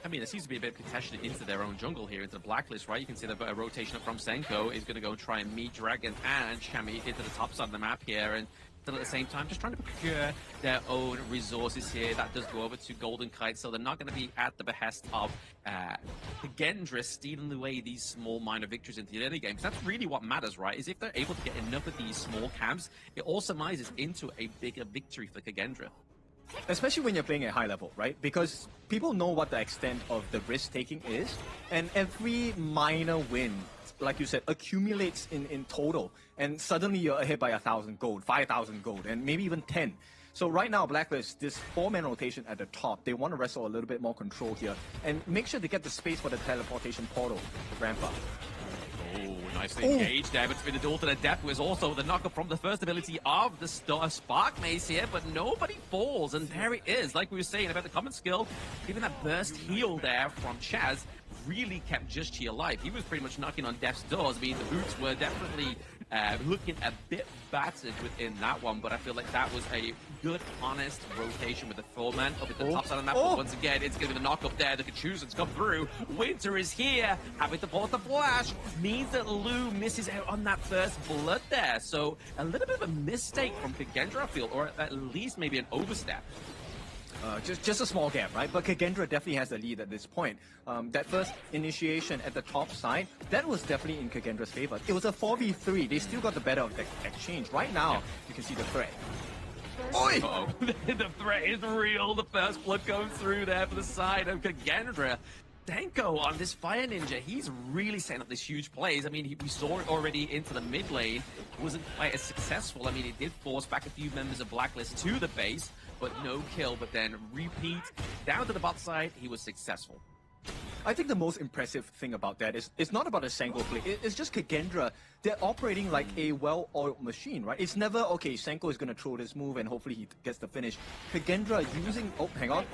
I mean, it seems to be a bit contested into their own jungle here, into the Blacklist, right? You can see the rotation up from Senko is going to go and try and meet Dragon and Chami into the top side of the map here, and still at the same time just trying to procure their own resources here. That does go over to Golden Kite, so they're not going to be at the behest of Kagendra stealing away these small minor victories into the early game. Because that's really what matters, right? Is if they're able to get enough of these small camps, it all surmises into a bigger victory for Kagendra. Especially when you're playing at high level, right? Because people know what the extent of the risk-taking is, and every minor win, like you said, accumulates in total, and suddenly you're ahead by 1,000 gold, 5,000 gold, and maybe even 10. So right now, Blacklist, this 4-man rotation at the top, they want to wrestle a little bit more control here, and make sure they get the space for the teleportation portal to ramp up. Oh, nicely engaged there between the duel to the death was also the knockup from the first ability of the Spark Mace here, but nobody falls, and there it is. Like we were saying about the common skill, even that burst heal there from Chaz really kept Just Chi alive. He was pretty much knocking on death's doors. I mean, the boots were definitely looking a bit battered within that one, but I feel like that was a good, honest rotation with the 4-man up at the top side of the map. But once again, it's going to be the knock-up there. The Kachusan's come through. Winter is here, having to port the flash. Means that Lu misses out on that first blood there. So a little bit of a mistake from Kagendra, I feel, or at least maybe an overstep. Just a small gap, right? But Kagendra definitely has the lead at this point. That first initiation at the top side, that was definitely in Kagendra's favor. It was a 4v3. They still got the better of the exchange. Right now, you can see the threat. Oi! Uh-oh. The threat is real. The first blood goes through there for the side of Kagendra. Denko on this Fire Ninja, he's really setting up this huge plays. I mean, we saw it already into the mid lane. It wasn't quite as successful. I mean, it did force back a few members of Blacklist to the base, but no kill. But then repeat down to the bot side, he was successful. I think the most impressive thing about that is it's not about the Senko play. It's just Kagendra. They're operating like a well-oiled machine, right? It's never, okay, Senko is going to throw this move and hopefully he gets the finish. Kagendra using... Oh, hang on.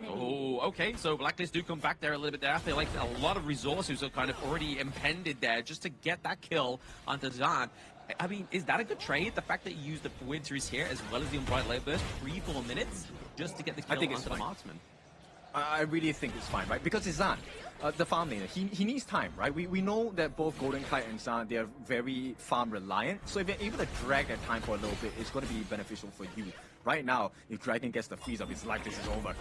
Oh, okay, so Blacklist do come back there a little bit there. I feel like a lot of resources are kind of already impended there just to get that kill onto Zan. I mean, is that a good trade? The fact that you use the Winters here as well as the Unbridled Light Burst, 3-4 minutes, just to get the kill onto the Marksman? I really think it's fine, right? Because it's Zan, the farm laner. He needs time, right? We know that both Golden Kite and Zan, they are very farm reliant. So if you're able to drag that time for a little bit, it's going to be beneficial for you. Right now, if Dragon gets the freeze up, it's like this is over.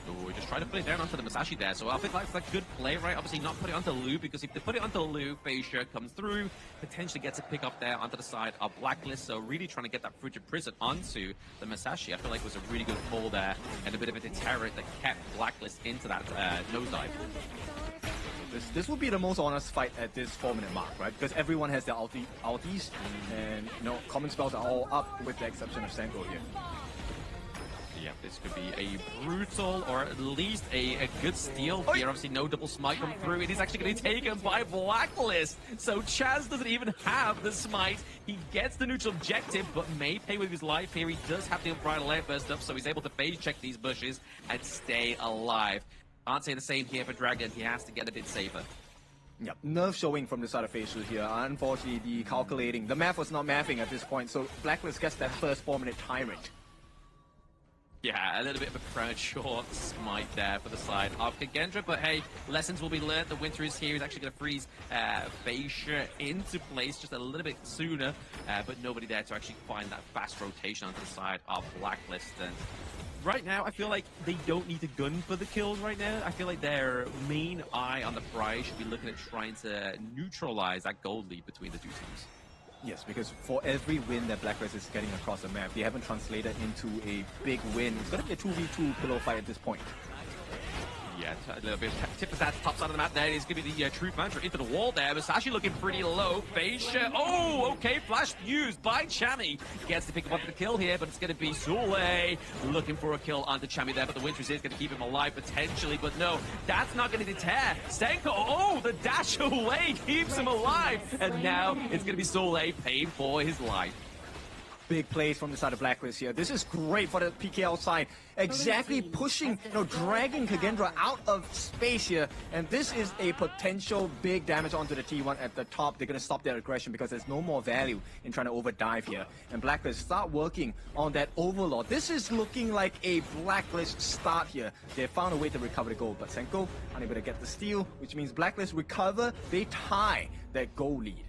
Oh, just trying to put it down onto the Masashi there. So I think that's a good play, right? Obviously not put it onto Lu, because if they put it onto Lu, Fascia comes through, potentially gets a pick up there onto the side of Blacklist. So really trying to get that Frigid Prison onto the Masashi. I feel like it was a really good pull there and a bit of a deterrent that kept Blacklist into that nosedive. This will be the most honest fight at this 4-minute mark, right? Because everyone has their ulties, and common spells are all up with the exception of Senko here. Yeah, this could be a brutal, or at least a good steal here. Obviously, no double smite come through. It is actually going to be taken by Blacklist. So Chaz doesn't even have the smite. He gets the neutral objective, but may pay with his life here. He does have the Unbridled Light Burst up, so he's able to phase check these bushes and stay alive. Can't say the same here for Dragon. He has to get a bit safer. Yep, nerve showing from the side of Facial here. Unfortunately, the math was not mathing at this point, so Blacklist gets that first 4-minute timing. Yeah, a little bit of a premature smite there for the side of Kagendra, but hey, lessons will be learned. The Winter is here. He's actually going to freeze Fascia into place just a little bit sooner, but nobody there to actually find that fast rotation onto the side of Blacklist. And right now, I feel like they don't need to gun for the kills right now. I feel like their main eye on the prize should be looking at trying to neutralize that gold lead between the two teams. Yes, because for every win that Blacklist is getting across the map, they haven't translated into a big win. It's going to be a 2v2 pillow fight at this point. Yeah, a little bit tip of that top side of the map there. It's going to be the Truth Mantra into the wall there. Masashi looking pretty low. Fascia, oh, okay, flash used by Chami. Gets to pick up the kill here, but it's going to be Zule looking for a kill onto Chami there, but the Winters is going to keep him alive potentially, but no, that's not going to deter. Senko, oh, the dash away keeps him alive, and now it's going to be Zule paying for his life. Big plays from the side of Blacklist here. This is great for the PKL side. Exactly pushing, dragging Kagendra out of space here. And this is a potential big damage onto the T1 at the top. They're going to stop their aggression because there's no more value in trying to overdive here. And Blacklist start working on that Overlord. This is looking like a Blacklist start here. They found a way to recover the gold, but Senko unable to get the steal, which means Blacklist recover. They tie that goal lead.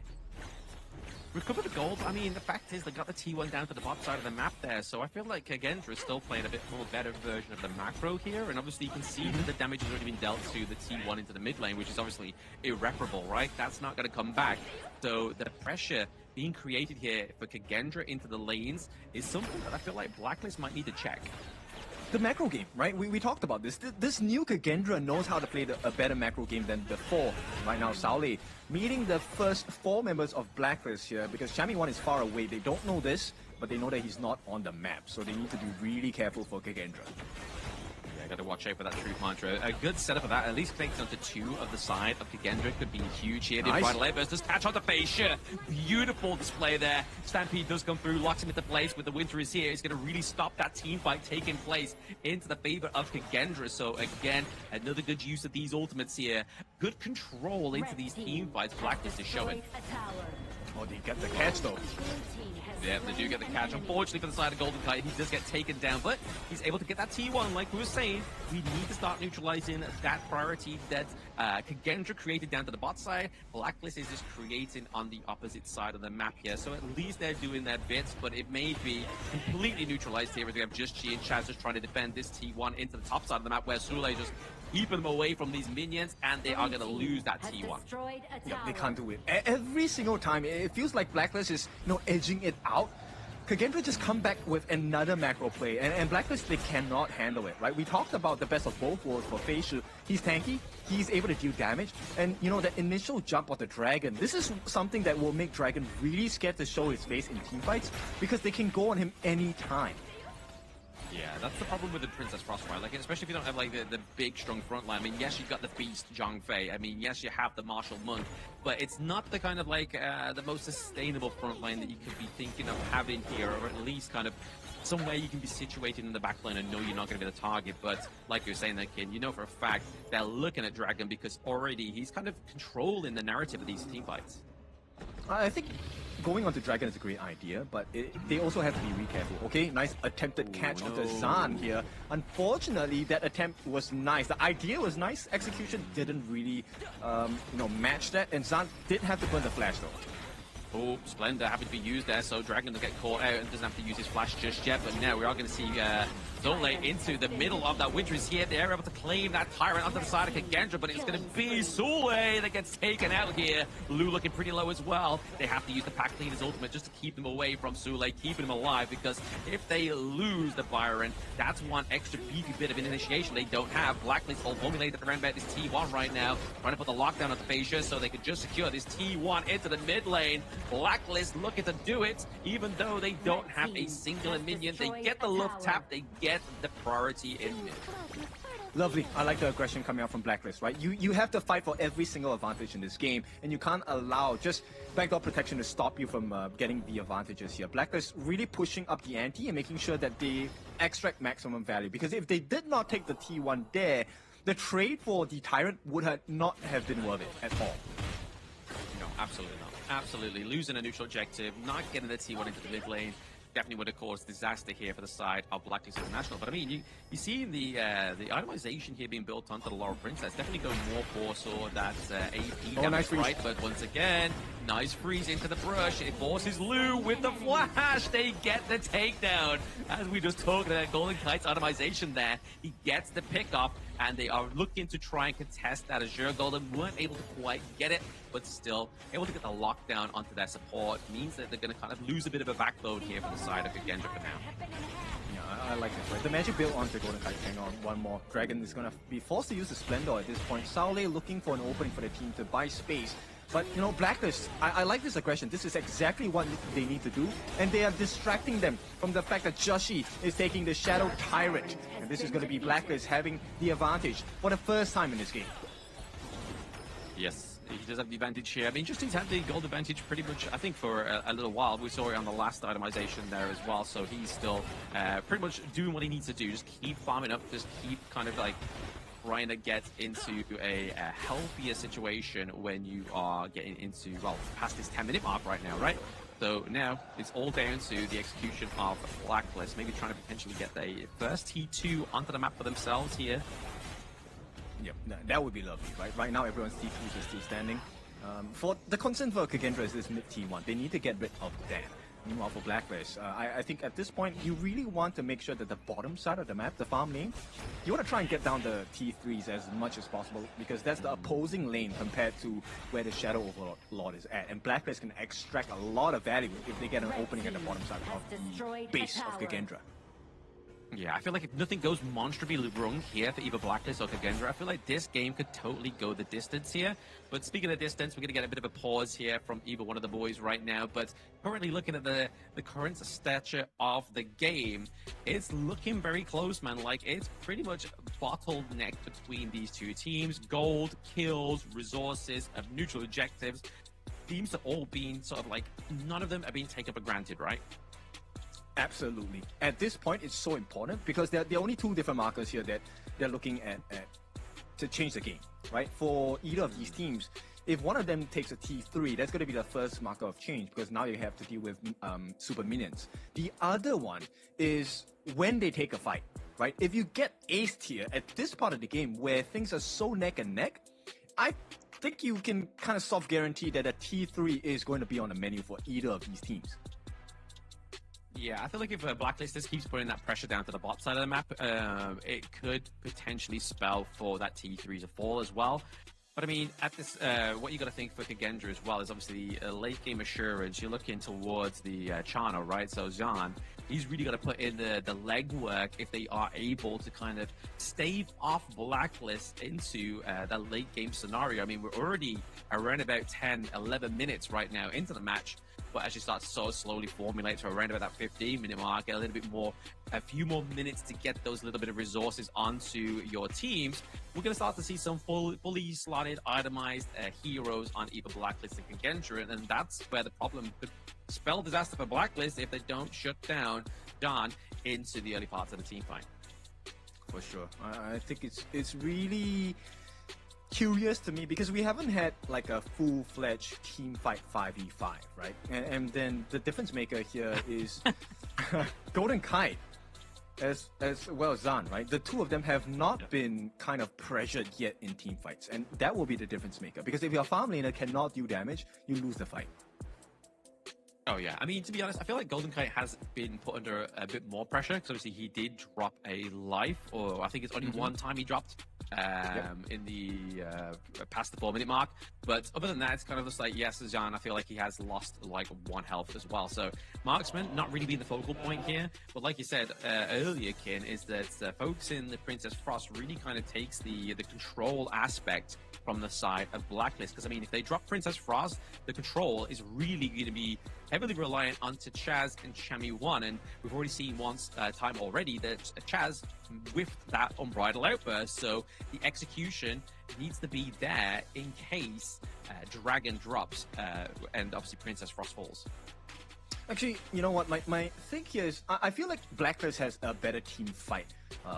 Recover the gold. I mean, the fact is they got the T1 down to the bottom side of the map there, so I feel like Kagendra is still playing a bit more better version of the macro here, and obviously you can see that the damage has already been dealt to the T1 into the mid lane, which is obviously irreparable, right? That's not going to come back. So the pressure being created here for Kagendra into the lanes is something that I feel like Blacklist might need to check. The macro game, right? We talked about this. This new Kagendra knows how to play a better macro game than before. Right now, Saule meeting the first 4 members of Blacklist here because Chami 1 is far away. They don't know this, but they know that he's not on the map. So they need to be really careful for Kagendra. Yeah, got to watch out for that Truth Mantra. A good setup of that, at least connecting onto 2 of the side of Kagendra could be huge here. Nice. The Light Burst does catch onto Fascia. Beautiful display there. Stampede does come through, locks him into place with the Winter is here. It's going to really stop that team fight taking place into the favor of Kagendra. So again, another good use of these ultimates here. Good control into these team fights. Blacklist is showing. Oh, they get the catch though. Yeah, they do get the catch. Unfortunately for the side of Golden Kite, he does get taken down, but he's able to get that T1. Like we were saying, we need to start neutralizing that priority that Kagendra created down to the bot side. Blacklist is just creating on the opposite side of the map here, so at least they're doing their bits, but it may be completely neutralized here as we have just Chi and Chaz just trying to defend this T1 into the top side of the map, where Sule just keeping them away from these minions, and they are going to lose that T1. Yep, they can't do it. Every single time, it feels like Blacklist is, edging it out. Kagendra just come back with another macro play, and Blacklist, they cannot handle it, right? We talked about the best of both worlds for Fascia. He's tanky, he's able to deal damage, and that initial jump of the Dragon, this is something that will make Dragon really scared to show his face in teamfights, because they can go on him anytime. Yeah, that's the problem with the Princess Frost, right? Like, especially if you don't have, like, the big, strong front line. I mean, yes, you've got the Beast, Zhang Fei. I mean, yes, you have the Martial Monk. But it's not the kind of, like, the most sustainable front line that you could be thinking of having here, or at least kind of somewhere you can be situated in the back line and know you're not going to be the target. But like you're saying there, Kid, you know for a fact they're looking at Dragon because already he's kind of controlling the narrative of these team fights. I think going on to Dragon is a great idea, but they also have to be really careful. Okay, nice attempted catch of the Zan here. Unfortunately, that attempt was nice. The idea was nice. Execution didn't really, match that. And Zan did have to burn the flash though. Oh, Splendor having to be used there, so Dragon will get caught out and doesn't have to use his flash just yet. But now we are going to see Zole into the middle of that Wintry here. They're able to claim that Tyrant onto the side of Kagendra, but it's going to be Zole that gets taken out here. Lu looking pretty low as well. They have to use the Pack Cleaner's ultimate just to keep him away from Zole, keeping him alive, because if they lose the Byron, that's one extra beefy bit of an initiation they don't have. Blacklist all formulated around about this T1 right now, trying to put the lockdown on the Phasia so they could just secure this T1 into the mid lane. Blacklist looking to do it, even though they don't have a singular minion. They get the love tap, they get the priority in mid. Lovely. I like the aggression coming out from Blacklist, right? You have to fight for every single advantage in this game, and you can't allow just backdoor protection to stop you from getting the advantages here. Blacklist really pushing up the ante and making sure that they extract maximum value, because if they did not take the T1 there, the trade for the Tyrant would not have been worth it at all. No, absolutely not. Absolutely. Losing a neutral objective, not getting the T1 into the mid lane, definitely would have caused disaster here for the side of Blacklist International. But I mean, you see the itemization here being built onto the Laurel Princess. Definitely go more for that AP damage, nice freeze. right? But once again, nice freeze into the brush. It forces Lu with the flash. They get the takedown. As we just talked about Golden Kite's itemization there, he gets the pick up, and they are looking to try and contest that. Azure Golden weren't able to quite get it, but still able to get the lockdown onto their support. Means that they're going to kind of lose a bit of a backbone here for the side of Kagendra for now. Yeah, I like this. Right? The magic build onto Golden Kite. Hang on, one more. Dragon is going to be forced to use the Splendor at this point. Saole looking for an opening for the team to buy space. But, Blacklist, I like this aggression. This is exactly what they need to do. And they are distracting them from the fact that Joshi is taking the Shadow Tyrant. And this is going to be Blacklist having the advantage for the first time in this game. Yes, he does have the advantage here. I mean, Justine's had the gold advantage pretty much, I think, for a little while. We saw it on the last itemization there as well. So he's still pretty much doing what he needs to do. Just keep farming up, just keep kind of like trying to get into a healthier situation when you are getting into, well, past this 10-minute mark right now, right? So now it's all down to the execution of Blacklist, maybe trying to potentially get the first T2 onto the map for themselves here. Yep, that would be lovely, right? Right now everyone's T2s are still standing. For the concern for Kagendra is this mid T1. They need to get rid of that. Meanwhile, for Blacklist, I think at this point, you really want to make sure that the bottom side of the map, the farm lane, you want to try and get down the T3s as much as possible, because that's the opposing lane compared to where the Shadow Overlord is at. And Blacklist can extract a lot of value if they get an opening at the bottom side of the base of Kagendra. Yeah, I feel like if nothing goes monstrously wrong here for either Blacklist or Kagendra, I feel like this game could totally go the distance here. But speaking of distance, we're going to get a bit of a pause here from either one of the boys right now. But currently looking at the current stature of the game, it's looking very close, man. Like, it's pretty much bottleneck between these two teams. Gold, kills, resources, neutral objectives. Seems to all being sort of like, none of them are being taken for granted, right? Absolutely. At this point, it's so important because there are only two different markers here that they're looking at to change the game, right? For either of these teams, if one of them takes a T3, that's going to be the first marker of change because now you have to deal with super minions. The other one is when they take a fight, right? If you get aced here at this part of the game where things are so neck and neck, I think you can kind of soft guarantee that a T3 is going to be on the menu for either of these teams. Yeah, I feel like if Blacklist just keeps putting that pressure down to the bot side of the map, it could potentially spell for that T3 to fall as well. But I mean, at this, what you got to think for Kagendra as well is obviously the late game assurance. You're looking towards the Chano, right? So Zhan, he's really got to put in the legwork if they are able to kind of stave off Blacklist into the late game scenario. I mean, we're already around about 10, 11 minutes right now into the match. But as you start to so slowly formulate to around about that 15-minute mark, get a little bit more a few more minutes to get those little bit of resources onto your teams, we're going to start to see some fully slotted, itemized heroes on either Blacklist and Kendra, and that's where the problem could spell disaster for Blacklist if they don't shut down John into the early parts of the team fight. For sure. I think it's really curious to me because we haven't had like a full-fledged team fight 5v5, right? And then the difference maker here is Golden Kite as well as Zan, right? The two of them have not been kind of pressured yet in team fights, and that will be the difference maker, because if your farm laner cannot do damage, you lose the fight. Oh yeah, I mean, to be honest, I feel like Golden Kite has been put under a bit more pressure because obviously he did drop a life, or I think it's only one time he dropped in the past the 4-minute mark. But other than that, it's kind of just like, yes, Zhan, I feel like he has lost like 1 health as well. So Marksman not really being the focal point here, but like you said earlier, Kin, is that focusing the Princess Frost really kind of takes the control aspect from the side of Blacklist. Because I mean, if they drop Princess Frost, the control is really going to be heavily reliant onto Chaz and Chami1, and we've already seen time already that Chaz whiffed that Unbridled Outburst, so the execution needs to be there in case Dragon drops and obviously Princess Frost falls. Actually, you know what? My thing here is I feel like Blacklist has a better team fight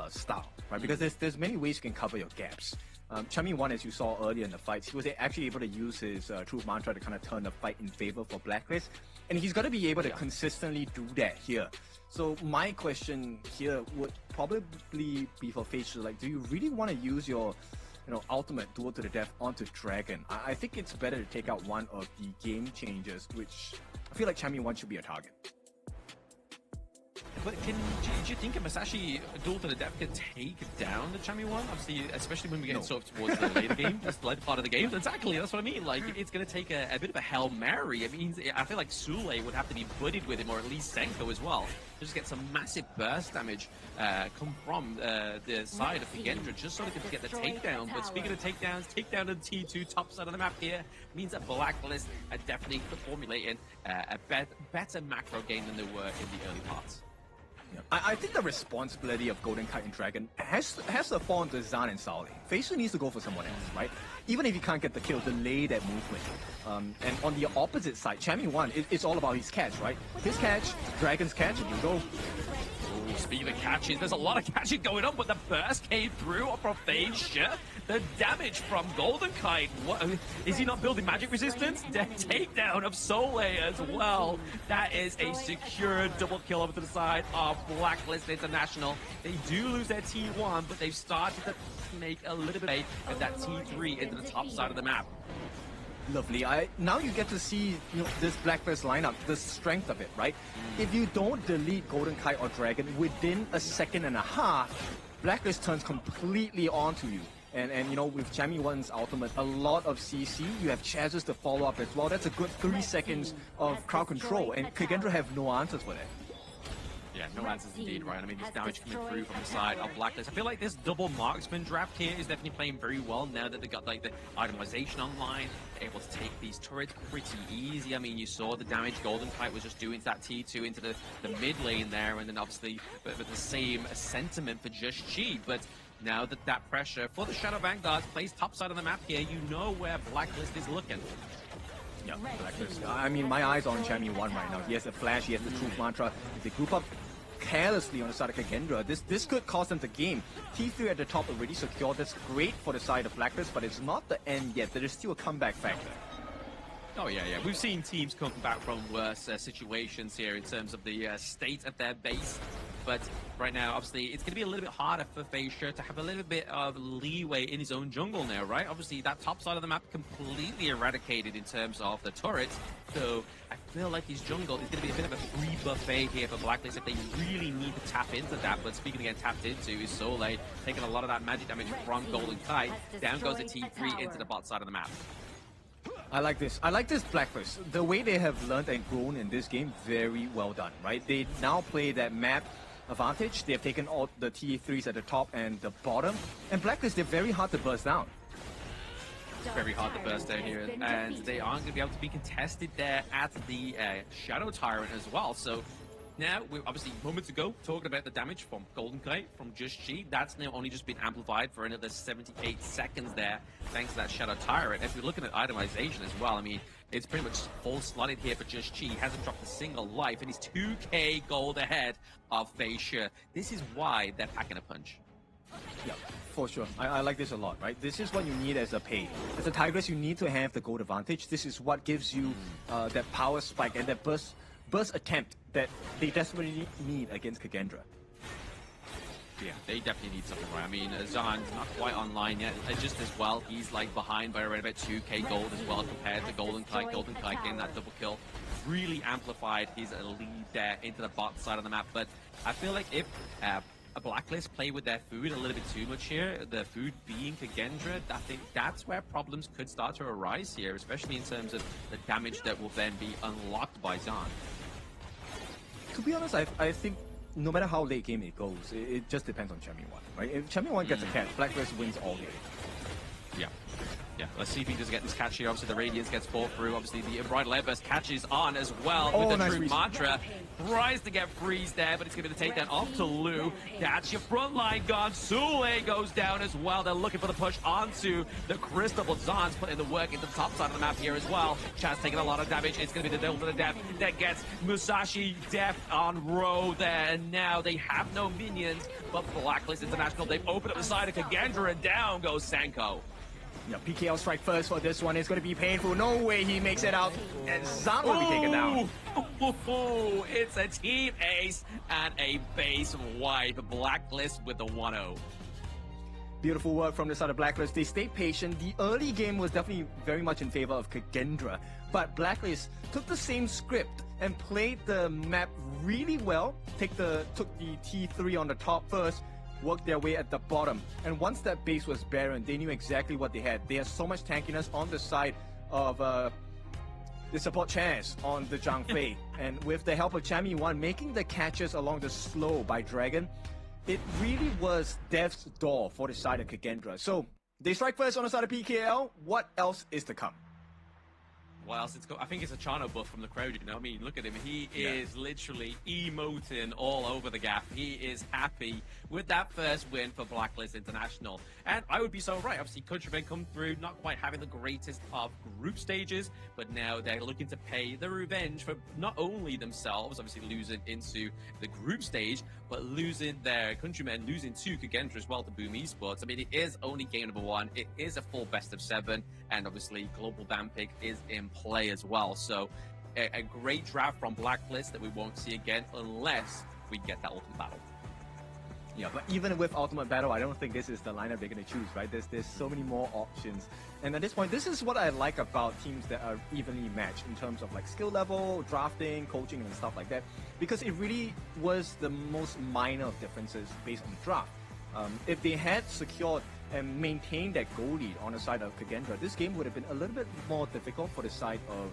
style, right? Because there's many ways you can cover your gaps. Chami1, as you saw earlier in the fights, he was actually able to use his Truth Mantra to kind of turn the fight in favor for Blacklist. And he's got to be able to consistently do that here. So my question here would probably be for FaZe, like, do you really want to use your ultimate duel to the death onto Dragon? I think it's better to take out one of the game changers, which I feel like Chami1 should be a target. But do you think a Masashi duel to the death can take down the Chami1? Obviously, especially when we get sort of towards the later game, the later part of the game. Exactly, that's what I mean. Like, it's going to take a bit of a Hail Mary. It means I feel like Sule would have to be buddied with him, or at least Senko as well. Just get some massive burst damage come from the side of Gendra, just so they can get the takedown. But speaking of takedowns, takedown of the T2 top side of the map here means that Blacklist are definitely formulating a better macro game than they were in the early parts. Yeah. I think the responsibility of Golden Kite and Dragon has to fall onto Zhan and Sauli. FaZe needs to go for someone else, right? Even if you can't get the kill, delay that movement. And on the opposite side, Chami1, it's all about his catch, right? His catch, Dragon's catch, and you go. Ooh, speaking of catches, there's a lot of catching going on, but the burst came through from FaZe. Sure. The damage from Golden Kite. What, is he not building magic resistance? The takedown of Sole as well. That is a secure double kill over to the side of Blacklist International. They do lose their T1, but they've started to make a little bit of that T3 into the top side of the map. Lovely. Now you get to see this Blacklist lineup, the strength of it, right? If you don't delete Golden Kite or Dragon within a second and a half, Blacklist turns completely onto you. And with Chami1's ultimate, a lot of CC, you have Chazes to follow up as well. That's a good 3 seconds of crowd control, and Gendra have no answers for that. Yeah, no answers indeed, right? I mean, this damage coming through from the side of Blacklist. I feel like this double marksman draft here is definitely playing very well now that they got like the itemization online. They're able to take these turrets pretty easy. I mean, you saw the damage Golden Kite was just doing to that T2 into the mid lane there, and then obviously with the same sentiment for Just Chi. But now that pressure for the Shadow Vanguard plays top side of the map here, you know where Blacklist is looking. Yeah, Blacklist. I mean, my eyes are on Chami1 right now. He has the flash, he has the Truth Mantra. If they group up carelessly on the side of Gendra, this could cost them the game. T3 at the top already secured. That's great for the side of Blacklist, but it's not the end yet. There is still a comeback factor. Oh, yeah. We've seen teams come back from worse situations here in terms of the state of their base. But right now, obviously, it's going to be a little bit harder for FaZe to have a little bit of leeway in his own jungle now, right? Obviously, that top side of the map completely eradicated in terms of the turrets. So I feel like his jungle is going to be a bit of a free buffet here for Blacklist if they really need to tap into that. But speaking again, tapped into is Sole taking a lot of that magic damage from Golden Kite. Down goes the T3 into the bot side of the map. I like this. I like this Blacklist. The way they have learned and grown in this game, very well done, right? They now play that map advantage. They have taken all the T3s at the top and the bottom. And Blacklist, they're very hard to burst down. Very hard to burst down here, and they aren't going to be able to be contested there at the Shadow Tyrant as well. So Now, we're obviously moments ago talking about the damage from Golden Kite, from Just Chi. That's now only just been amplified for another 78 seconds there, thanks to that Shadow Tyrant. If we're looking at itemization as well, I mean, it's pretty much full slotted here for Just Chi. He hasn't dropped a single life, and he's 2k gold ahead of Fei Shi. This is why they're packing a punch. Yeah, for sure. I like this a lot, right? This is what you need as a pay. As a Tigress, you need to have the gold advantage. This is what gives you that power spike and that burst attempt that they desperately need against Kagendra. Yeah, they definitely need something, right? I mean, Zahn's not quite online yet. Just as well, he's like behind by around about 2k gold as well compared to Golden Kite. Golden Kite getting that double kill really amplified his lead there into the bot side of the map. But I feel like if a Blacklist play with their food a little bit too much here, the food being Kagendra, I think that's where problems could start to arise here, especially in terms of the damage that will then be unlocked by Zahn. To be honest, I think no matter how late game it goes, it just depends on Chami 1, right? If Chami 1 gets a catch, Blacklist wins all game. Yeah. Yeah, let's see if he does get this catch here. Obviously, the Radiance gets fall through. Obviously, the Bridal Airburst catches on as well with the nice True Mantra. Tries to get freeze there, but it's going to be the takedown off to Lu. That's your front line gone. Sule goes down as well. They're looking for the push onto the Crystal, but Zahn's putting the work into the top side of the map here as well. Chaz taking a lot of damage. It's going to be the Devil to the Death that gets Musashi Death on row there. And now they have no minions, but Blacklist International, they've opened up the side of Kagendra, and down goes Senko. Yeah, PKL strike first for this one. It's going to be painful. No way he makes it out. And Zahn will be taken down. It's a team ace and a base wipe. Blacklist with the 1-0. Beautiful work from the side of Blacklist. They stayed patient. The early game was definitely very much in favor of Kagendra. But Blacklist took the same script and played the map really well. Took the T3 on the top first, worked their way at the bottom. And once that base was barren, they knew exactly what they had. They had so much tankiness on the side of the support Chaz on the Zhang Fei. And with the help of Chami 1 making the catches along the slow by Dragon, it really was death's door for the side of Kagendra. So they strike first on the side of PKL. What else is to come? What else? I think it's a Chano buff from the crowd, you know. I mean, look at him. He is literally emoting all over the gap. He is happy with that first win for Blacklist International. And I would be so right. Obviously, Countrymen come through, not quite having the greatest of group stages, but now they're looking to pay the revenge for not only themselves, obviously losing into the group stage, but losing their Countrymen, losing to Kagendra as well to Boom Esports. I mean, it is only game number 1. It is a full best of 7, and obviously Global Ban Pick is in play as well. So a great draft from Blacklist that we won't see again unless we get that Ultimate Battle. Yeah, but even with Ultimate Battle, I don't think this is the lineup they're going to choose, right? There's so many more options. And at this point, this is what I like about teams that are evenly matched in terms of like skill level, drafting, coaching, and stuff like that. Because it really was the most minor of differences based on the draft. If they had secured and maintained that goal lead on the side of Kagendra, this game would have been a little bit more difficult for the side of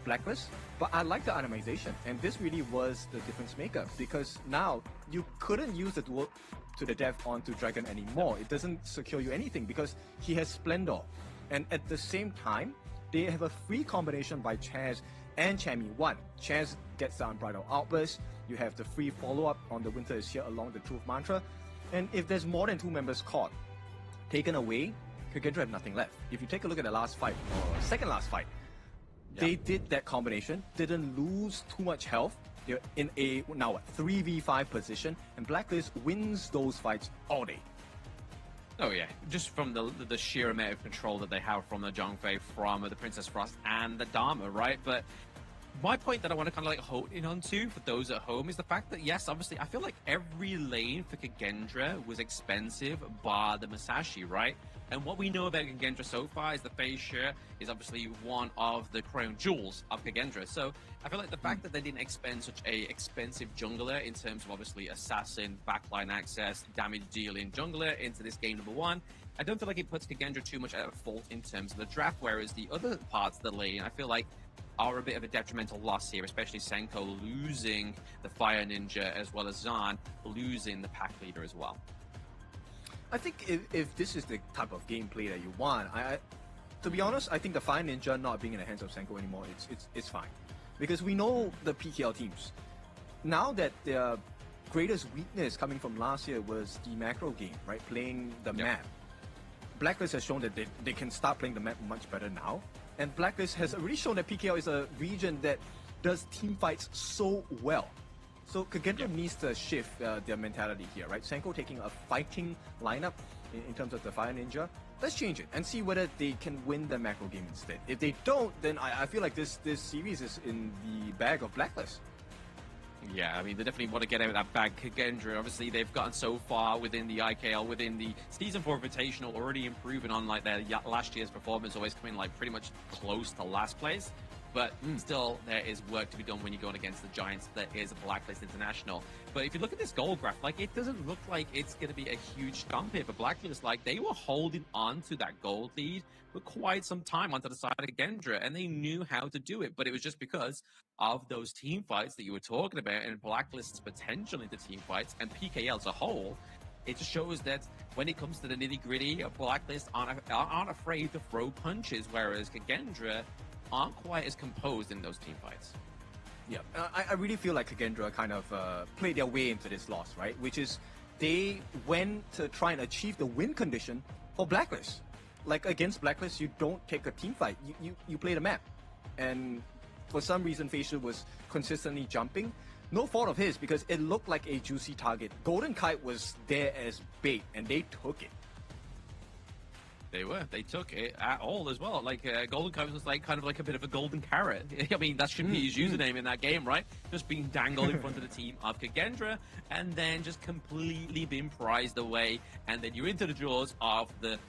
Blacklist, but I like the itemization, and this really was the difference maker, because now you couldn't use the duel to the death onto Dragon anymore. It doesn't secure you anything because he has Splendor, and at the same time they have a free combination by Chaz and Chami 1. Chaz gets the Unbridled Outburst, you have the free follow-up on the Winter is Here along the Truth Mantra, and if there's more than 2 members caught, taken away, Kagendra have nothing left. If you take a look at the last fight, or second last fight, they did that combination, didn't lose too much health. They're in a now 3v5 position, and Blacklist wins those fights all day. Oh yeah, just from the sheer amount of control that they have from the Zhang Fei, from the Princess Frost, and the Dharma, right? But my point that I want to kind of like hone in on to for those at home is the fact that, yes, obviously, I feel like every lane for Kagendra was expensive bar the Musashi, right? And what we know about Kagendra so far is the Fei Shi is obviously one of the crown jewels of Kagendra. So I feel like the fact that they didn't expend such a expensive jungler in terms of obviously assassin, backline access, damage dealing jungler into this game number 1, I don't feel like it puts Kagendra too much at fault in terms of the draft, whereas the other parts of the lane, I feel like are a bit of a detrimental loss here, especially Senko losing the Fire Ninja as well as Zahn losing the pack leader as well. I think if this is the type of gameplay that you want, to be honest, I think the Fire Ninja not being in the hands of Senko anymore, it's fine. Because we know the PKL teams. now that their greatest weakness coming from last year was the macro game, right? Playing the map. Blacklist has shown that they can start playing the map much better now. And Blacklist has already shown that PKL is a region that does team fights so well. So Kagendra needs to shift their mentality here, right? Senko taking a fighting lineup in terms of the Fire Ninja. Let's change it and see whether they can win the macro game instead. If they don't, then I feel like this series is in the bag of Blacklist. Yeah, I mean, they definitely want to get out of that bag. Kagendra, obviously, they've gotten so far within the IKL, within the Season 4 Invitational, already improving on like their last year's performance, always coming like pretty much close to last place. But still, there is work to be done when you're going against the Giants. There is a Blacklist International. But if you look at this goal graph, like, it doesn't look like it's going to be a huge jump here for Blacklist. Like, they were holding on to that gold lead for quite some time onto the side of Gendra, and they knew how to do it. But it was just because of those team fights that you were talking about, and Blacklist's potential into team fights, and PKL as a whole. It just shows that when it comes to the nitty-gritty, Blacklist aren't afraid to throw punches, whereas Gendra aren't quite as composed in those team fights. Yeah, I really feel like Kagendra kind of played their way into this loss, right? Which is they went to try and achieve the win condition for Blacklist. Like against Blacklist, you don't take a team fight, you play the map. And for some reason, Facial was consistently jumping. No fault of his, because it looked like a juicy target. Golden Kite was there as bait, and they took it. They took it at all as well. Like, Golden Kite was like kind of like a bit of a golden carrot. I mean, that should be his username in that game, right? Just being dangled in front of the team of Kagendra, and then just completely being prized away. And then you're into the jaws of the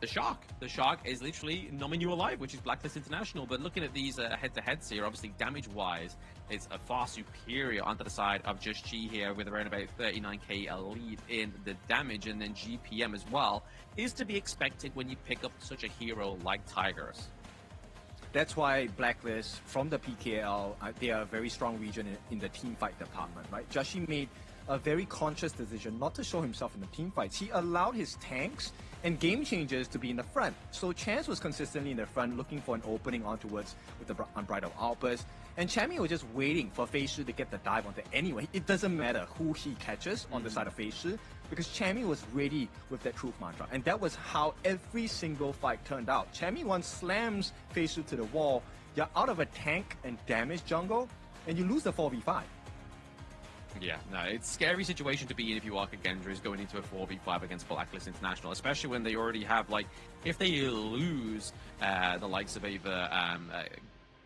Shark. The Shark is literally numbing you alive, which is Blacklist International. But looking at these head-to-heads here, obviously damage-wise, it's a far superior onto the side of Just G here with around about 39k a lead in the damage, and then GPM as well is to be expected when you pick up such a hero like Tigers. That's why Blacklist, from the PKL, they are a very strong region in the team fight department, right? Jashi made a very conscious decision not to show himself in the team fights. He allowed his tanks and game changers to be in the front. So Chance was consistently in the front, looking for an opening onwards with the Unbridled Outburst. And Chammy was just waiting for Fei-Shi to get the dive onto anyway. It doesn't matter who he catches on the side of Fei-Shi, because Chammy was ready with that truth mantra. And that was how every single fight turned out. Chammy once slams Fei-Shi to the wall, you're out of a tank and damage jungle, and you lose the 4v5. Yeah, no, it's a scary situation to be in if you are Kagendra, is going into a 4v5 against Blacklist International, especially when they already have, like, if they lose the likes of either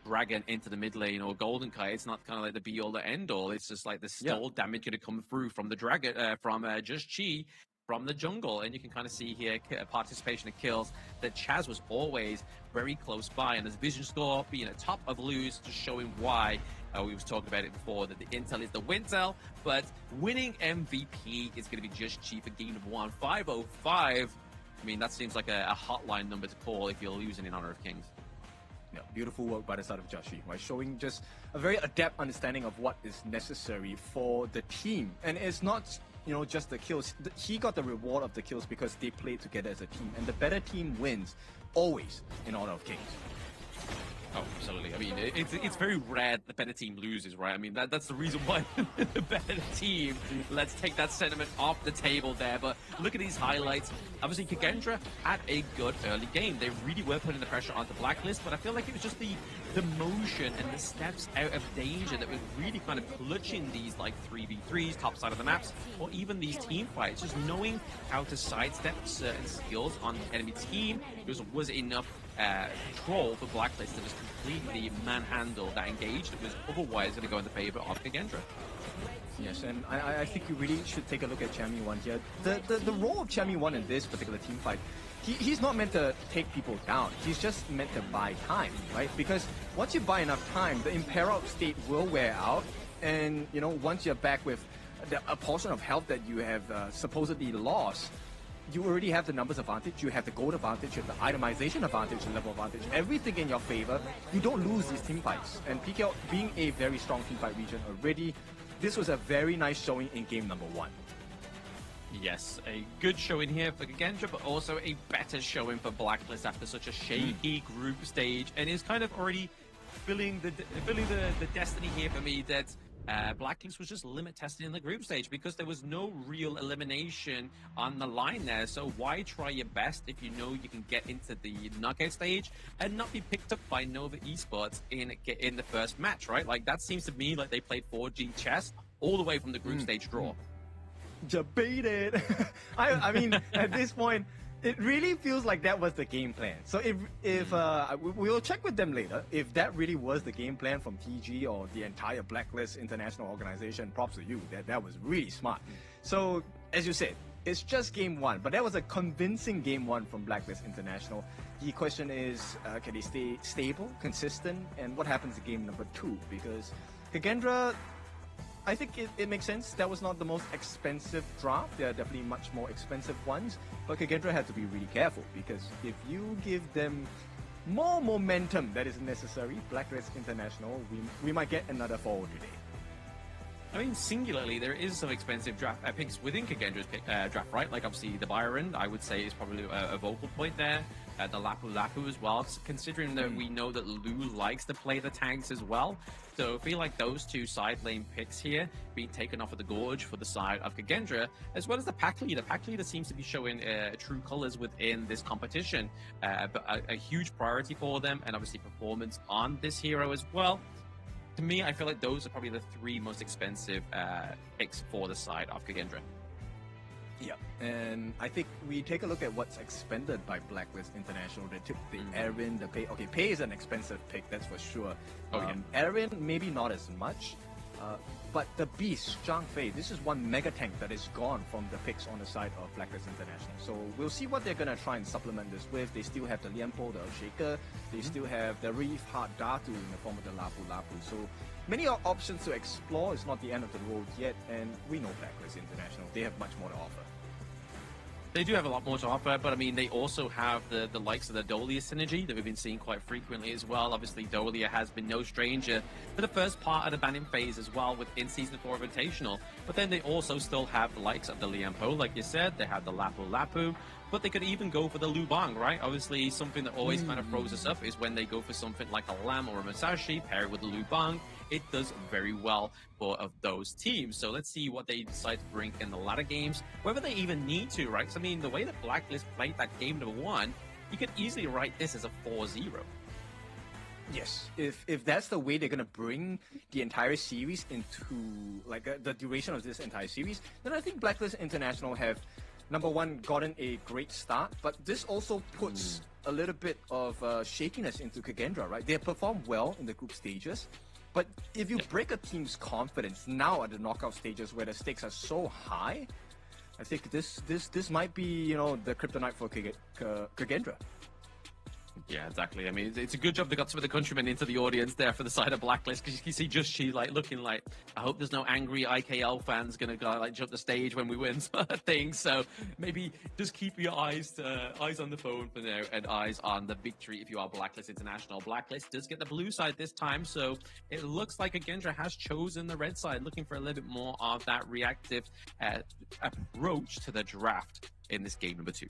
Dragon into the mid lane or Golden Kite, it's not kind of like the be-all, the end-all. It's just like there's still damage going to come through from the Dragon, from Just Chi, from the jungle. And you can kind of see here participation in kills that Chaz was always very close by, and his vision score being at top of lose, just showing why. We was talking about it before, that the intel is the wintel, but winning MVP is going to be Just Chi for game of 1. 505. I mean, that seems like a hotline number to call if you're losing in Honor of Kings. Yeah, beautiful work by the side of Jashi, right? Showing just a very adept understanding of what is necessary for the team. And it's not, you know, just the kills. He got the reward of the kills because they played together as a team. And the better team wins, always, in Honor of Kings. Oh, absolutely. I mean, it's very rare the better team loses, right? I mean, that's the reason why the better team. Let's take that sentiment off the table there. But look at these highlights. Obviously, Kagendra had a good early game. They really were putting the pressure onto Blacklist, but I feel like it was just the motion and the steps out of danger that was really kind of clutching these, like, 3v3s, top side of the maps, or even these team fights. Just knowing how to sidestep certain skills on the enemy team was enough control for Blacklist to just completely manhandle that engage that was otherwise going to go in the favor of Kagendra. Yes, and I think you really should take a look at Chammy 1 here. The role of Chammy 1 in this particular team fight, he's not meant to take people down. He's just meant to buy time, right? Because once you buy enough time, the imperiled state will wear out, and, you know, once you're back with a portion of health that you have supposedly lost, you already have the numbers advantage, you have the gold advantage, you have the itemization advantage, the level advantage, everything in your favor. You don't lose these team fights. And PKL being a very strong team fight region already, this was a very nice showing in game number 1. Yes, a good showing here for Kagendra, but also a better showing for Blacklist after such a shaky group stage, and is kind of already filling the destiny here for me that Blacklist was just limit tested in the group stage because there was no real elimination on the line there. So why try your best if you know you can get into the knockout stage and not be picked up by Nova Esports in the first match, right? Like, that seems to me like they played 4G chess all the way from the group stage draw. Debated. I mean, at this point, it really feels like that was the game plan. So if we'll check with them later, if that really was the game plan from TG or the entire Blacklist International organization, props to you. That was really smart. So as you said, it's just game one, but that was a convincing game one from Blacklist International. The question is, can they stay stable, consistent, and what happens in game number two? Because Kagendra, I think it makes sense. That was not the most expensive draft. There are definitely much more expensive ones. But Kagendra had to be really careful because if you give them more momentum that is necessary, Blacklist International, we might get another forward today. I mean, singularly, there is some expensive draft picks within Kagendra's draft, right? Like, obviously, the Byron, I would say, is probably a vocal point there. The Lapu Lapu as well, considering that we know that Lu likes to play the tanks as well. So I feel like those two side lane picks here being taken off of the Gorge for the side of Kagendra, as well as the pack leader. Pack leader seems to be showing true colors within this competition, but a huge priority for them, and obviously performance on this hero as well. To me, I feel like those are probably the three most expensive picks for the side of Kagendra. Yeah, and I think we take a look at what's expended by Blacklist International. They took the Erin, the Pei. Okay, Pei is an expensive pick, that's for sure. Erin, maybe not as much. But the Beast, Zhang Fei, this is one mega tank that is gone from the picks on the side of Blacklist International. So we'll see what they're going to try and supplement this with. They still have the Lianpo, the Shaker. They still have the Reef Hard Datu in the form of the Lapu Lapu. So many options to explore. It's not the end of the road yet. And we know Blacklist International, they have much more to offer. They do have a lot more to offer, but I mean, they also have the likes of the Dolia synergy that we've been seeing quite frequently as well. Obviously, Dolia has been no stranger for the first part of the banning phase as well within Season 4 Invitational. But then they also still have the likes of the Lianpo, like you said. They have the Lapu Lapu, but they could even go for the Lubang, right? Obviously, something that always kind of throws us up is when they go for something like a Lam or a Musashi paired with the Lubang. It does very well for those teams. So let's see what they decide to bring in the latter games, whether they even need to, right? Because I mean, the way that Blacklist played that game number one, you could easily write this as a 4-0. Yes, if that's the way they're gonna bring the entire series into like the duration of this entire series, then I think Blacklist International have, number one, gotten a great start, but this also puts a little bit of shakiness into Kagendra, right? They have performed well in the group stages. But if you break a team's confidence now at the knockout stages where the stakes are so high, I think this might be, you know, the kryptonite for Kagendra. Yeah, exactly. I mean, it's a good job they got some of the countrymen into the audience there for the side of Blacklist, because you can see just she like looking like, I hope there's no angry IKL fans gonna go like jump the stage when we win sort of thing. So maybe just keep your eyes on the phone for now and eyes on the victory if you are Blacklist International. Blacklist does get the blue side this time, so it looks like Kagendra has chosen the red side, looking for a little bit more of that reactive approach to the draft in this game number 2.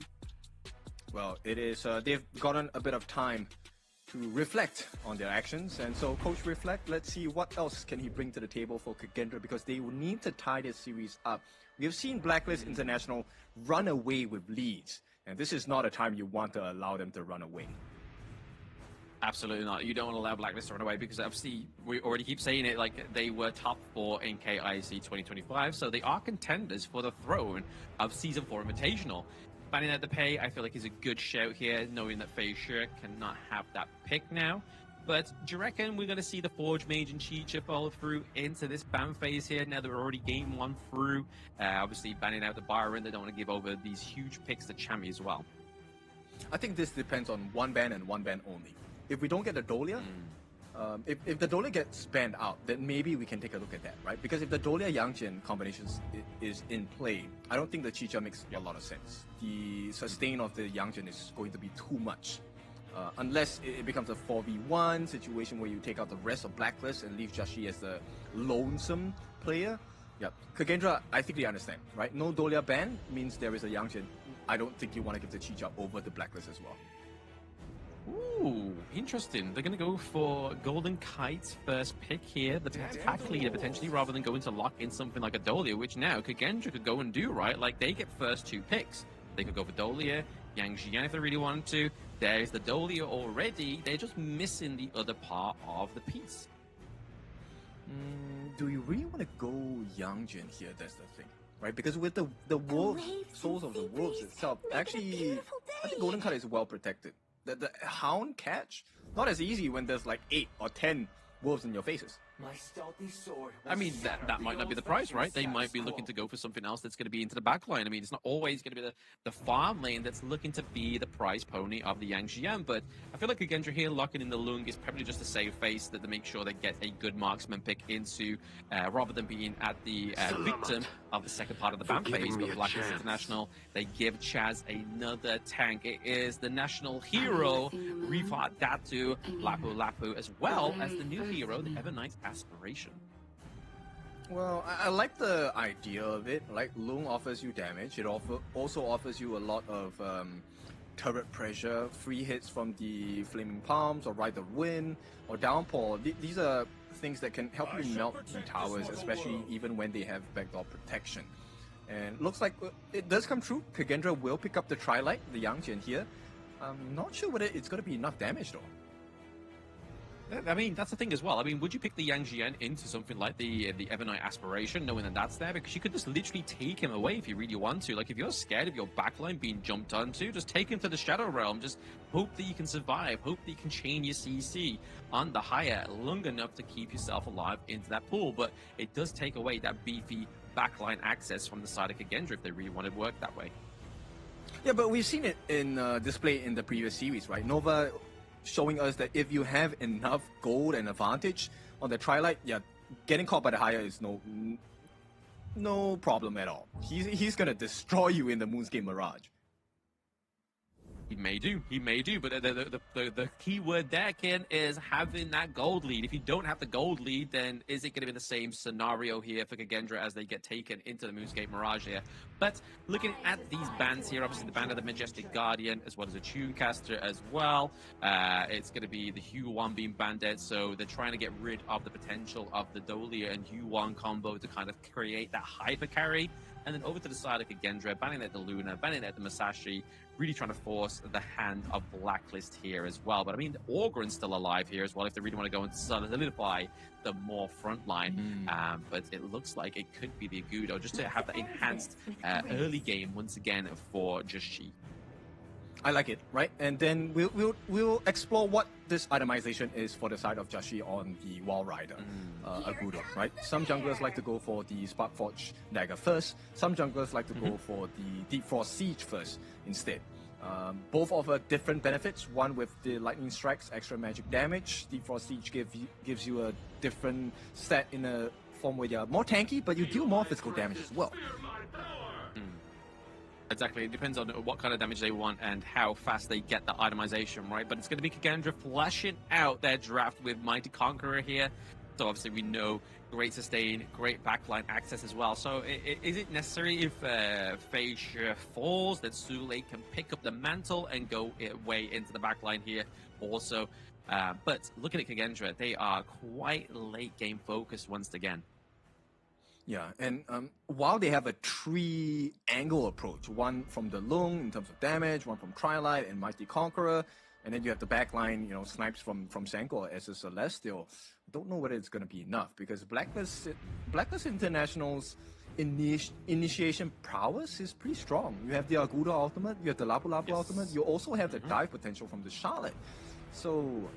Well, it is, they've gotten a bit of time to reflect on their actions. And so, Coach Reflect, let's see what else can he bring to the table for Kagendra, because they will need to tie this series up. We have seen Blacklist International run away with leads, and this is not a time you want to allow them to run away. Absolutely not. You don't want to allow Blacklist to run away, because obviously we already keep saying it, like they were top 4 in KIC 2025, so they are contenders for the throne of Season 4 Invitational. Banning out the Pei, I feel like is a good shout here, knowing that Fei Shi cannot have that pick now. But do you reckon we're going to see the Forge Mage and Chicha follow through into this ban phase here? Now they're already game 1 through. Obviously banning out the Byron, they don't want to give over these huge picks to Chami as well. I think this depends on one ban and one ban only. If we don't get the Dolia, if the Dolia gets banned out, then maybe we can take a look at that, right? Because if the Dolia Yangjin combination is in play, I don't think the Chicha makes a lot of sense. The sustain of the Yangjin is going to be too much. Unless it becomes a 4v1 situation where you take out the rest of Blacklist and leave Jashi as the lonesome player. Yeah, Kagendra, I think they understand, right? No Dolia ban means there is a Yangjin. I don't think you want to give the Chicha over the Blacklist as well. Ooh, interesting. They're going to go for Golden Kite's first pick here, the pack leader potentially, rather than going to lock in something like a Dolia, which now Kagendra could go and do, right? Like, they get first 2 picks. They could go for Dolia, Yang Jian if they really wanted to. There's the Dolia already. They're just missing the other part of the piece. Do you really want to go Yang Jian here? That's the thing. Right, because with the wolves, souls of the wolves itself, actually, I think Golden Kite is well protected. The hound catch, not as easy when there's like 8 or 10 wolves in your faces. My stealthy sword. I mean, that might not be the price, right? They might be looking to go for something else that's going to be into the back line. I mean, it's not always going to be the farm lane that's looking to be the prize pony of the Yang Jian, but I feel like Kagendra here locking in the Lung is probably just a save face that to make sure they get a good marksman pick into, rather than being at the victim of the second part of the ban phase. But Blacklist International, they give Chaz another tank. It is the national hero, Rifat Datu Lapu Lapu, as well as the new hero, the Evernight Aspiration. Well, I like the idea of it. Like, Lung offers you damage. It also offers you a lot of turret pressure, free hits from the Flaming Palms, or Ride the Wind, or Downpour. These are things that can help you melt the towers, especially even when they have backdoor protection. And looks like it does come true. Kagendra will pick up the Trilight, the Yang Jian here. I'm not sure whether it's going to be enough damage, though. I mean, that's the thing as well. I mean, would you pick the Yang Jian into something like the Evernight Aspiration, knowing that that's there? Because you could just literally take him away if you really want to. Like, if you're scared of your backline being jumped onto, just take him to the Shadow Realm. Just hope that you can survive. Hope that you can chain your CC on the higher long enough to keep yourself alive into that pool. But it does take away that beefy backline access from the side of Kagendra if they really want to work that way. Yeah, but we've seen it in display in the previous series, right? Nova showing us that if you have enough gold and advantage on the Trilight, yeah, getting caught by the Haya is no problem at all. He's gonna destroy you in the Moonscape Mirage. He may do, but the key word there, Ken, is having that gold lead. If you don't have the gold lead, then is it going to be the same scenario here for Kagendra as they get taken into the Moonscape Mirage here? But looking at these bands here, obviously the band of the Majestic Guardian, as well as a Tunecaster as well. It's going to be the Huan being banded, so they're trying to get rid of the potential of the Dolia and Huan combo to kind of create that hyper carry. And then over to the side of Kagendra, banning at the Luna, banning at the Masashi, really trying to force the hand of Blacklist here as well. But I mean, the Orgrin's still alive here as well if they really want to go and solidify the more front line. But it looks like it could be the Agudo, just to have that enhanced early game once again for Just She. I like it, right? And then we'll explore what this itemization is for the side of Jashi on the Wall Rider, Agudo, right? Some junglers like to go for the Sparkforge Dagger first. Some junglers like to go for the Deep Frost Siege first instead. Both offer different benefits. One with the Lightning Strikes, extra magic damage. Deep Frost Siege gives you a different stat in a form where you're more tanky, but you deal more physical damage as well. Exactly, it depends on what kind of damage they want and how fast they get the itemization, right? But it's going to be Kagendra fleshing out their draft with Mighty Conqueror here. So obviously we know great sustain, great backline access as well. So is it necessary if Facia falls that Sule can pick up the mantle and go way into the backline here also? But looking at Kagendra, they are quite late game focused once again. Yeah, and while they have a 3-angle approach, one from the Lung in terms of damage, one from Trilight and Mighty Conqueror, and then you have the backline, snipes from Sanko as a Celestial. I don't know whether it's going to be enough, because Blacklist International's initiation prowess is pretty strong. You have the Agudo ultimate, you have the Lapu Lapu ultimate, you also have the dive potential from the Charlotte. So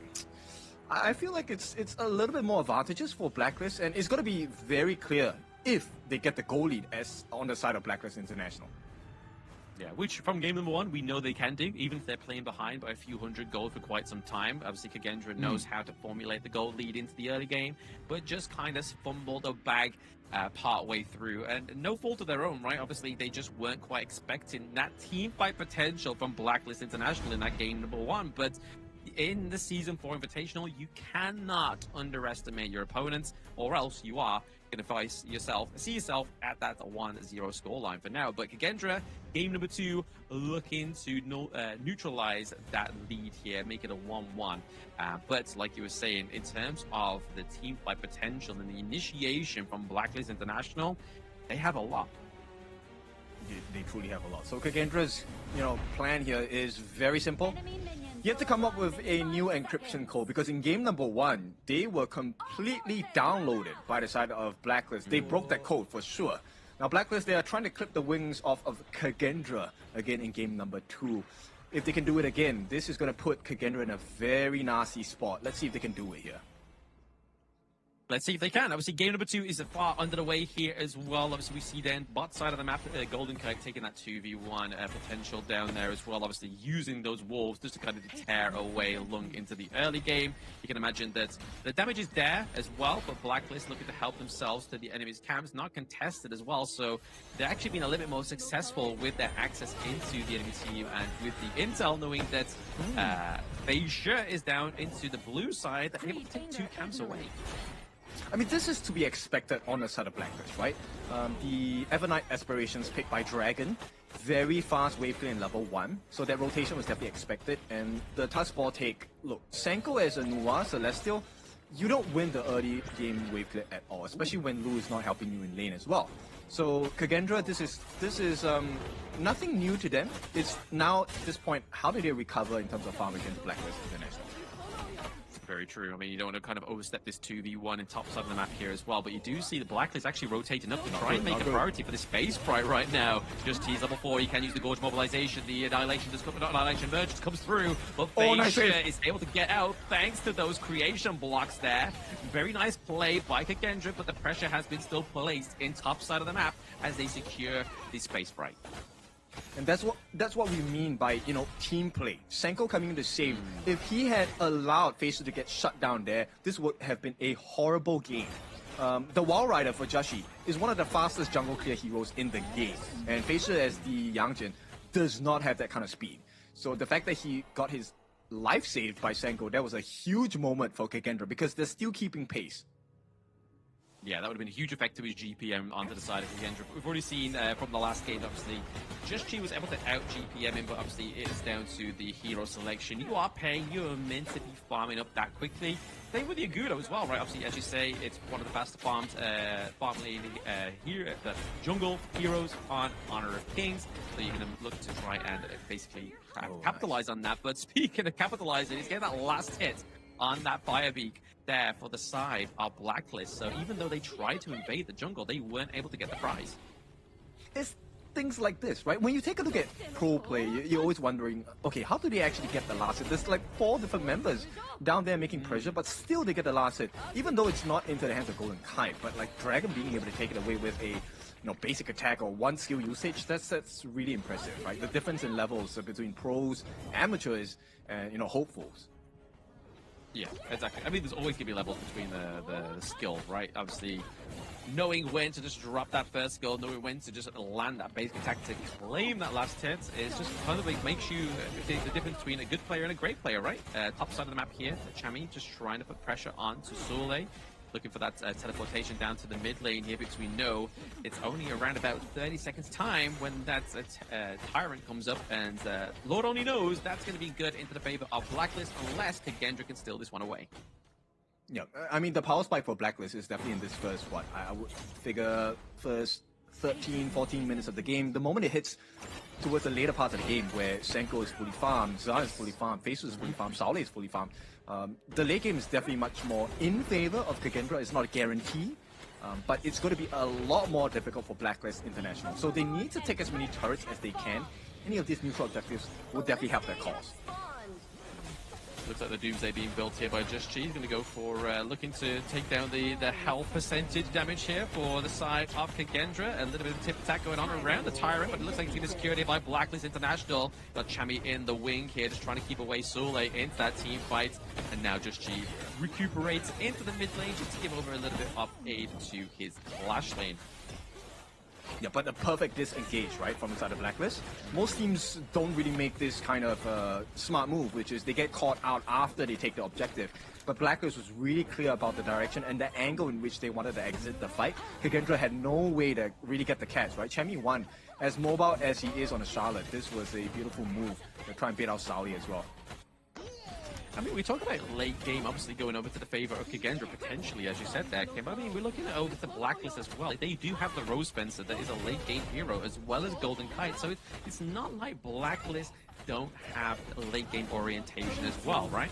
I feel like it's a little bit more advantageous for Blacklist, and it's going to be very clear if they get the goal lead as on the side of Blacklist International. Yeah, which from game number 1, we know they can do, even if they're playing behind by a few hundred gold for quite some time. Obviously, Kagendra knows how to formulate the gold lead into the early game, but just kind of fumbled a bag part way through. And no fault of their own, right? Obviously, they just weren't quite expecting that team fight potential from Blacklist International in that game number 1. But in the Season 4 Invitational, you cannot underestimate your opponents, or else you are going can see yourself at that 1-0 scoreline for now. But Kagendra, game number 2, looking to neutralize that lead here, make it a 1-1. But like you were saying, in terms of the team fight potential and the initiation from Blacklist International, they have a lot. They truly have a lot. So Kagendra's, plan here is very simple. You have to come up with a new encryption code because in game number 1, they were completely downloaded by the side of Blacklist. They broke that code for sure. Now Blacklist, they are trying to clip the wings off of Kagendra again in game number 2. If they can do it again, this is going to put Kagendra in a very nasty spot. Let's see if they can do it here. Let's see if they can. Obviously, game number 2 is far under the way here as well. Obviously, we see then bot side of the map, Golden Kite taking that 2v1 potential down there as well. Obviously, using those wolves just to kind of tear away Lung into the early game. You can imagine that the damage is there as well, but Blacklist looking to help themselves to the enemy's camps, not contested as well. So they're actually been a little bit more successful with their access into the enemy team and with the intel, knowing that Feisha is down into the blue side. They're able to take 2 camps away. I mean, this is to be expected on the side of Blacklist, right? The Evernight Aspirations picked by Dragon, very fast wave clear in level 1, so that rotation was definitely expected. And the Tuskball take, look, Senko as a Nuwa Celestial, you don't win the early game wave clear at all, especially when Lu is not helping you in lane as well. So Kagendra, this is nothing new to them. It's now at this point, how do they recover in terms of farm against Blacklist International? Very true. I mean, you don't want to kind of overstep this 2v1 in top side of the map here as well, but you do see the Blacklist actually rotating up to try and make a priority for this Space Sprite right now. Just tease level 4, you can use the Gorge Mobilization, the Annihilation, not Annihilation Merge just comes through, but Feisha is able to get out thanks to those creation blocks there. Very nice play by Kagendra, but the pressure has been still placed in top side of the map as they secure the Space Sprite. And that's what we mean by, team play. Senko coming in to save. If he had allowed Facer to get shut down there, this would have been a horrible game. The Wild Rider for Jashi is one of the fastest jungle clear heroes in the game. And Facer as the Yangjin does not have that kind of speed. So the fact that he got his life saved by Senko, that was a huge moment for Kagendra because they're still keeping pace. Yeah, that would have been a huge effect to his GPM onto the side of Kagendra. We've already seen from the last game, obviously, Just Chi was able to out GPM him, but obviously it is down to the hero selection. You are paying, you're meant to be farming up that quickly. Same with the Agudo as well, right? Obviously, as you say, it's one of the faster farms, farm lane here at the jungle heroes on Honor of Kings. So you're going to look to try and basically capitalize on that. But speaking of capitalizing, he's getting that last hit on that Firebeak there for the side of Blacklist. So even though they tried to invade the jungle, they weren't able to get the prize. It's things like this, right? When you take a look at pro play, you're always wondering, okay, how do they actually get the last hit? There's like 4 different members down there making pressure, but still they get the last hit, even though it's not into the hands of Golden Kite. But like Dragon being able to take it away with a basic attack or 1 skill usage, that's really impressive, right? The difference in levels between pros, amateurs, and hopefuls. Yeah, exactly. I mean, there's always going to be levels between the skill, right? Obviously, knowing when to just drop that first skill, knowing when to just land that basic attack to claim that last hit is just kind of like makes you the difference between a good player and a great player, right? Top side of the map here, Chami just trying to put pressure onto Soleil. Looking for that teleportation down to the mid lane here because we know it's only around about 30 seconds time when that Tyrant comes up, and Lord only knows that's going to be good into the favor of Blacklist unless Kagendra can steal this one away. Yeah, I mean, the power spike for Blacklist is definitely in this first, I would figure first 13, 14 minutes of the game. The moment it hits towards the later part of the game where Senko is fully farmed, Zan is fully farmed, Faces is fully farmed, Saule is fully farmed, the late game is definitely much more in favor of Kagendra. It's not a guarantee, but it's going to be a lot more difficult for Blacklist International. So they need to take as many turrets as they can. Any of these neutral objectives will definitely help their cause. Looks like the Doomsday being built here by Just Chi. He's going to go for looking to take down the health percentage damage here for the side of Kagendra. A little bit of tip attack going on around the Tyrant, but it looks like it's going to secure it by Blacklist International. Got Chami in the wing here, just trying to keep away Soleil into that team fight. And now Just Chi recuperates into the mid lane just to give over a little bit of aid to his Clash lane. Yeah, but the perfect disengage, right, from inside the Blacklist. Most teams don't really make this kind of smart move, which is they get caught out after they take the objective. But Blacklist was really clear about the direction and the angle in which they wanted to exit the fight. Kagendra had no way to really get the catch, right? Chemi won. As mobile as he is on a Charlotte, this was a beautiful move to try and bait out Sally as well. I mean, we talk about late game, obviously going over to the favor of Kagendra potentially, as you said there, Kim. I mean, we're looking at over the Blacklist as well. They do have the Rose Spencer that is a late game hero as well as Golden Kite. So it's not like Blacklist don't have a late game orientation as well, right?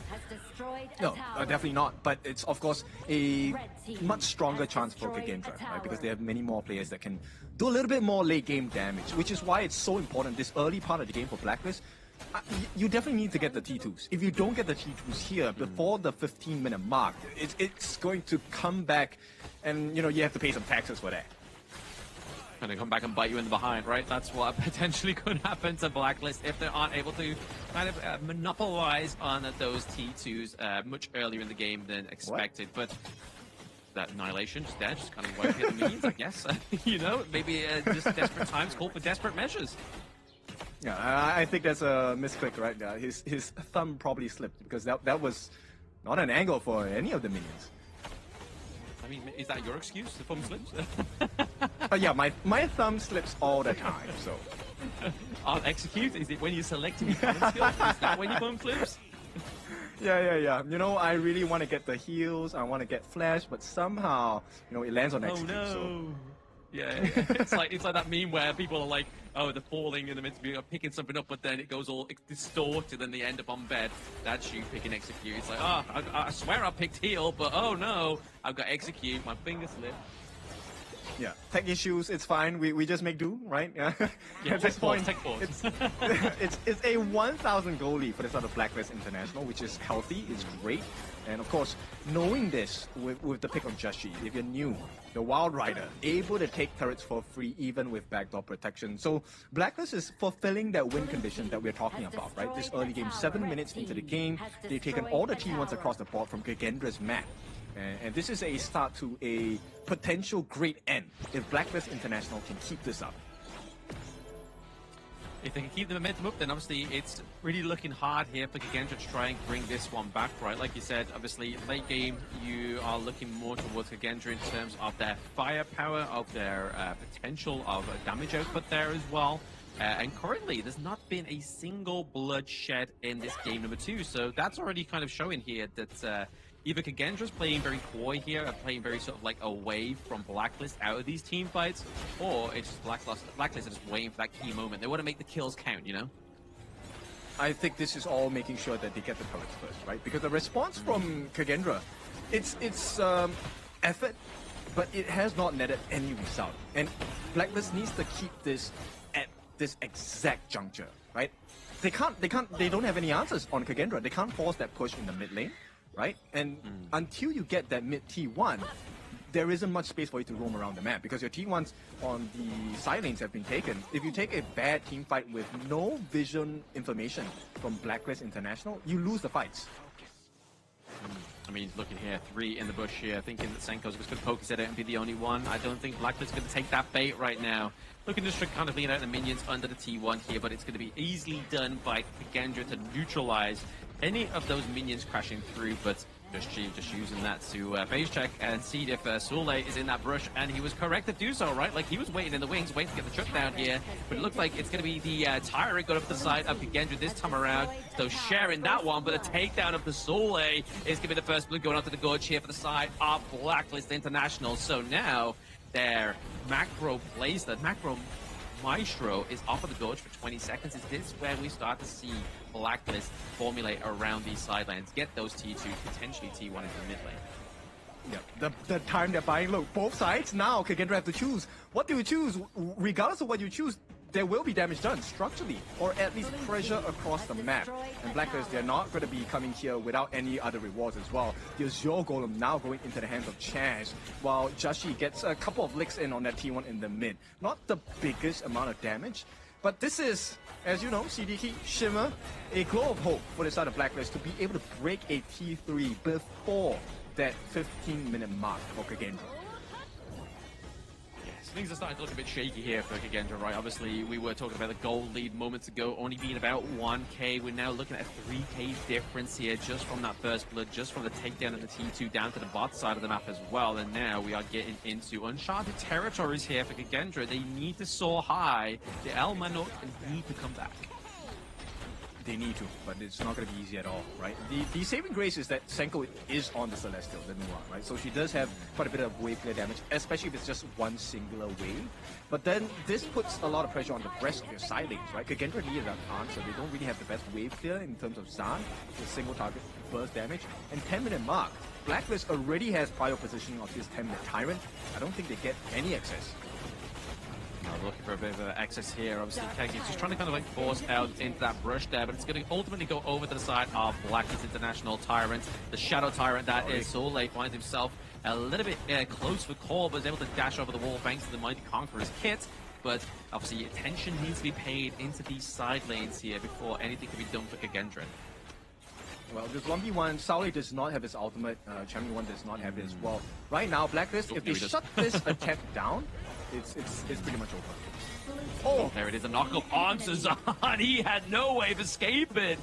No, definitely not. But it's, of course, a much stronger chance for Kagendra, right? Because they have many more players that can do a little bit more late game damage, which is why it's so important this early part of the game for Blacklist. You definitely need to get the T2s. If you don't get the T2s here before the 15-minute mark, it's going to come back, and you have to pay some taxes for that. Going to come back and bite you in the behind, right? That's what potentially could happen to Blacklist if they aren't able to kind of monopolize on those T2s much earlier in the game than expected. But that Annihilation just there, just kind of won't hit the minions, I guess. Maybe just desperate times call for desperate measures. Yeah, I think that's a misclick right there. His thumb probably slipped because that was not an angle for any of the minions. I mean, is that your excuse? The thumb slips? Yeah, my thumb slips all the time, so. On execute? Is it when you're selecting your thumb skills? Is that when your thumb slips? Yeah. I really want to get the heals, I want to get flash, but somehow, it lands on execute. Oh no! So. Yeah. it's like that meme where people are like, oh, they're falling and they're meant to be picking something up, but then it goes all distorted and they end up on bed. That's you picking execute. It's like, I swear I picked heal, but oh no, I've got execute, my finger slipped. Yeah, tech issues, it's fine. We just make do, right? Yeah. At this point, it's a 1,000 goal lead for this other Blacklist International, which is healthy, it's great. And of course, knowing this with the pick on Jashi, if you're new, the Wild Rider, able to take turrets for free even with backdoor protection. So Blacklist is fulfilling that win condition that we're talking about, right? This early game, 7 minutes into the game, they've taken all the T1s across the board from Kagendra's map. And this is a start to a potential great end if Blacklist International can keep this up. If they can keep the momentum up, then obviously it's really looking hard here for Kagendra to try and bring this one back, right? Like you said, obviously late game, you are looking more towards Kagendra in terms of their firepower, of their potential of damage output there as well. And currently, there's not been a single bloodshed in this game number 2, so that's already kind of showing here that either Kagendra's playing very coy here, playing very sort of like away from Blacklist out of these team fights, or it's just Blacklist are just waiting for that key moment. They want to make the kills count, I think this is all making sure that they get the turrets first, right? Because the response from Kagendra, it's effort, but it has not netted any result. And Blacklist needs to keep this at this exact juncture, right? They don't have any answers on Kagendra. They can't force that push in the mid lane, right? And until you get that mid T1, there isn't much space for you to roam around the map because your T1s on the side lanes have been taken. If you take a bad team fight with no vision information from Blacklist International, you lose the fights. I mean, looking here, 3 in the bush here, thinking that Senko's just going to focus at it and be the only one. I don't think Blacklist's going to take that bait right now. Looking to kind of lean out the minions under the T1 here, but it's going to be easily done by Kagendra to neutralize any of those minions crashing through, but just using that to phase check and see if Sule is in that brush, and he was correct to do so, right? Like, he was waiting in the wings, waiting to get the shut down here, but it looks like it's going to be the Tyrant got up the side of Kagendra this time around, so sharing that one, but the takedown of the Sule is going to be the first blue going onto the gorge here for the side of Blacklist International. So now their macro plays, the macro Maestro is off of the gorge for 20 seconds. Is this where we start to see Blacklist formulate around these sidelines, get those T2, potentially T1 into the mid lane? Yeah, the time they're buying, look, both sides now Kagendra have to choose. What do you choose? Regardless of what you choose, there will be damage done structurally, or at least pressure across the map. And Blacklist, they're not going to be coming here without any other rewards as well. The Azure Golem now going into the hands of Chaz, while Jashi gets a couple of licks in on that T1 in the mid. Not the biggest amount of damage, but this is, as you know, CDK, Shimmer, a glow of hope for the side of Blacklist to be able to break a T3 before that 15-minute mark for Kagendra. Yes, things are starting to look a bit shaky here for Kagendra, right? Obviously, we were talking about the gold lead moments ago, only being about 1k. We're now looking at a 3k difference here just from that first blood, just from the takedown of the T2 down to the bot side of the map as well. And now we are getting into uncharted territories here for Kagendra. They need to soar high. The El Manok need to come back. They need to, but it's not going to be easy at all, right? The saving grace is that Senko is on the Celestial, the Nua, right? So she does have quite a bit of wave clear damage, especially if it's just one singular wave. But then this puts a lot of pressure on the rest of your side lanes, right? Kagendra needed that answer. They don't really have the best wave clear in terms of Zan, the single target burst damage. And 10-minute mark, Blacklist already has prior positioning of this 10-minute Tyrant. I don't think they get any access. Looking for a bit of access here. Obviously, Kenki's just trying to kind of like force out into that brush there, but it's going to ultimately go over to the side of Blacklist International Tyrant. The Shadow Tyrant that is Soleil finds himself a little bit close for call, but is able to dash over the wall thanks to the Mighty Conqueror's kit. But obviously, attention needs to be paid into these side lanes here before anything can be done for Kagendra. Well, this 1v1, Soleil does not have his ultimate, Champion 1 does not have it as well. Right now, Blacklist, if they shut this attack down, it's pretty much over. Oh, there it is, a knockup onto Zan. He had no way of escaping.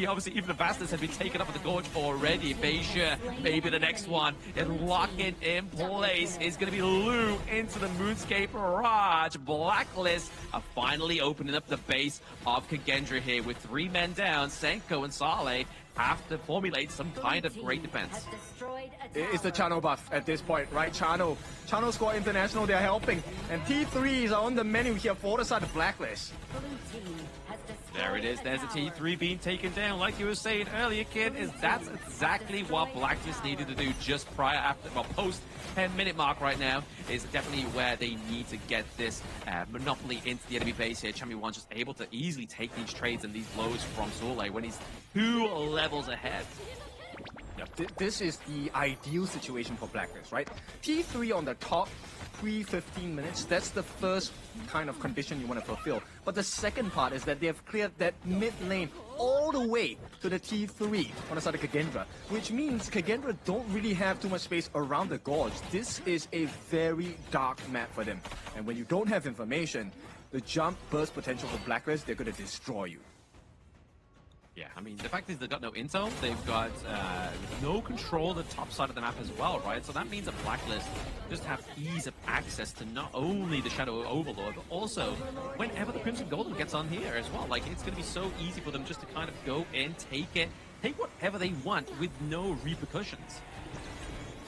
Obviously, even the Vastus had been taken up at the gorge already. Beija, maybe the next one. And locking in place is going to be Lu into the Moonscape Barrage. Blacklist are finally opening up the base of Kagendra here with 3 men down. Senko and Saleh have to formulate some kind of great defense. It's the Chano buff at this point, right? Chano Squad International, they're helping. And T3s are on the menu here for the side of Blacklist. There it is. There's a T3 being taken down. Like you were saying earlier, kid, that's exactly what Blacklist needed to do just post 10-minute mark right now is definitely where they need to get this monopoly into the enemy base here. Champion 1 just able to easily take these trades and these blows from Soleil when he's 2 levels ahead. This is the ideal situation for Blacklist, right? T3 on the top, pre-15 minutes, that's the first kind of condition you want to fulfill. But the second part is that they have cleared that mid lane all the way to the T3 on the side of Kagendra, which means Kagendra don't really have too much space around the gorge. This is a very dark map for them. And when you don't have information, the jump burst potential for Blacklist, they're going to destroy you. Yeah, I mean, the fact is they've got no intel, they've got no control of the top side of the map as well, right? So that means that Blacklist just have ease of access to not only the Shadow Overlord, but also whenever the Crimson Golem gets on here as well. Like, it's going to be so easy for them just to kind of go in, take whatever they want with no repercussions.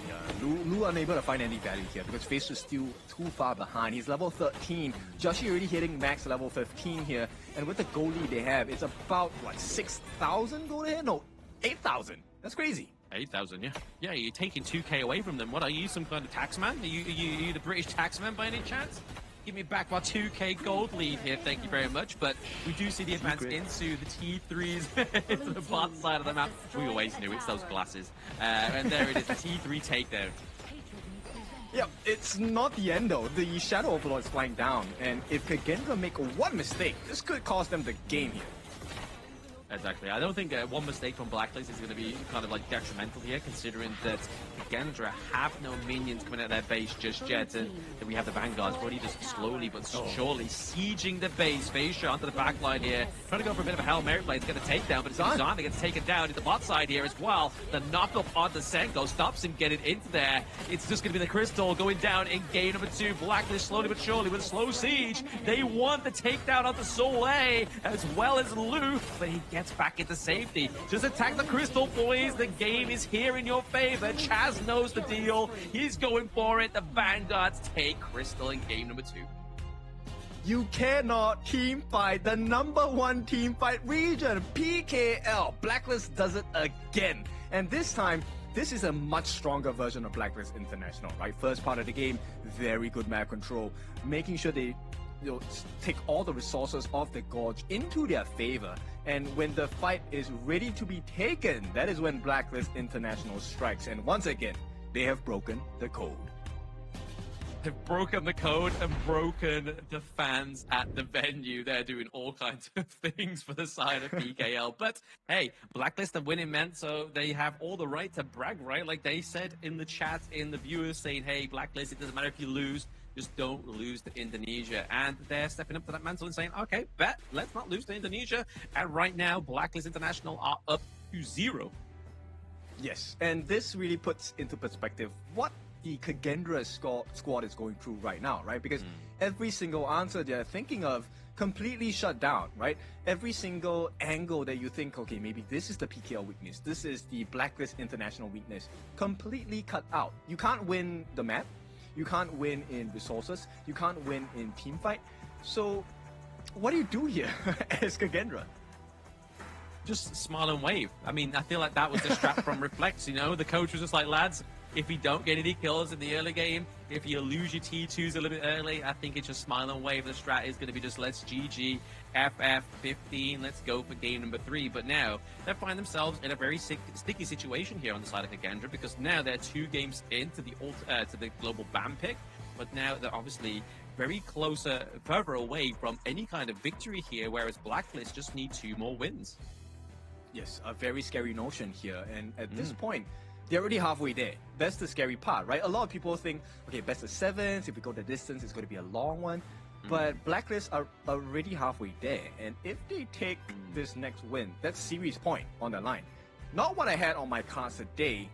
Yeah, Lu unable to find any value here because Face is still too far behind. He's level 13. Joshi already hitting max level 15 here. And with the gold lead they have, it's about, what, 6,000 gold ahead? No, 8,000. That's crazy. 8,000, yeah. Yeah, you're taking 2k away from them. What, are you some kind of taxman? Are you the British taxman by any chance? Give me back my 2k gold lead here, thank you very much. But we do see the advance into the T3s, into the bot side of the map. We always knew it's those glasses. And there it is, the T3 takedown. Yeah, it's not the end though. The Shadow Overlord is flying down, and if Kagendra make one mistake, this could cost them the game here. Exactly. I don't think one mistake from Blacklist is going to be kind of like detrimental here, considering that Kagendra have no minions coming out of their base just yet, and that we have the Vanguards already just slowly but surely sieging the base. Beija onto the back line here, trying to go for a bit of a Hail Mary play to get a takedown, but it's Zan that gets taken down in the bot side here as well. The knock-up onto Senko stops him getting into there. It's just going to be the Crystal going down in game number 2. Blacklist slowly but surely with a slow siege. They want the takedown onto Soleil as well as Lu, but he gets back into safety. Just attack the Crystal, boys. The game is here in your favor. Chaz knows the deal. He's going for it. The Vanguards take Crystal in game number 2. You cannot team fight the #1 team fight region, PKL. Blacklist does it again. And this time, this is a much stronger version of Blacklist International, right? First part of the game, very good map control, making sure they take all the resources of the gorge into their favor. And when the fight is ready to be taken, that is when Blacklist International strikes. And once again, they have broken the code. They've broken the code and broken the fans at the venue. They're doing all kinds of things for the side of PKL. But hey, Blacklist are winning, man, so they have all the right to brag, right? Like they said in the chat, in the viewers saying, hey, Blacklist, it doesn't matter if you lose. just don't lose to Indonesia. And they're stepping up to that mantle and saying, okay, bet, let's not lose to Indonesia. And right now, Blacklist International are up to 0. Yes, and this really puts into perspective what the Kagendra squad is going through right now, right? Because every single answer they're thinking of completely shut down, right? Every single angle that you think, okay, maybe this is the PKL weakness, this is the Blacklist International weakness, completely cut out. You can't win the map, you can't win in resources, you can't win in team fight. So what do you do here as Kagendra? Just smile and wave. I mean, I feel like that was the strat from Reflex, you know? The coach was just like, lads, if you don't get any kills in the early game, if you lose your T2s a little bit early, I think it's just smile and wave. The strat is going to be just let's GG, FF 15, let's go for game number 3. But now they find themselves in a very sticky situation here on the side of Kagendra, because now they're 2 games into the global ban pick, but now they're obviously very further away from any kind of victory here, whereas Blacklist just need 2 more wins. Yes, a very scary notion here, and at this point, they're already halfway there. That's the scary part, right? A lot of people think, okay, best of 7s, if we go the distance, it's going to be a long one. But Blacklist are already halfway there, and if they take this next win, that's series point on the line. Not what I had on my cards today.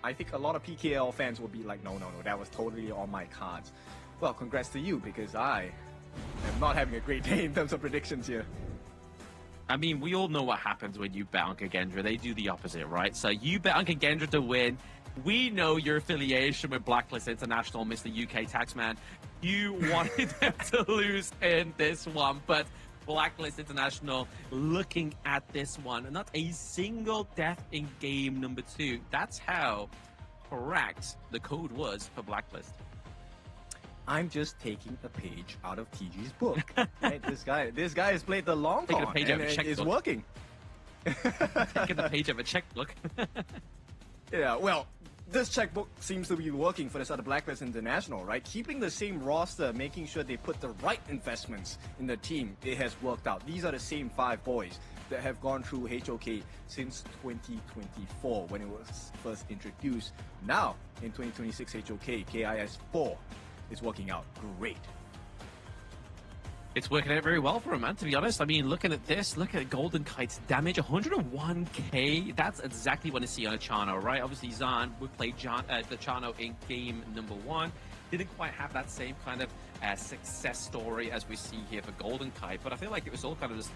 I think a lot of PKL fans will be like, no, that was totally on my cards. Well, congrats to you, because I am not having a great day in terms of predictions here. I mean, we all know what happens when you bet on Kagendra. They do the opposite, right? So you bet on Kagendra to win. We know your affiliation with Blacklist International, Mr. UK Taxman. You wanted them to lose in this one, but Blacklist International looking at this one. Not a single death in game number 2. That's how correct the code was for Blacklist. I'm just taking a page out of TG's book. Right? This guy has played the long con, and it's working. Taking a page of a checkbook. Yeah, well, this checkbook seems to be working for the side of Blacklist International, right? Keeping the same roster, making sure they put the right investments in the team, it has worked out. These are the same 5 boys that have gone through HOK since 2024 when it was first introduced. Now, in 2026 HOK, KIS4 is working out great. It's working out very well for him, man, to be honest. I mean, looking at this, look at Golden Kite's damage, 101k. That's exactly what I see on a Chano, right? Obviously, Zan would play the Chano in game number 1. Didn't quite have that same kind of success story as we see here for Golden Kite, but I feel like it was all kind of just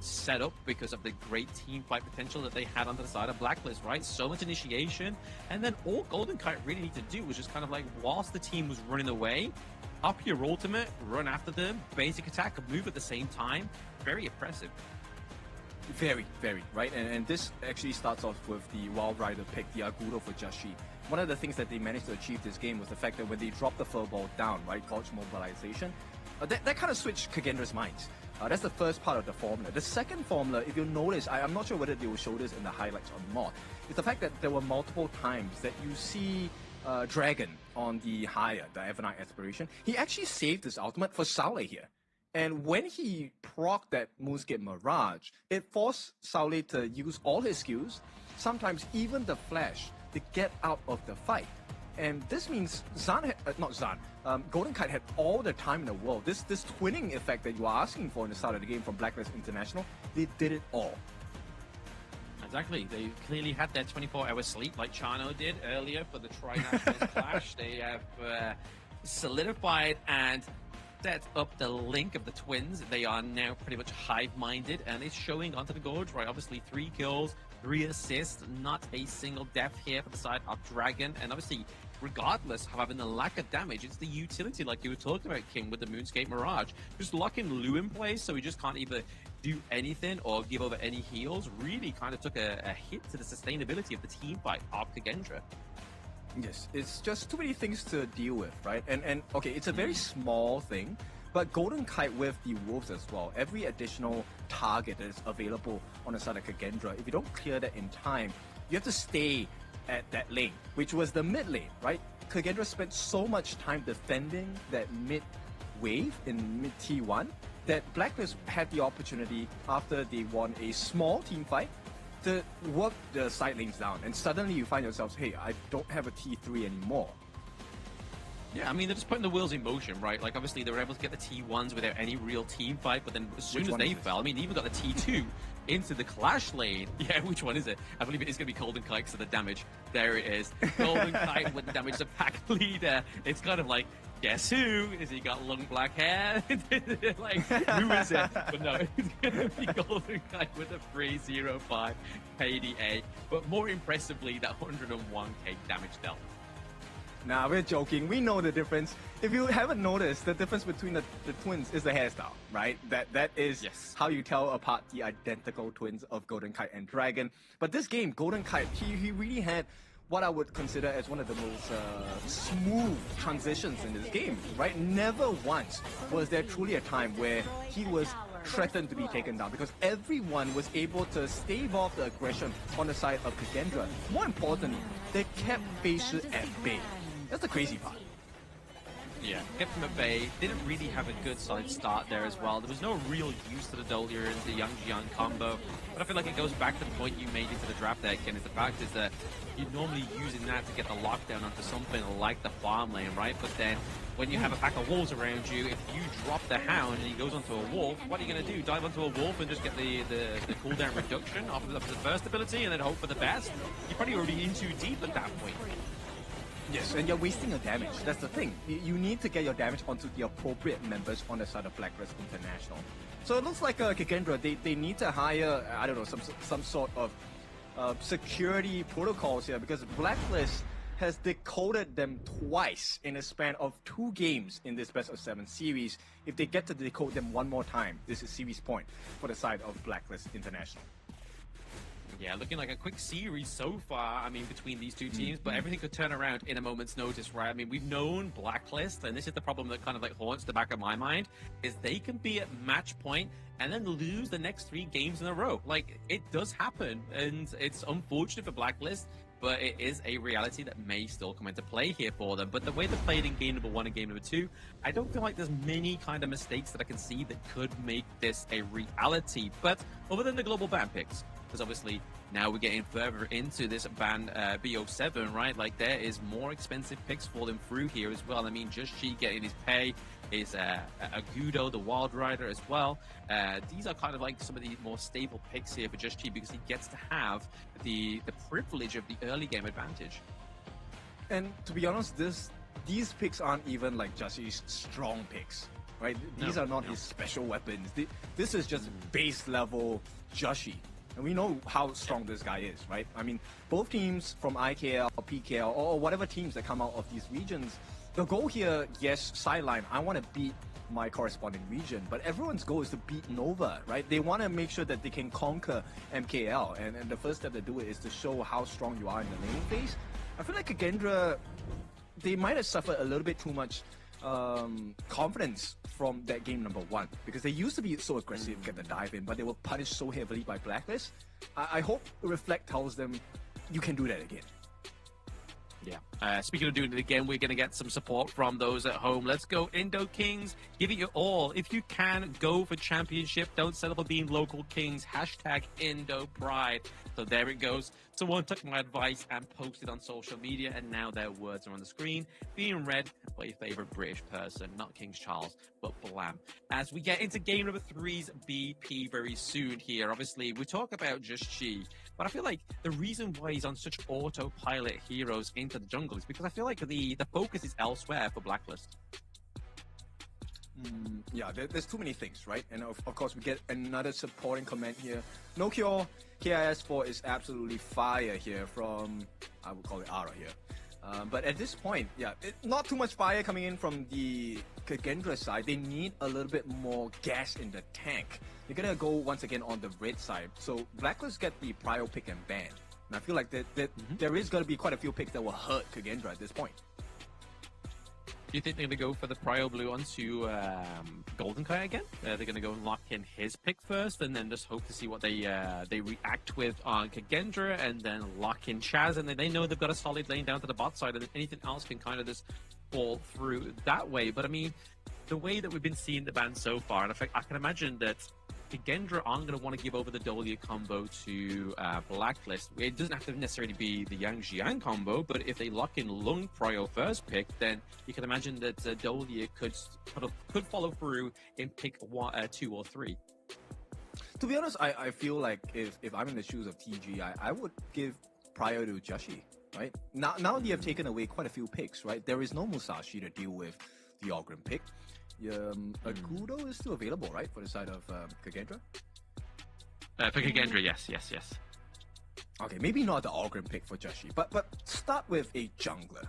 set up because of the great team fight potential that they had on the side of Blacklist, right? So much initiation, and then all Golden Kite really needed to do was just kind of like, whilst the team was running away, up your ultimate, run after them, basic attack, move at the same time. Very impressive. Very, very, right? And this actually starts off with the Wild Rider pick, the Aguro for Jashi. One of the things that they managed to achieve this game was the fact that when they dropped the furball down, right, Gauge mobilization, that kind of switched Kagendra's minds. That's the first part of the formula. The second formula, if you notice, I'm not sure whether they will show this in the highlights or not, is the fact that there were multiple times that you see Dragon on the higher, the Evernight Aspiration. He actually saved his ultimate for Saule here. And when he procced that Moonscape Mirage, it forced Saule to use all his skills, sometimes even the flash, to get out of the fight. And this means Golden Kite had all the time in the world. This twinning effect that you are asking for in the start of the game from Blacklist International, they did it all. Exactly. They clearly had their 24-hour sleep like Chano did earlier for the Tri-Nationals clash. They have solidified and set up the link of the twins. They are now pretty much hive-minded, and it's showing onto the Gorge, right? Obviously, 3 kills, 3 assists, not a single death here for the side of Dragon. And obviously, regardless of having the lack of damage, it's the utility, like you were talking about, King, with the Moonscape Mirage. Just locking Lu in place so he just can't either do anything or give over any heals. Really kind of took a hit to the sustainability of the team fight of Kagendra. Yes, it's just too many things to deal with, right? And okay, it's a very small thing, but Golden Kite with the Wolves as well, every additional target that is available on the side of Kagendra, if you don't clear that in time, you have to stay at that lane, which was the mid lane, right? Kagendra spent so much time defending that mid wave in mid T1 that Blacklist had the opportunity, after they won a small team fight, to work the side lanes down, and suddenly you find yourselves, hey, I don't have a T3 anymore. Yeah, I mean, they're just putting the wheels in motion, right? Like, obviously, they were able to get the T1s without any real team fight, but then as soon as they fell, I mean, they even got the T2 into the clash lane. Yeah, which one is it? I believe it is going to be Golden Kite because of the damage. There it is. Golden Kite with the damage to pack leader. It's kind of like, guess who? Is he got long black hair? Like, who is it? But no, it's going to be Golden Kite with a 305 KDA. But more impressively, that 101k damage dealt. Nah, we're joking. We know the difference. If you haven't noticed, the difference between the twins is the hairstyle, right? That is how you tell apart the identical twins of Golden Kite and Dragon. But this game, Golden Kite, he really had what I would consider as one of the most smooth transitions in this game, right? Never once was there truly a time where he was threatened to be taken down, because everyone was able to stave off the aggression on the side of Kagendra. More importantly, they kept Fei at bay. That's the crazy part. Yeah, kept him at bay. Didn't really have a good solid start there as well. There was no real use to the Dolier and the Young Jian combo. But I feel like it goes back to the point you made into the draft there, Ken, is the fact is that you're normally using that to get the lockdown onto something like the farm lane, right? But then when you have a pack of wolves around you, if you drop the hound and he goes onto a wolf, what are you going to do? Dive onto a wolf and just get the cooldown reduction off of the first ability and then hope for the best? You're probably already in too deep at that point. Yes, and you're wasting your damage. That's the thing. You need to get your damage onto the appropriate members on the side of Blacklist International. So it looks like Kagendra, they need to hire, I don't know, some sort of security protocols here, because Blacklist has decoded them twice in a span of 2 games in this best of 7 series. If they get to decode them one more time, this is series point for the side of Blacklist International. Yeah, looking like a quick series so far, I mean, between these two teams, but everything could turn around in a moment's notice, right? I mean, we've known Blacklist, and this is the problem that kind of like haunts the back of my mind, is they can be at match point and then lose the next 3 games in a row. Like, it does happen, and it's unfortunate for Blacklist, but it is a reality that may still come into play here for them. But the way they played in game number 1 and game number 2, I don't feel like there's many kind of mistakes that I can see that could make this a reality. But other than the global ban picks, because obviously now we're getting further into this ban BO7, right? Like, there is more expensive picks falling through here as well. I mean, Just Chi getting his pay, is Agudo, the Wild Rider as well. These are kind of like some of the more stable picks here for Just Chi, because he gets to have the privilege of the early game advantage. And to be honest, these picks aren't even like Just Chi's strong picks, right? These are not his special weapons. This is just base level Just Chi. And we know how strong this guy is, right? I mean, both teams from IKL, PKL, or whatever teams that come out of these regions, the goal here, yes, sideline, I want to beat my corresponding region, but everyone's goal is to beat Nova, right? They want to make sure that they can conquer MKL, and the first step to do it is to show how strong you are in the laning phase. I feel like Kagendra, they might have suffered a little bit too much confidence from that game number 1, because they used to be so aggressive, get the dive in, but they were punished so heavily by Blacklist. I hope Reflect tells them you can do that again. Yeah. Speaking of doing it again, we're going to get some support from those at home. Let's go, Indo Kings. Give it your all. If you can, go for championship. Don't settle for being local kings. Hashtag Indo Pride. So there it goes. Someone took my advice and posted on social media, and now their words are on the screen, being read by your favorite British person, not King Charles, but Blam. As we get into game number 3's BP very soon here, obviously, we talk about Just Chi, but I feel like the reason why he's on such autopilot heroes into the jungle is because I feel like the focus is elsewhere for Blacklist. Yeah, there's too many things, right? And of course, we get another supporting comment here. No Cure, KIS4 is absolutely fire here from, I would call it Ara here. But at this point, yeah, not too much fire coming in from the Kagendra side. They need a little bit more gas in the tank. They're gonna go once again on the red side. So Blacklist get the prio pick and ban. And I feel like there is gonna be quite a few picks that will hurt Kagendra at this point. Do you think they're going to go for the Prio Blue onto Golden Kite again? They're going to go and lock in his pick first, and then just hope to see what they react with on Kagendra, and then lock in Chaz, and then they know they've got a solid lane down to the bot side, and anything else can kind of just fall through that way. But I mean, the way that we've been seeing the ban so far, and I can imagine that Gendra aren't going to want to give over the Dolia combo to Blacklist. It doesn't have to necessarily be the Yang Jiang combo, but if they lock in Lung Prio first pick, then you can imagine that Dolia could follow through in pick 2 or 3. To be honest, I feel like if I'm in the shoes of TG, I would give prior to Joshi, right? Now they have taken away quite a few picks, right? There is no Musashi to deal with the Ogren pick. Agudo is still available, right, for the side of Kagendra? For Kagendra, yes. Okay, maybe not the Ogren pick for Joshi, but start with a jungler.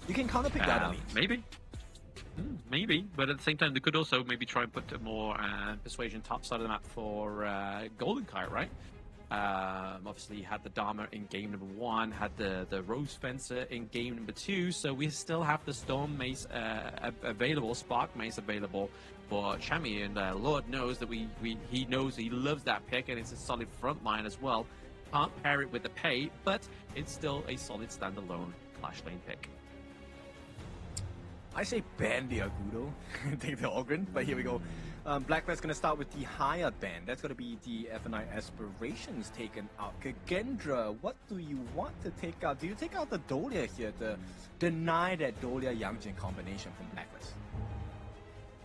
You can counterpick that, I mean. Maybe, but at the same time, they could also maybe try and put more persuasion top side of the map for Golden Kite, right? Obviously, you had the Dharma in game number 1, had the Rose Fencer in game number 2, so we still have the Storm Mace available, Spark Mace available for Chami, and Lord knows that he knows he loves that pick, and it's a solid front line as well. Can't pair it with the pay, but it's still a solid standalone Clash Lane pick. I say ban the Agudo, take the Ogren, but here we go. Blacklist's going to start with the higher ban. That's going to be the F9 Aspirations taken out. Kagendra, what do you want to take out? Do you take out the Dolia here to deny that Dolia-Yangjin combination from Blacklist?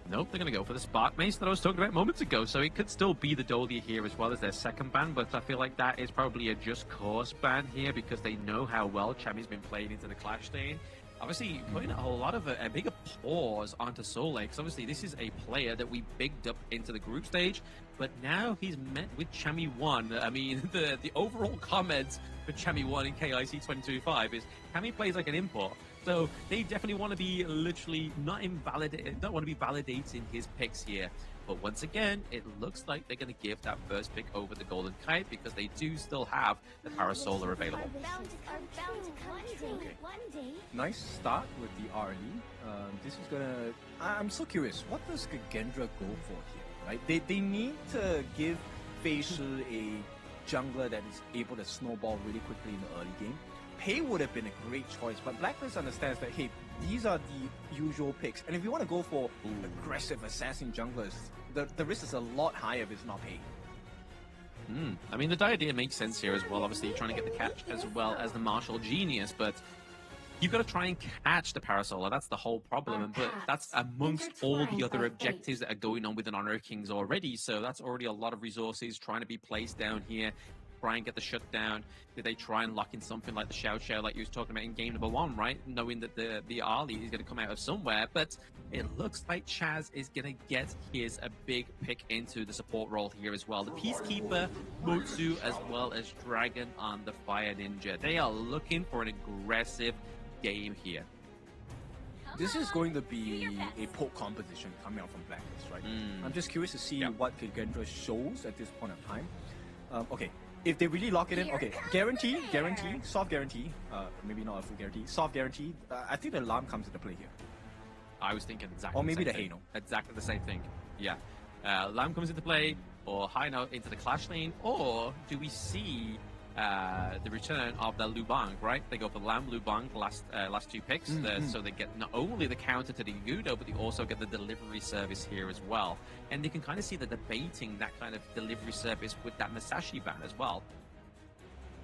Nope, they're going to go for the Spark Mace that I was talking about moments ago, so it could still be the Dolia here as well as their second ban, but I feel like that is probably a just cause ban here because they know how well Chami's been played into the Clash lane. Obviously, putting a lot of a bigger pause onto Soleil, because obviously this is a player that we bigged up into the group stage, but now he's met with Chami 1. I mean, the overall comments for Chami 1 in KIC 2025 is Chami plays like an import. So they definitely want to be literally don't want to be validating his picks here. But once again, it looks like they're going to give that first pick over the Golden Kite because they do still have the Parasolar available. Okay. Nice start with the RE. This is gonna... I'm so curious, what does Kagendra go for here, right? They need to give Fei Shi a jungler that is able to snowball really quickly in the early game. Pei would have been a great choice, but Blacklist understands that, hey, these are the usual picks. And if you want to go for aggressive assassin junglers, the risk is a lot higher if it's not Pei. I mean, the idea makes sense here as well. Obviously, you're trying to get the catch as well as the Martial Genius, but you've got to try and catch the Parasolar. That's the whole problem. But that's amongst all the other objectives that are going on with an Honor Kings already. So that's already a lot of resources trying to be placed down here. Try and get the shutdown. Did they try and lock in something like the Xiao Xiao like you was talking about in game number 1, right? Knowing that the Ali is going to come out of somewhere, but it looks like Chaz is going to get his a big pick into the support role here as well. The Peacekeeper, Mutsu, as well as Dragon on the Fire Ninja. They are looking for an aggressive game here. This is going to be a poke composition coming out from Blacklist, right? I'm just curious to see what Kagendra shows at this point of time. Okay. If they really lock it in, okay, guarantee, soft guarantee, maybe not a full guarantee, soft guarantee, I think the alarm comes into play here. I was thinking exactly or maybe the the same Hano. Exactly the same thing, yeah. Lamb comes into play, or High Note into the Clash lane, or do we see the return of the Lubang, right? They go for Lamb, Lubang, last 2 picks, so they get not only the counter to the Gudo, but they also get the delivery service here as well. And you can kind of see that debating that kind of delivery service with that Masashi ban as well.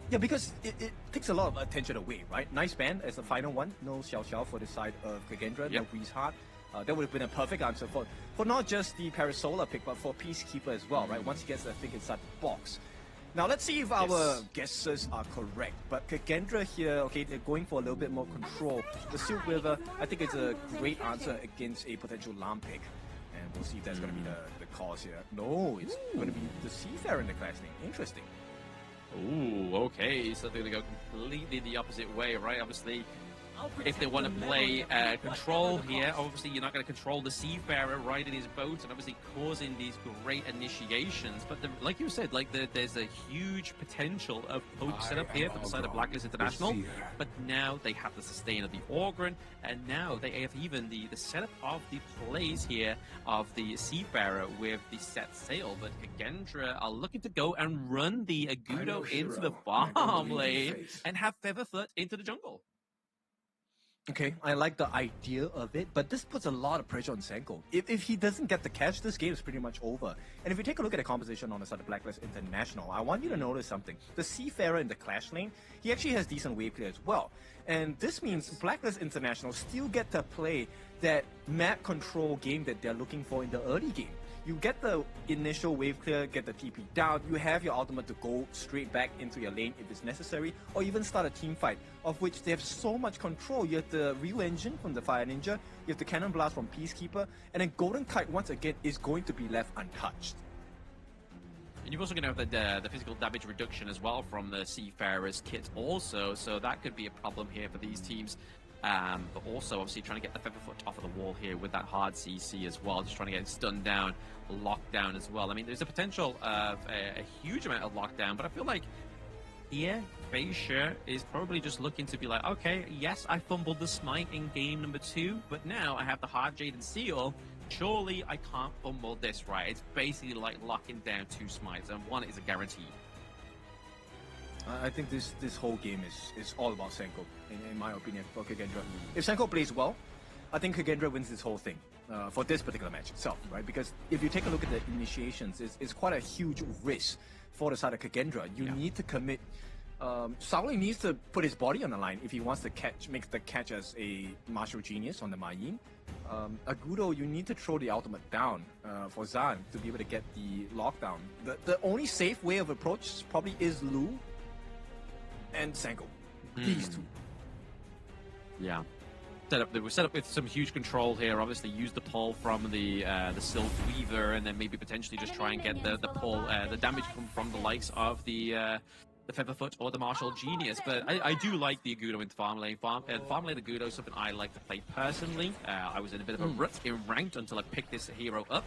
Yeah, because it takes a lot of attention away, right? Nice ban as the final one. No Xiao Xiao for the side of Kagendra, no Breeze Heart. That would have been a perfect answer for not just the Parasolar pick, but for Peacekeeper as well, right? Once he gets the thing inside the box. Now, let's see if our guesses are correct. But Kagendra here, okay, they're going for a little bit more control. The Silk River, I think it's a great answer against a potential Lam pick. And we'll see if that's going to be the cause here. No, it's going to be the Seafarer in the Clash lane. Interesting. Ooh, okay, so they're going to go completely the opposite way, right? Obviously, if they want to play control here, obviously you're not going to control the Seafarer right in his boat and obviously causing these great initiations. But like you said, like there's a huge potential of poke setup here for the side of Blacklist International. But now they have the sustain of the Orgren, and now they have even the setup of the plays here of the Seafarer with the set sail. But Kagendra are looking to go and run the Agudo into the farm lane and have Featherfoot into the jungle. Okay, I like the idea of it, but this puts a lot of pressure on Senko. If he doesn't get the catch, this game is pretty much over. And if you take a look at the composition on the side of Blacklist International, I want you to notice something. The Seafarer in the Clash lane, he actually has decent wave clear as well. And this means Blacklist International still get to play that map control game that they're looking for in the early game. You get the initial wave clear, get the TP down, you have your ultimate to go straight back into your lane if it's necessary, or even start a team fight, of which they have so much control. You have the Ryu Engine from the Fire Ninja, you have the Cannon Blast from Peacekeeper, and then Golden Kite once again is going to be left untouched. And you're also going to have the physical damage reduction as well from the Seafarer's kit also, so that could be a problem here for these teams. But also, obviously, trying to get the Featherfoot off of the wall here with that hard CC as well, just trying to get it stunned down, locked down as well. I mean, there's a potential of a huge amount of lockdown, but I feel like here, Feisha is probably just looking to be like, okay, yes, I fumbled the smite in game number 2, but now I have the hard Jade and Seal. Surely I can't fumble this, right? It's basically like locking down 2 smites, and 1 is a guarantee. I think this whole game is all about Senko, in my opinion, for Kagendra. If Senko plays well, I think Kagendra wins this whole thing for this particular match itself, right? Because if you take a look at the initiations, it's quite a huge risk for the side of Kagendra. You need to commit. Sauli needs to put his body on the line if he wants to make the catch as a martial genius on the Ma Yin. Agudo, you need to throw the ultimate down for Zan to be able to get the lockdown. The only safe way of approach probably is Lu and Senko. These two. Yeah. They were set up with some huge control here. Obviously, use the pull from the Silk Weaver, and then maybe potentially just try and get the pull, the damage from the likes of the Featherfoot or the Martial Genius. But I do like the Agudo in farm lane. Farm lane Agudo is something I like to play personally. I was in a bit of a rut in ranked until I picked this hero up,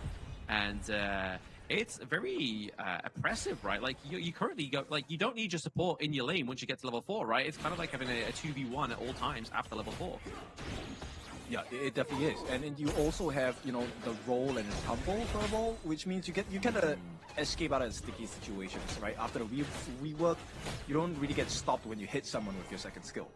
and it's very oppressive, right? Like you currently go, like you don't need your support in your lane once you get to level 4, right? It's kind of like having a 2v1 at all times after level 4. Yeah, it definitely is. And then you also have, you know, the roll and tumble for a roll, which means you kind of escape out of sticky situations, right? After the rework, you don't really get stopped when you hit someone with your second skill.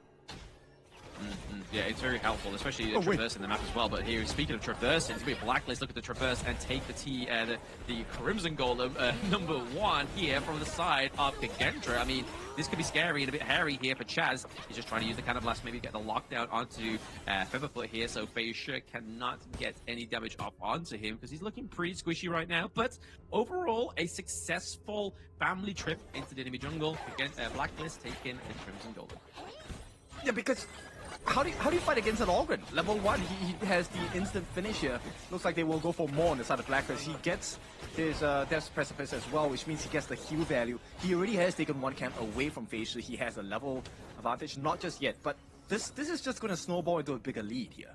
Yeah, it's very helpful, especially traversing the map as well. But here, speaking of traversing, it's going to be Blacklist. Look at the traverse and take the Crimson Golem number 1 here from the side of Kagendra. I mean, this could be scary and a bit hairy here for Chaz. He's just trying to use the Cannon Blast, maybe get the lockdown onto Featherfoot here, so Feisha cannot get any damage up onto him because he's looking pretty squishy right now. But overall, a successful family trip into the enemy jungle against Blacklist taking the Crimson Golem. Yeah, because how do you fight against an Ogren? Level 1, he has the instant finish here. Looks like they will go for more on the side of Blacklist. He gets his Death's Precipice as well, which means he gets the heal value. He already has taken 1 camp away from Feisha. He has a level advantage, not just yet, but this is just going to snowball into a bigger lead here.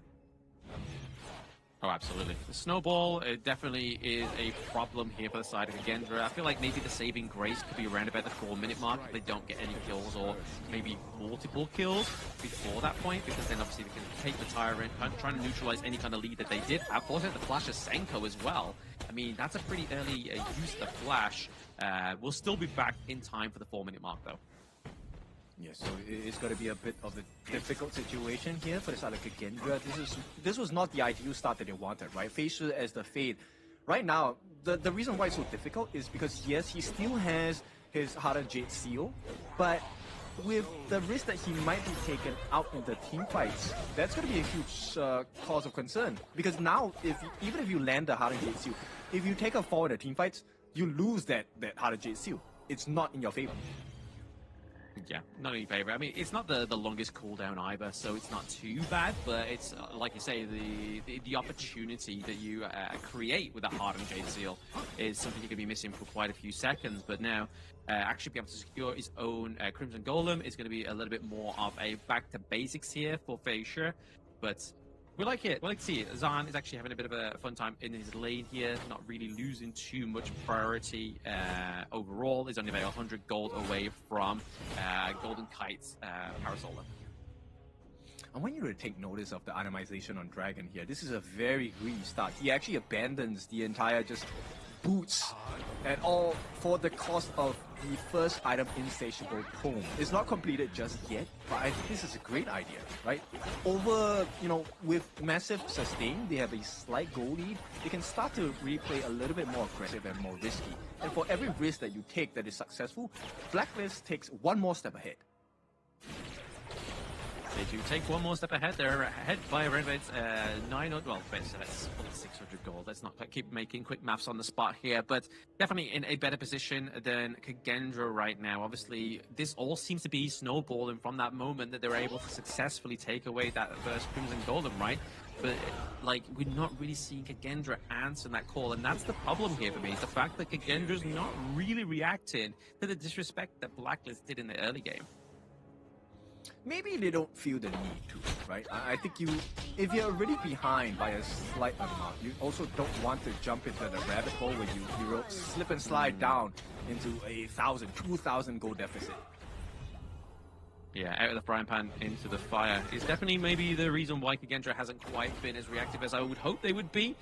Oh, absolutely. The snowball, it definitely is a problem here for the side of Kagendra. I feel like maybe the saving grace could be around about the 4-minute mark if they don't get any kills, or maybe multiple kills before that point, because then obviously they can take the Tyrant, trying to neutralize any kind of lead that they did. Of course, the Flash of Senko as well. I mean, that's a pretty early use of the Flash. We'll still be back in time for the 4-minute mark, though. Yes, so it's going to be a bit of a difficult situation here for the side of Kagendra. This was not the ideal start that they wanted, right? Feisha as the Fade. Right now, the reason why it's so difficult is because, yes, he still has his Hardened Jade Seal, but with the risk that he might be taken out in the team fights, that's going to be a huge cause of concern. Because now, even if you land the Hardened Jade Seal, if you take a fall in the team fights, you lose that Hardened Jade Seal. It's not in your favor. Yeah, not in your favor. I mean, it's not the longest cooldown either, so it's not too bad, but it's, like you say, the opportunity that you create with that Hardened Jade Seal is something you could be missing for quite a few seconds, but now actually be able to secure his own Crimson Golem is going to be a little bit more of a back to basics here for Feisha, but we like it. We like to see it. Zan is actually having a bit of a fun time in his lane here, not really losing too much priority overall. He's only about 100 gold away from Golden Kite's Parasolar. I want you to take notice of the itemization on Dragon here. This is a very greedy start. He actually abandons the entire just boots, and all for the cost of the first item insatiable Pome. It's not completed just yet, but I think this is a great idea, right? Over, with massive sustain, they have a slight goal lead. They can start to replay a little bit more aggressive and more risky. And for every risk that you take that is successful, Blacklist takes one more step ahead. They do take one more step ahead. They're ahead by around well, that's 600 gold. Let's not keep making quick maths on the spot here, but definitely in a better position than Kagendra right now. Obviously, this all seems to be snowballing from that moment that they were able to successfully take away that first Crimson Golem, right? But, we're not really seeing Kagendra answer that call, and that's the problem here for me. It's the fact that Kagendra's not really reacting to the disrespect that Blacklist did in the early game. Maybe they don't feel the need to, right? I think if you're already behind by a slight amount, you also don't want to jump into the rabbit hole where you slip and slide down into 1,000, 2,000 gold deficit. Yeah, out of the frying pan into the fire is definitely maybe the reason why Kagendra hasn't quite been as reactive as I would hope they would be.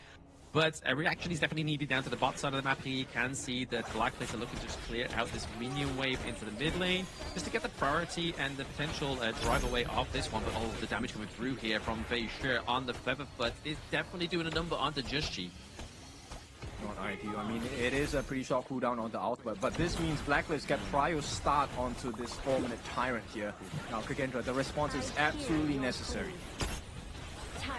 But a reaction is definitely needed down to the bot side of the map here. You can see that Blacklist are looking to just clear out this minion wave into the mid lane, just to get the priority and the potential drive away of this one. But all of the damage coming through here from Feisha on the Featherfoot is definitely doing a number onto Just Chi. Not ideal. I mean, it is a pretty short cooldown on the output, but this means Blacklist get prior start onto this 4-minute Tyrant here. Now, Kagendra, the response is absolutely necessary.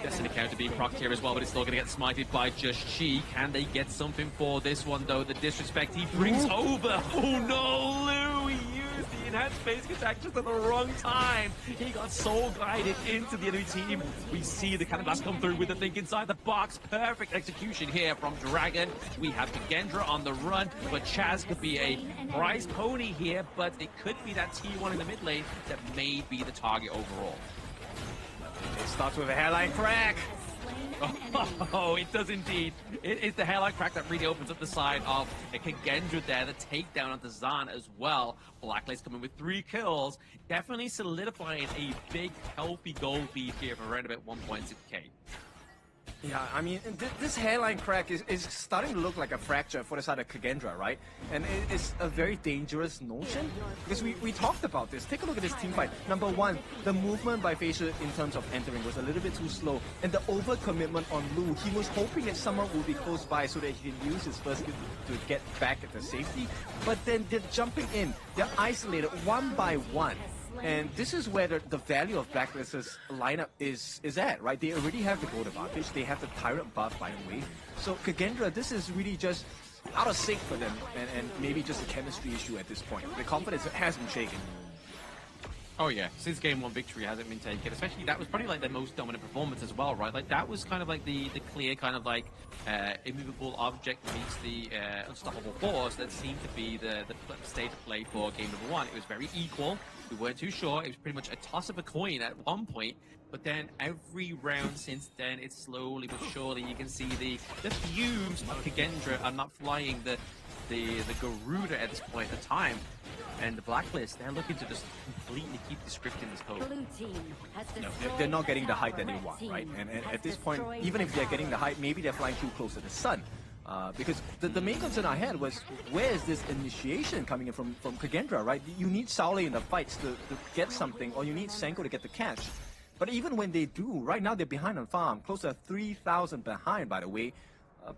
Destiny counter being procced here as well, but it's still going to get smited by Just Chi. Can they get something for this one, though? The disrespect he brings over. Oh, no, Lou! He used the enhanced basic attack just at the wrong time. He got soul guided into the enemy team. We see the cannon blast come through with the thing inside the box. Perfect execution here from Dragon. We have Kagendra on the run, but Chaz could be a prize pony here, but it could be that T1 in the mid lane that may be the target overall. It starts with a hairline crack. Oh, it does indeed. It is the hairline crack that really opens up the side of Kagendra there. The takedown onto Zan as well. Blacklist coming with 3 kills. Definitely solidifying a big, healthy gold lead here for around about 1.6k. Yeah, I mean, this hairline crack is starting to look like a fracture for the side of Kagendra, right? And it's a very dangerous notion, because we talked about this. Take a look at this team fight. Number one, the movement by Feisha in terms of entering was a little bit too slow, and the overcommitment on Lu, he was hoping that someone would be close by so that he can use his first skill to get back at the safety, but then they're jumping in. They're isolated one by one. And this is where the value of Blacklist's lineup is at, right? They already have the gold advantage. They have the Tyrant buff, by the way. So Kagendra, this is really just out of sync for them, and maybe just a chemistry issue at this point. The confidence has been shaken. Oh yeah, since game 1 victory hasn't been taken, especially that was probably like the most dominant performance as well, right? Like that was kind of like the clear kind of like immovable object meets the unstoppable force that seemed to be the state of play for game number 1. It was very equal. We weren't too sure. It was pretty much a toss of a coin at one point, but then every round since then, it's slowly but surely you can see the fumes of Kagendra are not flying the Garuda at this point in time. And the Blacklist, they're looking to just completely keep the script in this code. No, they're not getting the height that they want, right? And at this point, even if they're getting the height, maybe they're flying too close to the sun. Because the main concern I had was, where is this initiation coming in from Kagendra, right? You need Saule in the fights to get something, or you need Senko to get the catch. But even when they do, right now they're behind on farm, close to 3,000 behind, by the way.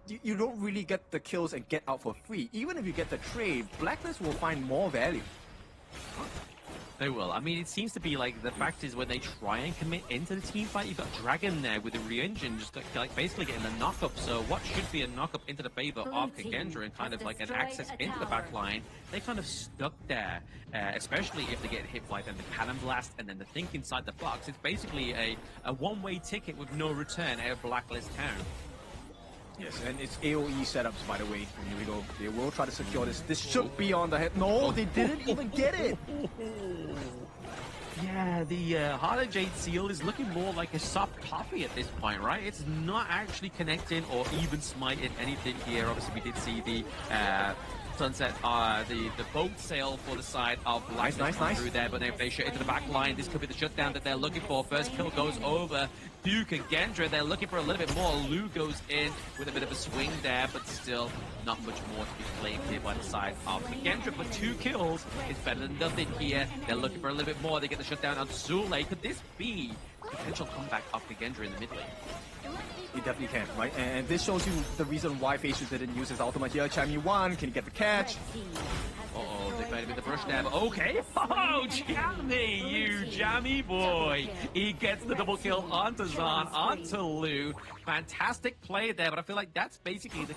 You don't really get the kills and get out for free. Even if you get the trade, Blacklist will find more value. They will. I mean, it seems to be like the fact is when they try and commit into the team fight, you've got Dragon there with the re-engine, just like basically getting the knock-up. So what should be a knock-up into the favor of Kagendra and kind of like an access into the back line, they kind of stuck there, especially if they get hit by then the cannon blast and then the think inside the box. It's basically a one-way ticket with no return out of Blacklist Town. Yes, and it's AoE setups, by the way. Here we go. They will try to secure this. This should be on the head. No, they didn't even get it. Yeah, the Harder Jade Seal is looking more like a soft coffee at this point, right? It's not actually connecting or even smiting anything here. Obviously, we did see the Sunset, the boat sail for the side of Black. Nice. Through there, but then Fascia into the back line. This could be the shutdown that they're looking for. First kill goes over to Kagendra. They're looking for a little bit more. Lu goes in with a bit of a swing there, but still not much more to be claimed here by the side of Kagendra. But 2 kills is better than nothing here. They're looking for a little bit more. They get the shutdown on Zule. Could this be a potential comeback of Kagendra in the mid lane? He definitely can, right? And this shows you the reason why Fascia didn't use his ultimate here. Chami 1, can he get the catch? Uh-oh, they made him in the brush there, but okay. Oh, Jammy, you jammy boy. He gets the double kill onto Zan, onto Lu. Fantastic play there, but I feel like that's basically the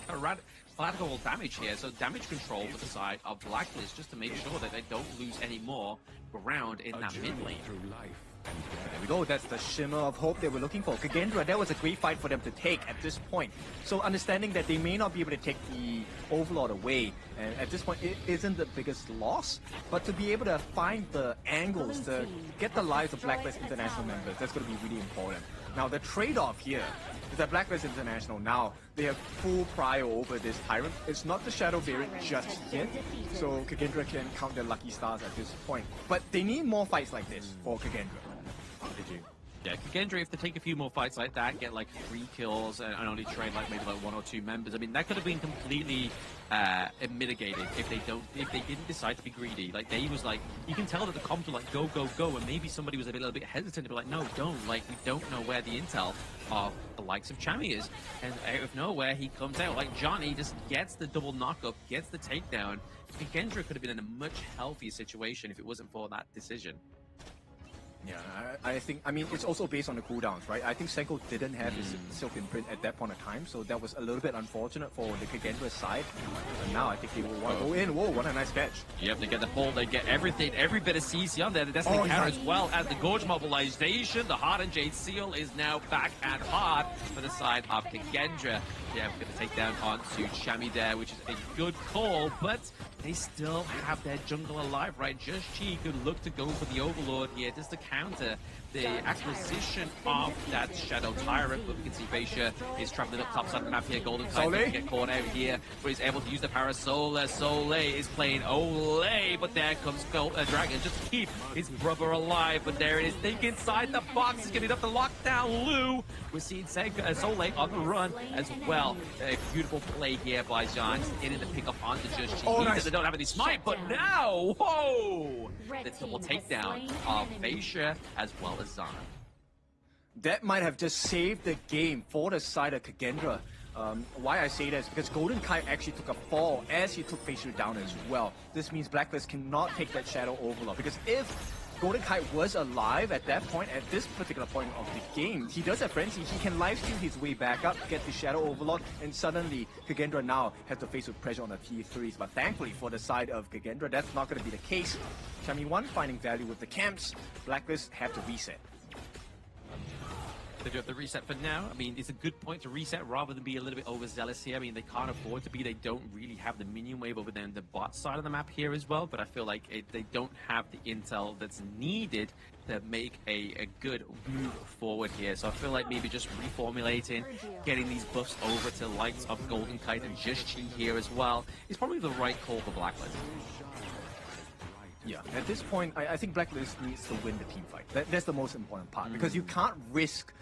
collateral damage here. So damage control for the side of Blacklist, just to make sure that they don't lose any more ground in that mid lane. There we go, that's the shimmer of hope they were looking for. Kagendra, that was a great fight for them to take at this point. So understanding that they may not be able to take the Overlord away, and at this point it isn't the biggest loss, but to be able to find the angles to get the lives of Blacklist International members, that's going to be really important. Now the trade-off here is that Blacklist International now, they have full prior over this Tyrant. It's not the Shadow Variant just yet, so Kagendra can count their lucky stars at this point. But they need more fights like this for Kagendra. Yeah, Kagendra, if they take a few more fights like that, get like 3 kills and only trade like maybe like 1 or 2 members, I mean that could have been completely mitigated if they didn't decide to be greedy. Like they was like, you can tell that the comms were like go, and maybe somebody was a little bit hesitant to be like, no, don't, like we don't know where the intel of the likes of Chami is, and out of nowhere he comes out like Johnny just gets the double knockup, gets the takedown. Kagendra could have been in a much healthier situation if it wasn't for that decision. Yeah, I think, I mean, it's also based on the cooldowns, right? I think Senko didn't have his Silk Imprint at that point of time, so that was a little bit unfortunate for the Kagendra side. But now I think they will want to go in. Whoa, what a nice catch. Yep, they get the pull, they get everything, every bit of CC on there. The Destiny counter as well as the Gorge mobilization. The Hardened Jade Seal is now back at hard for the side of Kagendra. Yeah, we're going to take down onto Chami there, which is a good call, but they still have their jungle alive, right? Just Chi could look to go for the Overlord here just to counter the acquisition of that Shadow Tyrant, but we can see Fascia is traveling up top side of the map here. Golden Kite doesn't get caught out here, but he's able to use the Parasolar. Soleil is playing Olay, but there comes Dragon just to keep his brother alive, but there it is. Think inside the box, he's getting enough to lock down Lu. We're seeing Soleil on the run as well. A beautiful play here by John, in the pick up onto Just Chi. Nice. They don't have any smite, but now, whoa! The double takedown of Fascia as well as Zana. That might have just saved the game for the side of Kagendra. Why I say that is because Golden Kite actually took a fall as he took Fascia down as well. This means Blacklist cannot take that Shadow Overlord, because if Golden Kite was alive at that point, at this particular point of the game, he does have Frenzy. He can lifesteal his way back up, get the Shadow Overlord, and suddenly Kagendra now has to face with pressure on the T3s. But thankfully for the side of Kagendra, that's not going to be the case. Chami 1 finding value with the camps. Blacklist have to reset. They do have the reset for now. I mean, it's a good point to reset rather than be a little bit overzealous here. I mean, they can't afford to be. They don't really have the minion wave over there on the bot side of the map here as well. But I feel like they don't have the intel that's needed to make a good move forward here. So I feel like maybe just reformulating, getting these buffs over to the likes of Golden Kite and Just Chi here as well is probably the right call for Blacklist. Yeah, at this point, I think Blacklist needs to win the team fight. That's the most important part, because you can't risk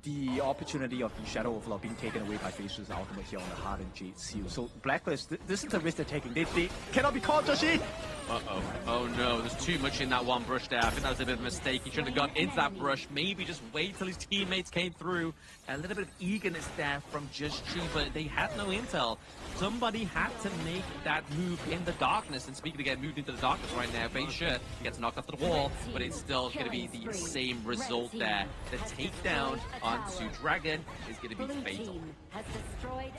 the opportunity of the Shadow Overlord being taken away by Fascia's ultimate here on the Hardened Jade Seal. So Blacklist, this is the risk they're taking. They cannot be caught, Joshi! Uh-oh. Oh no, there's too much in that one brush there. I think that was a bit of a mistake. He shouldn't have gone into that brush. Maybe just wait till his teammates came through. A little bit of eagerness there from Just Chi, but they had no intel. Somebody had to make that move in the darkness. And speaking of getting moved into the darkness right now, Fascia gets knocked off the wall, but it's still going to be the same result there. The takedown onto Dragon is going to be fatal.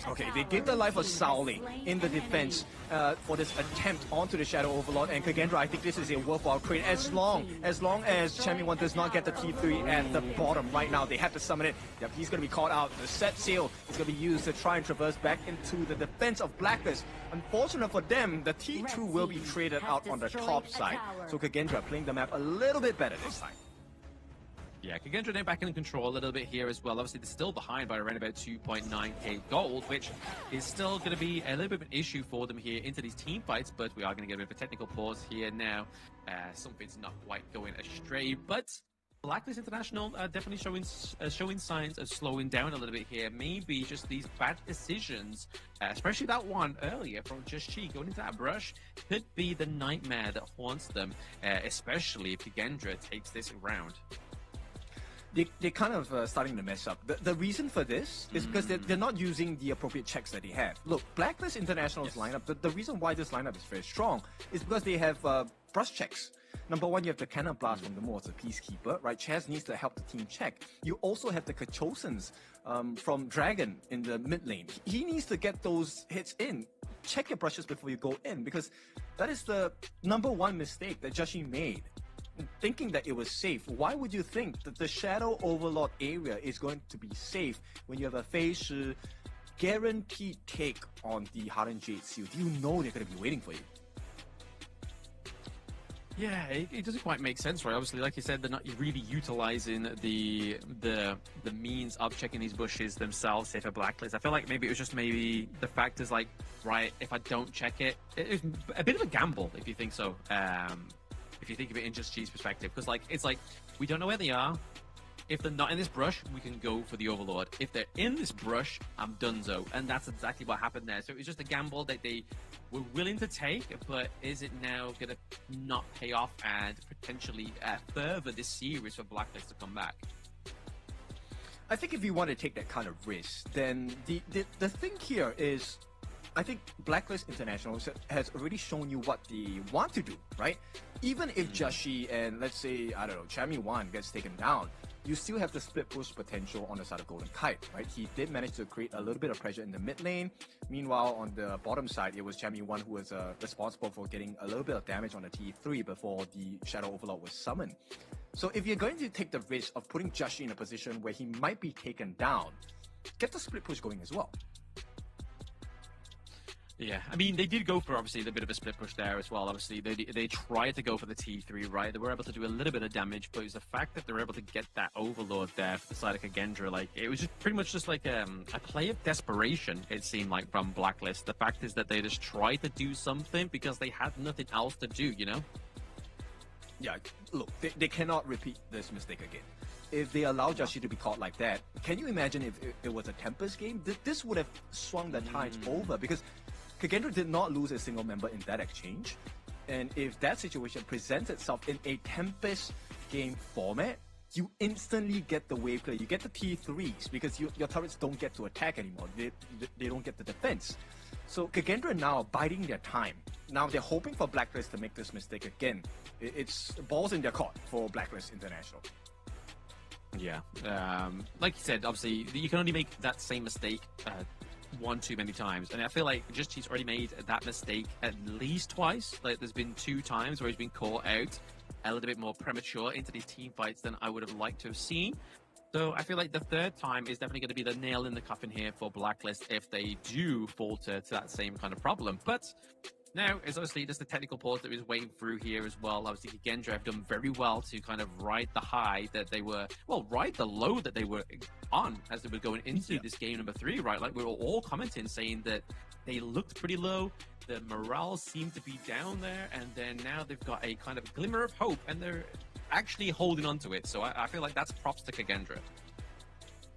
Okay, they give the life of Saoli in the defense for this attempt onto the Shadow Overlord, and Kagendra, I think this is a worthwhile trade as long as Chami 1 does not get the T3 at the bottom right now. They have to summon it. Yep, he's going to be caught out. The set seal is going to be used to try and traverse back into the defense of Blacklist. Unfortunate for them, the T2 will be traded out on the top side. So Kagendra playing the map a little bit better this time. Yeah, Kagendra now back in control a little bit here as well. Obviously, they're still behind by around about 2.9k gold, which is still going to be a little bit of an issue for them here into these team fights, but we are going to get a bit of a technical pause here now. Something's not quite going astray, but Blacklist International definitely showing signs of slowing down a little bit here. Maybe just these bad decisions, especially that one earlier from Just Chi going into that brush, could be the nightmare that haunts them, especially if Kagendra takes this round. They're kind of starting to mess up. The reason for this is because they're not using the appropriate checks that they have. Look, Blacklist International's lineup, the reason why this lineup is very strong is because they have brush checks. Number one, you have the Cannon Blast from the Mo as a Peacekeeper, right? Chaz needs to help the team check. You also have the Kachosans from Dragon in the mid lane. He needs to get those hits in. Check your brushes before you go in, because that is the number one mistake that Joshi made. Thinking that it was safe. Why would you think that the Shadow Overlord area is going to be safe when you have a Fei Shi guaranteed take on the Hardened Jade Seal? Do you know they're going to be waiting for you? Yeah, it doesn't quite make sense, right? Obviously, like you said, they're not really utilizing the means of checking these bushes themselves, say for Blacklist. I feel like maybe it was just maybe the fact is like, right, if I don't check it, it's a bit of a gamble if you think so. If you think of it in Just Chi's perspective, because like it's like we don't know where they are. If they're not in this brush, we can go for the Overlord. If they're in this brush, I'm donezo. And that's exactly what happened there. So it was just a gamble that they were willing to take, but is it now going to not pay off and potentially further this series for Blacklist to come back? I think if you want to take that kind of risk, then the thing here is, I think Blacklist International has already shown you what they want to do, right? Even if Joshi and, let's say, I don't know, Chami 1 gets taken down, you still have the split push potential on the side of Golden Kite, right? He did manage to create a little bit of pressure in the mid lane. Meanwhile, on the bottom side, it was Chami 1 who was responsible for getting a little bit of damage on the T3 before the Shadow Overlord was summoned. So if you're going to take the risk of putting Joshi in a position where he might be taken down, get the split push going as well. Yeah, I mean, they did go for, obviously, a bit of a split push there as well. Obviously, they tried to go for the T3, right? They were able to do a little bit of damage, but it was the fact that they were able to get that Overlord there for the side of Kagendra. Like, it was just pretty much just like a play of desperation, it seemed like, from Blacklist. The fact is that they just tried to do something because they had nothing else to do, you know? Yeah, look, they cannot repeat this mistake again. If they allow Joshi to be caught like that, can you imagine if it was a Tempest game? This would have swung the tides over, because Kagendra did not lose a single member in that exchange. And if that situation presents itself in a Tempest game format, you instantly get the wave clear. You get the T3s because your turrets don't get to attack anymore. They don't get the defense. So Kagendra now biding their time. Now they're hoping for Blacklist to make this mistake again. It's balls in their court for Blacklist International. Yeah. Like you said, obviously, you can only make that same mistake one too many times, and I feel like Just Chi's already made that mistake at least twice. Like, there's been 2 times where he's been caught out a little bit more premature into these team fights than I would have liked to have seen. So I feel like the third time is definitely going to be the nail in the coffin here for Blacklist if they do falter to that same kind of problem. But now, it's obviously just the technical pause that was waiting through here as well. Obviously, Kagendra have done very well to kind of ride the high that they were, well, ride the low that they were on as they were going into this game number 3, right? Like, we were all commenting saying that they looked pretty low, the morale seemed to be down there, and then now they've got a kind of glimmer of hope, and they're actually holding on to it. So I feel like that's props to Kagendra.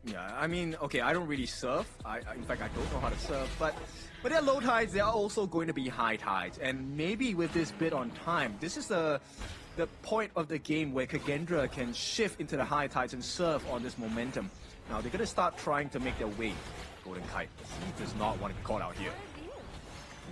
Yeah, I mean, okay, I don't really surf. In fact, I don't know how to surf, but there are low tides, there are also going to be high tides. And maybe with this bit on time, this is the point of the game where Kagendra can shift into the high tides and surf on this momentum. Now, they're going to start trying to make their way. Golden Kite, he does not want to be caught out here.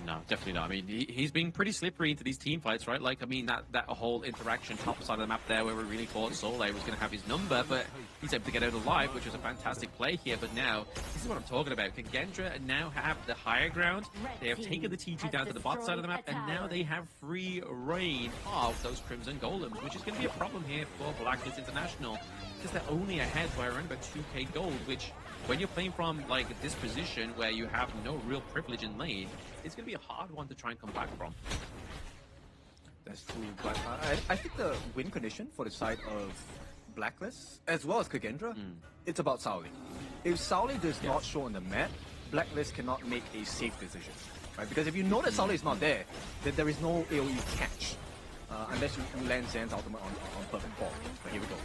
No, definitely not. I mean, he's been pretty slippery into these team fights, right? Like, I mean, that whole interaction top side of the map there where we really thought Soleil was going to have his number, but he's able to get out alive, which was a fantastic play here. But now, this is what I'm talking about. Kagendra now have the higher ground. They have taken the T2 down to the bot side of the map, and now they have free reign of those Crimson Golems, which is going to be a problem here for Blacklist International, because they're only ahead by around about 2k gold, which, when you're playing from like this position where you have no real privilege in lane, it's going to be a hard one to try and come back from. That's true, but I think the win condition for the side of Blacklist, as well as Kagendra, it's about Sauli. If Sauli does not show on the map, Blacklist cannot make a safe decision, right? Because if you know that Sauli is not there, then there is no AoE catch, unless you land Zan's ultimate on perfect ball. But here we go.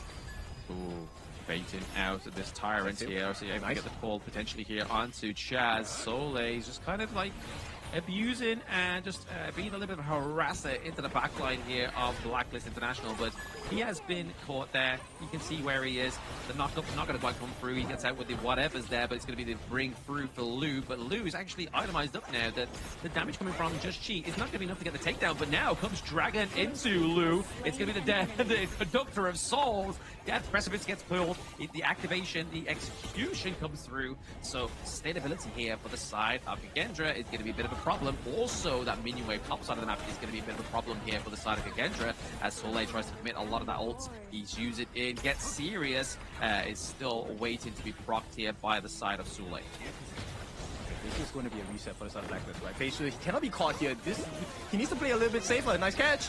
Ooh, baiting out of this Tyrant here, so you're able to get the pull potentially here onto Chaz. Soleil's just kind of like abusing and just being a little bit of a harasser into the backline here of Blacklist International, but he has been caught there. You can see where he is. The knockup not going to quite come through. He gets out with the whatever's there, but it's going to be the bring through for Lu. But Lu is actually itemized up now that the damage coming from Just Chi is not going to be enough to get the takedown, but now comes Dragon into Lu. It's going to be the Conductor of Souls. Death Precipice gets pulled. The activation, the execution comes through. So sustainability here for the side of Kagendra is going to be a bit of a problem. Also, that minion wave top side of the map is going to be a bit of a problem here for the side of Kagendra as Soleil tries to commit a lot of that ult. He's used it in, gets serious. Is still waiting to be procced here by the side of Soleil. This is going to be a reset for the side of Blacklist, right? Facial, he cannot be caught here. He needs to play a little bit safer. Nice catch.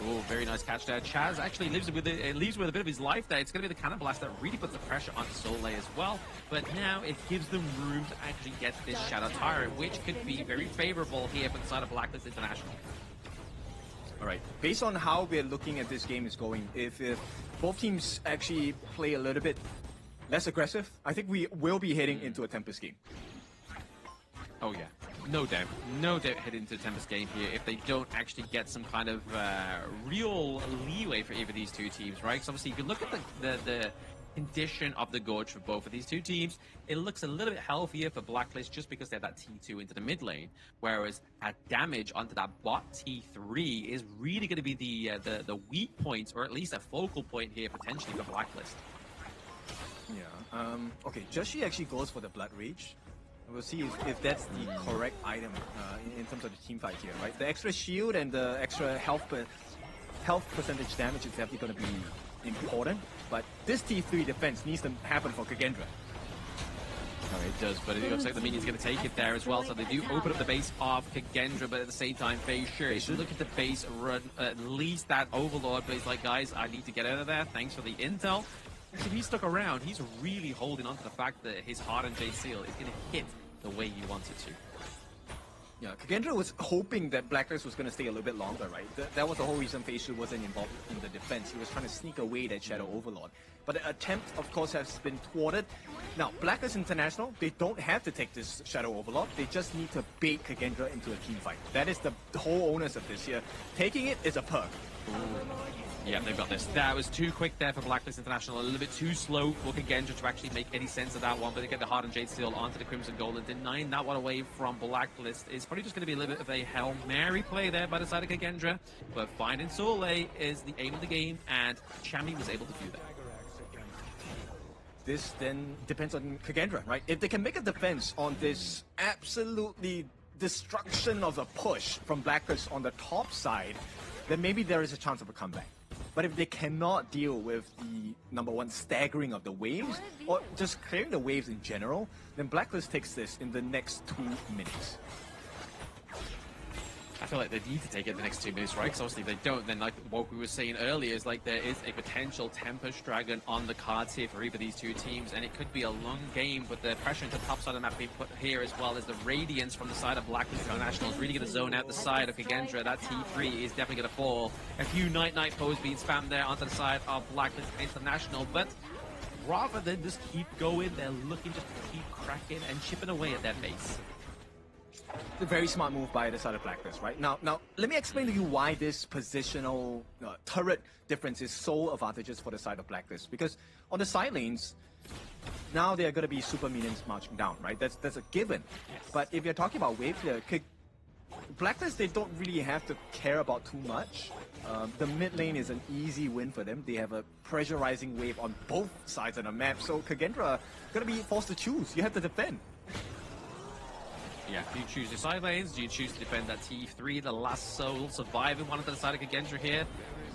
Oh, very nice catch there. Chaz actually leaves with a bit of his life there. It's going to be the Cannon Blast that really puts the pressure on Soleil as well. But now it gives them room to actually get this Shadow Tyrant, which could be very favorable here for the side of Blacklist International. All right, based on how we're looking at this game is going, if both teams actually play a little bit less aggressive, I think we will be heading into a Tempest game. Oh yeah, no doubt heading into the Tempest game here if they don't actually get some kind of real leeway for either of these two teams, right? So obviously, if you look at the condition of the Gorge for both of these two teams, it looks a little bit healthier for Blacklist just because they have that T2 into the mid lane, whereas that damage onto that bot T3 is really going to be the weak point, or at least a focal point here potentially for Blacklist. Yeah. Okay, Joshi actually goes for the Blood Rage. We'll see if that's the correct item in terms of the team fight here, right? The extra shield and the extra health percentage damage is definitely going to be important, but this T3 defense needs to happen for Kagendra. Oh, it does, but it looks like the minion's going to take it there as well, so they do open up the base of Kagendra, but at the same time, Facial should look at the base, run at least that Overlord, but he's like, guys, I need to get out of there, thanks for the intel. If he's stuck around, he's really holding on to the fact that his Hardened Jade Seal is going to hit the way he wants it to. Yeah, Kagendra was hoping that Blacklist was going to stay a little bit longer, right? That was the whole reason Facial wasn't involved in the defense. He was trying to sneak away that Shadow Overlord. But the attempt, of course, has been thwarted. Now, Blacklist International, they don't have to take this Shadow Overlord. They just need to bait Kagendra into a team fight. That is the whole onus of this here. Taking it is a perk. Ooh. Yeah, they've got this. That was too quick there for Blacklist International. A little bit too slow for Kagendra to actually make any sense of that one. But they get the Hardened Jade Seal onto the Crimson Gold, and denying that one away from Blacklist is probably just going to be a little bit of a Hail Mary play there by the side of Kagendra. But finding Soleil is the aim of the game, and Chami was able to do that. This then depends on Kagendra, right? If they can make a defense on this absolutely destruction of a push from Blacklist on the top side, then maybe there is a chance of a comeback. But if they cannot deal with the, number one, staggering of the waves, or just clearing the waves in general, then Blacklist takes this in the next 2 minutes. I feel like they need to take it the next 2 minutes, right? Because obviously if they don't, then like what we were saying earlier is like there is a potential Tempest Dragon on the cards here for either of these two teams, and it could be a long game, but the pressure into the top side of the map being put here as well as the Radiance from the side of Blacklist International is really going to zone out the side of Kagendra. That T3 is definitely going to fall. A few Night pose being spammed there onto the side of Blacklist International, but rather than just keep going, they're looking just to keep cracking and chipping away at that base. It's a very smart move by the side of Blacklist, right? Now, let me explain to you why this positional turret difference is so advantageous for the side of Blacklist. Because on the side lanes, now there are going to be super minions marching down, right? That's a given. Yes. But if you're talking about wave clear, Blacklist, they don't really have to care about too much. The mid lane is an easy win for them. They have a pressurizing wave on both sides of the map. So Kagendra going to be forced to choose. You have to defend. Yeah, do you choose your side lanes? Do you choose to defend that T3, the last soul surviving one on the side of Kagendra here?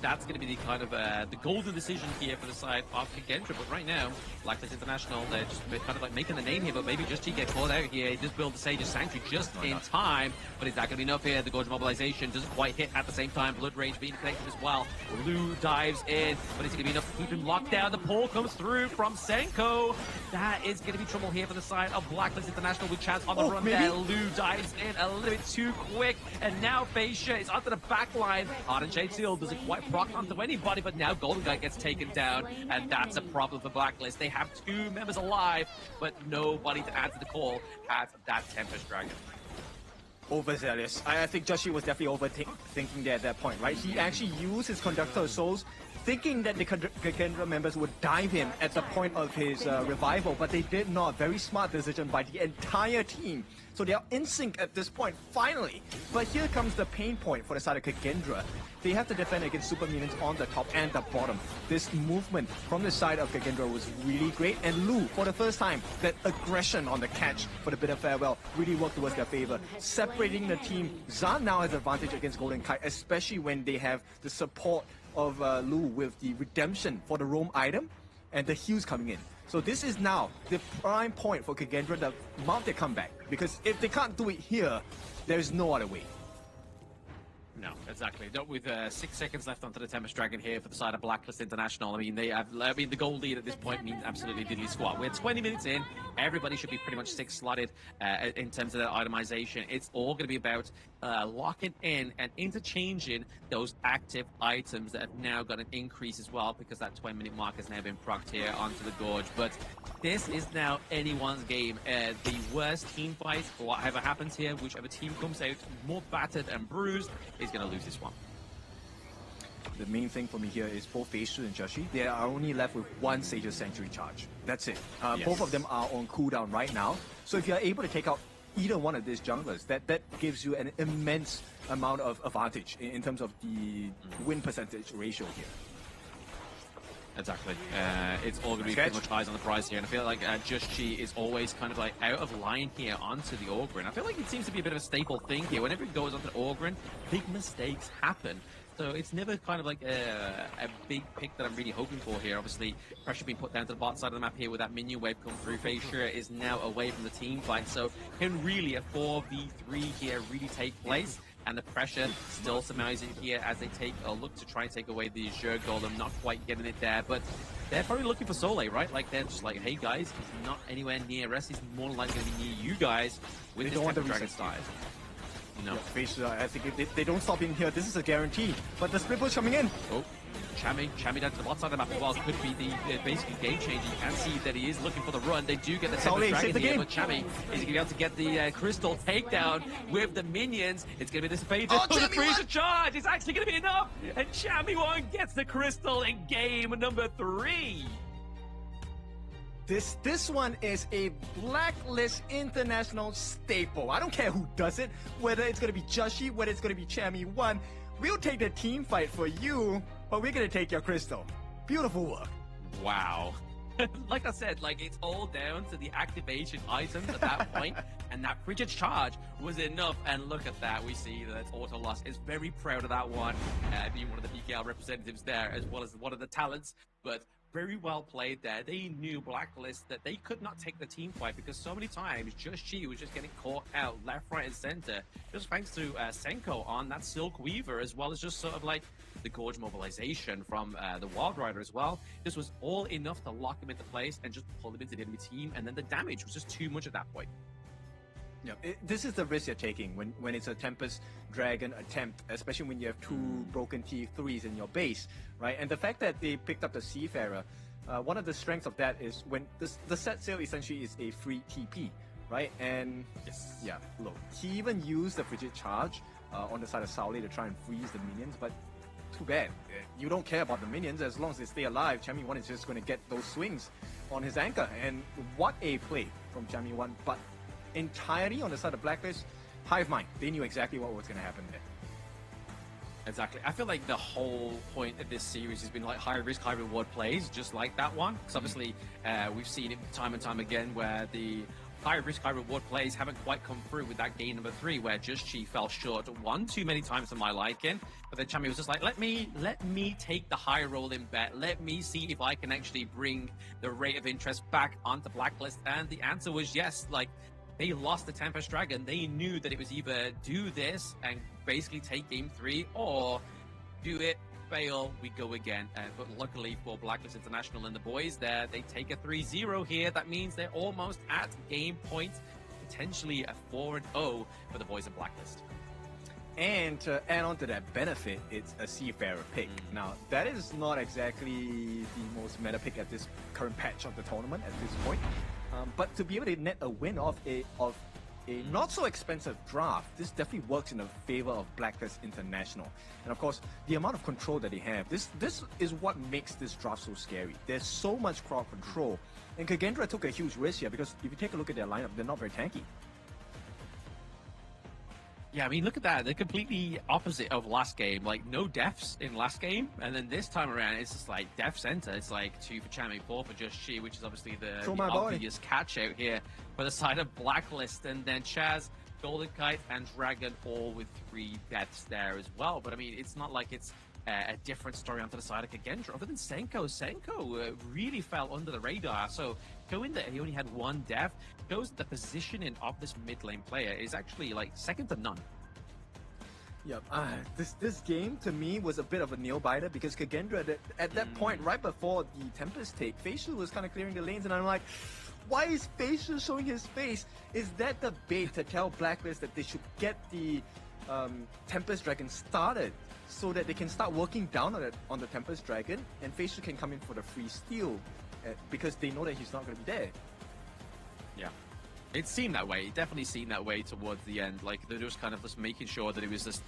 that's going to be the kind of the golden decision here for the side of Kagendra. But right now, Blacklist International, they're just kind of like making the name here, but maybe just to get caught out here. He does build the Sage's Sanctuary just in time, but is that going to be enough here? The Gorge Mobilization doesn't quite hit at the same time. Blood Rage being connected as well. Lou dives in, but is it going to be enough to keep him locked down? The pull comes through from Senko. That is going to be trouble here for the side of Blacklist International with Chance on the run there. Lou dives in a little bit too quick, and now Facia is onto the back line. Ardent Shade Seal doesn't quite proc onto anybody, but now Golden Guy gets taken down, and that's a problem for Blacklist. They have 2 members alive, but nobody to answer the call at that Tempest Dragon. Overzealous. I think Joshi was definitely overthinking there at that point, right? He actually used his Conductor of Souls, thinking that the Kagendra members would dive him at the point of his revival, but they did not. Very smart decision by the entire team. So they are in sync at this point, finally. But here comes the pain point for the side of Kagendra. They have to defend against super minions on the top and the bottom. This movement from the side of Kagendra was really great. And Lu, for the first time, that aggression on the catch for the Bitter Farewell really worked towards their favor. Separating the team, Zan now has advantage against Golden Kite, especially when they have the support of Lu with the redemption for the roam item and the heals coming in. So this is now the prime point for Kagendra to mount their comeback, because if they can't do it here, there's no other way. No, exactly. Not with 6 seconds left onto the Tempest Dragon here for the side of Blacklist International. I mean, the goal lead at this point means absolutely diddly squat. We're 20 minutes in. Everybody should be pretty much 6 slotted in terms of their itemization. It's all going to be about locking in and interchanging those active items that have now got an increase as well, because that 20-minute mark has now been procced here onto the Gorge. But this is now anyone's game. The worst team fight, whatever happens here, whichever team comes out more battered and bruised, is going to lose this one. The main thing for me here is both Facial and Joshi, they are only left with 1 Sage's Sanctuary charge. That's it. Yes. Both of them are on cooldown right now. So if you're able to take out either one of these junglers, that gives you an immense amount of advantage in terms of the win percentage ratio here. Exactly. It's all going to be pretty much eyes on the prize here, and I feel like Just Chi is always kind of like out of line here onto the Ogryn. I feel like it seems to be a bit of a staple thing here. Whenever it goes onto the Ogryn, big mistakes happen. So it's never kind of like a big pick that I'm really hoping for here. Obviously, pressure being put down to the bot side of the map here with that minion wave come through. Facia is now away from the team fight, so can really a 4v3 here really take place? And the pressure still surmising here as they take a look to try and take away the Azure Golem, not quite getting it there, but they're probably looking for Soleil, right? Like, they're just like, hey guys, he's not anywhere near us, he's more than likely going to be near you guys with this Tempest Dragon style. No. Yeah, I think if they don't stop in here, this is a guarantee. But the split push coming in. Oh, Chami down to the bot side of the map as well. Could be the basically game changer. You can see that he is looking for the run. They do get the Tempest Dragon here, but Chami is going to be able to get the crystal takedown with the minions. It's going to be dissipated. Oh, the freezer charge! It's actually going to be enough! And Chami gets the crystal in game number 3. This one is a Blacklist International staple. I don't care who does it, whether it's going to be Joshi, whether it's going to be Chami1. We'll take the team fight for you, but we're going to take your crystal. Beautiful work. Wow. Like I said, like, it's all down to the activation items at that point, and that frigid charge was enough. And look at that, we see that Auto Loss is very proud of that one, being one of the BKL representatives there, as well as one of the talents, but very well played there. They knew Blacklist that they could not take the team fight, because so many times Just Chi was just getting caught out left, right, and center, just thanks to Senko on that Silk Weaver, as well as just sort of like the Gorge mobilization from the Wild Rider as well. This was all enough to lock him into place and just pull him into the enemy team, and then the damage was just too much at that point. Yeah, this is the risk you're taking when it's a Tempest Dragon attempt, especially when you have 2 broken T3s in your base, right? And the fact that they picked up the Seafarer, one of the strengths of that is when the set sail essentially is a free TP, right? And yeah, look, he even used the Frigid Charge on the side of Sauli to try and freeze the minions, but too bad. You don't care about the minions as long as they stay alive. Chami1 is just going to get those swings on his anchor, and what a play from Chami1, but entirely on the side of Blacklist, hive mind. They knew exactly what was going to happen there. Exactly. I feel like the whole point of this series has been like high risk, high reward plays, just like that one. Because obviously, we've seen it time and time again where the high risk, high reward plays haven't quite come through with that game number 3, where Just Chi fell short one too many times for my liking. But then Chami was just like, let me take the high rolling bet. Let me see if I can actually bring the rate of interest back onto Blacklist. And the answer was yes. Like, they lost the Tempest Dragon. They knew that it was either do this and basically take game 3, or do it, fail, we go again. But luckily for Blacklist International and the boys there, they take a 3-0 here. That means they're almost at game point, potentially a 4-0 for the boys in Blacklist. And to add on to that benefit, it's a Seafarer pick. Now, that is not exactly the most meta pick at this current patch of the tournament at this point. But to be able to net a win of a not so expensive draft, this definitely works in the favor of Blacklist International. And of course, the amount of control that they have, this is what makes this draft so scary. There's so much crowd control. And Kagendra took a huge risk here because if you take a look at their lineup, they're not very tanky. Yeah, I mean, look at that. They're completely opposite of last game. Like, no deaths in last game. And then this time around, it's just like death center. It's like 2 for Chami, 4 for Just Chi, which is obviously the obvious catch out here for the side of Blacklist. And then Chaz, Golden Kite, and Dragon all with 3 deaths there as well. But I mean, it's not like it's a different story onto the side of Kagendra. Other than Senko, really fell under the radar. So going there, he only had 1 death. Goes the positioning of this mid lane player is actually like second to none. Yeah, this game to me was a bit of a nail biter because Kagendra at that point, right before the Tempest take, Facial was kind of clearing the lanes, and I'm like, why is Facial showing his face? Is that the bait to tell Blacklist that they should get the Tempest Dragon started so that they can start working down on the Tempest Dragon, and Facial can come in for the free steal because they know that he's not going to be there. Yeah. It seemed that way. It definitely seemed that way towards the end. Like, they're just kind of just making sure that it was just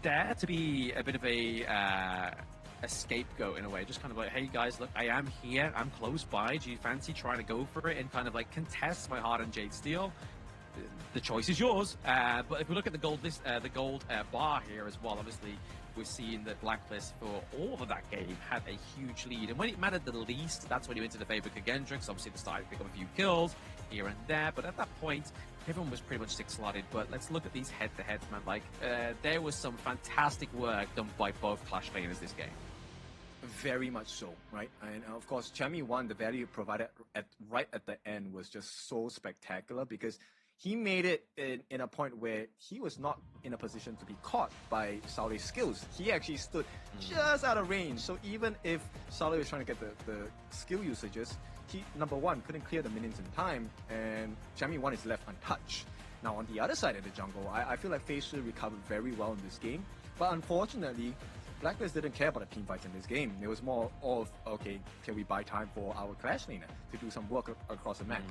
there to be a bit of a scapegoat in a way. Just kind of like, hey guys, look, I am here. I'm close by. Do you fancy trying to go for it and kind of like contest my Hardened Jade Steel? The choice is yours. But if we look at the gold bar here as well, obviously we're seeing that Blacklist for all of that game had a huge lead. And when it mattered the least, that's when you went to the favor of Kagendra, because obviously they started to pick up a few kills here and there. But at that point, everyone was pretty much 6-slotted. But let's look at these head-to-heads, man. Like, there was some fantastic work done by both Clash laners this game. Very much so, right? And of course, Chami won. The value provided right at the end was just so spectacular because he made it in a point where he was not in a position to be caught by Saule's skills. He actually stood just out of range. So even if Saule was trying to get the skill usages, he, number one, couldn't clear the minions in time, and Chami 1 is left untouched. Now on the other side of the jungle, I feel like Facial recovered very well in this game. But unfortunately, Blacklist didn't care about the team fights in this game. It was more of, okay, can we buy time for our Clash laner to do some work across the map?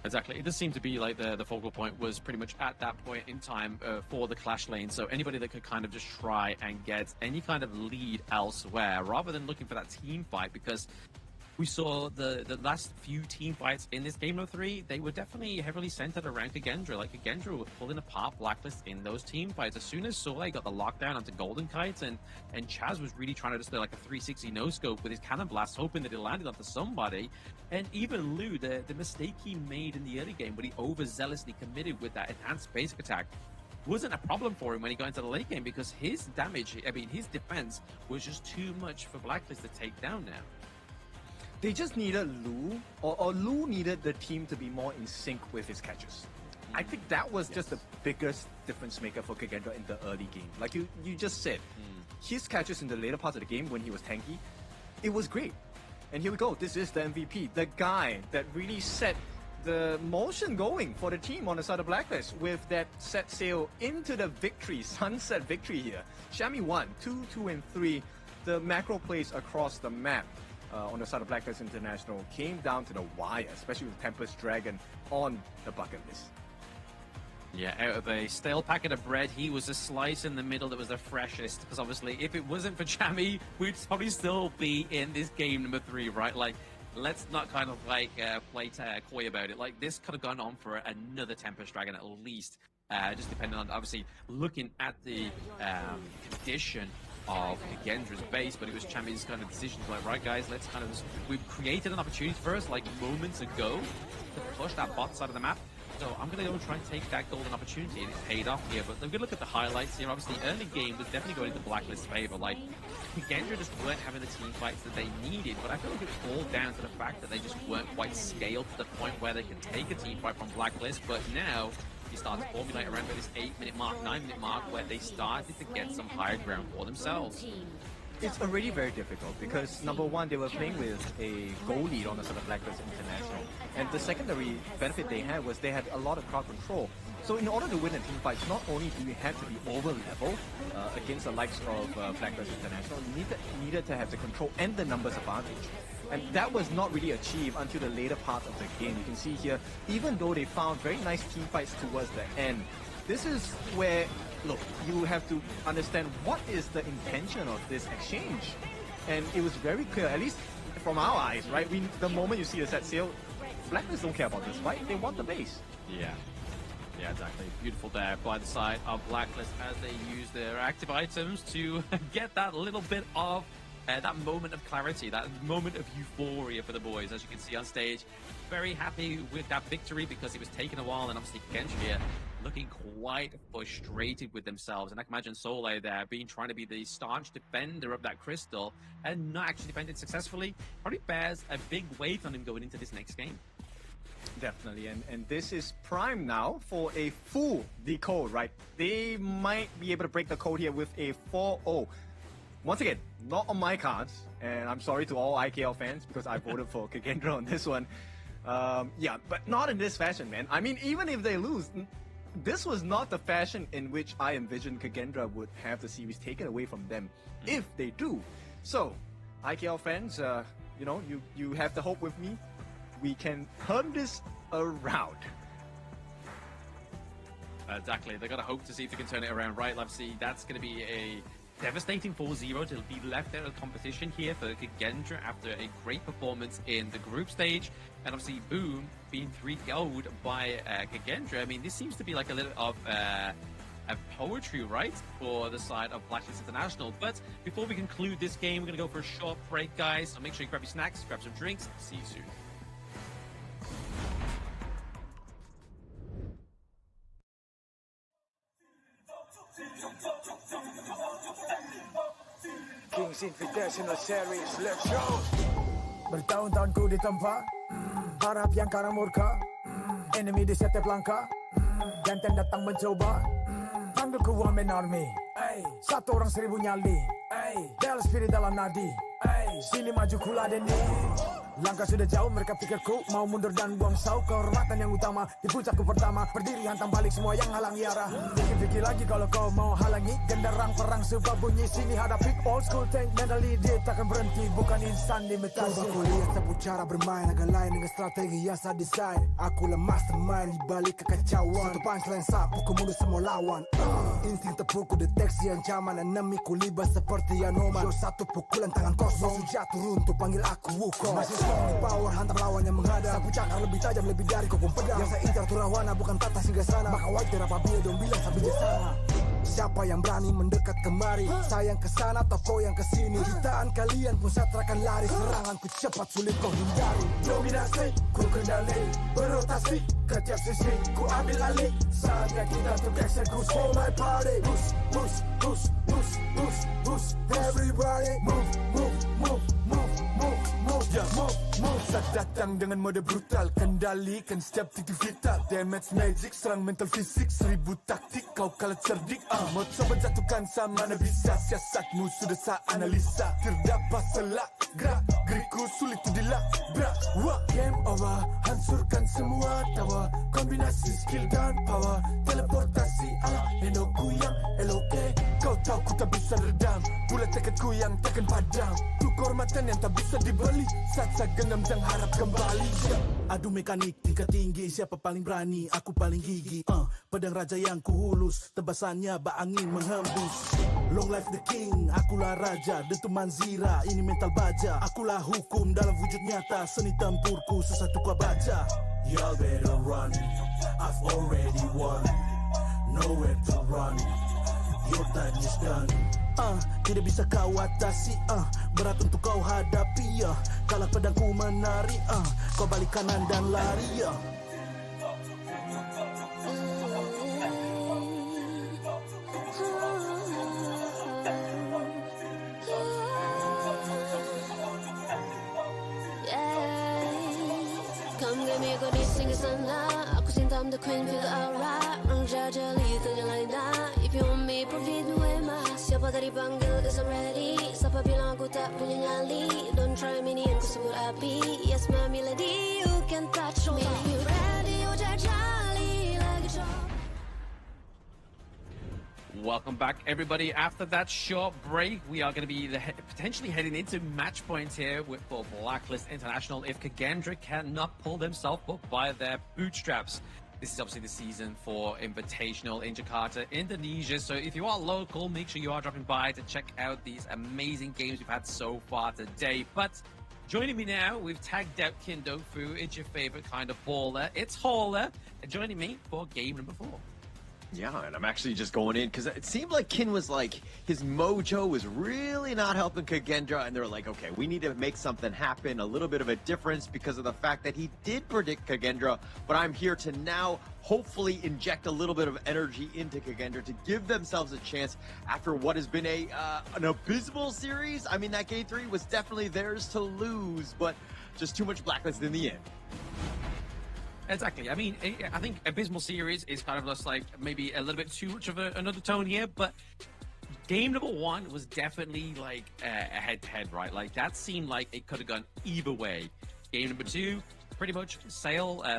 Exactly. It does seem to be like the focal point was pretty much at that point in time for the Clash lane. So anybody that could kind of just try and get any kind of lead elsewhere rather than looking for that team fight, because we saw the last few team fights in this game of 3, they were definitely heavily centered around Kagendra. Like, Kagendra was pulling apart Blacklist in those team fights. As soon as Saule got the lockdown onto Golden Kites, and Chaz was really trying to just do like a 360 no-scope with his cannon blast, hoping that it landed onto somebody. And even Lu, the mistake he made in the early game when he overzealously committed with that enhanced basic attack, wasn't a problem for him when he got into the late game, because his damage, I mean, his defense was just too much for Blacklist to take down now. They just needed Lu, or Lu needed the team to be more in sync with his catches. I think that was just the biggest difference maker for Kagendra in the early game. Like you just said, his catches in the later parts of the game when he was tanky, it was great. And here we go, this is the MVP, the guy that really set the motion going for the team on the side of Blacklist with that set sail into the victory, sunset victory here. Chami 1, 2, 2, and 3, the macro plays across the map. On the side of Blacklist International came down to the wire, especially with Tempest Dragon on the bucket list. Yeah, out of a stale packet of bread, he was a slice in the middle that was the freshest. Because obviously, if it wasn't for Chami, we'd probably still be in this game number 3, right? Like, let's not kind of like play coy about it. Like, this could have gone on for another Tempest Dragon at least. Just depending on, obviously, looking at the condition of Gendra's base, but it was Champion's kind of decision like, right guys, let's kind of, we've created an opportunity for us like moments ago to push that bot side of the map. So I'm going to go and try and take that golden opportunity, and it's paid off here. But I'm going to look at the highlights here. Obviously, early game was definitely going into Blacklist's favor. Like, Gendra just weren't having the team fights that they needed, but I feel like it's all down to the fact that they just weren't quite scaled to the point where they could take a team fight from Blacklist. But now, you start to formulate around this 8-minute mark, 9-minute mark, where they started to get some higher ground for themselves. It's already very difficult because, number one, they were playing with a goal lead on the sort of Blacklist International. And the secondary benefit they had was they had a lot of crowd control. So in order to win a team fight, not only do you have to be over-level against the likes of Blacklist International, you needed to have the control and the numbers advantage. And that was not really achieved until the later part of the game. You can see here, even though they found very nice team fights towards the end, this is where, look, you have to understand what is the intention of this exchange. And it was very clear, at least from our eyes, right? The moment you see the set sail, Blacklist don't care about this fight, they want the base. Yeah. Yeah, exactly. Beautiful there by the side of Blacklist as they use their active items to get that little bit of that moment of clarity, that moment of euphoria for the boys. As you can see on stage, very happy with that victory because it was taking a while, and obviously Genji here looking quite frustrated with themselves. And I can imagine Soleil there trying to be the staunch defender of that crystal and not actually defended successfully. Probably bears a big weight on him going into this next game. Definitely, and this is prime now for a full decode, right? They might be able to break the code here with a 4-0. Once again, not on my cards, and I'm sorry to all IKL fans because I voted for Kagendra on this one. Yeah, but not in this fashion, man. I mean, even if they lose, this was not the fashion in which I envisioned Kagendra would have the series taken away from them if they do. So, IKL fans, you know, you have the hope with me. We can turn this around. Exactly. They've got to hope to see if they can turn it around, right? Obviously, that's going to be a devastating 4-0 to be left out of the competition here for Kagendra after a great performance in the group stage. And obviously, Boom being 3-0'd by Kagendra. I mean, this seems to be like a little of a poetry, right, for the side of Blacklist International. But before we conclude this game, we're going to go for a short break, guys. So make sure you grab your snacks, grab some drinks. See you soon. Kings Invitational Series, let's go! Bertahun-tahun ku ditempa, harap yang karang murka, enemy di setiap langkah, jantan datang mencoba, panggil ku Women Army, satu orang 1000 nyali, Del spirit dalam nadi, sini maju ku ladeni. Langkah sudah jauh, mereka pikirku mau mundur dan buang sau. Kehormatan yang utama di puncakku pertama, berdiri hantam balik semua yang halangi arah. Pikir-pikir lagi kalau kau mau halangi, genderang perang sebab bunyi sini hadapi old school tank mentally dia takkan berhenti, bukan insan limitasi. Coba ku lihat sapu cara bermain agak lain dengan strategi yang saya desain. Aku lah mastermind di balik kekacauan. Satu punchline sapu ku mundur semua lawan. Insting tepuku deteksi ancaman, enemiku libas seperti Anoman. Yo satu pukulan tangan kosong, jatuh runtuh panggil aku Wukong. Masih strong power hantam lawan yang menghadap. Sapu cakar lebih tajam lebih dari kokong pedang. Yang saya incar tuh rawana bukan tata singgah sana. Maka wajar apabila dong bilang sampai di sana. Siapa yang berani mendekat kemari? Saya yang kesana atau kau yang kesini? Jutaan kalian pun saya terakan lari. Seranganku cepat sulit kau hindari. Dominasi ku kendali, berotasi ke tiap sisi ku ambil alih. Saatnya kita untuk eksekusi. For my party, push, push, push, push, push, push. Everybody move, move, move, move, move, move, yeah, move, move. Saat datang dengan mode brutal, kendalikan setiap titik vital. Damage magic, serang mental fisik, 1000 taktik, kau kalah cerdik. Mau coba jatuhkan sama mana bisa, siasatmu sudah saya analisa. Terdapat selak, gerak, geriku sulit tu dilabrak. Game over, hancurkan semua tawa. Kombinasi skill dan power, teleportasi ala enoku yang LOK. Kau tahu ku tak bisa redam, pula tekadku yang takkan padam. Tu kehormatan yang tak bisa dibeli, saat saya genam dan harap kembali. Adu mekanik tingkat tinggi, siapa paling berani, aku paling gigi. Pedang raja yang kuhulus, tebasannya bak angin menghembus. Long life the king, akulah raja, dentuman zira, ini mental baja. Akulah hukum dalam wujud nyata, seni tempurku susah tukar baca. Y'all better run, I've already won, nowhere to run, your time is done. Tidak bisa kau atasi, berat untuk kau hadapi, kalah pedangku menari, kau balik kanan dan lari, Come get me, kau di singgah sana. Aku cinta I'm the queen, feel alright. Orang jajali ternyalain dah. If you want me, profit gue mah. Siapa tadi panggil, cause I'm ready. Siapa bilang aku tak punya nyali. Don't try me, ni aku sebut api. Yes, my melody, you can touch me. You ready, you jajali lagi coba. Welcome back, everybody. After that short break, we are going to be potentially heading into match points here for Blacklist International if Kagendra cannot pull themselves up by their bootstraps. This is obviously the season for Invitational in Jakarta, Indonesia. So if you are local, make sure you are dropping by to check out these amazing games we've had so far today. But joining me now, we've tagged out Kindofu. It's your favorite kind of baller. It's Hauler. Joining me for game number 4. Yeah, and I'm actually just going in because it seemed like Kin was like, his mojo was really not helping Kagendra, and they're like, okay, we need to make something happen, a little bit of a difference because of the fact that he did predict Kagendra, but I'm here to now hopefully inject a little bit of energy into Kagendra to give themselves a chance after what has been an abysmal series. I mean, that game 3 was definitely theirs to lose, but just too much Blacklist in the end. Exactly. I mean, I think Abysmal Series is kind of just like maybe a little bit too much of another tone here, but game number 1 was definitely like a head-to-head, right? Like that seemed like it could have gone either way. Game number 2, pretty much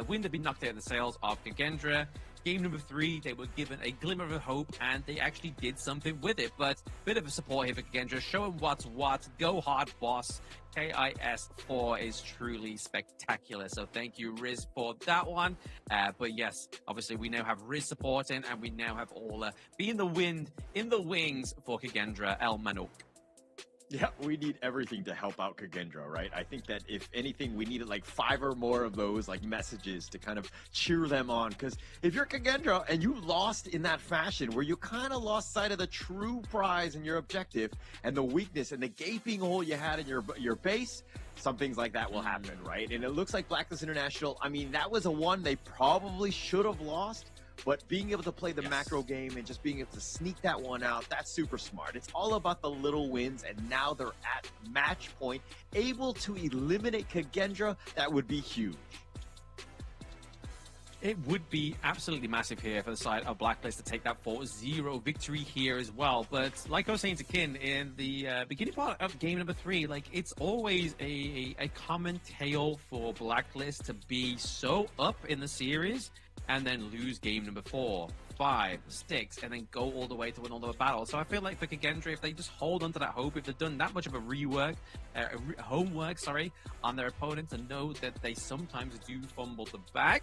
wind had been knocked out of the sails of Kagendra. Game number 3, they were given a glimmer of hope, and they actually did something with it. But a bit of a support here for Kagendra, showing what's what. Go hard, boss. KIS4 is truly spectacular. So thank you, Riz, for that one. But yes, obviously we now have Riz supporting, and we now have Ola being the wind in the wings for Kagendra El Manuk. Yeah, we need everything to help out Kagendra, right? I think that if anything, we needed like 5 or more of those like messages to kind of cheer them on. Because if you're Kagendra and you lost in that fashion where you kind of lost sight of the true prize and your objective and the weakness and the gaping hole you had in your base, some things like that will happen, right? And it looks like Blacklist International, I mean, that was a one they probably should have lost. But being able to play the macro game and just being able to sneak that one out, that's super smart. It's all about the little wins, and now they're at match point, able to eliminate Kagendra. That would be huge. It would be absolutely massive here for the side of Blacklist to take that 4-0 victory here as well. But like I was saying to Kin in the beginning part of game number 3, like it's always a common tale for Blacklist to be so up in the series and then lose game number 4, 5, 6, and then go all the way to win all the battles. So I feel like for Kagendra, if they just hold on to that hope, if they've done that much of a homework, on their opponent to know that they sometimes do fumble the bag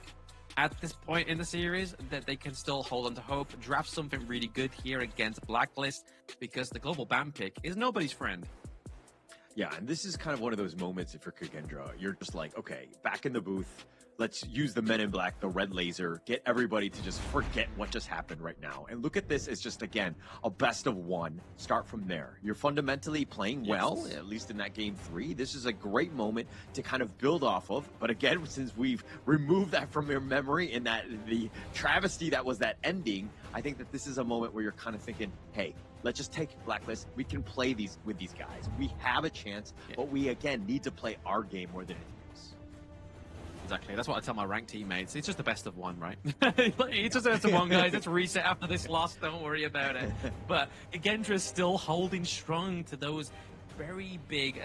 at this point in the series, that they can still hold on to hope, draft something really good here against Blacklist, because the global ban pick is nobody's friend. Yeah, and this is kind of one of those moments for Kagendra. You're just like, okay, back in the booth, let's use the Men in Black, the red laser, get everybody to just forget what just happened right now. And look at this as just, again, a best of one. Start from there. You're fundamentally playing well, at least in that game 3. This is a great moment to kind of build off of. But again, since we've removed that from your memory and that the travesty that was that ending, I think that this is a moment where you're kind of thinking, hey, let's just take Blacklist. We can play with these guys. We have a chance, but we, again, need to play our game more than anything. Exactly. That's what I tell my ranked teammates. It's just the best of one, right? It's just the best of one, guys. Let's reset after this loss. Don't worry about it. But Kagendra's still holding strong to those very big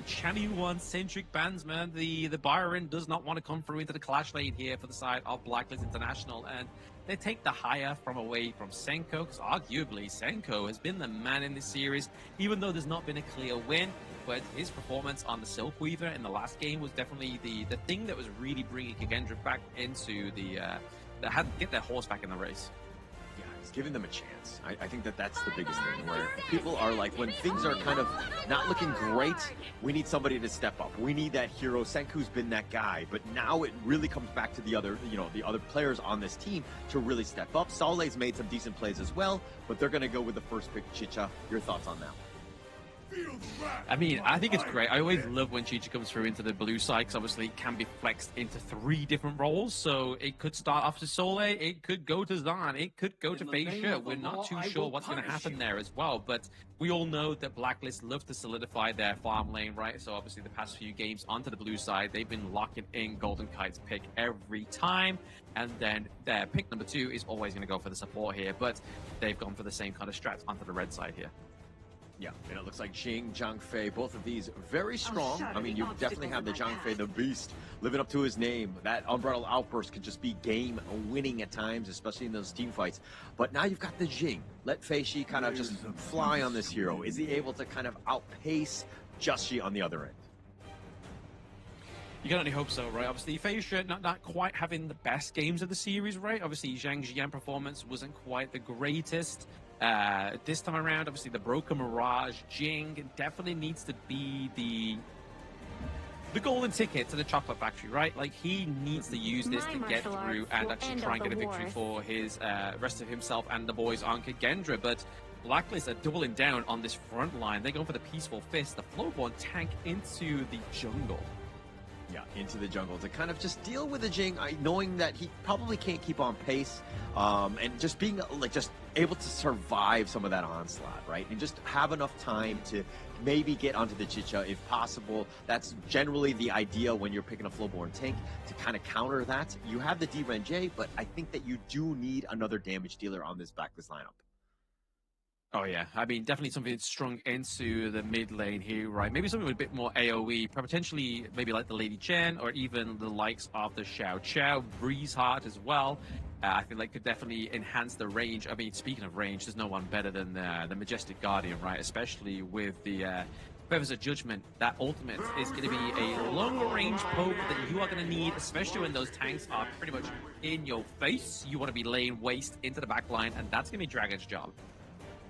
Chami 1-centric bands, man. The Byron does not want to come through into the clash lane here for the side of Blacklist International. And they take the higher from away from Senko, because arguably Senko has been the man in this series, even though there's not been a clear win. But his performance on the Silk Weaver in the last game was definitely the thing that was really bringing Kagendra back into that had to get their horse back in the race. Yeah, It's giving them a chance. I think that that's the biggest thing, where people are like, when things are kind of not looking great, we need somebody to step up. We need that hero. Senku's been that guy, but now it really comes back to the other, the other players on this team to really step up. Soleil's made some decent plays as well, but they're going to go with the first pick, Chicha. Your thoughts on that one? I mean, I think it's great. I always love when Chicha comes through into the blue side, because obviously it can be flexed into 3 different roles. So it could start off to Soleil, it could go to Zan, it could go to Feisha. We're not too sure what's going to happen there as well. But we all know that Blacklist love to solidify their farm lane, right? So obviously the past few games onto the blue side, they've been locking in Golden Kite's pick every time. And then their pick number 2 is always going to go for the support here. But they've gone for the same kind of strats onto the red side here. Yeah, and it looks like Jing, Zhang Fei, both of these very strong. I mean, you definitely have the Zhang Fei, the beast, living up to his name. That Umbrella Outburst could just be game winning at times, especially in those team fights. But now you've got the Jing. Let Fei Shi kind of just fly on this hero. Is he able to kind of outpace Just Shi on the other end? You can only hope so, right? Obviously, Feisha not quite having the best games of the series, right? Obviously, Zhang Jian performance wasn't quite the greatest. This time around, obviously, the Broken Mirage, Jing definitely needs to be the golden ticket to the chocolate factory, right? Like, he needs to use this to get through and actually try and get a victory for his rest of himself and the boys on Kagendra. But Blacklist are doubling down on this front line. They're going for the Peaceful Fist, the Flowborn tank into the jungle. Yeah, into the jungle to kind of just deal with the Jing, knowing that he probably can't keep on pace, and just being like just able to survive some of that onslaught, right? And just have enough time to maybe get onto the Chicha if possible. That's generally the idea when you're picking a Flowborn tank, to kind of counter that. You have the D-Ren-J, but I think that you do need another damage dealer on this Blacklist lineup. Oh, yeah. I mean, definitely something strung into the mid lane here, right? Maybe something with a bit more AoE, potentially maybe like the Lady Chen, or even the likes of the Xiao Qiao, Breeze Heart as well. I feel like could definitely enhance the range. I mean, speaking of range, there's no one better than the Majestic Guardian, right? Especially with the Feathers of Judgment. That ultimate is going to be a long-range poke that you are going to need, especially when those tanks are pretty much in your face. You want to be laying waste into the back line, and that's going to be Dragon's job.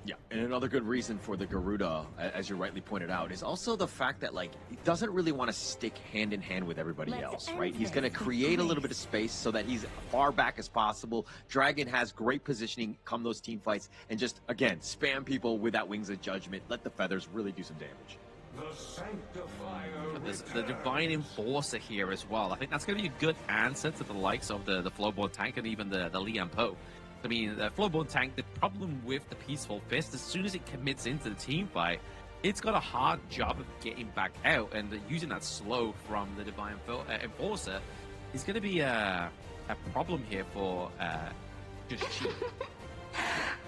Yeah, and another good reason for the Garuda, as you rightly pointed out, is also the fact that, like, he doesn't really want to stick hand in hand with everybody else, right? He's going to create a little bit of space so that he's far back as possible. Dragon has great positioning come those team fights, and just, again, spam people with that Wings of Judgment. Let the Feathers really do some damage. There's the Divine Enforcer here as well. I think that's going to be a good answer to the likes of the Flowborn tank and even the Lian Po. I mean, the Flowborn tank, the problem with the Peaceful Fist, as soon as it commits into the team fight, it's got a hard job of getting back out, and using that slow from the Divine Enforcer is going to be a problem here for Just Chi.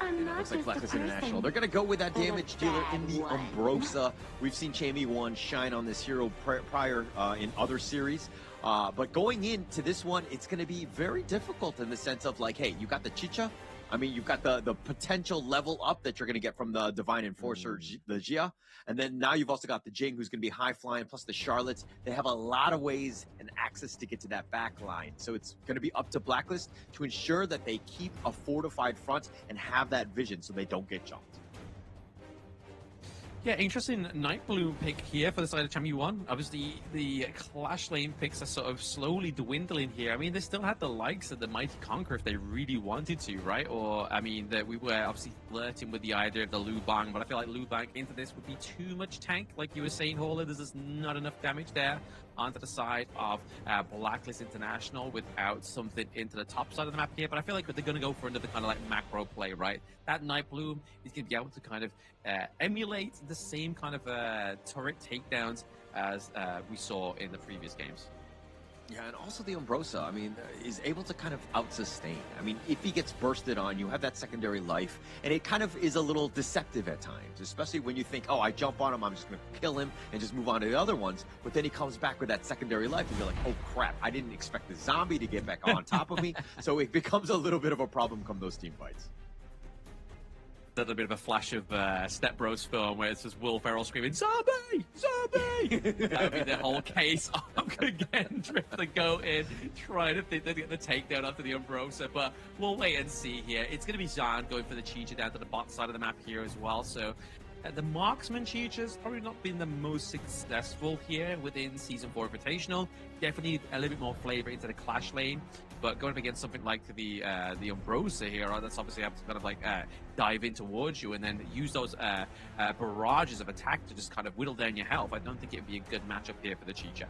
And it looks like Blacklist International. They're going to go with that damage dealer in the Umbrosa. We've seen Chaemi1 shine on this hero prior in other series. But going into this one, it's going to be very difficult in the sense of, like, hey, you got the Chicha. I mean, you've got the potential level up that you're going to get from the Divine Enforcer, the Jia. And then now you've also got the Jing, who's going to be high flying, plus the Charlottes. They have a lot of ways and access to get to that back line. So it's going to be up to Blacklist to ensure that they keep a fortified front and have that vision so they don't get jumped. Yeah, interesting Nightbloom pick here for the side of Chaemi1. Obviously, the Clash Lane picks are sort of slowly dwindling here. I mean, they still had the likes of the Mighty Conqueror if they really wanted to, right? Or, I mean, we were obviously flirting with the idea of the Lu Bang, but I feel like Lu Bang into this would be too much tank. Like you were saying, Horler, there's just not enough damage there onto the side of Blacklist International without something into the top side of the map here. But I feel like they're going to go for another kind of like macro play, right? That Nightbloom is going to be able to kind of emulate the same kind of turret takedowns as we saw in the previous games. Yeah, and also the Umbrosa, I mean, is able to kind of out-sustain. I mean, if he gets bursted on, you have that secondary life, and it kind of is a little deceptive at times, especially when you think, oh, I jump on him, I'm just going to kill him and just move on to the other ones, but then he comes back with that secondary life, and you're like, oh, crap, I didn't expect the zombie to get back on top of me, so it becomes a little bit of a problem come those team fights. little bit of a flash of Step Bros film where it's just Will Ferrell screaming, "Zombie! Zombie!" That would be the whole case of Kagendra to go in, trying to think they get the takedown after the Umbrosa. But we'll wait and see here. It's going to be Zhan going for the Chicha down to the bot side of the map here as well. So the Marksman Chicha's probably not been the most successful here within Season 4 Invitational. Definitely a little bit more flavor into the Clash lane. But going up against something like the Umbrosa here, that's obviously have to kind of like dive in towards you and then use those barrages of attack to just kind of whittle down your health. I don't think it would be a good matchup here for the Chicha.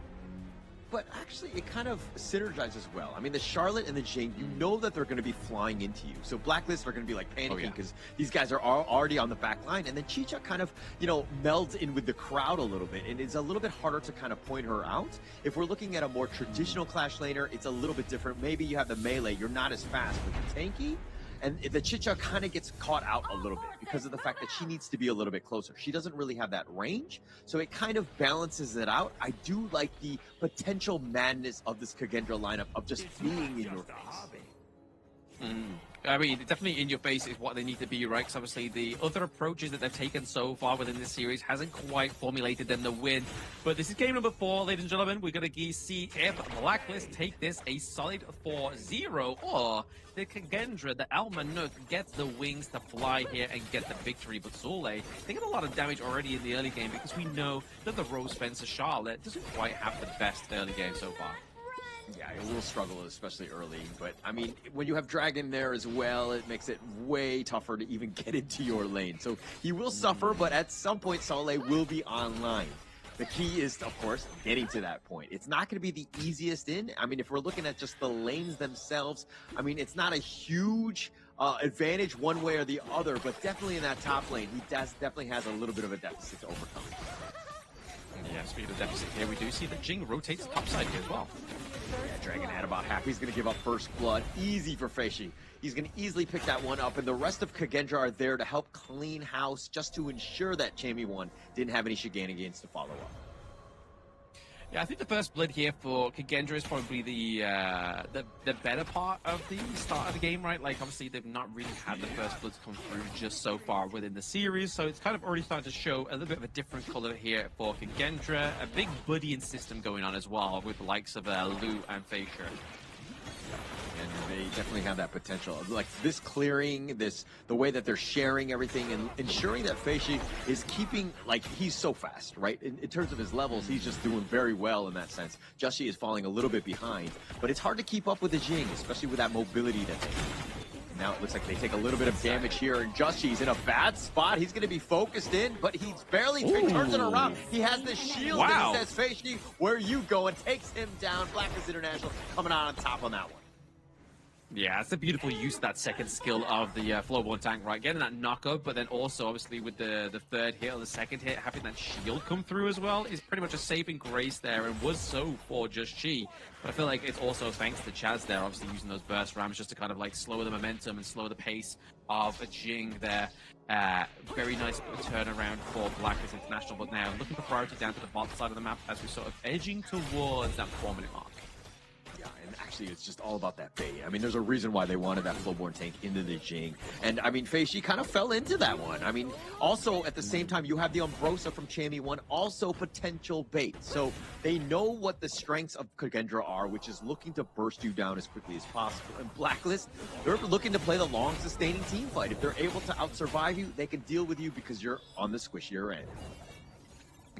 But actually, it kind of synergizes well. I mean, the Charlotte and the Jing, you know that they're going to be flying into you. So Blacklist are going to be like panicking because these guys are already on the back line. And then Chicha kind of, you know, melds in with the crowd a little bit. And it's a little bit harder to kind of point her out. If we're looking at a more traditional Clash laner, it's a little bit different. Maybe you have the melee, you're not as fast. But the tanky, and the Chicha kind of gets caught out a little bit because of the fact that she needs to be a little bit closer. She doesn't really have that range, so it kind of balances it out. I do like the potential madness of this Kagendra lineup of just being in your face. I mean, definitely in your face is what they need to be, right? Because obviously the other approaches that they've taken so far within this series hasn't quite formulated them to win. But this is game number 4, ladies and gentlemen. We're going to see if Blacklist take this a solid 4-0, or the Kagendra, the Almanuk, gets the wings to fly here and get the victory. But Soule, they get a lot of damage already in the early game because we know that the Rose Fencer Charlotte doesn't quite have the best early game so far. Yeah, it will struggle, especially early. But, I mean, when you have Dragon there as well, it makes it way tougher to even get into your lane. So he will suffer, but at some point, Soule will be online. The key is, of course, getting to that point. It's not going to be the easiest in. I mean, if we're looking at just the lanes themselves, I mean, it's not a huge advantage one way or the other, but definitely in that top lane, he definitely has a little bit of a deficit to overcome. Yeah, speaking of deficit here, we do see that Jing rotates topside here as well. Yeah, Dragon had about half. He's going to give up first blood. Easy for Feishi. He's going to easily pick that one up, and the rest of Kagendra are there to help clean house just to ensure that Chamie 1 didn't have any shenanigans to follow up. Yeah, I think the first blood here for Kagendra is probably the better part of the start of the game, right? Like, obviously, they've not really had the first bloods come through just so far within the series, so it's kind of already starting to show a little bit of a different color here for Kagendra. A big buddying system going on as well with the likes of Lu and Faker. And they definitely have that potential. Like this clearing, the way that they're sharing everything and ensuring that Feishi is keeping, like, he's so fast, right? In terms of his levels, he's just doing very well in that sense. Justy is falling a little bit behind, but it's hard to keep up with the Jing, especially with that mobility that they have. Now it looks like they take a little bit of damage here, and Justy's in a bad spot. He's going to be focused in, but he's barely turns it around. He has the shield, and he says, Feishi, where are you going? Takes him down. Blacklist International coming out on top on that one. Yeah, it's a beautiful use of that second skill of the Flowborn tank, right? Getting that knock-up, but then also, obviously, with the third hit or the second hit, having that shield come through as well is pretty much a saving grace there, and was so for Just Chi. But I feel like it's also thanks to Chaz there, obviously using those burst rams just to kind of like slow the momentum and slow the pace of a Jing there. Very nice turnaround for Blacklist International, but now looking for priority down to the bottom side of the map as we're sort of edging towards that 4-minute mark. And actually, it's just all about that bait. I mean, there's a reason why they wanted that Flowborn tank into the Jing. And, I mean, Feishi kind of fell into that one. I mean, also, at the same time, you have the Umbrosa from Chamie 1, also potential bait. So they know what the strengths of Kagendra are, which is looking to burst you down as quickly as possible. And Blacklist, they're looking to play the long, sustaining team fight. If they're able to out-survive you, they can deal with you because you're on the squishier end.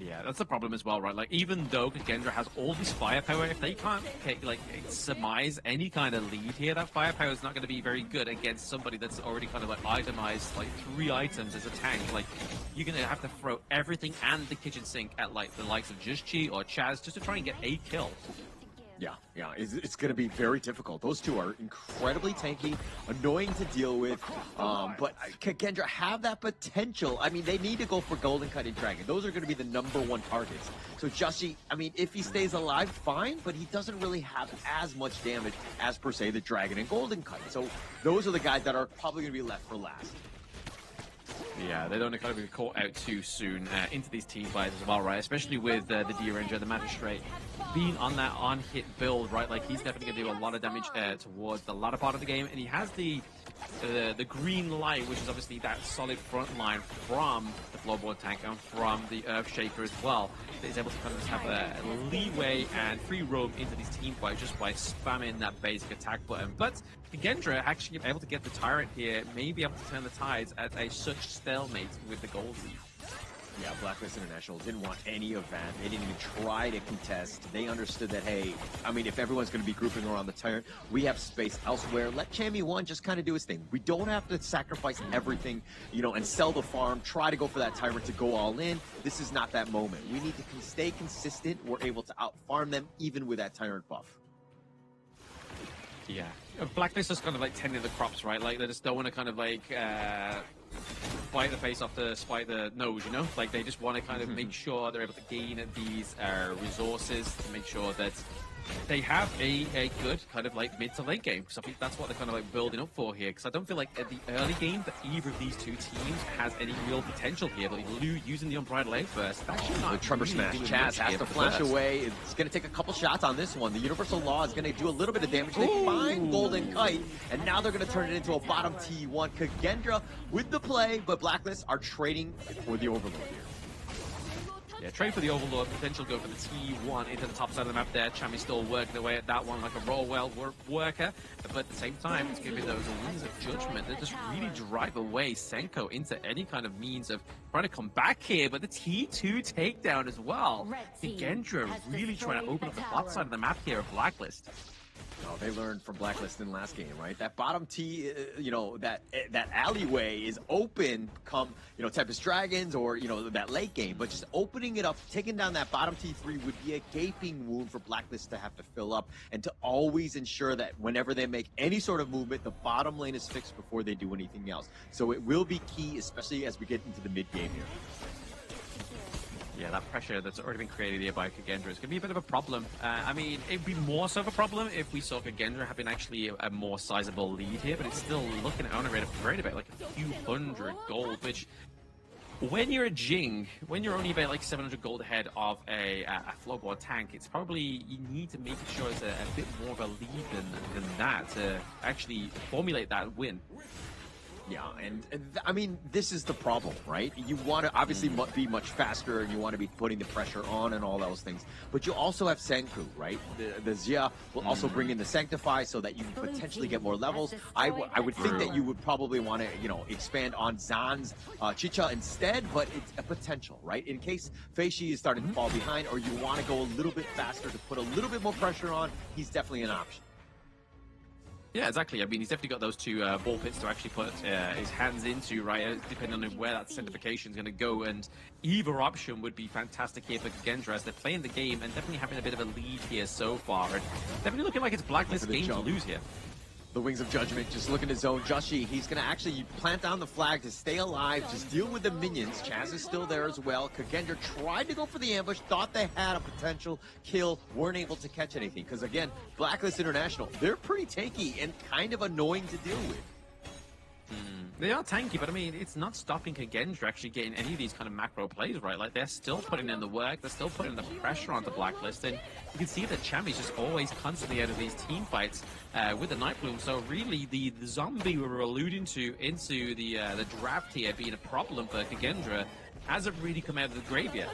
Yeah, that's the problem as well, right? Like, even though Kagendra has all this firepower, if they can't, like, surmise any kind of lead here, that firepower is not going to be very good against somebody that's already kind of, like, itemized, like, 3 items as a tank. Like, you're going to have to throw everything and the kitchen sink at, like, the likes of Just Chi or Chaz just to try and get a kill. Yeah, it's going to be very difficult. Those two are incredibly tanky, annoying to deal with, but Kagendra have that potential. I mean, they need to go for Golden Kite and Dragon. Those are going to be the #1 targets. So Justy, I mean, if he stays alive, fine, but he doesn't really have as much damage as, per se, the Dragon and Golden Kite. So those are the guys that are probably going to be left for last. Yeah, they don't kind of be caught out too soon into these team fights as well, right? Especially with the D-Ranger, the Magistrate, being on that on-hit build, right? Like, he's definitely going to do a lot of damage towards the latter part of the game, and he has the the green light, which is obviously that solid front line from the floorboard tank and from the Earthshaker as well, that is able to kind of just have a leeway and free roam into these team fights just by spamming that basic attack button. But Gendra actually able to get the Tyrant here, may be able to turn the tides at a such stalemate with the gold lead. Yeah, Blacklist International didn't want any of that. They didn't even try to contest. They understood that, hey, I mean, if everyone's going to be grouping around the Tyrant, we have space elsewhere. Let Chami1 just kind of do his thing. We don't have to sacrifice everything, you know, and sell the farm, try to go for that Tyrant to go all in. This is not that moment. We need to stay consistent. We're able to out-farm them even with that Tyrant buff. Yeah. Blacklist is kind of like tending the crops, right? Like, they just don't want to kind of like bite the face off the spite the nose, you know? Like, they just want to kind of make sure they're able to gain these resources to make sure that they have a good kind of like mid to late game. So I think that's what they're kind of like building up for here. Because I don't feel like at the early game that either of these two teams has any real potential here. But Lu using the Unbridled Air Burst, actually not the Tremor Smash. Chaz has to flash away. It's going to take a couple shots on this one. The Universal Law is going to do a little bit of damage. They find Golden Kite, and now they're going to turn it into a bottom T1. Kagendra with the play, but Blacklist are trading for the Overlord here. Yeah, trade for the Overlord, potential go for the T1 into the top side of the map there. Chami still working away at that one like a roll well worker, but at the same time, it's going to be those Wings of Judgment that just really drive away Senko into any kind of means of trying to come back here, but the T2 takedown as well. Gendra really trying to open up the bot side of the map here of Blacklist. Oh, they learned from Blacklist in last game, right? That bottom T, you know, that alleyway is open come, you know, Tempest Dragons or, you know, that late game. But just opening it up, taking down that bottom T3 would be a gaping wound for Blacklist to have to fill up and to always ensure that whenever they make any sort of movement, the bottom lane is fixed before they do anything else. So it will be key, especially as we get into the mid game here. Yeah, that pressure that's already been created here by Kagendra is going to be a bit of a problem. I mean, it'd be more so of a problem if we saw Kagendra having actually a more sizable lead here, but it's still looking at a rate of like a few hundred gold, which when you're a Jing, when you're only about like 700 gold ahead of a floorboard tank, it's probably, you need to make sure it's a bit more of a lead than that to actually formulate that win. Yeah, and I mean, this is the problem, right? You want to obviously be much faster, and you want to be putting the pressure on and all those things. But you also have Senku, right? The Xia will also bring in the Sanctify so that you can potentially get more levels. I would think that you would probably want to, you know, expand on Zan's Chicha instead, but it's a potential, right? In case Feishi is starting to fall behind, or you want to go a little bit faster to put a little bit more pressure on, he's definitely an option. Yeah, exactly. I mean, he's definitely got those two ball pits to actually put his hands into, right? Depending on where that centrification is going to go. And either option would be fantastic here for Gendra as they're playing the game and definitely having a bit of a lead here so far. And definitely looking like it's Blacklist game to lose here. The Wings of Judgment just looking to zone Joshi. He's going to actually plant down the flag to stay alive, just deal with the minions. Chaz is still there as well. Kagendra tried to go for the ambush, thought they had a potential kill, weren't able to catch anything. Because again, Blacklist International, they're pretty tanky and kind of annoying to deal with. They are tanky, but I mean, it's not stopping Kagendra actually getting any of these kind of macro plays, right? Like, they're still putting in the work, they're still putting the pressure on the Blacklist, and you can see that Chami's just always constantly out of these team fights with the Night Bloom. So really, the zombie we were alluding to into the draft here being a problem for Kagendra hasn't really come out of the grave yet.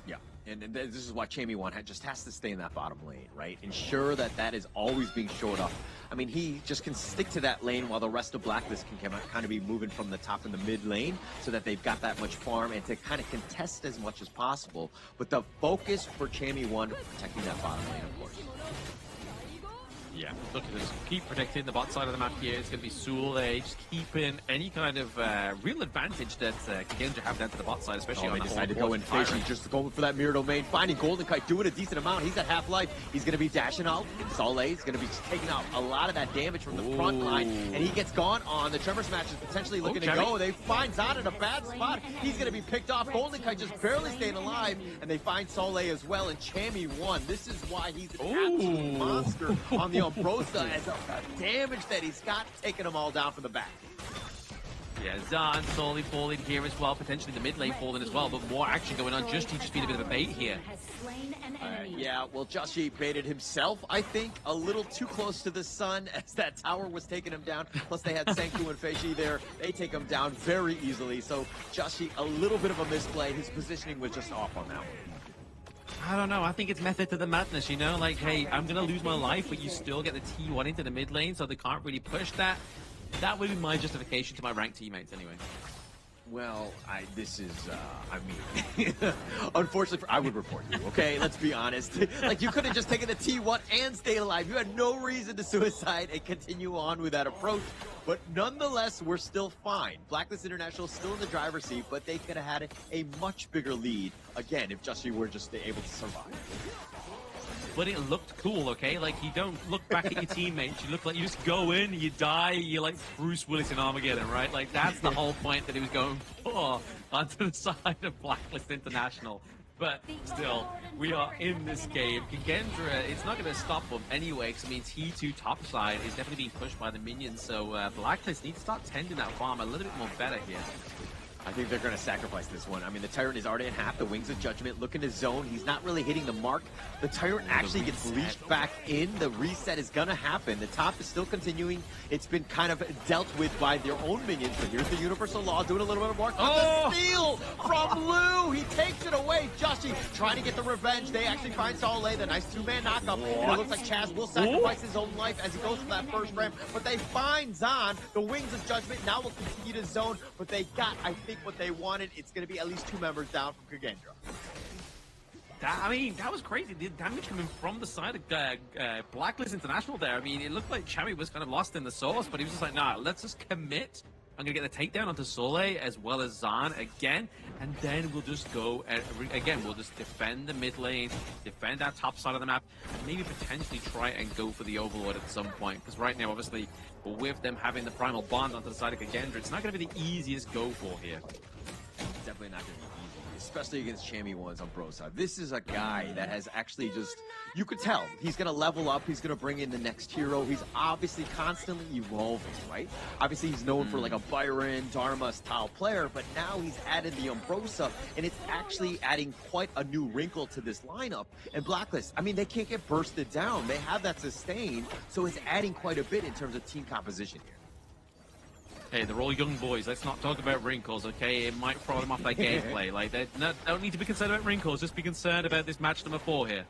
Yeah. And this is why Chami1 just has to stay in that bottom lane, right? Ensure that that is always being shored up. I mean, he just can stick to that lane while the rest of Blacklist can kind of be moving from the top and the mid lane so that they've got that much farm and to kind of contest as much as possible. But the focus for Chami1 protecting that bottom lane, of course. Yeah, look at this. Keep protecting the bot side of the map here. It's going to be Soul just keeping any kind of real advantage that Kagendra have down to the bot side, especially on they decided to go in Feishi, just going for that mirror domain, finding Golden Kite, doing a decent amount. He's at half-life. He's going to be dashing out. And Soleil is going to be taking out a lot of that damage from the front line, and he gets gone on. The Tremor Smash is potentially looking to go. They find Zan in a bad spot. He's going to be picked off. Golden Kite just barely staying alive, and they find Soleil as well, and Chami1. This is why he's an absolute monster on the Umbrosa, as the damage that he's got, taking them all down from the back. Yeah, Zan slowly falling here as well, potentially the mid lane falling as well, but more action going on. Justy just being a bit of a bait here. Yeah, well, Joshi baited himself, I think, a little too close to the sun as that tower was taking him down. Plus, they had Senku and Feishi there. They take him down very easily. So, Joshi, a little bit of a misplay. His positioning was just off on that one. I don't know. I think it's method to the madness, you know? Like, hey, I'm going to lose my life, but you still get the T1 into the mid lane, so they can't really push that. That would be my justification to my ranked teammates, anyway. Well, unfortunately, I would report you, okay? Let's be honest. Like, you could have just taken the T1 and stayed alive. You had no reason to suicide and continue on with that approach. But nonetheless, we're still fine. Blacklist International still in the driver's seat, but they could have had a much bigger lead, again, if Justy were just able to survive. But it looked cool, okay? Like, you don't look back at your teammates. You look like you just go in, you die, you're like Bruce Willis in Armageddon, right? Like, that's the whole point that he was going for onto the side of Blacklist International. But still, we are in this game. Kagendra, it's not going to stop them anyway, because, I mean, T2 topside is definitely being pushed by the minions, so Blacklist need to start tending that farm a little bit more better here. I think they're going to sacrifice this one. I mean, the Tyrant is already in half. The Wings of Judgment looking to zone. He's not really hitting the mark. The Tyrant actually gets leashed back in. The reset is going to happen. The top is still continuing. It's been kind of dealt with by their own minions. But here's the Universal Law doing a little bit of work. Oh! The steal from Lou. He takes it away. Joshi trying to get the revenge. They actually find Soleil, the nice two-man knockup. And it looks like Chaz will sacrifice his own life as he goes for that first ramp. But they find Zan. The Wings of Judgment now will continue to zone. But they got, I think, what they wanted. It's going to be at least 2 members down from Kagendra. I mean, that was crazy. The damage coming from the side of Blacklist International there. I mean, it looked like Chami was kind of lost in the sauce, but he was just like, nah, let's just commit. I'm going to get the takedown onto Soleil as well as Zan again, and then we'll just go, again, we'll just defend the mid lane, defend that top side of the map, and maybe potentially try and go for the Overlord at some point. Because right now, obviously, with them having the Primal Bond onto the side of Kagendra, it's not going to be the easiest go for here. Definitely not going to be easy, especially against Chami ones on bro side. This is a guy that has actually just, you could tell, he's going to level up, he's going to bring in the next hero. He's obviously constantly evolving, right? Obviously, he's known for like a Byron, Dharma style player, but now he's added the Umbrosa, and it's actually adding quite a new wrinkle to this lineup. And Blacklist, I mean, they can't get bursted down. They have that sustain, so it's adding quite a bit in terms of team composition here. Hey, they're all young boys. Let's not talk about wrinkles, okay? It might throw them off their gameplay. Like, they don't need to be concerned about wrinkles. Just be concerned about this match number 4 here.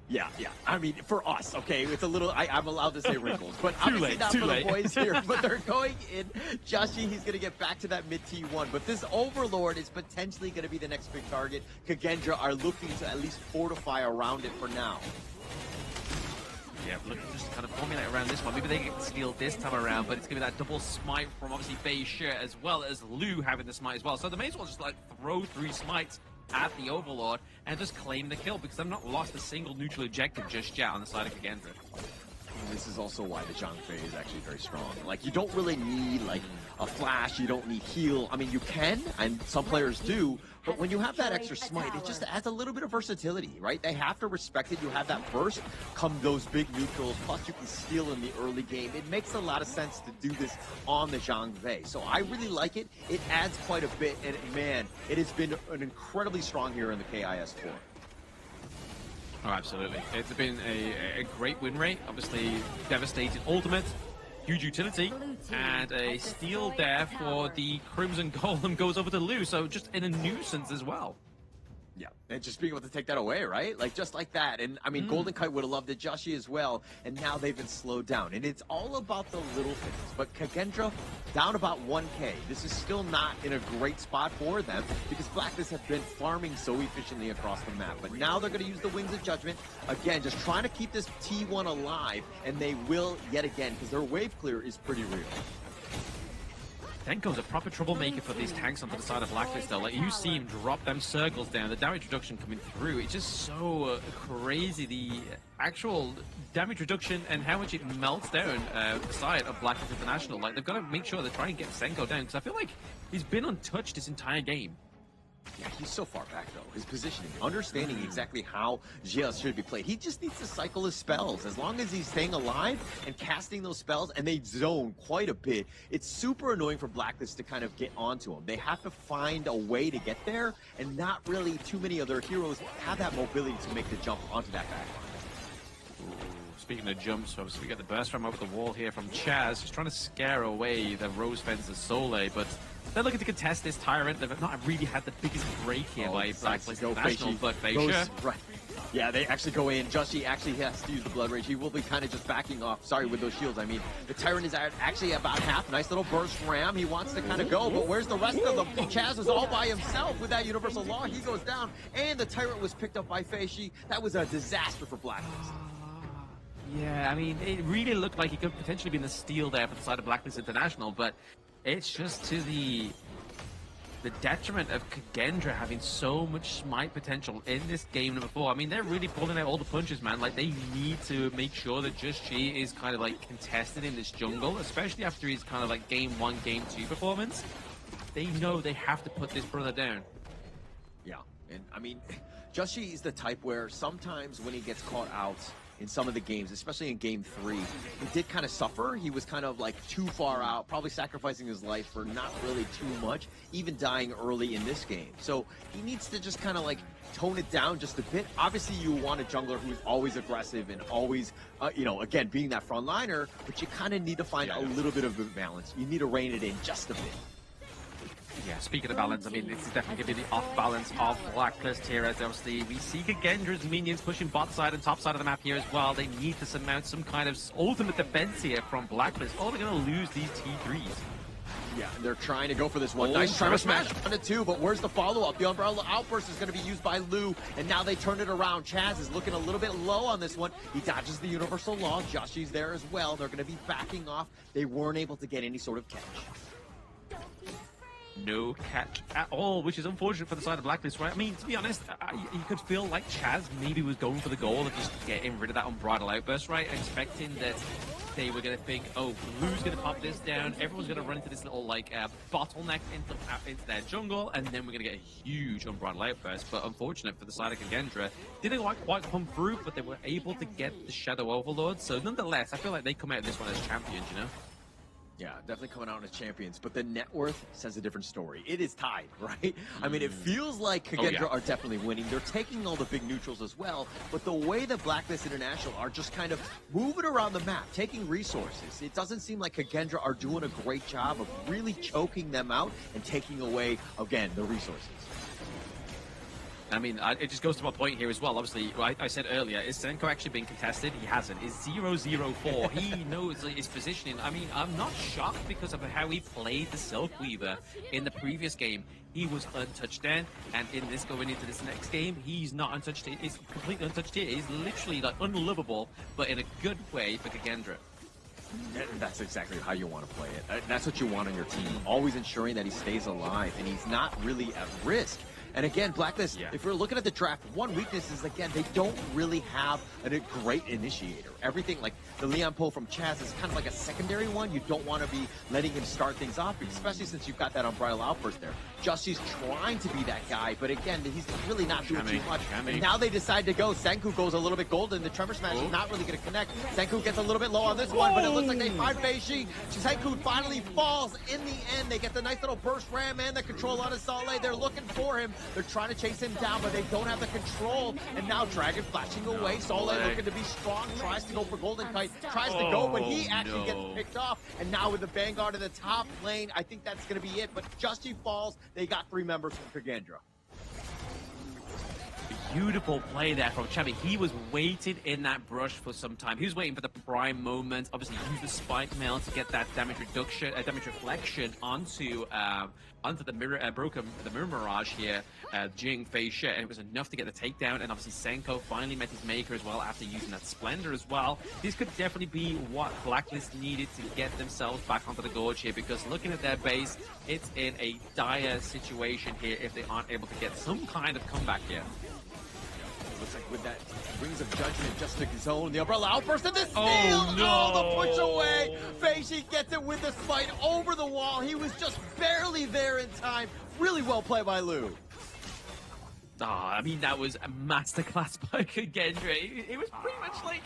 Yeah. I mean, for us, okay, it's a little, I'm allowed to say wrinkles, but obviously not for the boys here. But they're going in. Joshi, he's going to get back to that mid T1. But this Overlord is potentially going to be the next big target. Kagendra are looking to at least fortify around it for now. Yeah, look, just kind of formulate around this one. Maybe they get the steal this time around, but it's going to be that double smite from obviously Feishi as well as Lou having the smite as well. So they may as well just like throw 3 smites at the Overlord and just claim the kill because they've not lost a single neutral objective just yet on the side of Kagendra. This is also why the Zhang Fei is actually very strong. Like, you don't really need, like, a flash, you don't need heal. I mean, you can, and some players do, but when you have that extra smite, it just adds a little bit of versatility, right? They have to respect it. You have that burst, come those big neutrals, plus you can steal in the early game. It makes a lot of sense to do this on the Zhang Fei. So I really like it. It adds quite a bit, and man, it has been an incredibly strong hero in the KIS4. Oh, absolutely. It's been a great win rate. Obviously, devastating ultimate, huge utility, and a steal there for the Crimson Golem goes over to Lou, so just in a nuisance as well. Yeah, and just being able to take that away, right? Like, just like that. And, I mean, Golden Kite would have loved it, Joshi as well, and now they've been slowed down. And it's all about the little things. But Kagendra, down about 1K. This is still not in a great spot for them, because Blacklist have been farming so efficiently across the map. But now they're going to use the Wings of Judgment. Again, just trying to keep this T1 alive, and they will yet again, because their wave clear is pretty real. Denko's a proper troublemaker for these tanks onto the side of Blacklist, though. Like, you see him drop them circles down, the damage reduction coming through. It's just so crazy, the actual damage reduction and how much it melts down the side of Blacklist International. Like, they've got to make sure they try and get Senko down, because I feel like he's been untouched this entire game. Yeah, he's so far back, though. His positioning, understanding exactly how Jia should be played. He just needs to cycle his spells. As long as he's staying alive and casting those spells, and they zone quite a bit, it's super annoying for Blacklist to kind of get onto him. They have to find a way to get there, and not really too many other heroes have that mobility to make the jump onto that backline. Speaking of jumps, obviously we get the burst ram over the wall here from Chaz. He's trying to scare away the Rose Fencer Soleil, but they're looking to contest this Tyrant. They've not really had the biggest break here by Blacklist International, but Feisha. Right. Yeah, they actually go in. Joshi actually has to use the Blood Rage. He will be kind of just backing off. Sorry, with those shields. I mean, the Tyrant is actually about half. Nice little burst ram. He wants to kind of go, but where's the rest of them? Chaz was all by himself with that Universal Law. He goes down, and the Tyrant was picked up by Feishi. That was a disaster for Blacklist. Yeah, I mean, it really looked like he could potentially be in the steal there for the side of Blacklist International, but it's just to the detriment of KIS4 having so much smite potential in this game number 4. I mean, they're really pulling out all the punches, man. Like, they need to make sure that Just Chi is kind of like contested in this jungle, especially after his kind of like game 1, game 2 performance. They know they have to put this brother down. Yeah, and I mean, Just Chi is the type where sometimes when he gets caught out in some of the games, especially in game 3, he did kind of suffer. He was kind of like too far out, probably sacrificing his life for not really too much, even dying early in this game. So he needs to just kind of like tone it down just a bit. Obviously, you want a jungler who's always aggressive and always, you know, again, being that front liner, but you kind of need to find a little bit of a balance. You need to rein it in just a bit. Yeah, speaking of balance, I mean, this is definitely going to be the off-balance of Blacklist here, as obviously we see KIS4's minions pushing bot side and top side of the map here as well. They need to surmount some kind of ultimate defense here from Blacklist, or they're going to lose these T3s. Yeah, and they're trying to go for this one. Nice Tremor Smash on it too, but where's the follow-up? The Umbrella Outburst is going to be used by Lu, and now they turn it around. Chaz is looking a little bit low on this one. He dodges the Universal Law. Joshi's there as well. They're going to be backing off. They weren't able to get any sort of catch. No catch at all, which is unfortunate for the side of Blacklist, right? I mean, to be honest, you could feel like Chaz maybe was going for the goal of just getting rid of that Unbridled Outburst, right? Expecting that they were going to think, oh, Blue's going to pop this down, everyone's going to run into this little, like, bottleneck into their jungle, and then we're going to get a huge Unbridled Outburst. But unfortunate for the side of KIS4, didn't quite come through, but they were able to get the Shadow Overlord. So nonetheless, I feel like they come out of this one as champions, you know? Yeah, definitely coming out as champions, but the net worth says a different story. It is tied, right? I mean, it feels like KIS4 are definitely winning. They're taking all the big neutrals as well, but the way that Blacklist International are just kind of moving around the map, taking resources, it doesn't seem like KIS4 are doing a great job of really choking them out and taking away, again, the resources. I mean, it just goes to my point here as well. Obviously, I said earlier, is Senko actually being contested? He hasn't. Is 0-0-4? He knows his positioning. I mean, I'm not shocked because of how he played the Silk Weaver in the previous game. He was untouched then, and in this going into this next game, he's not untouched. He's completely untouched here. He's literally like unlovable, but in a good way for KIS4. That's exactly how you want to play it. That's what you want on your team. Always ensuring that he stays alive and he's not really at risk. And again, Blacklist, if we're looking at the draft, one weakness is, again, they don't really have a great initiator. Everything, like the Leon pull from Chaz, is kind of like a secondary one. You don't want to be letting him start things off, especially since you've got that Unbridled Outburst there. Justy's trying to be that guy, but again, he's really not doing too much. And now they decide to go. Senku goes a little bit golden. The Tremor Smash is not really going to connect. Senku gets a little bit low on this one, but it looks like they find Feishi. Senku finally falls. In the end, they get the nice little burst ram and the control on his Soleil. They're looking for him. They're trying to chase him down, but they don't have the control. And now Dragon flashing away. Soleil looking to be strong, tries to go for Golden Kite, tries to go, but he actually gets picked off. And now with the Vanguard in the top lane, I think that's going to be it. But Justy falls. They got 3 members from KIS4. Beautiful play there from Chubby. He was waiting in that brush for some time. He was waiting for the prime moment. Obviously, used the spike mail to get that damage reduction, damage reflection onto the mirror, the mirror mirage here, Jing Feisha, and it was enough to get the takedown. And obviously, Senko finally met his maker as well after using that Splendor as well. This could definitely be what Blacklist needed to get themselves back onto the gorge here, because looking at their base, it's in a dire situation here if they aren't able to get some kind of comeback here. Looks like with that Rings of Judgment just took his own. The Umbrella Outburst and the steal! Oh, no! The push away! Feishi gets it with the spite over the wall. He was just barely there in time. Really well played by Lu. I mean, that was a masterclass by Kagendra. It was pretty much like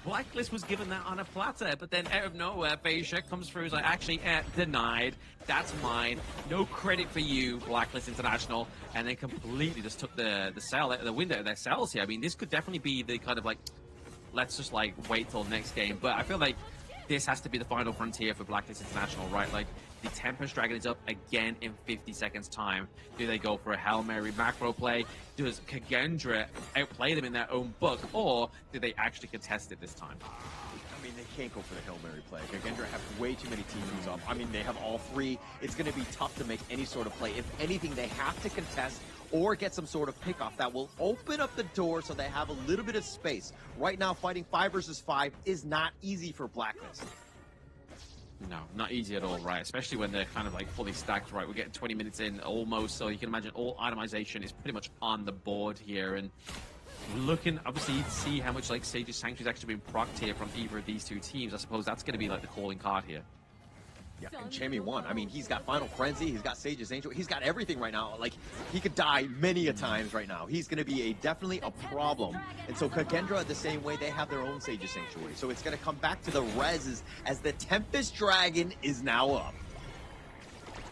Blacklist was given that on a platter, but then out of nowhere, Beja comes through, is like, actually, denied. That's mine. No credit for you, Blacklist International. And then completely just took the window of their cells here. I mean, this could definitely be the kind of like, let's just like wait till next game. But I feel like this has to be the final frontier for Blacklist International, right? Like, the Tempest Dragon is up again in 50 seconds time. Do they go for a Hail Mary macro play? Does Kagendra outplay them in their own book? Or do they actually contest it this time? I mean, they can't go for the Hail Mary play. Kagendra have way too many teams up. I mean, they have all three. It's going to be tough to make any sort of play. If anything, they have to contest or get some sort of pickoff that will open up the door so they have a little bit of space. Right now, fighting 5 versus 5 is not easy for Blacklist. No, not easy at all, right? Especially when they're kind of like fully stacked, right? We're getting 20 minutes in almost, so you can imagine all itemization is pretty much on the board here. And looking, obviously, to see how much like Sage's Sanctuary is actually being procced here from either of these two teams. I suppose that's going to be like the calling card here. Yeah, and Chammy1, I mean, he's got Final Frenzy, he's got Sage's Angel, he's got everything right now. Like, he could die many a times right now. He's going to be definitely a problem. And so Kagendra, the same way, they have their own Sage's Sanctuary. So it's going to come back to the reses as the Tempest Dragon is now up.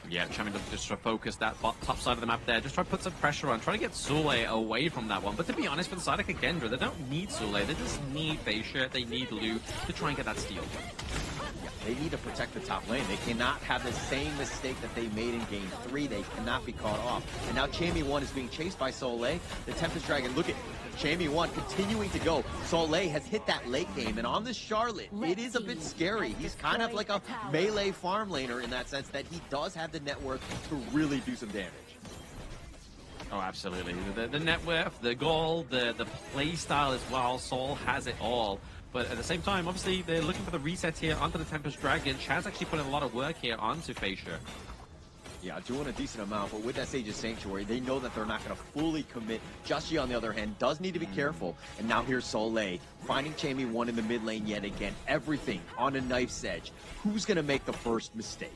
Yeah, Chammy just try to focus that top side of the map there. Just try to put some pressure on. Try to get Sule away from that one. But to be honest, for the side of Kagendra, they don't need Sule. They just need Beja. They need Lu to try and get that steal. They need to protect the top lane. They cannot have the same mistake that they made in Game 3. They cannot be caught off. And now Chammy1 is being chased by Soleil. The Tempest Dragon, look at Chammy1 continuing to go. Soleil has hit that late game, and on this Charlotte, it is a bit scary. He's kind of like a melee farm laner in that sense that he does have the net worth to really do some damage. Oh, absolutely. The net worth, the goal, the play style as well. Sol has it all. But at the same time, obviously, they're looking for the reset here onto the Tempest Dragon. Chaz actually put in a lot of work here onto Beja. Yeah, doing a decent amount, but with that Sage's Sanctuary, they know that they're not going to fully commit. Justy, on the other hand, does need to be careful. And now here's Soleil, finding Chammy1 in the mid lane yet again. Everything on a knife's edge. Who's going to make the first mistake?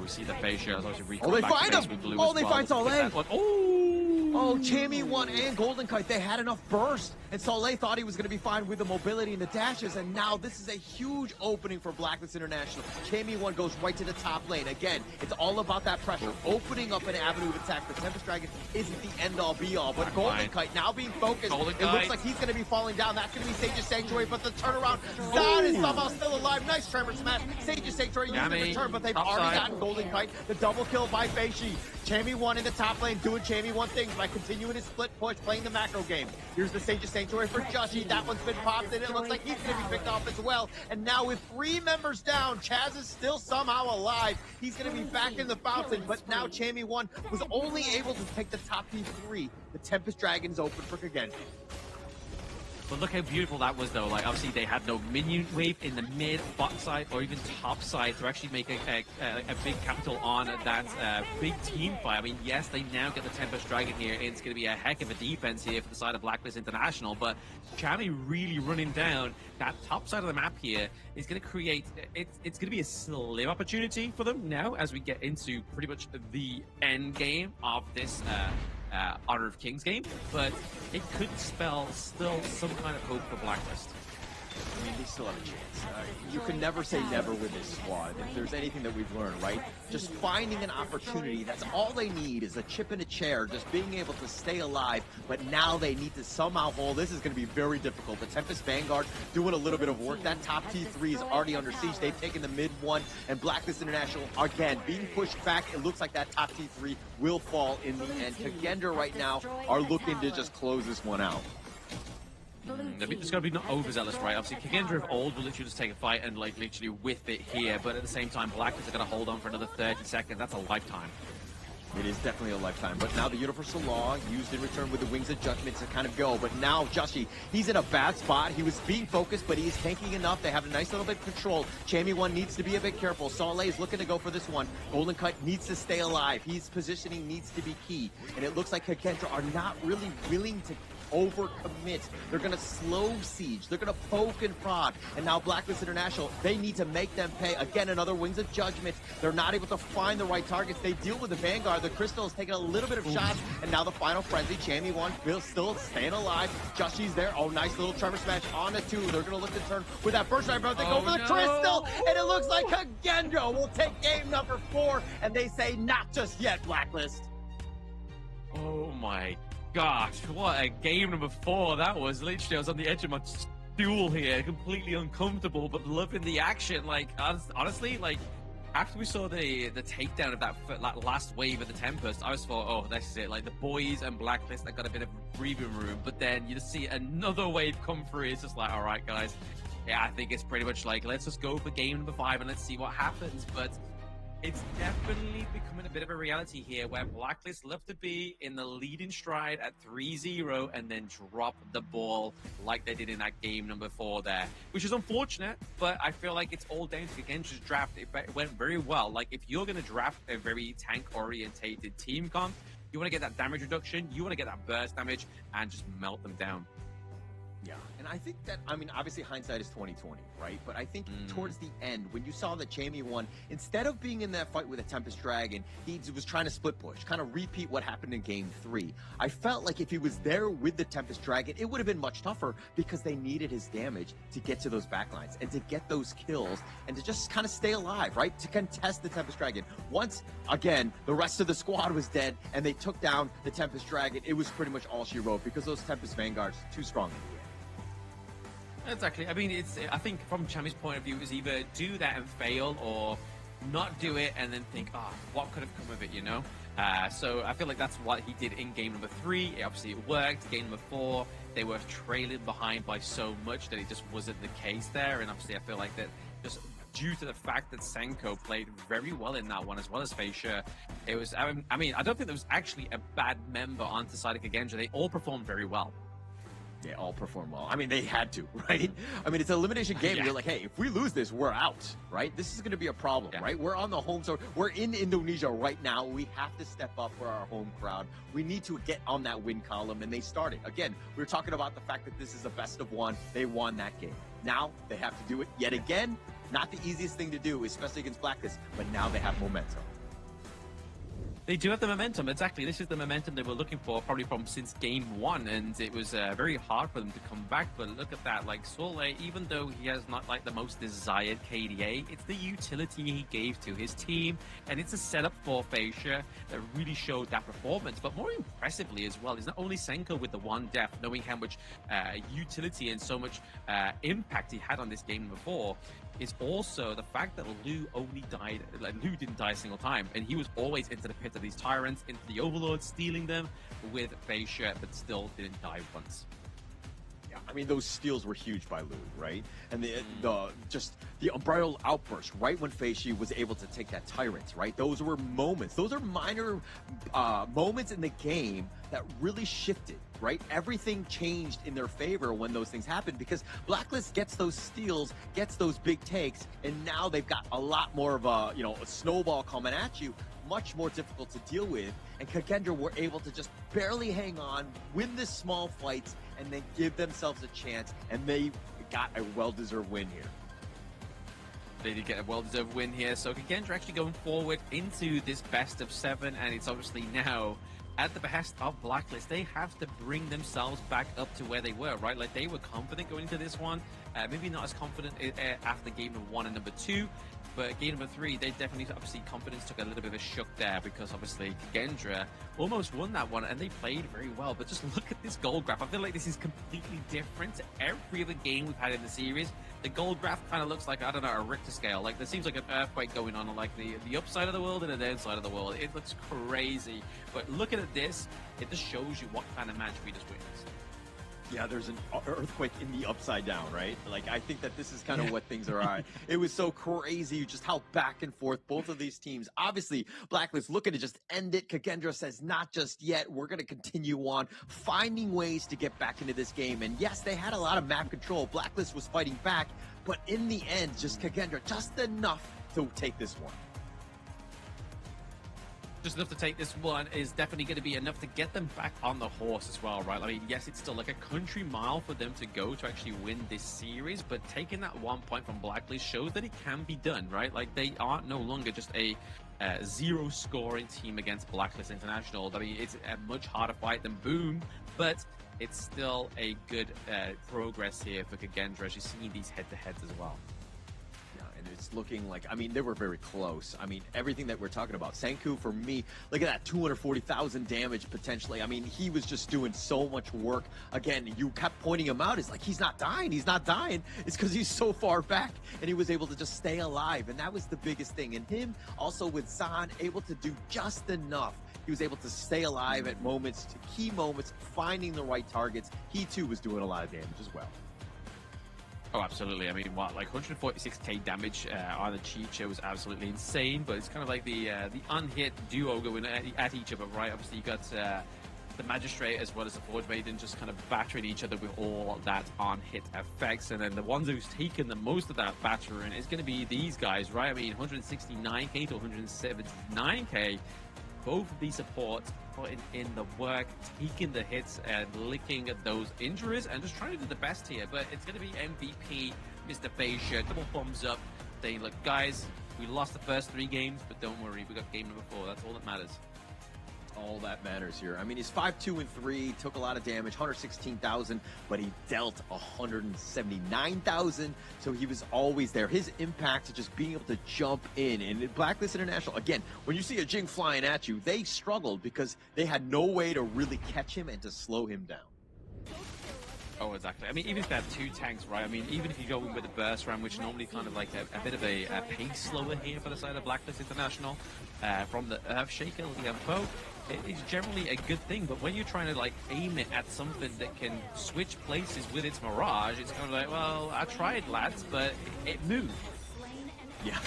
We see the Beja. Oh, they find him! Oh, they find Soleil! Oh, Chammy1 and Golden Kite, they had enough burst. And Soleil thought he was going to be fine with the mobility and the dashes. And now this is a huge opening for Blacklist International. Chammy1 goes right to the top lane. Again, it's all about that pressure. Opening up an avenue of attack. The Tempest Dragon isn't the end-all, be-all. But Golden Kite now being focused. It looks like he's going to be falling down. That's going to be Sage's Sanctuary. But the turnaround, Zod is somehow still alive. Nice Tremor Smash. Sage's Sanctuary using the return, but they've already gotten Golden Kite. The double kill by Feishi. Chammy1 in the top lane doing Chammy1 things by continuing his split push, playing the macro game. Here's the Sage's Sanctuary for Justy. That one's been popped, and it looks like he's going to be picked off as well. And now with 3 members down, Chaz is still somehow alive. He's going to be back in the fountain, but now Chammy1 was only able to take the top T3. The Tempest Dragon's open for Kagendra. But look how beautiful that was, though. Like, obviously, they had no minion wave in the mid, bot side, or even top side to actually make a big capital on that big team fight. I mean, yes, they now get the Tempest Dragon here, and it's going to be a heck of a defense here for the side of Blacklist International. But Chammy really running down that top side of the map here is going to create... It's going to be a slim opportunity for them now as we get into pretty much the end game of this... Honor of Kings game, but it could spell still some kind of hope for Blacklist. I mean, they still have a chance. You can never say never with this squad. If there's anything that we've learned, right? Just finding an opportunity, that's all they need is a chip in a chair, just being able to stay alive, but now they need to somehow hold. This is going to be very difficult. The Tempest Vanguard doing a little bit of work. That top T3 is already under siege. They've taken the mid one, and Blacklist International, again, being pushed back. It looks like that top T3 will fall in the end. Kagendra right now are looking to just close this one out. They're just going to be not overzealous, right? Obviously, Kagendra of old will literally just take a fight and, like, literally whiff it here. But at the same time, Blacklist are going to hold on for another 30 seconds. That's a lifetime. It is definitely a lifetime. But now the Universal Law used in return with the Wings of Judgment to kind of go. But now Justy, he's in a bad spot. He was being focused, but he's tanking enough. They have a nice little bit of control. Chammy1 needs to be a bit careful. Soleil is looking to go for this one. Golden Kite needs to stay alive. His positioning needs to be key. And it looks like Kagendra are not really willing to overcommit. They're going to slow siege. They're going to poke and prod. And now Blacklist International, they need to make them pay. Again, another Wings of Judgment. They're not able to find the right targets. They deal with the Vanguard. The Crystal is taking a little bit of shots. And now the final frenzy. Chammy 1 still staying alive. Jushi's there. Oh, nice little Trevor smash on the 2. They're going to look to turn with that first right, but they go for the Crystal. And it looks like Kagendra will take game number 4. And they say, not just yet, Blacklist. Oh my gosh, what a game number 4 that was. Literally, I was on the edge of my stool here, completely uncomfortable, but loving the action. Like, honestly, like, after we saw the takedown of that last wave of the Tempest, I was thought, oh, this is it. Like, the boys and Blacklist, that got a bit of breathing room, but then you just see another wave come through. It's just like, all right, guys. Yeah, I think it's pretty much like, let's just go for game number 5 and let's see what happens. But it's definitely becoming a bit of a reality here where Blacklist love to be in the leading stride at 3-0 and then drop the ball like they did in that game number 4 there, which is unfortunate, but I feel like it's all down to Kagendra's draft. It went very well. Like, if you're going to draft a very tank-orientated team comp, you want to get that damage reduction, you want to get that burst damage, and just melt them down. Yeah, and I think that, I mean, obviously hindsight is 20/20, right? But I think towards the end, when you saw that Jamie won, instead of being in that fight with a Tempest Dragon, he was trying to split push, kind of repeat what happened in Game 3. I felt like if he was there with the Tempest Dragon, it would have been much tougher because they needed his damage to get to those backlines and to get those kills and to just kind of stay alive, right? To contest the Tempest Dragon. Once, again, the rest of the squad was dead and they took down the Tempest Dragon, it was pretty much all she wrote because those Tempest Vanguards too strong in the end. Exactly. I mean, I think from Chammy's point of view, it was either do that and fail or not do it and then think, what could have come of it, you know? So I feel like that's what he did in game number 3. Obviously, it worked. Game number 4, they were trailing behind by so much that it just wasn't the case there. And obviously, I feel like that just due to the fact that Senko played very well in that one, as well as Feisha, it was, I mean, I don't think there was actually a bad member on the side of Kagendra. They all performed very well. They all perform well. I mean, they had to, right? I mean, it's an elimination game. You're like, hey, if we lose this, we're out, right? This is going to be a problem, right? We're on the home, so we're in Indonesia right now. We have to step up for our home crowd. We need to get on that win column, and they started. Again, we were talking about the fact that this is a best of 1. They won that game. Now they have to do it yet again. Not the easiest thing to do, especially against Blacklist, but now they have momentum. They do have the momentum, exactly. This is the momentum they were looking for probably from since game 1, and it was very hard for them to come back. But look at that, like Soleil, even though he has not like the most desired KDA, it's the utility he gave to his team, and it's a setup for Feisha that really showed that performance. But more impressively as well is not only Senko with the 1 death, knowing how much utility and so much impact he had on this game before, is also the fact that Lou only died, like Lou didn't die a single time, and he was always into the pit of these tyrants, into the overlords, stealing them with Feisha, but still didn't die once. Yeah, I mean, those steals were huge by Lou, right? And the unbridled outburst right when Feisha was able to take that tyrant, right? Those were moments. Those are minor moments in the game that really shifted, right? Everything changed in their favor when those things happened because Blacklist gets those steals, gets those big takes, and now they've got a lot more of a snowball coming at you, much more difficult to deal with. And Kagendra were able to just barely hang on, win the small fights, and then give themselves a chance, and they got a well-deserved win here. They did get a well-deserved win here, so Kagendra actually going forward into this best of 7, and it's obviously now at the behest of Blacklist. They have to bring themselves back up to where they were, right? Like, they were confident going into this one, maybe not as confident after game number 1 and number 2, but game number 3, they definitely, obviously, confidence took a little bit of a shook there because, obviously, Kagendra almost won that one, and they played very well. But just look at this gold graph. I feel like this is completely different to every other game we've had in the series. The gold graph kind of looks like, I don't know, a Richter scale. Like, there seems like an earthquake going on like the upside of the world and the downside of the world. It looks crazy. But looking at this, it just shows you what kind of match we just witnessed. Yeah, there's an earthquake in the upside down, right? Like, I think that this is kind of what things are at. It was so crazy just how back and forth both of these teams. Obviously, Blacklist looking to just end it. Kagendra says, not just yet. We're going to continue on, finding ways to get back into this game. And yes, they had a lot of map control. Blacklist was fighting back, but in the end, just Kagendra, just enough to take this one. just enough to take this one is definitely going to be enough to get them back on the horse as well, right? I mean, yes, it's still like a country mile for them to go to actually win this series, but taking that 1 point from Blacklist shows that it can be done, right? Like, they are no longer just a zero scoring team against Blacklist International. I mean, it's a much harder fight than Boom, but it's still a good progress here for Kagendra as you see these head-to-heads as well. And it's looking like, I mean, they were very close. I mean, everything that we're talking about. Senku, for me, look at that 240,000 damage potentially. I mean, he was just doing so much work. Again, you kept pointing him out. It's like, he's not dying. He's not dying. It's because he's so far back and he was able to just stay alive. And that was the biggest thing. And him also with Zahn able to do just enough. He was able to stay alive at moments, key moments, finding the right targets. He too was doing a lot of damage as well. Oh, absolutely. I mean, what, like 146k damage on the Chicha was absolutely insane, but it's kind of like the unhit duo going at each other, right? Obviously, you got the Magistrate as well as the Forge Maiden just kind of battering each other with all that on-hit effects, and then the ones who's taken the most of that battering is going to be these guys, right? I mean, 169k to 179k. Both of these supports putting in the work, taking the hits and licking at those injuries and just trying to do the best here. But it's going to be MVP, Mr. Beja, double thumbs up, saying, look, guys, we lost the first 3 games, but don't worry, we got game number 4. That's all that matters. All that matters here. I mean, he's 5-2-3, took a lot of damage, 116,000, but he dealt 179,000, so he was always there. His impact is just being able to jump in. And Blacklist International, again, when you see a Jing flying at you, they struggled because they had no way to really catch him and to slow him down. Oh, exactly. I mean, even if they have 2 tanks, right? I mean, even if you go in with a burst ram, which normally kind of like a bit of a pace slower here for the side of Blacklist International, from the Earthshaker, Liam Poe, it is generally a good thing. But when you're trying to like aim it at something that can switch places with its Mirage, it's kind of like, well, I tried, lads, but it moved. Yeah,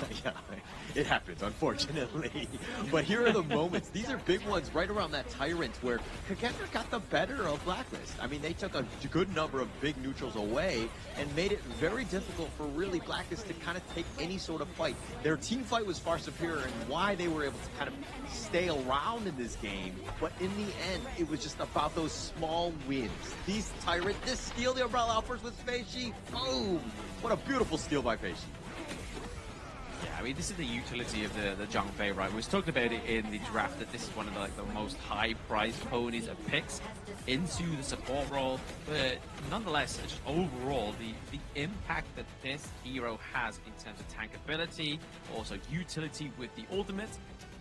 it happens, unfortunately. But here are the moments. These are big ones right around that Tyrant where Kagendra got the better of Blacklist. I mean, they took a good number of big neutrals away and made it very difficult for really Blacklist to kind of take any sort of fight. Their team fight was far superior and why they were able to kind of stay around in this game. But in the end, it was just about those small wins. These Tyrant, this steal the Umbrella out first with Feishi. Boom! What a beautiful steal by Feishi. Yeah, I mean, this is the utility of the Zhang Fei, right? We was talking about it in the draft that this is one of the most high-priced ponies and picks into the support role. But nonetheless, just overall, the impact that this hero has in terms of tank ability, also utility with the ultimate,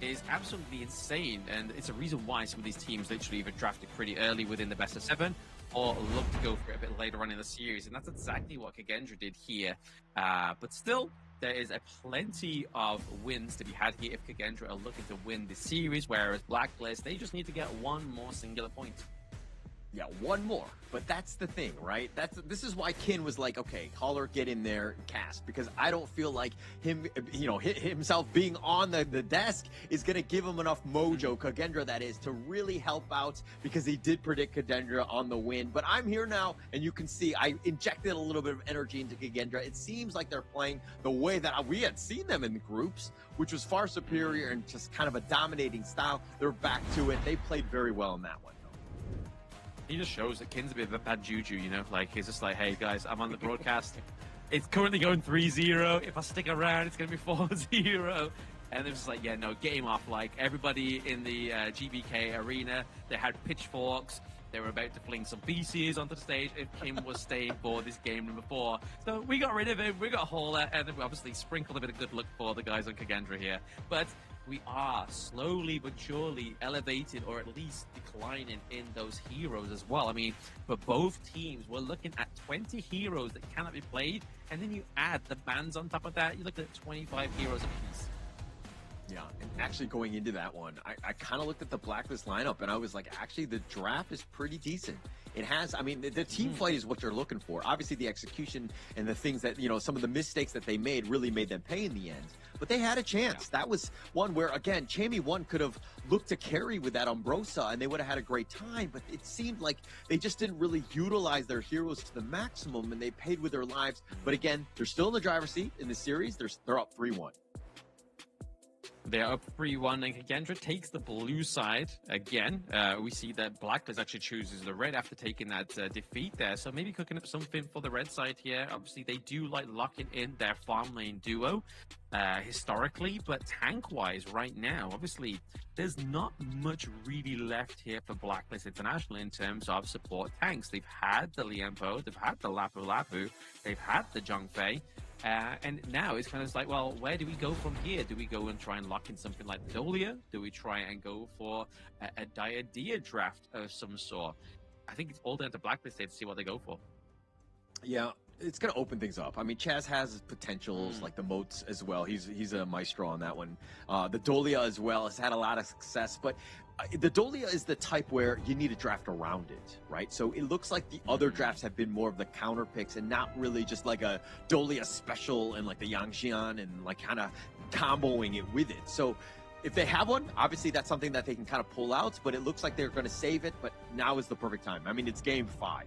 is absolutely insane. And it's a reason why some of these teams literally either drafted pretty early within the best of 7 or look to go for it a bit later on in the series. And that's exactly what Kagendra did here. But still, there is a plenty of wins to be had here if Kagendra are looking to win the series, whereas Blacklist, they just need to get 1 more singular point. Yeah, 1 more. But that's the thing, right? This is why Kin was like, okay, Holler, get in there and cast, because I don't feel like him, himself being on the desk is going to give him enough mojo, Kagendra that is, to really help out, because he did predict Kagendra on the win. But I'm here now, and you can see I injected a little bit of energy into Kagendra. It seems like they're playing the way that we had seen them in the groups, which was far superior and just kind of a dominating style. They're back to it. They played very well in that one. He just shows that Kin's a bit of a bad juju, you know? Like, he's just like, hey, guys, I'm on the broadcast. It's currently going 3-0. If I stick around, it's going to be 4-0. And they're just like, yeah, no, get him off. Like, everybody in the GBK arena, they had pitchforks. They were about to fling some BCs onto the stage if Kim was staying for this game number 4. So we got rid of him. We got Hauler, and then we obviously sprinkled a bit of good luck for the guys on Kagendra here. But we are slowly but surely elevating, or at least declining in those heroes as well. I mean, for both teams, we're looking at 20 heroes that cannot be played, and then you add the bans on top of that, you look at 25 heroes apiece. Yeah, and actually going into that one, I kind of looked at the Blacklist lineup, and I was like, actually, the draft is pretty decent. It has, I mean, the team fight is what you're looking for. Obviously, the execution and the things that, some of the mistakes that they made really made them pay in the end. But they had a chance. Yeah. That was one where, again, Chammy 1 could have looked to carry with that Umbrosa, and they would have had a great time. But it seemed like they just didn't really utilize their heroes to the maximum, and they paid with their lives. But again, they're still in the driver's seat in the series. They're up 3-1. They're up 3-1, and Kagendra takes the blue side again. We see that Blacklist actually chooses the red after taking that defeat there. So maybe cooking up something for the red side here. Obviously, they do like locking in their farm lane duo historically, but tank-wise right now, obviously, there's not much really left here for Blacklist International in terms of support tanks. They've had the Liempo, they've had the Lapu Lapu, they've had the Zhongfei. And now it's kind of like, well, where do we go from here? Do we go and try and lock in something like the Dolia? Do we try and go for a Diadia draft of some sort? I think it's all down to Blacklist to see what they go for. Yeah, it's going to open things up. I mean, Chaz has his potentials, like the moats as well. He's a maestro on that one. The Dolia as well has had a lot of success, but the Dolia is the type where you need a draft around it, right? So it looks like the other drafts have been more of the counter picks and not really just like a Dolia special and like the Yangxian and like kind of comboing it with it. So if they have one, obviously that's something that they can kind of pull out, but it looks like they're going to save it, but now is the perfect time. I mean, it's game 5.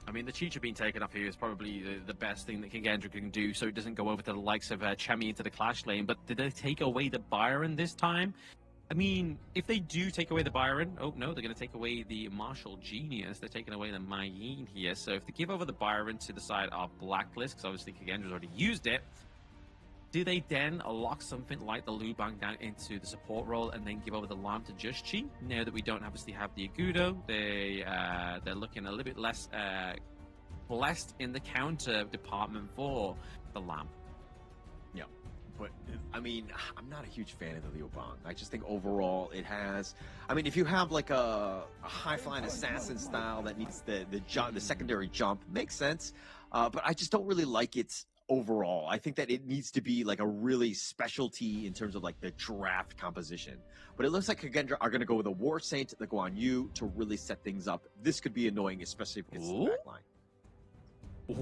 I mean, the Chicha being taken off here is probably the best thing that Kagendra can do, so it doesn't go over to the likes of Chemi into the clash lane. But did they take away the Byron this time? I mean, if they do take away the Byron, oh no, they're going to take away the Martial Genius. They're taking away the Mayin here. So if they give over the Byron to the side of Blacklist, because obviously Kagendra's already used it, do they then lock something like the Lubang down into the support role and then give over the Lamp to Just Chi? Now that we don't obviously have the Agudo, they're looking a little bit less blessed in the counter department for the Lamp. Yeah, but I mean, I'm not a huge fan of the Liu Bang. I just think overall it has. I mean, if you have like a high flying assassin style that needs the secondary jump, makes sense. But I just don't really like it overall. I think that it needs to be like a really specialty in terms of like the draft composition. But it looks like Kagendra are going to go with a War Saint, the Guan Yu, to really set things up. This could be annoying, especially if it's the back line.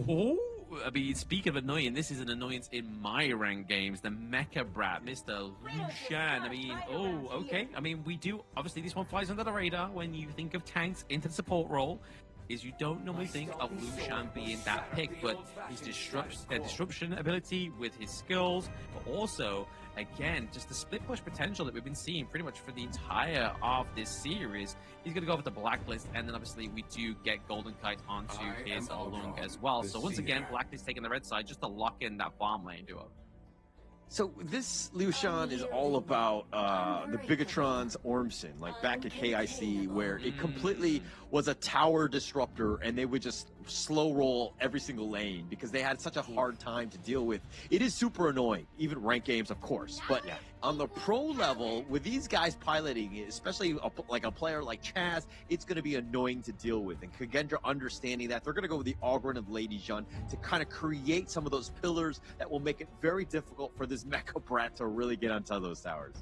Ooh. I mean, speaking of annoying, this is an annoyance in my rank games. The Mecha Brat, Mr. Lushan. I mean, oh, okay. I mean, we do, obviously this one flies under the radar when you think of tanks into the support role. Is you don't normally think of Lushan being that pick, but his disruption ability with his skills, but also, again, just the split push potential that we've been seeing pretty much for the entire of this series. He's going to go over the Blacklist, and then obviously we do get Golden Kite onto his Lung as well. So once again, Blacklist taking the red side just to lock in that farm lane duo. So this Liu Shan is all about the Bigatron's Ormson, like back at KIC, where it completely was a tower disruptor, and they would just slow roll every single lane because they had such a hard time to deal with. It is super annoying, even ranked games, of course. But on the pro level, with these guys piloting it, especially like a player like Chaz, it's going to be annoying to deal with. And Kagendra understanding that, they're going to go with the Ogren of Lady Jeanne to kind of create some of those pillars that will make it very difficult for this Mecha Brat to really get on top of those towers.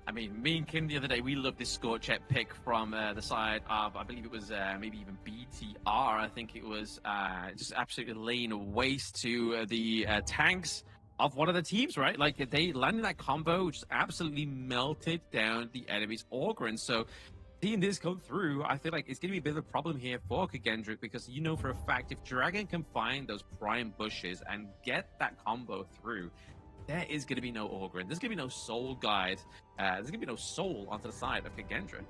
I mean, me and Kim the other day, we loved this Scorchet pick from the side of, I believe it was maybe even BTR. I think it was just absolutely laying waste to the tanks of one of the teams, right? Like, they landed that combo, which absolutely melted down the enemy's Ogren. So seeing this come through, I feel like it's going to be a bit of a problem here for Kagendra, because you know for a fact, if Dragon can find those prime bushes and get that combo through, there is going to be no Ogren. There's going to be no soul guide. There's going to be no soul onto the side of Kagendra.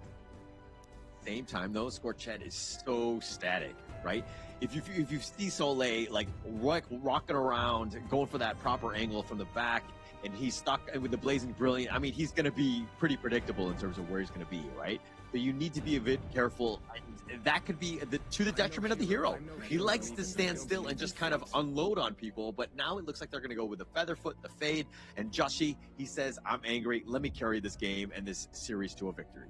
Same time, though, Scorchet is so static, right? If you see Soleil like rocking around, going for that proper angle from the back, and he's stuck with the Blazing Brilliant, I mean, he's going to be pretty predictable in terms of where he's going to be, right? But you need to be a bit careful. That could be to the detriment of the hero. He likes to stand still and just kind of unload on people, but now it looks like they're going to go with the Featherfoot, the Fade, and Joshi. He says, I'm angry. Let me carry this game and this series to a victory.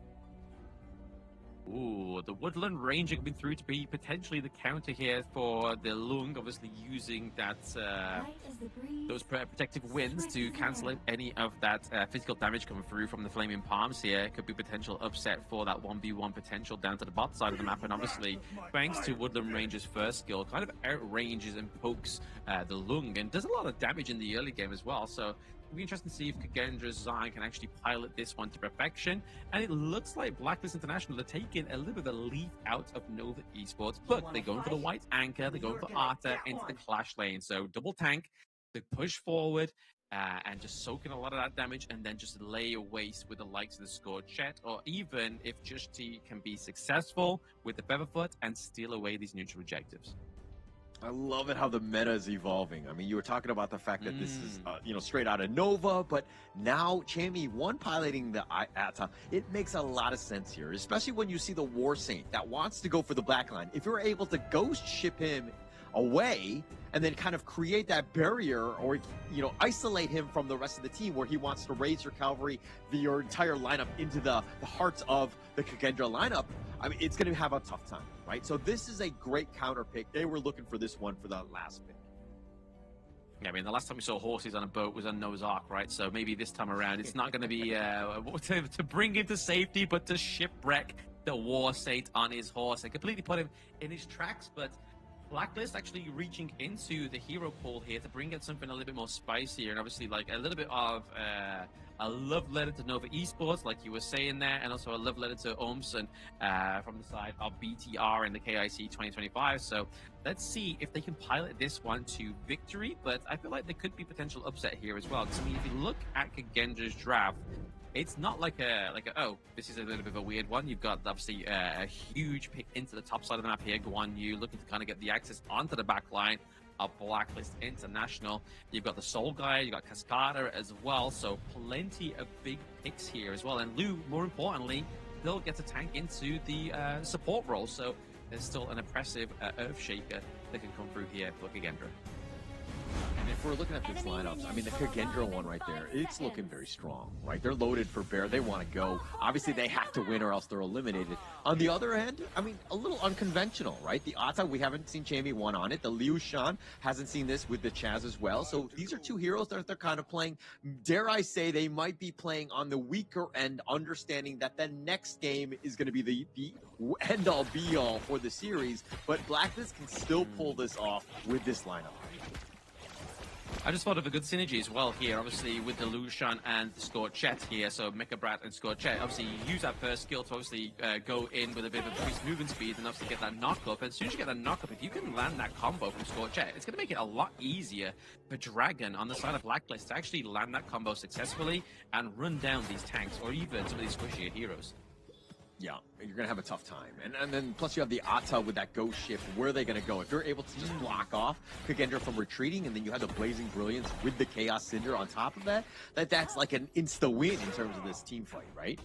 Ooh, the Woodland Ranger coming through to be potentially the counter here for the Lung, obviously using that those protective winds to cancel any of that physical damage coming through from the Flaming Palms here. Could be potential upset for that 1v1 potential down to the bot side of the map, and obviously thanks to Woodland Ranger's first skill, kind of outranges and pokes the Lung and does a lot of damage in the early game as well. So it'll be interesting to see if Kagendra's Zion can actually pilot this one to perfection. And it looks like Blacklist International are taking a little bit of a leaf out of Nova Esports, but they're going for the white anchor, they're going for Arta into the clash lane. So double tank, they push forward, and just soak in a lot of that damage and then just lay waste with the likes of the Scorchet, or even if Jushti can be successful with the Featherfoot and steal away these neutral objectives. I love it how the meta is evolving. I mean, you were talking about the fact that this is, straight out of Nova, but now Chammy one piloting the Ata, it makes a lot of sense here, especially when you see the War Saint that wants to go for the black line. If you're able to ghost ship him away and then kind of create that barrier or, isolate him from the rest of the team where he wants to raise your cavalry, your entire lineup into the hearts of the Kagendra lineup, I mean, it's going to have a tough time, right? So this is a great counter pick. They were looking for this one for the last pick. Yeah, I mean, the last time we saw horses on a boat was on Noah's Ark, right? So maybe this time around, it's not going to be to bring him to safety, but to shipwreck the War Saint on his horse and completely put him in his tracks. But Blacklist actually reaching into the hero pool here to bring in something a little bit more spicier, and obviously like a little bit of a love letter to Nova Esports, like you were saying there, and also a love letter to Omson from the side of BTR in the KIC 2025. So let's see if they can pilot this one to victory, but I feel like there could be potential upset here as well. Because I mean, if you look at Kagendra's draft, it's not like oh, this is a little bit of a weird one. You've got obviously a huge pick into the top side of the map here. Guan Yu looking to kind of get the access onto the back line of Blacklist International. You've got the Soul Guy, you've got Cascada as well. So plenty of big picks here as well. And Lu, more importantly, they'll get to tank into the support role. So there's still an impressive Earthshaker that can come through here for Kagendra. And if we're looking at this lineups, I mean, the Kagendra one right there, it's looking very strong, right? They're loaded for bear. They want to go. Obviously, they have to win or else they're eliminated. On the other hand, I mean, a little unconventional, right? The Ata, we haven't seen Chammy 1 on it. The Liu Shan hasn't seen this with the Chaz as well. So these are two heroes that they're kind of playing. Dare I say they might be playing on the weaker end, understanding that the next game is going to be the end-all, be-all for the series. But Blacklist can still pull this off with this lineup. I just thought of a good synergy as well here, obviously, with the Lushan and the Scorchet here. So Mecha Brat and Scorchet, obviously, you use that first skill to obviously go in with a bit of increased movement speed and obviously get that knock-up. And as soon as you get that knock-up, if you can land that combo from Scorchet, it's going to make it a lot easier for Dragon on the side of Blacklist to actually land that combo successfully and run down these tanks or even some of these squishier heroes. Yeah, you're going to have a tough time. And then plus you have the Ata with that ghost shift. Where are they going to go? If you're able to just block off Kagendra from retreating, and then you have the Blazing Brilliance with the Chaos Cinder on top of that, that's like an insta-win in terms of this team fight, right?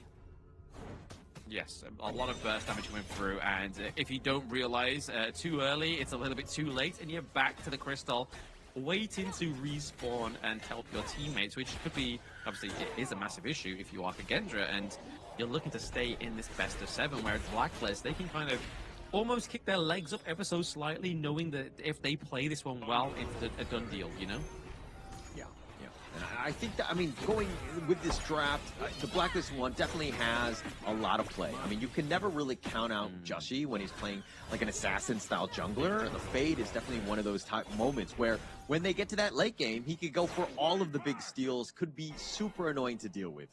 Yes, a lot of burst damage coming through, and if you don't realize too early, it's a little bit too late, and you're back to the crystal, waiting to respawn and help your teammates, which could be, obviously, it is a massive issue if you are Kagendra, and you're looking to stay in this best of 7, whereas Blacklist, they can kind of almost kick their legs up ever so slightly, knowing that if they play this one well, it's a done deal, you know? Yeah. And I think that, I mean, going with this draft, the Blacklist one definitely has a lot of play. I mean, you can never really count out Jushi when he's playing like an assassin-style jungler. The Fade is definitely one of those type moments where when they get to that late game, he could go for all of the big steals, could be super annoying to deal with.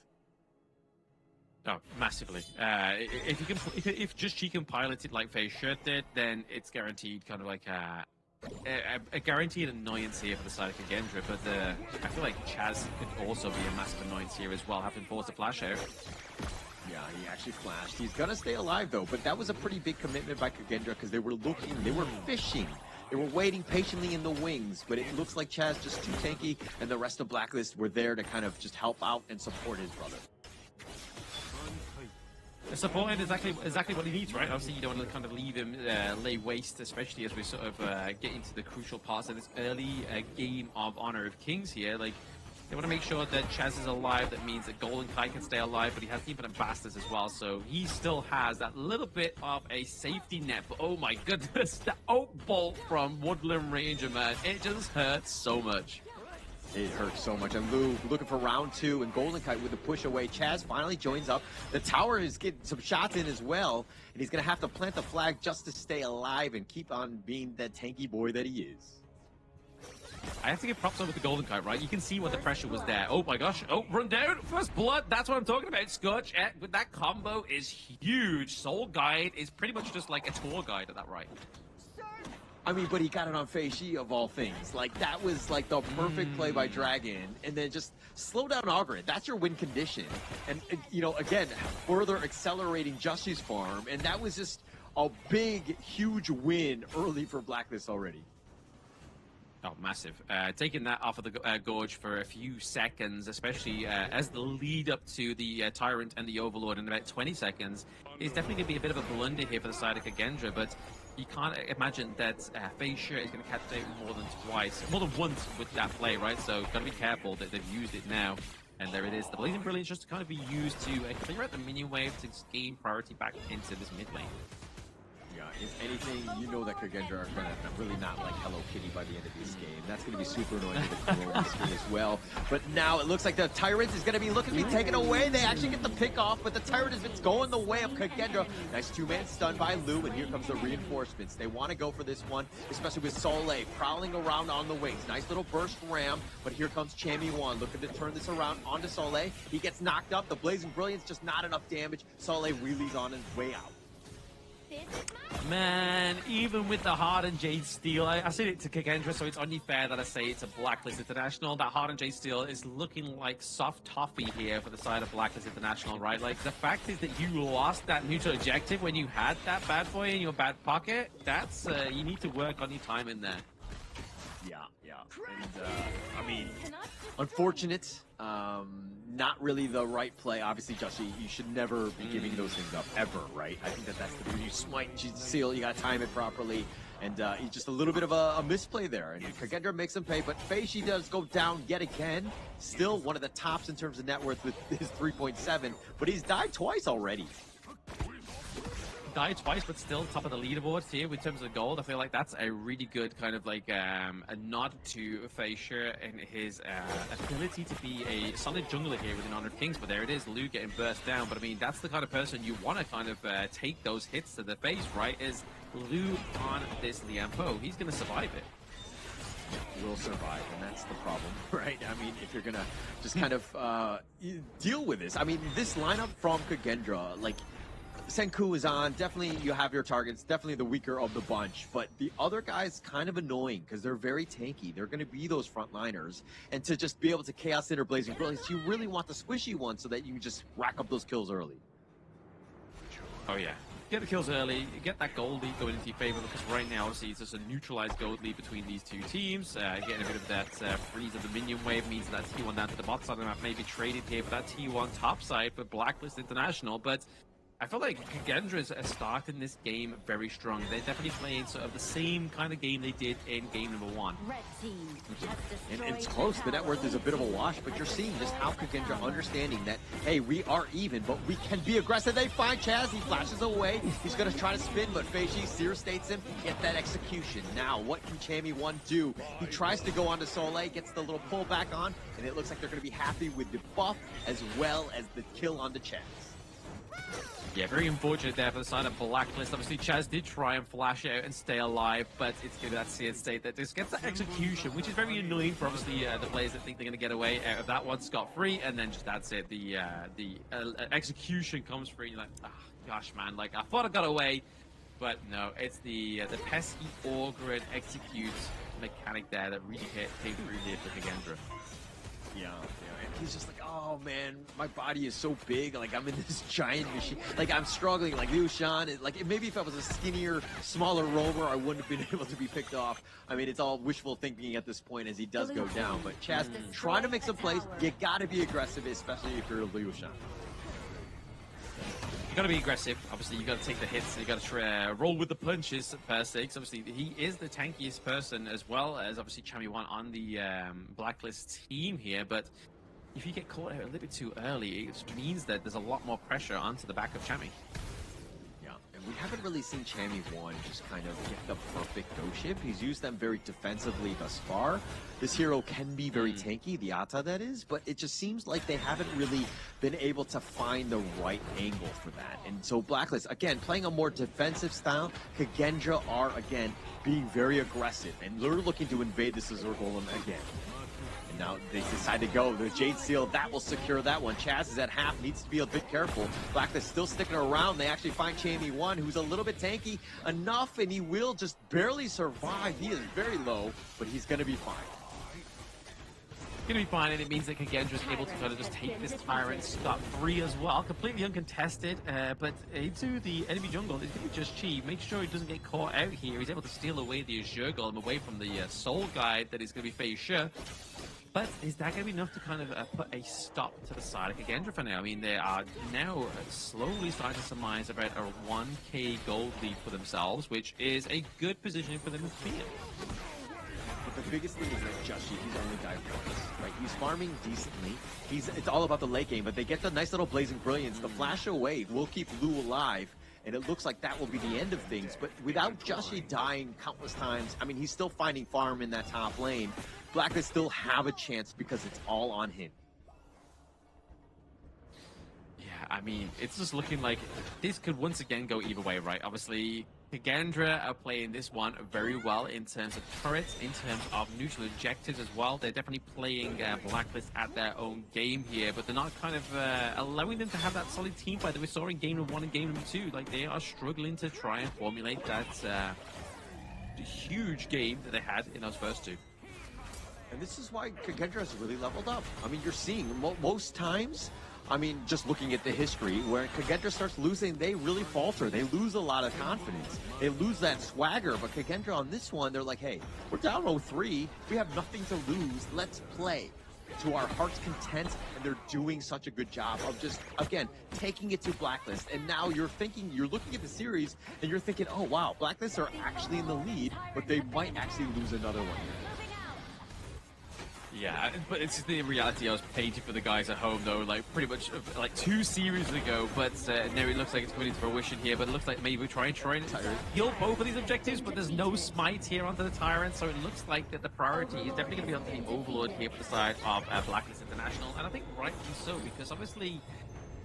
Oh, massively. If you can, if just she can pilot it like Faye Shirt did, then it's guaranteed kind of like a guaranteed annoyance here for the side of Kagendra. But I feel like Chaz could also be a massive annoyance here as well, having forced a flash out. Yeah, he actually flashed. He's gonna stay alive though, but that was a pretty big commitment by Kagendra because they were looking, they were fishing. They were waiting patiently in the wings, but it looks like Chaz just too tanky, and the rest of Blacklist were there to kind of just help out and support his brother. Supporting exactly what he needs, right? Obviously, you don't want to kind of leave him lay waste, especially as we sort of get into the crucial parts of this early game of Honor of Kings here. Like, they want to make sure that Chaz is alive. That means that Golden Kite can stay alive, but he has Infinite Bastards as well, so he still has that little bit of a safety net. But oh my goodness, the Oak Bolt from Woodland Ranger, man, it just hurts so much. It hurts so much. And Lou looking for round 2, and Golden Kite with the push away. Chaz finally joins up. The tower is getting some shots in as well, and he's going to have to plant the flag just to stay alive and keep on being that tanky boy that he is. I have to give props over to Golden Kite, right? You can see what the pressure was there. Oh my gosh. Oh, run down. First blood. That's what I'm talking about, Scotch. That combo is huge. Soul Guide is pretty much just like a tour guide at that right. I mean, but he got it on Fei Shi of all things. Like, that was like the perfect play by Dragon. And then just slow down Augurin. That's your win condition. And, you know, again, further accelerating Jushi's farm. And that was just a big, huge win early for Blacklist already. Oh, massive. Taking that off of the Gorge for a few seconds, especially as the lead up to the Tyrant and the Overlord in about 20 seconds, is definitely going to be a bit of a blunder here for the side of Kagendra, but you can't imagine that Fei Shi is going to catch it more than once with that play, right? So got to be careful that they've used it now. And there it is. The Blazing Brilliance just to kind of be used to clear out the minion wave to gain priority back into this mid lane. Yeah, if anything, you know that Kagendra are going to really not like Hello Kitty by the end of this game. That's going to be super annoying to the this game as well. But now it looks like the Tyrant is going to be looking to be taken away. They actually get the pick off, but the Tyrant has been going the way of Kagendra. Nice two-man stun by Lu, and here comes the reinforcements. They want to go for this one, especially with Soleil prowling around on the wings. Nice little burst ram, but here comes Chami1 looking to turn this around onto Soleil. He gets knocked up. The Blazing Brilliance, just not enough damage. Soleil wheelies on his way out. Man, even with the Hardened Jade Steel, I said it to Kagendra, so it's only fair that I say it's a Blacklist International. That Hardened Jade Steel is looking like soft toffee here for the side of Blacklist International, right? Like, the fact is that you lost that neutral objective when you had that bad boy in your back pocket. That's, you need to work on your time in there. Yeah. And, I mean, unfortunate. Not really the right play. Obviously, Joshi, you should never be giving those things up, ever, right? I think that's the beauty. You smite, you seal, you gotta time it properly. And just a little bit of a misplay there. And Kagendra makes him pay, but Fei Shi does go down yet again. Still one of the tops in terms of net worth with his 3.7, but he's died twice already. Died twice, but still top of the leaderboard here in terms of gold. I feel like that's a really good kind of like a nod to Fei Shi and his ability to be a solid jungler here within Honor of Kings. But there it is, Lu getting burst down. But I mean, that's the kind of person you want to kind of take those hits to the face, right? Is Lu on this Lianpo. He's going to survive it. He will survive, and that's the problem, right? I mean, if you're going to just kind of deal with this. I mean, this lineup from Kagendra, like, Senku is on. Definitely, you have your targets. Definitely the weaker of the bunch. But the other guys kind of annoying because they're very tanky. They're going to be those frontliners. And to just be able to Chaos Hit or Blazing Brilliance, you really want the squishy one so that you can just rack up those kills early. Oh, yeah. Get the kills early, get that gold lead going into your favor, because right now, obviously, it's just a neutralized gold lead between these two teams. Getting a bit of that freeze of the minion wave means that T1 down to the bot side of the map may be traded here for that T1 top side for Blacklist International. But I feel like Kagendra's starting this game very strong. They're definitely playing sort of the same kind of game they did in game number 1. And it's close. The net worth is a bit of a wash, but you're seeing just how Kagendra understanding that, hey, we are even, but we can be aggressive. They find Chaz. He flashes away. He's going to try to spin, but Fei Shi seer states him. Get that execution. Now, what can Chami1 do? He tries to go onto Soleil, gets the little pull back on, and it looks like they're going to be happy with the buff as well as the kill onto Chaz. Yeah, very unfortunate there for the side of Blacklist. Obviously, Chaz did try and flash out and stay alive, but it's going to be that seared state that just gets that execution, which is very annoying for obviously the players that think they're going to get away out of that one scot-free, and then just that's it. The execution comes free. You're like, oh, gosh, man, like I thought I got away, but no, it's the pesky Augurin execute mechanic there that really came through here for Kagendra. Yeah, and he's just like, oh man, my body is so big, like I'm in this giant machine, like I'm struggling, like Liu Shan, like maybe if I was a skinnier, smaller roamer, I wouldn't have been able to be picked off. I mean, it's all wishful thinking at this point as he does go down, but Chaz trying to make some plays, you gotta be aggressive, especially if you're Liu Shan. You gotta be aggressive. Obviously, you gotta take the hits. You gotta roll with the punches per se. Because obviously, he is the tankiest person as well as obviously Chami1 on the Blacklist team here. But if you get caught out a little bit too early, it means that there's a lot more pressure onto the back of Chami. Yeah, and we haven't really seen Chami1 just kind of get the perfect go ship. He's used them very defensively thus far. This hero can be very tanky, the Ata that is, but it just seems like they haven't really been able to find the right angle for that. And so Blacklist, again, playing a more defensive style, Kagendra are, again, being very aggressive, and they're looking to invade this Azure Golem again. Now they decide to go. The Jade Seal, that will secure that one. Chaz is at half, needs to be a bit careful. Blacklist still sticking around. They actually find Chamie1, who's a little bit tanky enough, and he will just barely survive. He is very low, but he's going to be fine. Gonna be fine, and it means that Kagendra is able to kind of just take this Tyrant scot-free as well, completely uncontested, but into the enemy jungle. It's gonna be just Chi. Make sure he doesn't get caught out here. He's able to steal away the Azure Golem away from the Soul Guide that is gonna be Fei Shi. But is that going to be enough to kind of put a stop to the side of Kagendra for now? I mean, they are now slowly starting to surmise about a 1k gold lead for themselves, which is a good positioning for them to be in. But the biggest thing is that Joshi, he's only died once, right? He's farming decently. It's all about the late game, but they get the nice little Blazing Brilliance. The flash away will keep Lu alive, and it looks like that will be the end of things. But without Joshi dying countless times, I mean, he's still finding farm in that top lane. Blacklist still have a chance because it's all on him. Yeah, I mean, it's just looking like this could once again go either way, right? Obviously, Kagendra are playing this one very well in terms of turrets, in terms of neutral objectives as well. They're definitely playing Blacklist at their own game here, but they're not kind of allowing them to have that solid team fight that we saw in game number 1 and game number 2. Like, they are struggling to try and formulate that huge game that they had in those first two. And this is why Kagendra has really leveled up. I mean, you're seeing most times, I mean, just looking at the history, where Kagendra starts losing, they really falter. They lose a lot of confidence. They lose that swagger. But Kagendra on this one, they're like, hey, we're down 0-3. We have nothing to lose. Let's play to our heart's content. And they're doing such a good job of just, again, taking it to Blacklist. And now you're looking at the series, and you're thinking, oh, wow, Blacklist are actually in the lead, but they might actually lose another one here. Yeah, but it's the reality I was painting for the guys at home, though, like pretty much like 2 series ago. But now it looks like it's coming into fruition here. But it looks like maybe we're trying to kill both of these objectives, but there's no smite here onto the Tyrant. So it looks like that the priority is definitely going to be on Team Overlord here for the side of Blacklist International. And I think rightly so, because obviously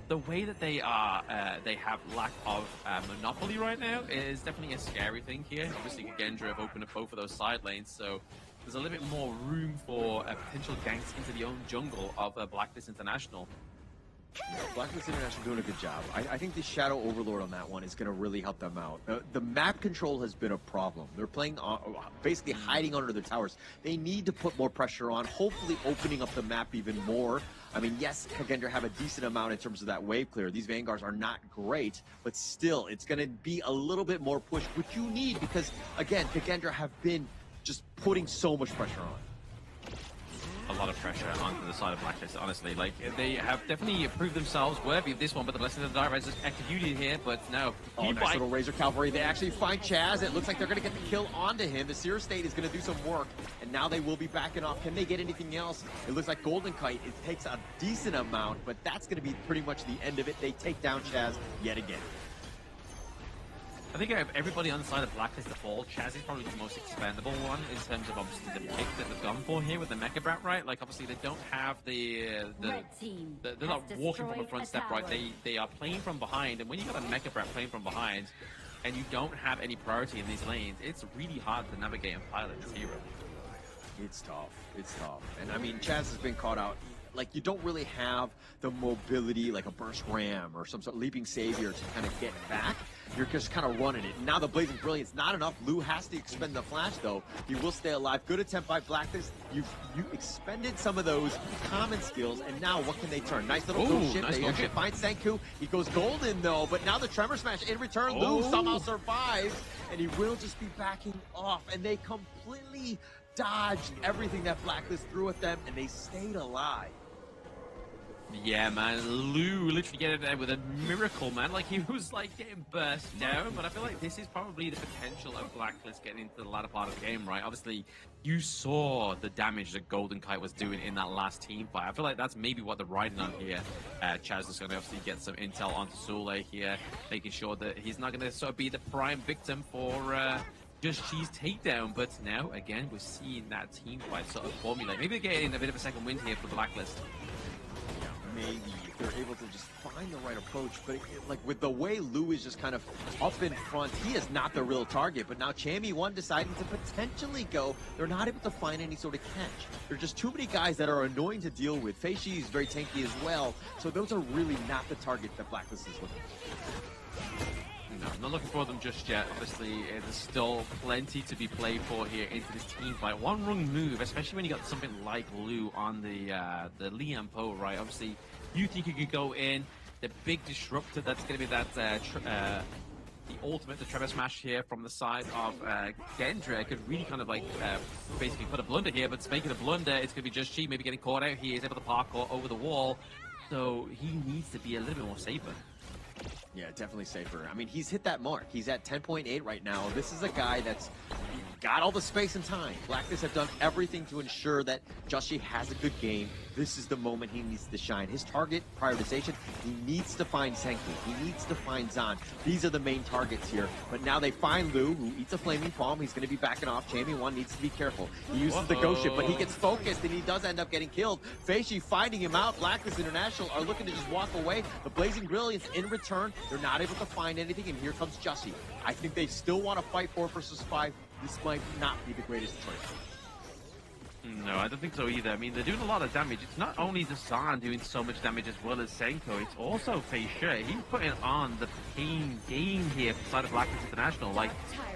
the way that they have lack of monopoly right now is definitely a scary thing here. Obviously, Kagendra have opened up both of those side lanes, so there's a little bit more room for potential ganks into the own jungle of Blacklist International. Blacklist International doing a good job. I think the Shadow Overlord on that one is going to really help them out. The map control has been a problem. They're playing basically hiding under their towers. They need to put more pressure on, hopefully opening up the map even more. I mean, yes, Kagendra have a decent amount in terms of that wave clear. These Vanguards are not great, but still, it's going to be a little bit more push, which you need because, again, Kagendra have been just putting so much pressure on. A lot of pressure onto the side of Blacklist, honestly. Like, they have definitely proved themselves worthy of this one, but the Blessing of the Dire is just executed here, but no. Oh, nice little Razor Cavalry. They actually find Chaz. It looks like they're going to get the kill onto him. The Seer State is going to do some work, and now they will be backing off. Can they get anything else? It looks like Golden Kite, it takes a decent amount, but that's going to be pretty much the end of it. They take down Chaz yet again. I think everybody on the side of Blacklist to fall, Chaz is probably the most expendable one in terms of obviously the pick that they've gone for here with the Mecha Brat, right? Like obviously they don't have they're not walking from a front step, right? They are playing from behind, and when you got a Mecha Brat playing from behind, and you don't have any priority in these lanes, it's really hard to navigate and pilot this hero. It's tough. It's tough. And I mean, Chaz has been caught out. Like, you don't really have the mobility like a Burst Ram or some sort of Leaping Savior to kind of get back. You're just kind of running it. Now the Blazing Brilliance, not enough. Lu has to expend the flash, though. He will stay alive. Good attempt by Blacklist. You expended some of those common skills, and now what can they turn? Nice little bullshit. Nice they actually find Senku. He goes golden, though, but now the Tremor Smash in return. Lu somehow survives, and he will just be backing off, and they completely dodged everything that Blacklist threw at them, and they stayed alive. Yeah, man, Lu literally get it there with a miracle, man. Like, he was, like, getting burst down, but I feel like this is probably the potential of Blacklist getting into the latter part of the game, right? Obviously, you saw the damage that Golden Kite was doing in that last team fight. I feel like that's maybe what they're riding on here. Chaz is going to obviously get some intel onto Sule here, making sure that he's not going to sort of be the prime victim for just Chi's takedown. But now, again, we're seeing that team fight sort of formulate. Maybe they're getting a bit of a second wind here for Blacklist. maybe if they're able to just find the right approach. But like with the way Lou is just kind of up in front, he is not the real target. But now Chammy1 deciding to potentially go. They're not able to find any sort of catch. There's just too many guys that are annoying to deal with. Feishi is very tanky as well. So those are really not the target that Blacklist is looking for. No, I'm not looking for them just yet. Obviously, there's still plenty to be played for here into this team fight. One wrong move, especially when you got something like Lou on the Liam Poe, right? Obviously, you think you could go in. The big disruptor, that's going to be that the ultimate, the Trevor Smash here from the side of Gendra could really kind of like basically put a blunder here, but making a blunder, it's going to be just Chi maybe getting caught out here. He's able to parkour over the wall, so he needs to be a little bit more safer. Yeah, definitely safer. I mean, he's hit that mark. He's at 10.8 right now. This is a guy that's got all the space and time. Blacklist have done everything to ensure that Joshi has a good game. This is the moment he needs to shine. His target prioritization, he needs to find Senku. He needs to find Zan. These are the main targets here. But now they find Lou, who eats a flaming palm. He's going to be backing off. Chammy1 needs to be careful. He uses the ghost ship, but he gets focused, and he does end up getting killed. Feishi finding him out. Blacklist International are looking to just walk away. The Blazing Brilliance in return. They're not able to find anything, and here comes Joshi. I think they still want to fight 4 versus 5. This might not be the greatest choice. No, I don't think so either. I mean, they're doing a lot of damage. It's not only the Zan doing so much damage as well as Senko, it's also Feishi. He's putting on the pain game here for the side of Blacklist International. Like,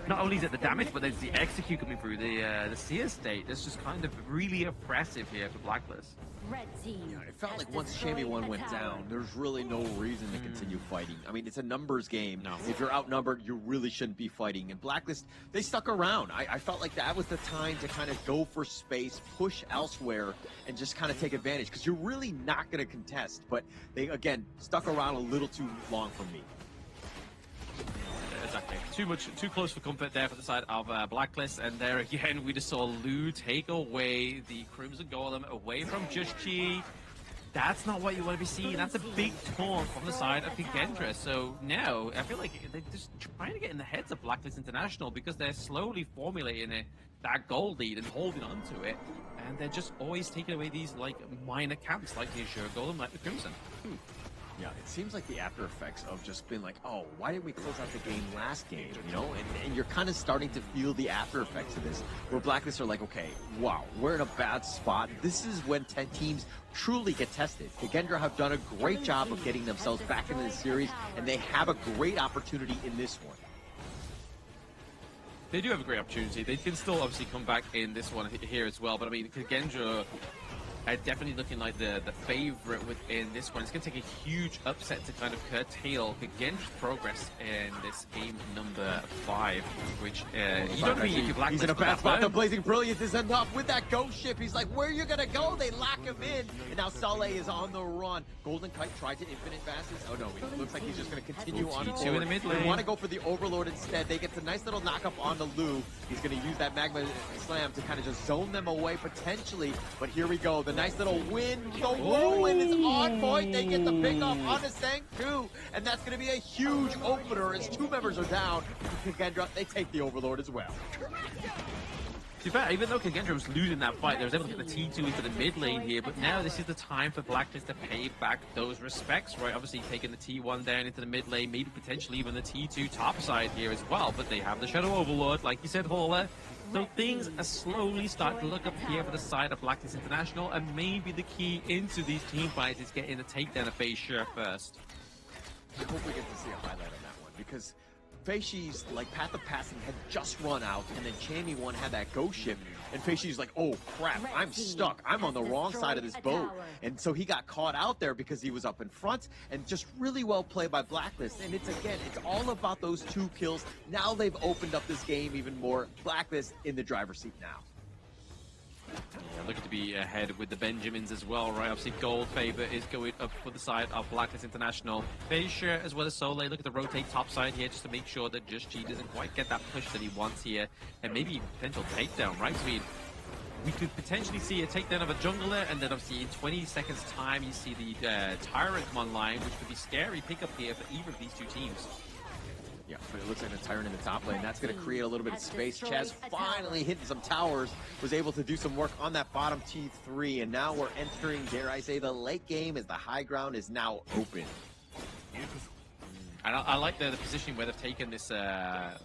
not only is it the damage, but there's the execute coming through, the seer state. That's just kind of really oppressive here for Blacklist. Red team. Yeah, it felt like once Chammy1 went down, there's really no reason to continue fighting. I mean, it's a numbers game. No. If you're outnumbered, you really shouldn't be fighting. And Blacklist, they stuck around. I felt like that was the time to kind of go for space, push elsewhere, and just kind of take advantage. Because you're really not going to contest. But they, again, stuck around a little too long for me. Exactly. Too close for comfort there for the side of Blacklist, and there again we just saw Lou take away the Crimson Golem away from Just Chi. That's not what you want to be seeing. That's a big taunt from the side of Gendra. So now I feel like they're just trying to get in the heads of Blacklist International because they're slowly formulating that gold lead and holding on to it, and they're just always taking away these like minor camps like the Azure Golem, like the Crimson. Yeah, it seems like the after effects of just being like, oh, why didn't we close out the game last game, you know? And you're kind of starting to feel the after effects of this, where Blacklist are like, okay, wow, we're in a bad spot. This is when 10 teams truly get tested. The Gendra have done a great job of getting themselves back into the series, and they have a great opportunity in this one. They do have a great opportunity. They can still obviously come back in this one here as well, but I mean, Gendra definitely looking like the favorite within this one. It's going to take a huge upset to kind of curtail Gendra's progress in this game number 5, which you don't mean if you're Blacklist. He's in a bad spot. The Blazing Brilliance is enough with that ghost ship. He's like, where are you going to go? They lock him in. And now Saleh is on the run. Golden Kite tried to infinite fastness. Oh no, it looks like he's just going to continue on T2 in the mid lane. They want to go for the Overlord instead. They get the nice little knock up on the Lou. He's going to use that Magma Slam to kind of just zone them away potentially. But here we go. The nice little win. The whirlwind is on point. They get the pick up on the Senku. And that's going to be a huge opener as 2 members are down. Gendra, they take the Overlord as well. To be fair, even though Gendra was losing that fight, they was able to get the T2 into the mid lane here, but now this is the time for Blacklist to pay back those respects, right? Obviously taking the T1 down into the mid lane, maybe potentially even the T2 top side here as well, but they have the Shadow Overlord, like you said, Hauler. So things are slowly starting to look up here for the side of Blacklist International, and maybe the key into these team fights is getting the takedown of Feishi first. I hope we get to see a highlight on that one, because Feishi's like path of passing had just run out, and then Chammy1 had that ghost ship, and Feishi's like, oh crap, I'm stuck. I'm on the wrong side of this boat. And so he got caught out there because he was up in front, and just really well played by Blacklist. And it's all about those 2 kills. Now they've opened up this game even more. Blacklist in the driver's seat now. Yeah, looking to be ahead with the Benjamins as well, right? Obviously, gold favor is going up for the side of Blacklist International. Feishi as well as Soleil look at the rotate top side here just to make sure that Just Chi doesn't quite get that push that he wants here, and maybe potential takedown, right? So we could potentially see a takedown of a jungler, and then obviously in 20 seconds time you see the Tyrant come online, which could be scary pickup here for either of these 2 teams. Yeah, but it looks like a Tyrant in the top lane. That's going to create a little bit of space. Chaz finally hitting some towers, was able to do some work on that bottom T3, and now we're entering, dare I say, the late game as the high ground is now open. And I like the positioning where they've taken this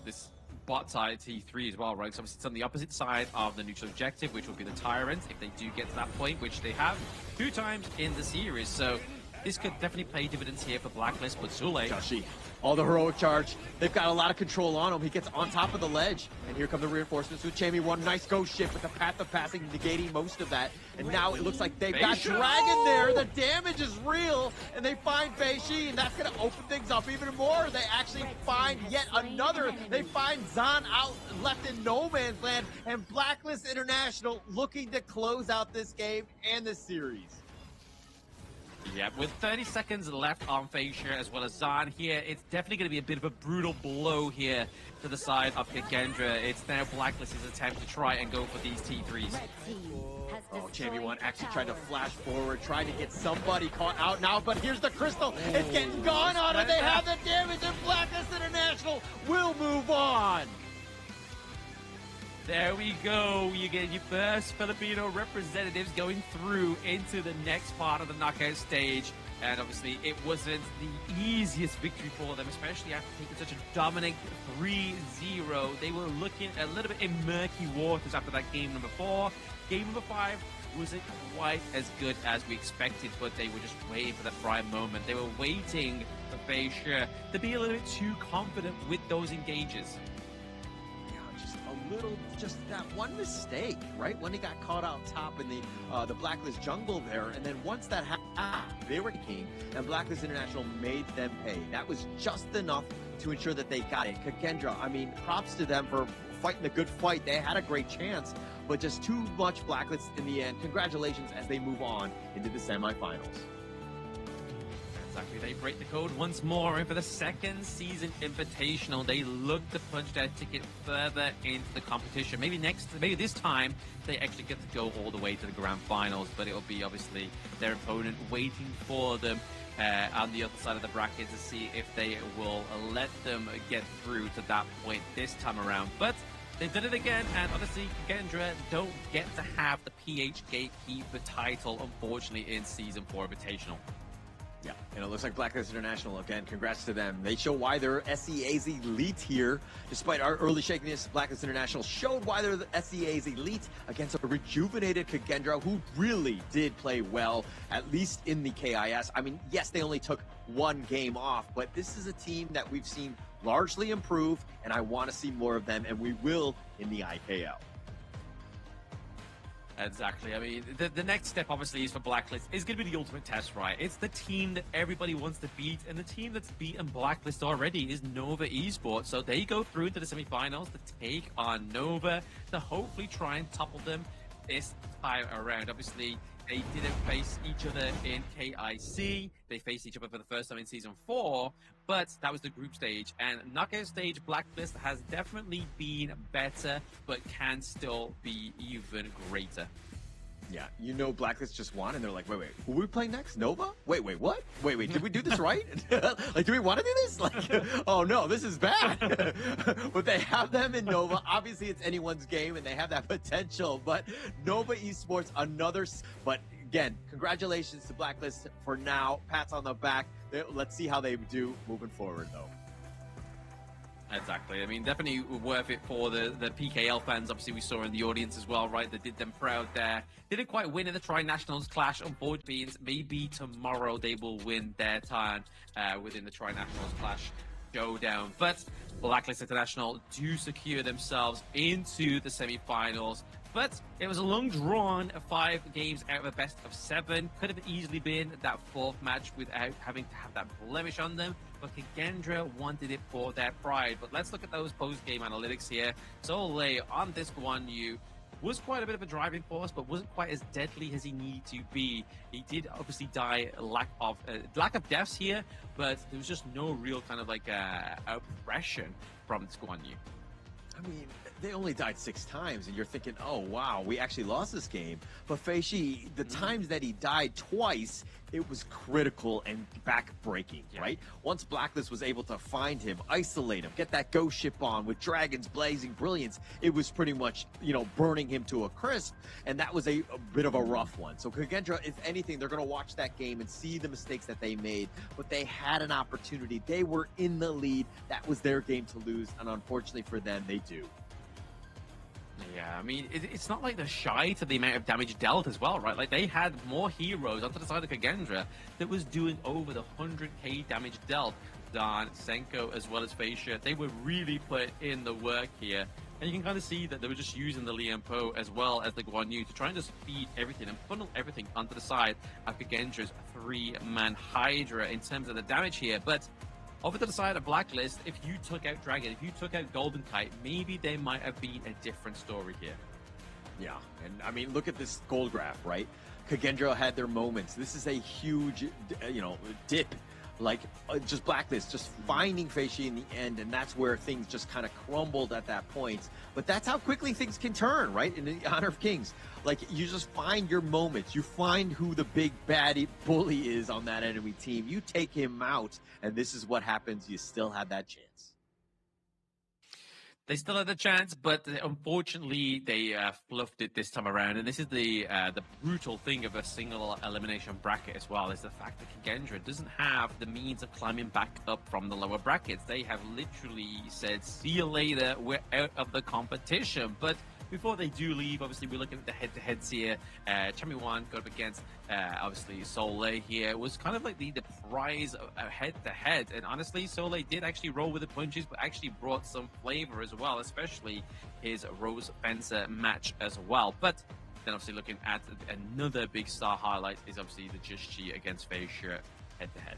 this bot side T3 as well, right? So it's on the opposite side of the neutral objective, which will be the Tyrant, if they do get to that point, which they have 2 times in the series. So this could definitely pay dividends here for Blacklist, but Zule. Joshi, all the heroic charge. They've got a lot of control on him. He gets on top of the ledge. And here come the reinforcements with Chamie. One nice ghost ship with the path of passing, negating most of that. And now it looks like they've got Dragon there. The damage is real. And they find Fei Shi, and that's going to open things up even more. They actually find yet another. They find Zan out, left in no man's land. And Blacklist International looking to close out this game and this series. Yeah, with 30 seconds left on Fei Shi as well as Zan here, it's definitely going to be a bit of a brutal blow here to the side of Kagendra. It's now Blacklist's attempt to try and go for these T3s. Oh, Chamie One actually tried to flash forward, trying to get somebody caught out now, but here's the crystal. It's getting gone on it. They have the damage, and Blacklist International will move on. There we go. You get your first Filipino representatives going through into the next part of the knockout stage. And obviously, it wasn't the easiest victory for them, especially after taking such a dominant 3-0. They were looking a little bit in murky waters after that game number 4. Game number 5 wasn't quite as good as we expected, but they were just waiting for that prime moment. They were waiting for Fei Shi to be a little bit too confident with those engages. Just that one mistake, right? When he got caught out top in the Blacklist jungle there, and then once that happened, they were king, and Blacklist International made them pay. That was just enough to ensure that they got it. Kagendra, I mean, props to them for fighting a good fight. They had a great chance, but just too much Blacklist in the end. Congratulations as they move on into the semifinals. Exactly, they break the code once more, and for the second season invitational, they look to punch their ticket further into the competition. Maybe this time, they actually get to go all the way to the grand finals, but it'll be obviously their opponent waiting for them on the other side of the bracket to see if they will let them get through to that point this time around. But they've done it again, and obviously Kagendra don't get to have the PH Gatekeeper title, unfortunately, in Season 4 Invitational. Yeah, and it looks like Blacklist International, again, congrats to them. They show why they're SEA's elite here. Despite our early shakiness, Blacklist International showed why they're the SEA's elite against a rejuvenated Kagendra, who really did play well, at least in the KIS. I mean, yes, they only took one game off, but this is a team that we've seen largely improve, and I want to see more of them, and we will in the IKL. Exactly. I mean, the next step, obviously, is for Blacklist. It's going to be the ultimate test, right? It's the team that everybody wants to beat, and the team that's beaten Blacklist already is Nova Esports. So they go through into the semifinals to take on Nova to hopefully try and topple them this time around. Obviously, they didn't face each other in KIC. They faced each other for the first time in Season 4, but that was the group stage. And knockout stage, Blacklist has definitely been better, but can still be even greater. Yeah, you know Blacklist just won, and they're like, wait, who are we playing next? Nova? Wait, what? Wait, did we do this right? Like, do we want to do this? Like, oh no, this is bad. But they have them in Nova. Obviously, it's anyone's game, and they have that potential. But Nova Esports, another. But again, congratulations to Blacklist for now. Pats on the back. Let's see how they do moving forward, though. Exactly. I mean, definitely worth it for the PKL fans. Obviously, we saw in the audience as well, right? That did them proud there. Didn't quite win in the Tri-Nationals clash, unfortunately. Maybe tomorrow they will win their time within the Tri-Nationals clash showdown. But Blacklist International do secure themselves into the semifinals. But it was a long drawn 5 games out of a best of 7. Could have easily been that 4th match without having to have that blemish on them. But Kagendra wanted it for their pride. But let's look at those post-game analytics here. Zole on this Guan Yu was quite a bit of a driving force, but wasn't quite as deadly as he needed to be. He did obviously die lack of deaths here, but there was just no real kind of like oppression from this Guan Yu. I mean, they only died 6 times, and you're thinking, oh, wow, we actually lost this game. But Fei Shi, the times that he died twice, it was critical and back-breaking, right? Once Blacklist was able to find him, isolate him, get that ghost ship on with Dragon's blazing brilliance, it was pretty much, you know, burning him to a crisp, and that was a bit of a rough one. So Kagendra, if anything, they're going to watch that game and see the mistakes that they made, but they had an opportunity. They were in the lead. That was their game to lose, and unfortunately for them, they do. Yeah, I mean, it's not like they're shy to the amount of damage dealt as well, right? Like, they had more heroes onto the side of Kagendra that was doing over the 100k damage dealt than Senko as well as Facia. They were really put in the work here. And you can kind of see that they were just using the Lian Po as well as the Guan Yu to try and just feed everything and funnel everything onto the side of Kagendra's 3-man Hydra in terms of the damage here. But over to the side of Blacklist, if you took out Dragon, if you took out Golden Kite, maybe there might have been a different story here. Yeah, and I mean, look at this gold graph, right? Kagendra had their moments. This is a huge, you know, dip. Like, just Blacklist, just finding Feishi in the end, and that's where things just kind of crumbled at that point. But that's how quickly things can turn, right? In the Honor of Kings. Like, you just find your moments. You find who the big baddie bully is on that enemy team. You take him out, and this is what happens. You still have that chance. They still had a chance, but unfortunately they fluffed it this time around. And this is the brutal thing of a single elimination bracket as well, is the fact that Kagendra doesn't have the means of climbing back up from the lower brackets. They have literally said, see you later, we're out of the competition. But before they do leave, obviously we're looking at the head-to-heads here. Chamiwan got up against, obviously, Soleil here. It was kind of like the prize head-to-head. And honestly, Soleil did actually roll with the punches, but actually brought some flavor as well, especially his Rose Fencer match as well. But then obviously looking at another big star highlight is obviously the Just Chi against Facia head-to-head.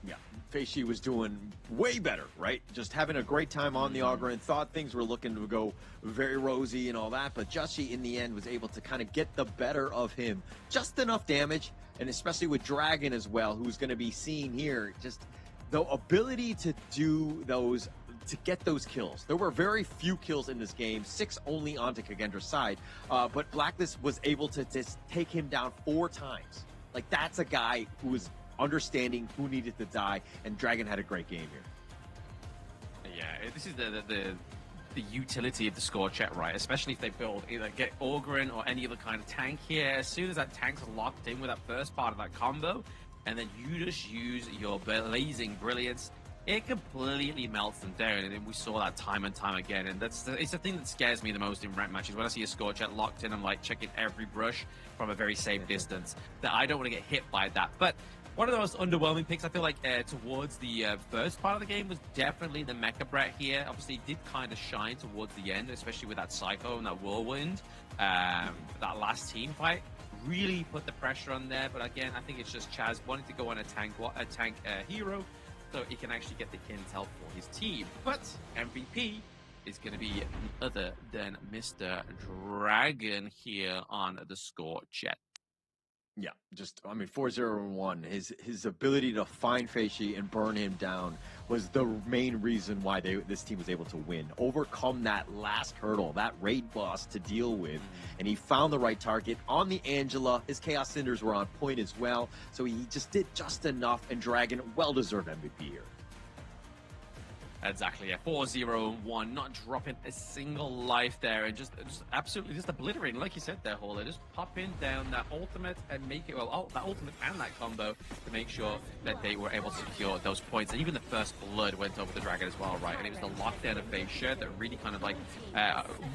Yeah, Feishi was doing way better, right? Just having a great time on the Augur and thought things were looking to go very rosy and all that, but Jushi in the end was able to kind of get the better of him. Just enough damage, and especially with Dragon as well, who's going to be seen here, just the ability to do those, to get those kills. There were very few kills in this game, 6 only onto Kagendra's side, but Blacklist was able to just take him down 4 times. Like, that's a guy who was understanding who needed to die, and Dragon had a great game here. Yeah, this is the utility of the score check, right? Especially if they build either get Augurin or any other kind of tank here. As soon as that tank's locked in with that first part of that combo, and then you just use your blazing brilliance, it completely melts them down. And we saw that time and time again. And it's the thing that scares me the most in rank matches. When I see a score check locked in, I'm like checking every brush from a very safe distance. That I don't want to get hit by that. But one of the most underwhelming picks, I feel like, towards the first part of the game was definitely the Mecha Brat here. Obviously, it did kind of shine towards the end, especially with that Psycho and that Whirlwind. That last team fight really put the pressure on there. But again, I think it's just Chaz wanting to go on a tank hero so he can actually get the intel for his team. But MVP is going to be none other than Mr. Dragon here on the score chat. Yeah, just, I mean, 4-0-1. His ability to find Feishi and burn him down was the main reason why this team was able to win. Overcome that last hurdle, that raid boss to deal with, and he found the right target on the Angela. His Chaos Cinders were on point as well, so he just did just enough, and Dragon, well-deserved MVP here. Exactly, yeah. 4-0-1, not dropping a single life there, and just absolutely just obliterating, like you said there, Hauler, just popping down that ultimate and make it, well, that ultimate and that combo to make sure that they were able to secure those points. And even the first blood went over the Dragon as well, right? And it was the lockdown of Facia that really kind of like,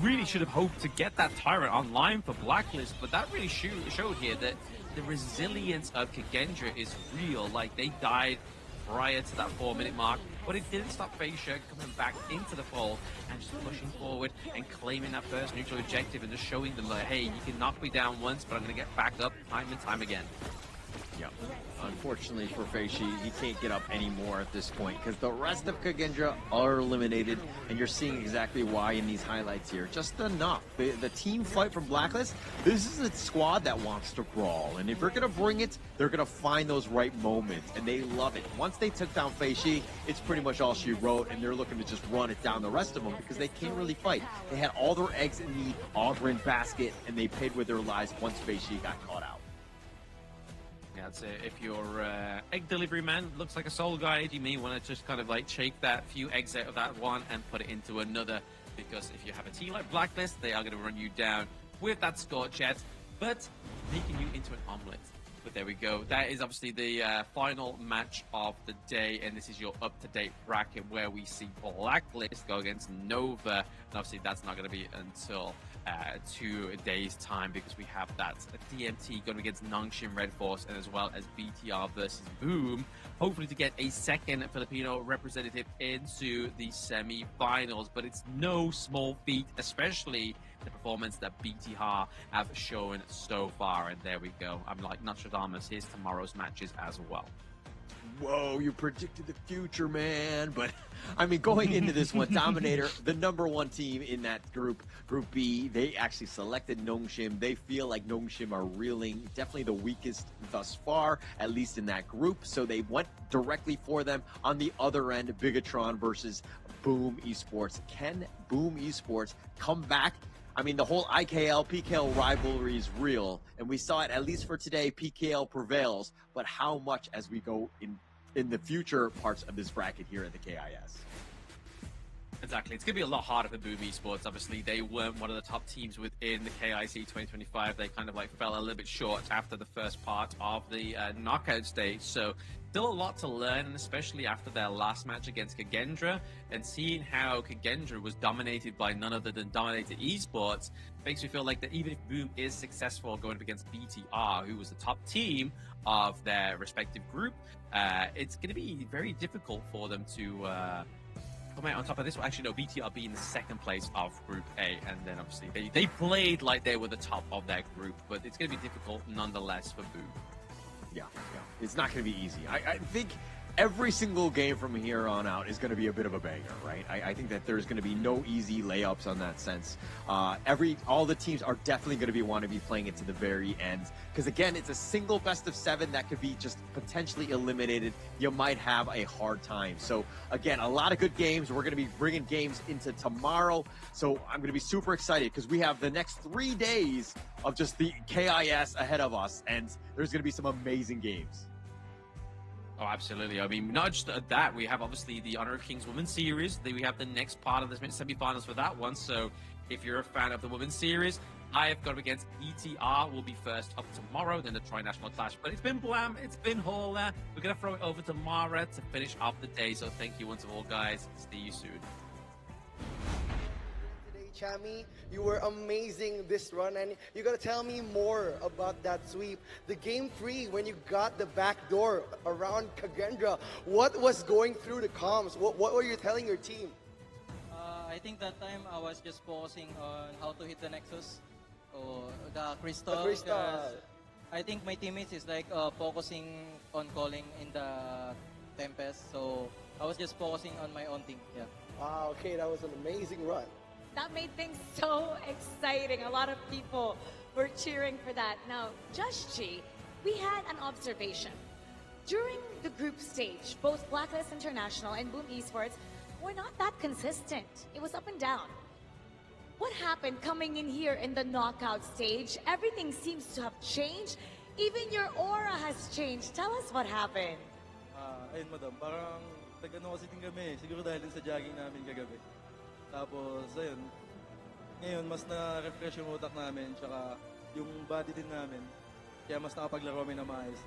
really should have hoped to get that Tyrant online for Blacklist, but that really showed here that the resilience of Kagendra is real. Like, they died prior to that 4-minute mark, but it didn't stop Facia coming back into the fold and just pushing forward and claiming that first neutral objective and just showing them like, hey, you can knock me down once, but I'm going to get back up time and time again. Yeah, unfortunately for Feishi, he can't get up anymore at this point because the rest of Kagendra are eliminated, and you're seeing exactly why in these highlights here. Just enough. The team fight from Blacklist, this is a squad that wants to brawl, and if they're going to bring it, they're going to find those right moments, and they love it. Once they took down Feishi, it's pretty much all she wrote, and they're looking to just run it down the rest of them because they can't really fight. They had all their eggs in the Augurin basket, and they paid with their lives once Feishi got caught out. Yeah, that's it. If you're egg delivery man, looks like a soul guide, you may want to just kind of like shake that few eggs out of that one and put it into another. Because if you have a team like Blacklist, they are going to run you down with that Scorchet, but making you into an omelet. But there we go. That is obviously the final match of the day, and this is your up-to-date bracket where we see Blacklist go against Nova. And obviously that's not going to be until 2 days' time, because we have that DMT going against Nongshim Red Force, and as well as BTR versus Boom, hopefully to get a second Filipino representative into the semi-finals. But it's no small feat, especially the performance that BTR have shown so far. And there we go. I'm like Nostradamus. Here's tomorrow's matches as well. Whoa, you predicted the future, man. But, I mean, going into this one, Dominator, the #1 team in that group, Group B, they actually selected Nongshim. They feel like Nongshim are reeling, definitely the weakest thus far, at least in that group. So they went directly for them. On the other end, Bigatron versus Boom Esports. Can Boom Esports come back? I mean, the whole IKL, PKL rivalry is real, and we saw it, at least for today, PKL prevails, but how much as we go in the future parts of this bracket here at the KIS? Exactly. It's going to be a lot harder for Boom Esports. Obviously, they weren't one of the top teams within the KIC 2025. They kind of like fell a little bit short after the first part of the knockout stage. So still a lot to learn, and especially after their last match against Kagendra, and seeing how Kagendra was dominated by none other than Dominator Esports, makes me feel like that even if Boom is successful going up against BTR, who was the top team of their respective group, it's going to be very difficult for them to come out on top of this one. Actually, no, BTR being the second place of Group A, and then obviously they played like they were the top of their group, but it's going to be difficult nonetheless for Boom. Yeah. It's not going to be easy. I think every single game from here on out is going to be a bit of a banger, right? I think that there's going to be no easy layups on that sense. All the teams are definitely going to want to be playing it to the very end, because again, it's a single best of 7 that could be just potentially eliminated. You might have a hard time. So again, a lot of good games. We're going to be bringing games into tomorrow. So I'm going to be super excited because we have the next 3 days of just the KIS ahead of us, and there's going to be some amazing games. Oh, absolutely. I mean, not just that, we have obviously the Honor of Kings Women's Series. Then we have the next part of the semi-finals for that one. So if you're a fan of the Women's Series, I have got against ETR will be first up tomorrow, then the Tri-National Clash. But it's been blam, it's been Hola. We're going to throw it over to Mara to finish off the day. So thank you once all, guys. See you soon. Chami, you were amazing this run, and you gotta tell me more about that sweep. The game 3, when you got the back door around Kagendra, what was going through the comms? What were you telling your team? I think that time I was just focusing on how to hit the Nexus or the Crystal. The Crystal. I think my teammates is like focusing on calling in the Tempest, so I was just focusing on my own team. Yeah. Wow. Okay, that was an amazing run. That made things so exciting. A lot of people were cheering for that. Now, Joshji, we had an observation. During the group stage, both Blacklist International and Boom Esports were not that consistent. It was up and down. What happened coming in here in the knockout stage? Everything seems to have changed. Even your aura has changed. Tell us what happened. Ayun, madam, parang nag-ano kasi din kami. Siguro dahil din sa jogging namin kagabi. Tapos, ayun, ngayon mas na-refresh yung utak namin, tsaka yung body din namin. Kaya mas nakapaglaro kami na maayos.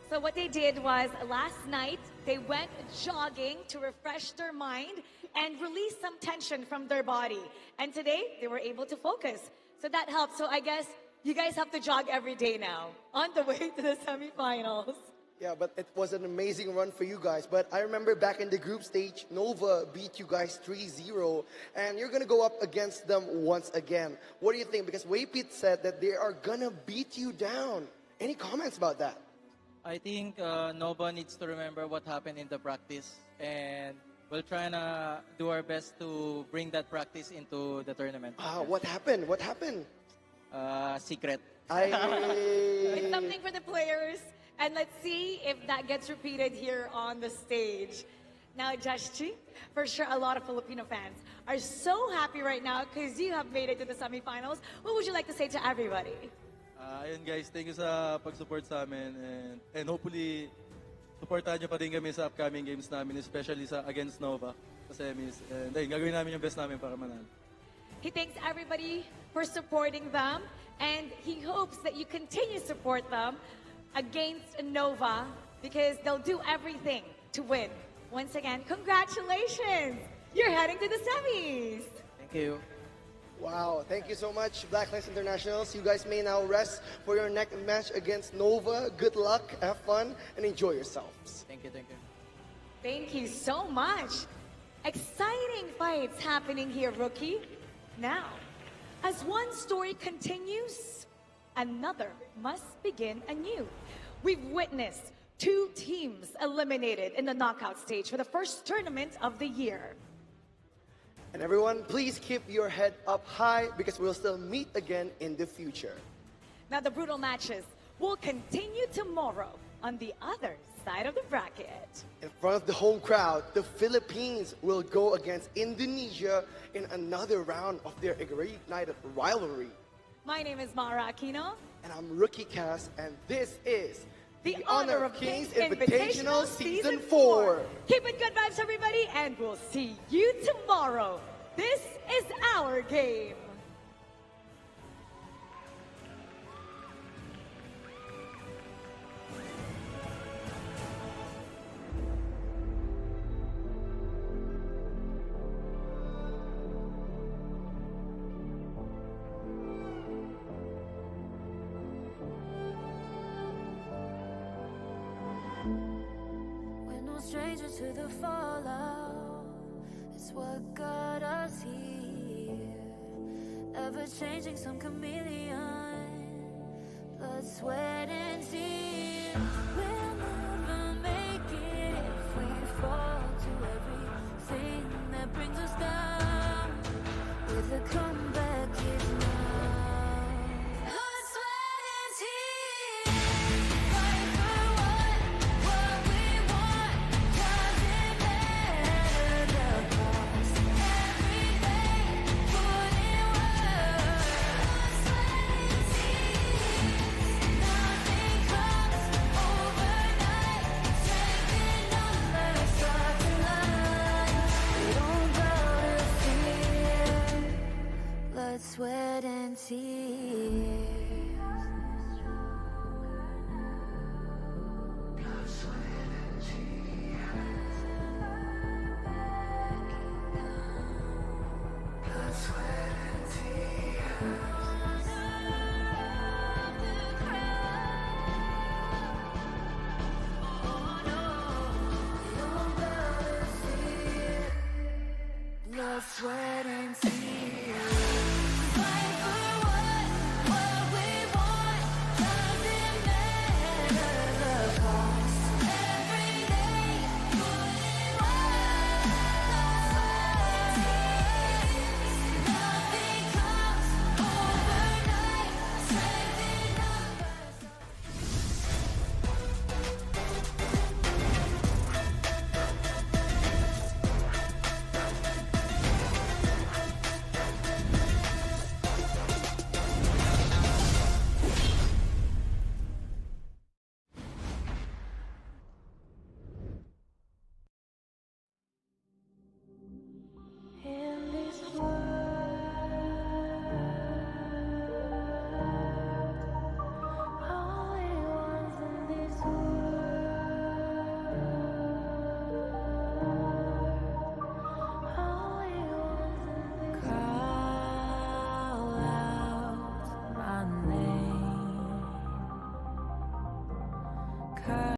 So what they did was, last night, they went jogging to refresh their mind and release some tension from their body. And today, they were able to focus. So that helped. So I guess you guys have to jog every day now, on the way to the semifinals. Yeah, but it was an amazing run for you guys. But I remember back in the group stage, Nova beat you guys 3-0, and you're going to go up against them once again. What do you think? Because Waypit said that they are going to beat you down. Any comments about that? I think Nova needs to remember what happened in the practice, and we'll try to do our best to bring that practice into the tournament. What happened? What happened? Secret. It's something for the players. And let's see if that gets repeated here on the stage. Now, Joshji, for sure a lot of Filipino fans are so happy right now because you have made it to the semifinals. What would you like to say to everybody? Ayun guys, thank you sa pag-support sa amin and hopefully supportahan nyo pa rin kami sa upcoming games namin, especially sa against Nova sa semis. And ayun, gagawin namin yung best namin para manalo. He thanks everybody for supporting them, and he hopes that you continue to support them against Nova because they'll do everything to win. Once again, congratulations! You're heading to the semis! Thank you. Wow, thank you so much, Blacklist Internationals. You guys may now rest for your next match against Nova. Good luck, have fun, and enjoy yourselves. Thank you, thank you. Thank you so much. Exciting fights happening here, Rookie. Now, as one story continues, another must begin anew. We've witnessed 2 teams eliminated in the knockout stage for the first tournament of the year. And everyone, please keep your head up high because we'll still meet again in the future. Now, the brutal matches will continue tomorrow on the other side of the bracket. In front of the home crowd, the Philippines will go against Indonesia in another round of their reignited rivalry. My name is Mara Aquino. And I'm Rookie Cass, and this is the Honor of Kings Invitational Season 4. Keep it good vibes, everybody, and we'll see you tomorrow. This is our game. Stranger to the fallout, it's what got us here. Ever changing, some chameleon, blood, sweat, and tears. We'll never make it if we fall to everything that brings us down. With a comeback is now. Blood, sweat, and tears. Fight for what we want. Doesn't matter the cost. Every day, put in work. Blood, sweat, and tears. Nothing comes overnight. Strength in numbers, start to line. We don't bow to fear. Blood, sweat, and tears. Blood, sweat, and tears. Fight for what we want. Doesn't matter the cost. Every day, put in work. Nothing comes overnight. Strength in numbers. In this